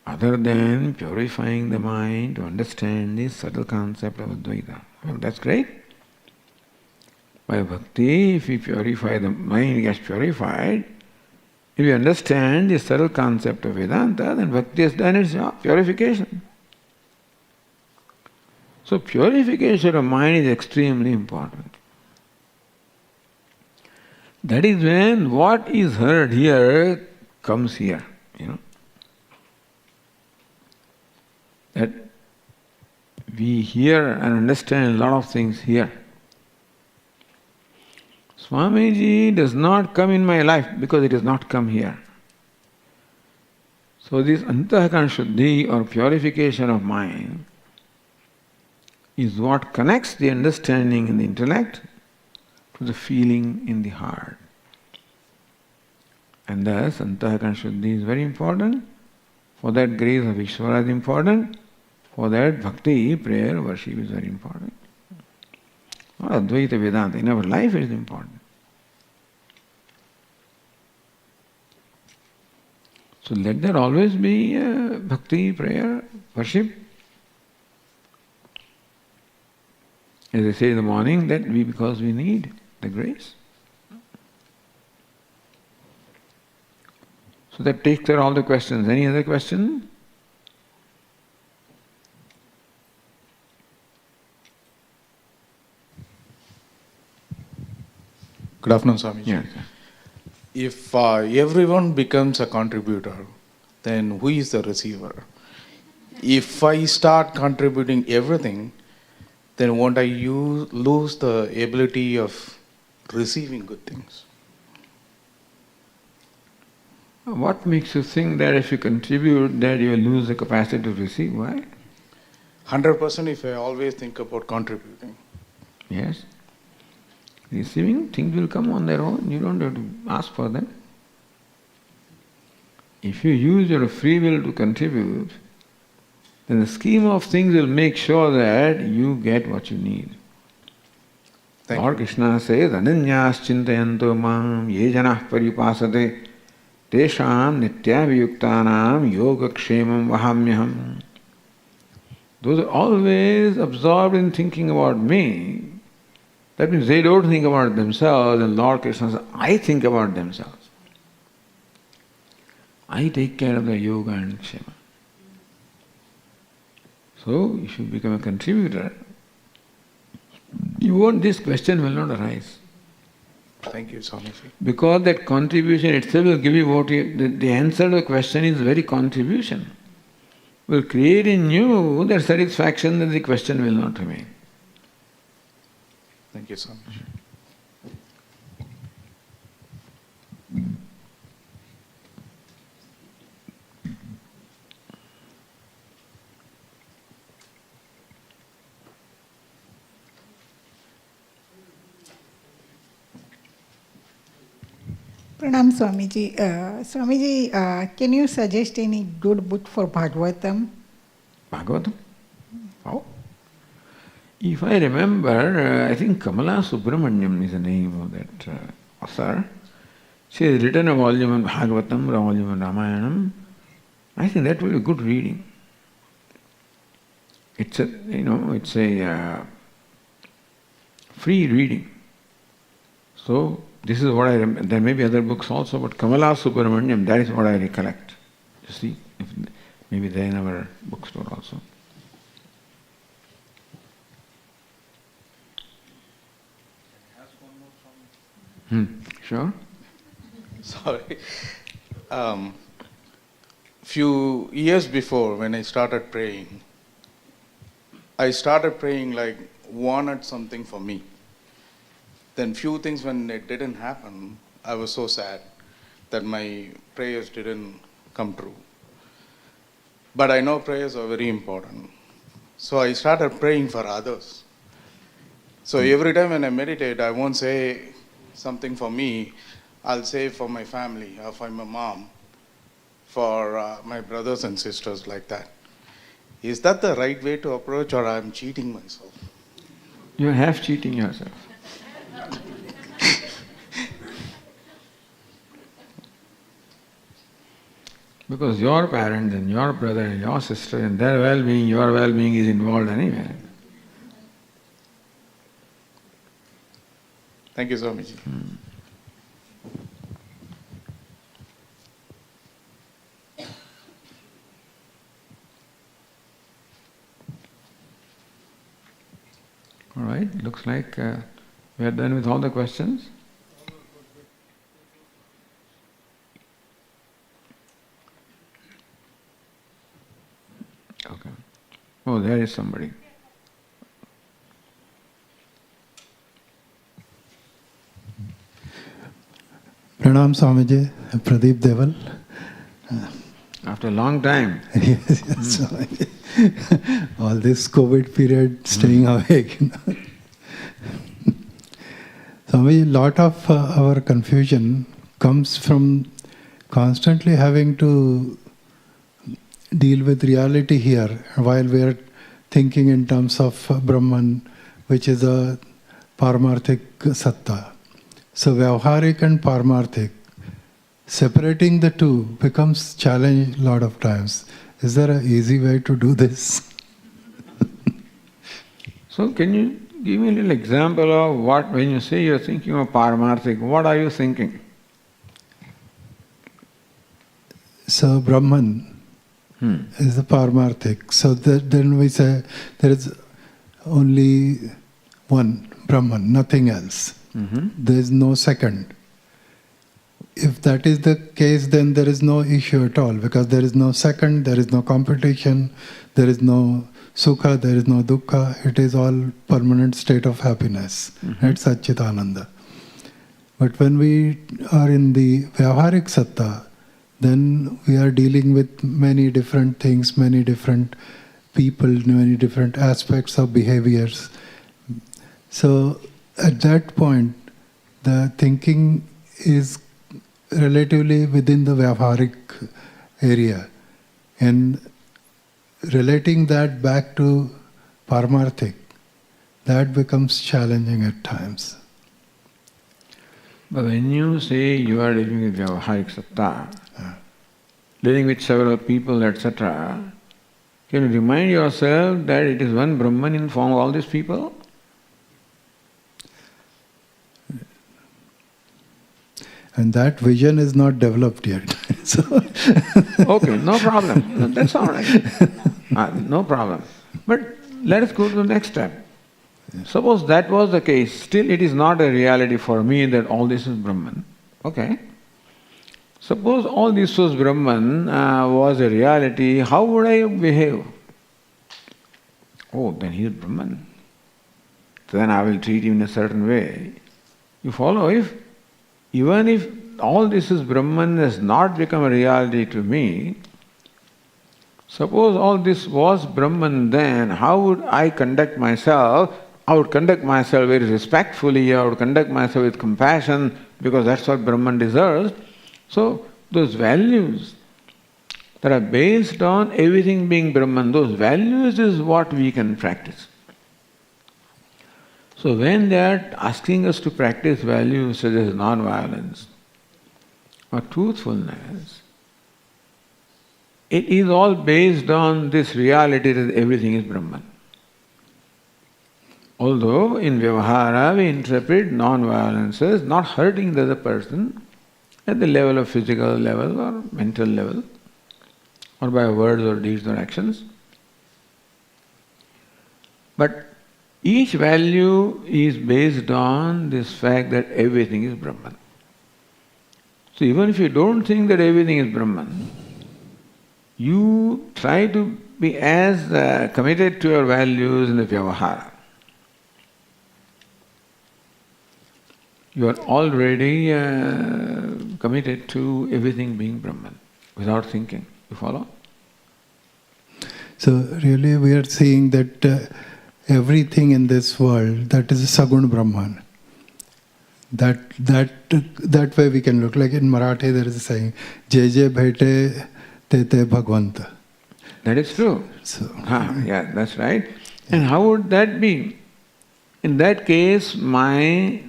Other than purifying the mind to understand the subtle concept of Advaita. Well, that's great. By Bhakti, if we purify the mind, gets purified. If we understand the subtle concept of Vedanta, then Bhakti has done its job, purification. So purification of mind is extremely important. That is when what is heard here comes here, That we hear and understand a lot of things here. Swamiji does not come in my life because it does not come here. So this Antahakana Shuddhi or purification of mind is what connects the understanding in the intellect to the feeling in the heart. And thus, Antahakana Shuddhi is very important. For that, grace of Ishvara is important. For that, bhakti, prayer, worship is very important. Advaita Vedanta, in our life it is important. So let there always be bhakti, prayer, worship. As I say in the morning, because we need the grace. So that takes care of all the questions. Any other question? Good afternoon, Swamiji. Yeah. If everyone becomes a contributor, then who is the receiver? If I start contributing everything, then won't I lose the ability of receiving good things? What makes you think that if you contribute, that you will lose the capacity to receive? Why? 100% if I always think about contributing. Yes. Receiving, things will come on their own. You don't have to ask for them. If you use your free will to contribute, then the scheme of things will make sure that you get what you need. Lord Krishna says, Ananyas chintayanto mam ye janah paripasate tesham nityaviyuktanam yoga kshemam vahamyaham. Those are always absorbed in thinking about me. That means they don't think about themselves, and Lord Krishna says, I think about themselves. I take care of the yoga and kshema. So, if you become a contributor, this question will not arise. Thank you, Swamiji. Because that contribution itself will give you the answer to the question is very contribution. Will create in you that satisfaction that the question will not remain. Thank you, Swamiji. Pranam Swamiji. Swamiji, can you suggest any good book for Bhagavatam? Bhagavatam? Oh. If I remember, I think Kamala Subramaniam is the name of that author. She has written a volume on Bhagavatam, a volume on Ramayanam. I think that will be good reading. It's a free reading. So this is what I remember. There may be other books also, but Kamala Subramaniam, that is what I recollect. You see, maybe they in our bookstore also. Sure? Sorry. Few years before, when I started praying like wanted something for me. Then few things when it didn't happen, I was so sad that my prayers didn't come true. But I know prayers are very important. So I started praying for others. So every time when I meditate, I won't say something for me. I'll say for my family, or for my mom, for my brothers and sisters, like that. Is that the right way to approach, or I'm cheating myself? You're half cheating yourself. Because your parents and your brother and your sister and their well-being, your well-being is involved anyway. Thank you, Swamiji. All right, looks like we are done with all the questions. Okay. Oh, there is somebody. Pranam Swamiji, Pradeep Deval. After a long time. Yes, Swamiji. All this COVID period, staying awake. Swamiji, a lot of our confusion comes from constantly having to deal with reality here while we are thinking in terms of Brahman, which is a Paramarthik Satta. So Vyavharik and Paramarthik, separating the two becomes challenge a lot of times. Is there an easy way to do this? So can you give me a little example of what, when you say you're thinking of Paramarthik, what are you thinking? So Brahman is the Paramarthik. So then we say there is only one Brahman, nothing else. There is no second. If that is the case, then there is no issue at all, because there is no second, there is no competition, there is no sukha, there is no dukkha. It is all permanent state of happiness. That's Satchitananda. But when we are in the Vyavharik Satta, then we are dealing with many different things, many different people, many different aspects of behaviors. So at that point, the thinking is relatively within the Vyavharik area. And relating that back to Paramarthik, that becomes challenging at times. But when you say you are living with Vyavharik Satta, living with several people, etc., can you remind yourself that it is one Brahman in form of all these people? And that vision is not developed yet. Okay, no problem. That's all right. No problem. But let us go to the next step. Suppose that was the case, still it is not a reality for me that all this is Brahman. Okay. Suppose all this was Brahman, was a reality, how would I behave? Oh, then he is Brahman. Then I will treat him in a certain way. You follow? Even if all this is Brahman has not become a reality to me, suppose all this was Brahman, then how would I conduct myself? I would conduct myself very respectfully, I would conduct myself with compassion, because that's what Brahman deserves. So those values that are based on everything being Brahman, those values is what we can practice. So when they are asking us to practice values such as non-violence or truthfulness, it is all based on this reality that everything is Brahman. Although in Vyavahara we interpret non-violence as not hurting the other person at the level of physical level or mental level, or by words or deeds or actions. But each value is based on this fact that everything is Brahman. So even if you don't think that everything is Brahman, you try to be as committed to your values in the Vyavahara. You are already committed to everything being Brahman without thinking. You follow? So really we are saying that everything in this world, that is a Sagun Brahman. That way we can look. Like in Marathi there is a saying, Jai Jai Bhaite Te Te Bhagwanta. That is true. Yeah, that's right. And how would that be? In that case, my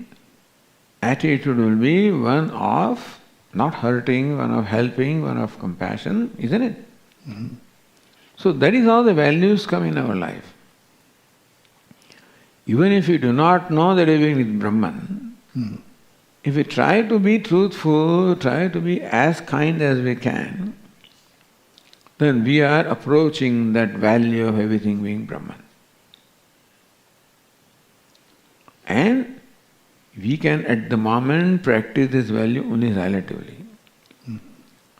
attitude will be one of not hurting, one of helping, one of compassion, isn't it? Mm-hmm. So that is how the values come in our life. Even if we do not know that everything is Brahman, if we try to be truthful, try to be as kind as we can, then we are approaching that value of everything being Brahman. And we can at the moment practice this value only relatively.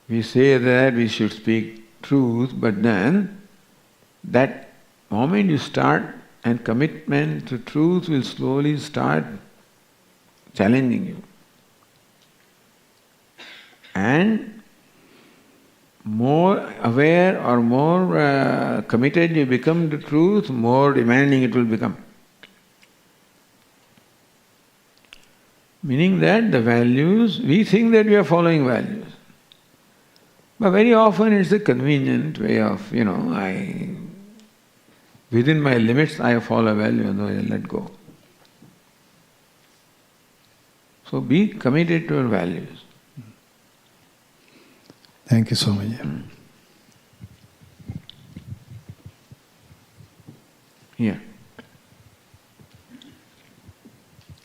We say that we should speak truth, but then that moment you start and commitment to truth will slowly start challenging you. And more aware or more committed you become to truth, more demanding it will become. Meaning that the values, we think that we are following values. But very often it's a convenient way of, within my limits I follow a value and I let go. So be committed to your values. Thank you so much. Here.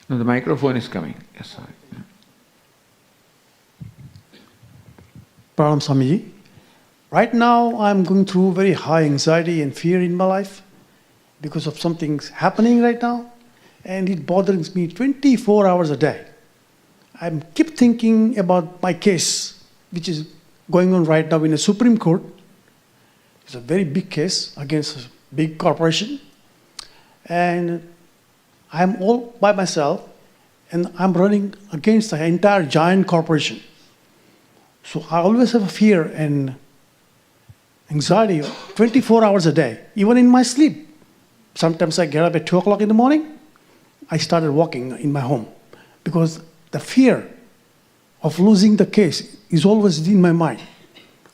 No, the microphone is coming. Yes, sorry. Pranam Swamiji. Right now I'm going through very high anxiety and fear in my life because of something happening right now, and it bothers me 24 hours a day. I keep thinking about my case, which is going on right now in the Supreme Court. It's a very big case against a big corporation. And I'm all by myself, and I'm running against the entire giant corporation. So I always have a fear and anxiety 24 hours a day, even in my sleep. Sometimes I get up at 2 o'clock in the morning, I started walking in my home because the fear of losing the case is always in my mind.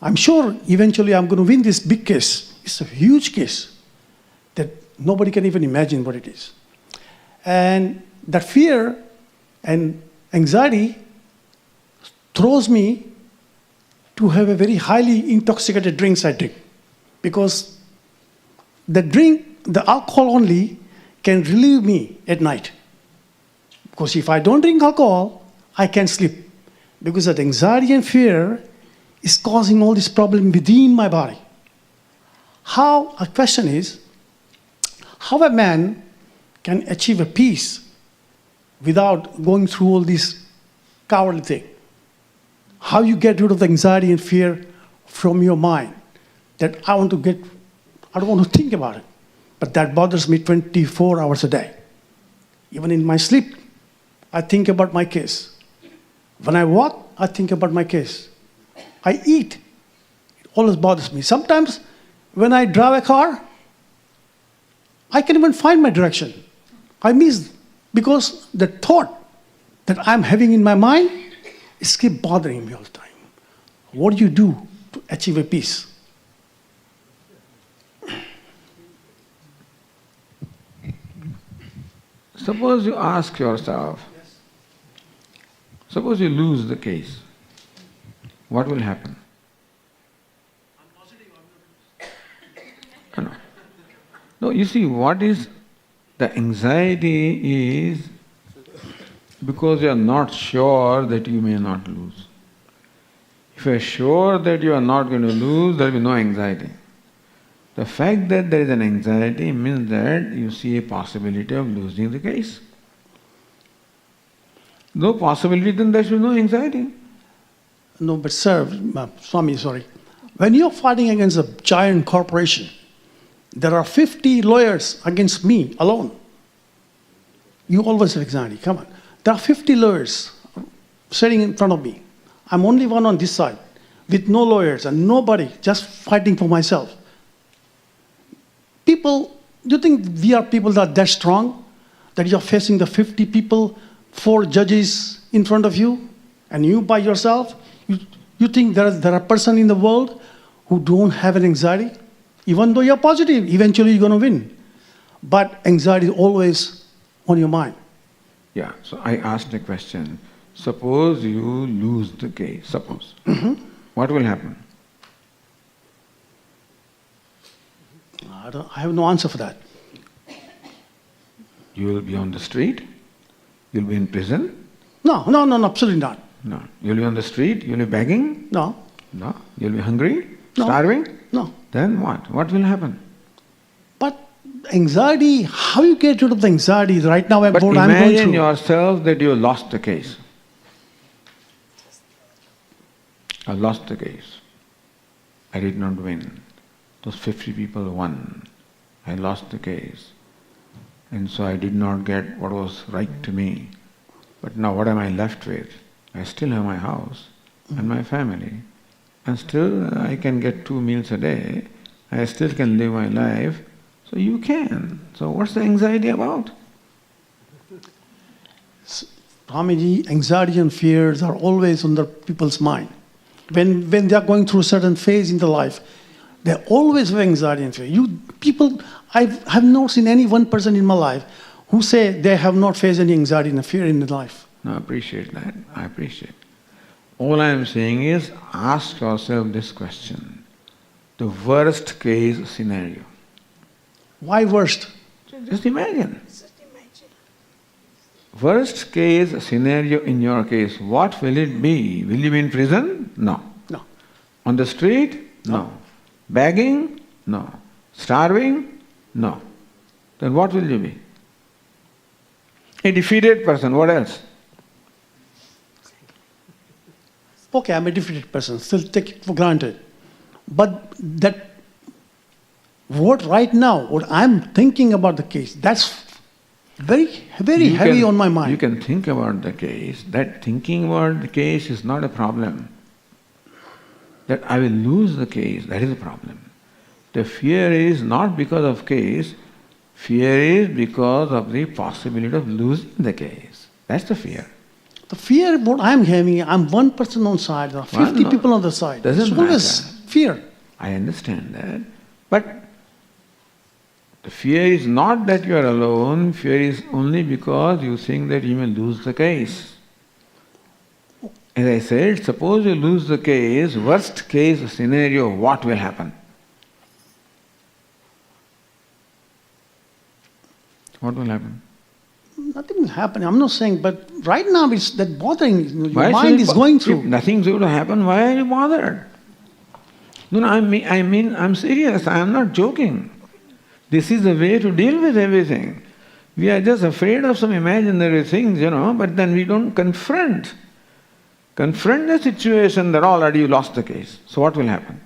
I'm sure eventually I'm going to win this big case. It's a huge case that nobody can even imagine what it is. And that fear and anxiety throws me to have a very highly intoxicated drinks I drink. Because the drink, the alcohol only, can relieve me at night. Because if I don't drink alcohol, I can't sleep. Because that anxiety and fear is causing all this problem within my body. A question is, how a man can achieve a peace without going through all this cowardly thing? How you get rid of the anxiety and fear from your mind? That I don't want to think about it. But that bothers me 24 hours a day. Even in my sleep, I think about my case. When I walk, I think about my case. I eat, it always bothers me. Sometimes when I drive a car, I can't even find my direction. I miss, because the that I'm having in my mind, it's keep bothering me all the time. What do you do to achieve a peace? Suppose you ask yourself, suppose you lose the case, what will happen? No. No, you see, what is the anxiety is because you are not sure that you may not lose. If you are sure that you are not going to lose, there will be no anxiety. The fact that there is an anxiety means that you see a possibility of losing the case. No possibility, then there should be no anxiety. No, but sir, Swami, sorry. When you're fighting against a giant corporation, there are 50 lawyers against me alone. You always have anxiety, come on. There are 50 lawyers sitting in front of me. I'm only one on this side, with no lawyers and nobody, just fighting for myself. People, do you think we are people that are that strong? That you're facing the 50 people, 4 judges in front of you, and you by yourself? You think there are a person in the world who don't have an anxiety? Even though you're positive, eventually you're going to win. But anxiety is always on your mind. Yeah, so I asked a question. Suppose you lose the case, suppose. What will happen? I have no answer for that. You will be on the street? You'll be in prison? No, absolutely not. No. You'll be on the street? You'll be begging? No. No. You'll be hungry? No. Starving? No. Then what? What will happen? But anxiety, how you get rid of the anxiety right now? But I'm going imagine through. yourself that you lost the case. I lost the case. I did not win. Those 50 people won. I lost the case. And so I did not get what was right to me. But now what am I left with? I still have my house and my family. And still I can get 2 meals a day. I still can live my life. So you can. So what's the anxiety about? Swamiji, anxiety and fears are always on the people's mind. When they are going through a certain phase in their life, they always have anxiety and fear. I have not seen any one person in my life who say they have not faced any anxiety and fear in their life. No, I appreciate that. I appreciate. All I am saying is, ask yourself this question. The worst case scenario. Why worst? Just imagine. Worst case scenario in your case, what will it be? Will you be in prison? No. No. On the street? No. Begging? No. Starving? No. Then what will you be? A defeated person, what else? Okay, I'm a defeated person, still take it for granted. But what I'm thinking about the case, that's very heavy on my mind. You can think about the case. That thinking about the case is not a problem. That I will lose the case, that is a problem. The fear is not because of case, fear is because of the possibility of losing the case. That's the fear. The fear, what I'm having, I'm one person on side, there are 50 people on the side. Doesn't it's always matter. Fear. I understand that. But the fear is not that you are alone, fear is only because you think that you may lose the case. As I said, suppose you lose the case, worst case scenario, what will happen? What will happen? Nothing will happen. I'm not saying, but right now it's that bothering. Your mind is going through. If nothing's going to happen, why are you bothered? No, I mean, I'm serious. I am not joking. This is the way to deal with everything. We are just afraid of some imaginary things, but then we don't confront. Confront the situation that already you lost the case. So what will happen?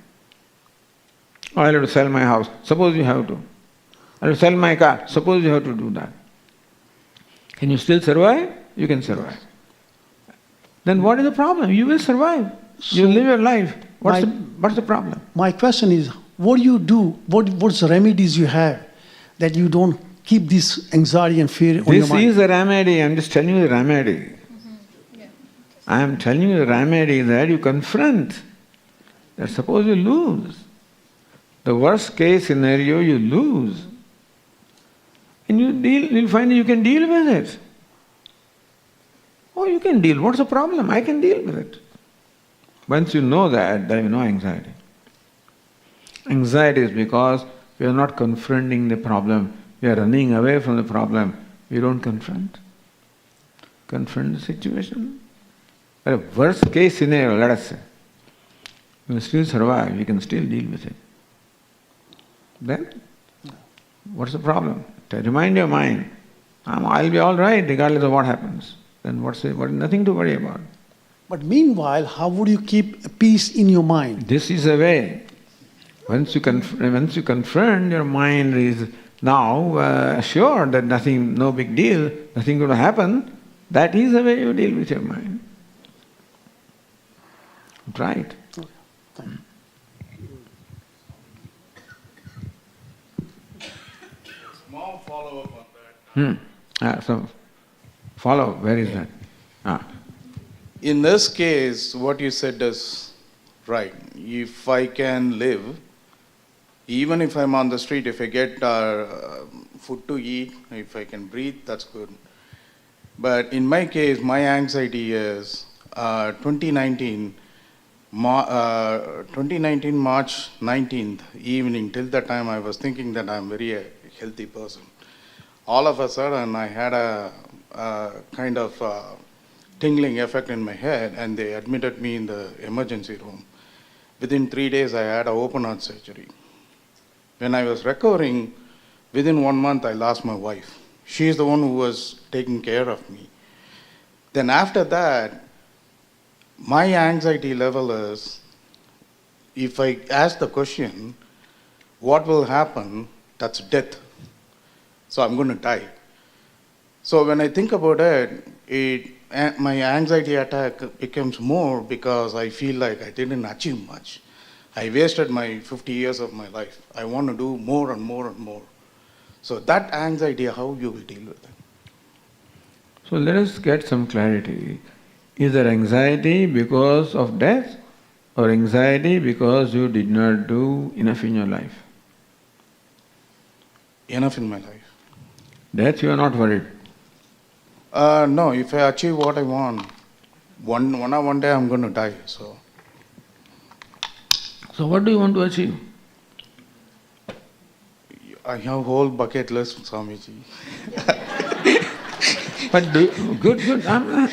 Oh, I'll have to sell my house. Suppose you have to. I'll have to sell my car. Suppose you have to do that. Can you still survive? You can survive. Then what is the problem? You will survive. You live your life. What's the problem? My question is, what do you do? What's the remedies you have that you don't keep this anxiety and fear on your mind? This is the remedy. I'm just telling you the remedy. I am telling you the remedy that you confront. That suppose you lose. The worst case scenario, you lose. And you'll find that you can deal with it. Oh, you can deal. What's the problem? I can deal with it. Once you know that, there is no anxiety. Anxiety is because we are not confronting the problem. We are running away from the problem. We don't confront. Confront the situation. A worst case scenario, let us say. We can still survive, we can still deal with it. Then, what's the problem? Remind your mind, I'll be all right regardless of what happens. Then nothing to worry about. But meanwhile, how would you keep peace in your mind? This is a way. Once you confront, your mind is now assured that nothing, no big deal, nothing going to happen. That is the way you deal with your mind. Right. Small follow-up on that. So, follow, where is that? In this case, what you said is right. If I can live, even if I'm on the street, if I get food to eat, if I can breathe, that's good. But in my case, my anxiety is 2019 March 19th evening, till that time I was thinking that I'm very healthy person. All of a sudden I had a kind of tingling effect in my head, and they admitted me in the emergency room. Within 3 days I had an open heart surgery. When I was recovering, within 1 month I lost my wife. She is the one who was taking care of me. Then after that, my anxiety level is, if I ask the question, what will happen, that's death. So I'm going to die. So when I think about it, my anxiety attack becomes more because I feel like I didn't achieve much. I wasted my 50 years of my life. I want to do more and more and more. So that anxiety, how you will deal with it? So let us get some clarity. Is there anxiety because of death, or anxiety because you did not do enough in your life? Enough in my life. Death you are not worried? No, if I achieve what I want, one day I'm going to die. So what do you want to achieve? I have a whole bucket list, Swamiji. But good.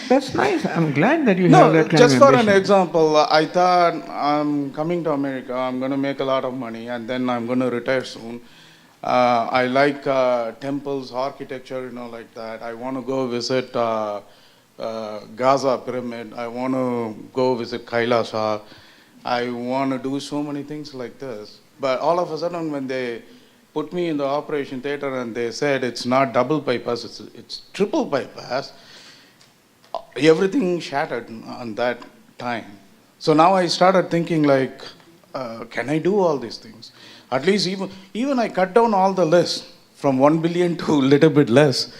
That's nice. I'm glad that you have that kind just of for ambition. an example, I thought I'm coming to America, I'm going to make a lot of money, and then I'm going to retire soon. I like temples, architecture, like that. I want to go visit Gaza pyramid. I want to go visit Kailasa. I want to do so many things like this. But all of a sudden, when they put me in the operation theater and they said it's not double bypass, it's triple bypass, everything shattered on that time. So now I started thinking like, can I do all these things? At least even I cut down all the list from 1 billion to a little bit less,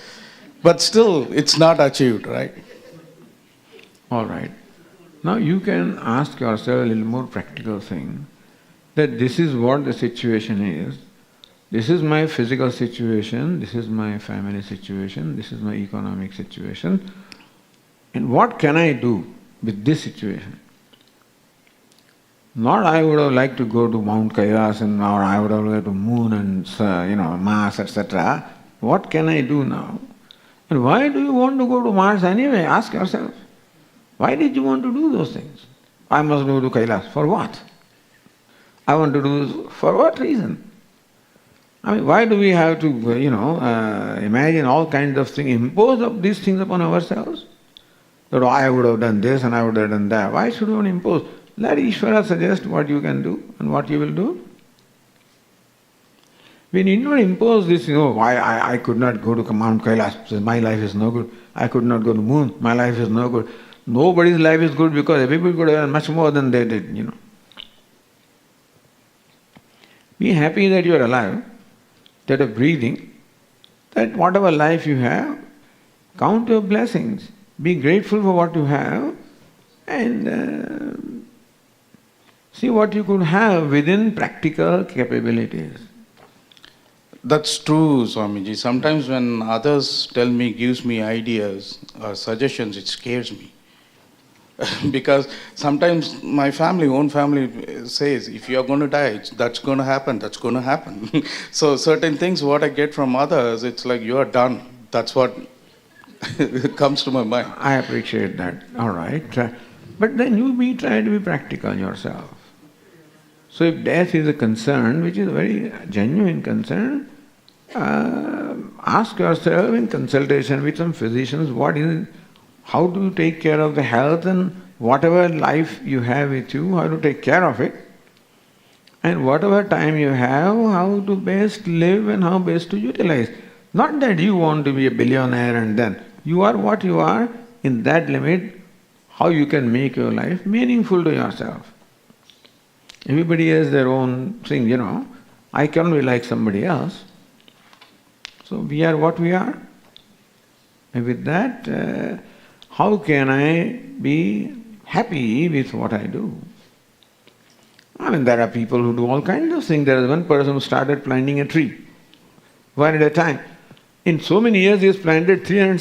but still it's not achieved, right? All right. Now you can ask yourself a little more practical thing, that this is what the situation is. This is my physical situation, this is my family situation, this is my economic situation, and what can I do with this situation? Not I would have liked to go to Mount Kailas and or I would have liked to moon and Mars, etc. What can I do now? And why do you want to go to Mars anyway? Ask yourself. Why did you want to do those things? I must go to Kailas. For what? I want to do this. For what reason? I mean, why do we have to, imagine all kinds of things, impose these things upon ourselves? That I would have done this and I would have done that. Why should one impose? Let Ishvara suggest what you can do and what you will do. We need not impose this, why I could not go to Mount Kailas, my life is no good. I could not go to moon, my life is no good. Nobody's life is good because everybody could have done much more than they did, Be happy that you are alive, that you are breathing, that whatever life you have, count your blessings. Be grateful for what you have, and see what you could have within practical capabilities. That's true, Swamiji. Sometimes when others tell me, gives me ideas or suggestions, it scares me. Because sometimes my own family says, if you're going to die, that's going to happen, that's going to happen. So certain things, what I get from others, it's like, you're done. That's what comes to my mind. I appreciate that, all right. But then you try to be practical yourself. So if death is a concern, which is a very genuine concern, ask yourself in consultation with some physicians, how do you take care of the health and whatever life you have with you, how to take care of it, and whatever time you have, how to best live and how best to utilize. Not that you want to be a billionaire and then, you are what you are, in that limit, how you can make your life meaningful to yourself. Everybody has their own thing, I cannot be like somebody else. So we are what we are. And with that, how can I be happy with what I do? I mean, there are people who do all kinds of things. There is one person who started planting a tree, one at a time. In so many years, he has planted 3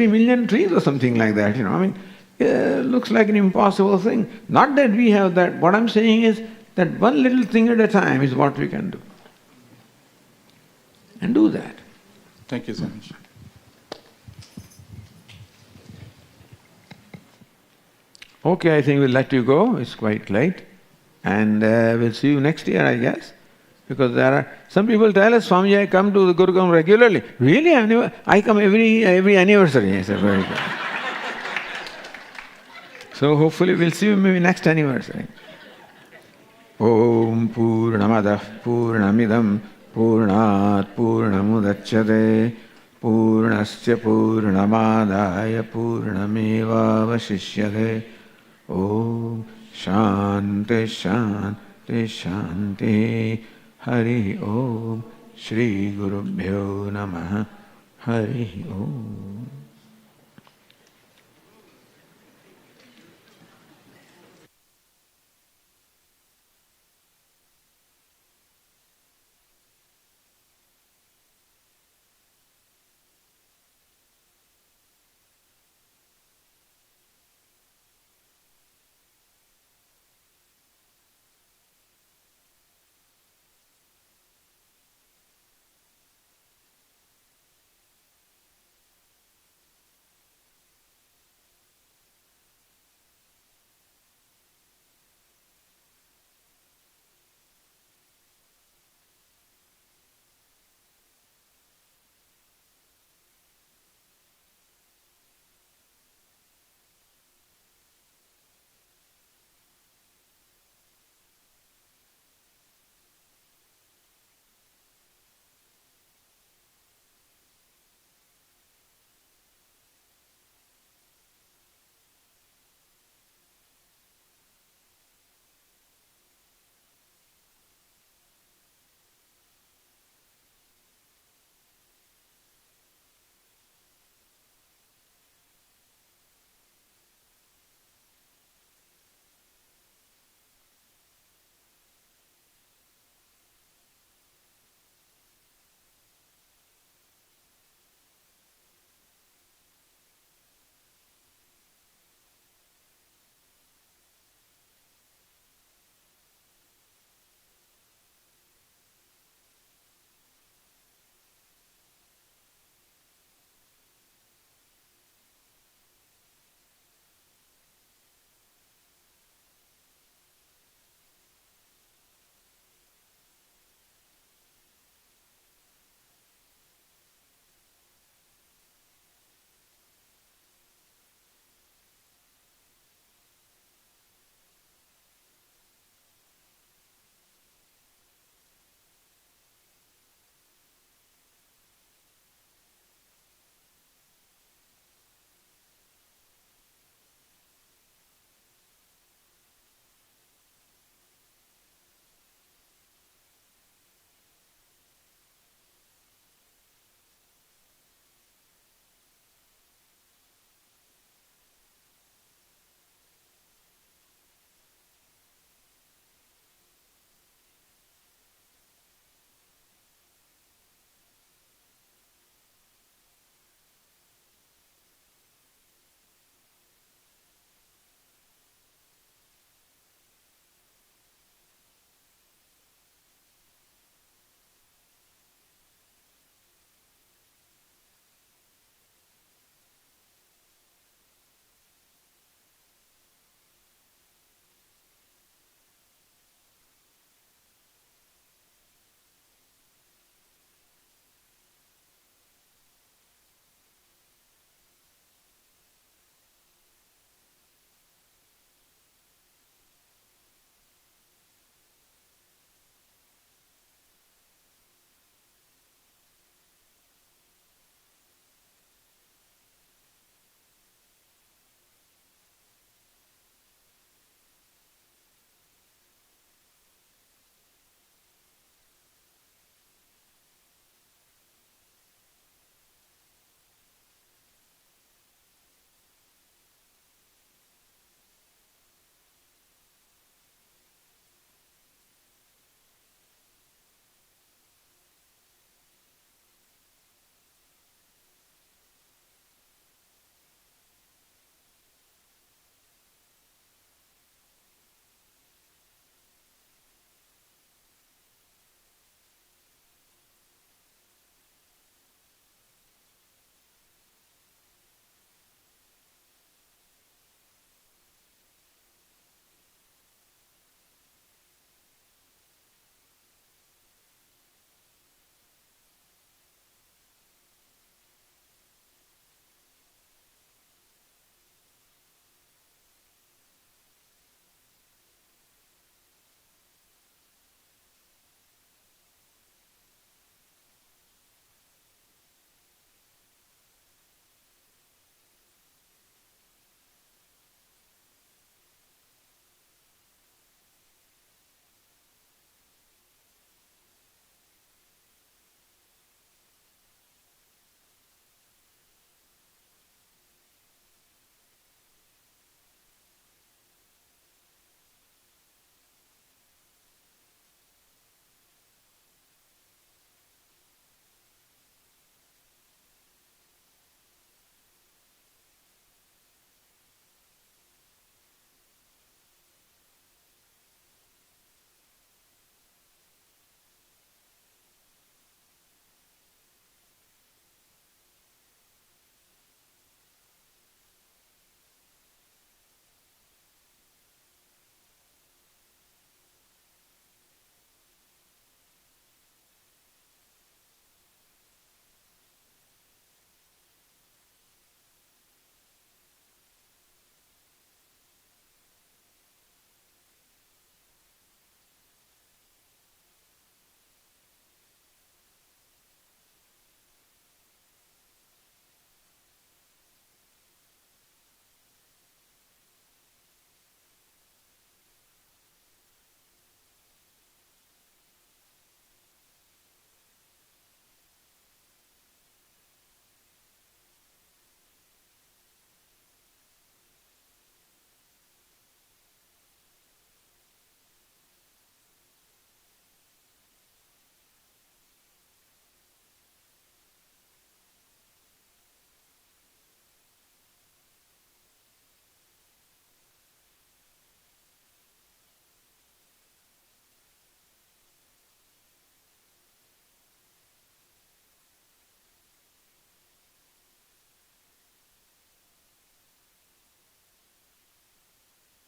million trees or something like that. It looks like an impossible thing. Not that we have that. What I'm saying is that one little thing at a time is what we can do. And do that. Thank you so much. Okay, I think we'll let you go. It's quite late. And we'll see you next year, I guess. Because there are some people tell us, Swamiji, I come to the Gurukulam regularly. Really? I come every anniversary. I said, very good. So hopefully we'll see you maybe next anniversary. Om Purnamadah Purnamidam Purnat Purnamudachyate Purnasya Purnamadaya Purnameva Vasishyate. Om Shanti Shanti Shanti. Hari Om Shri Gurubhyo Namaha. Hari Om.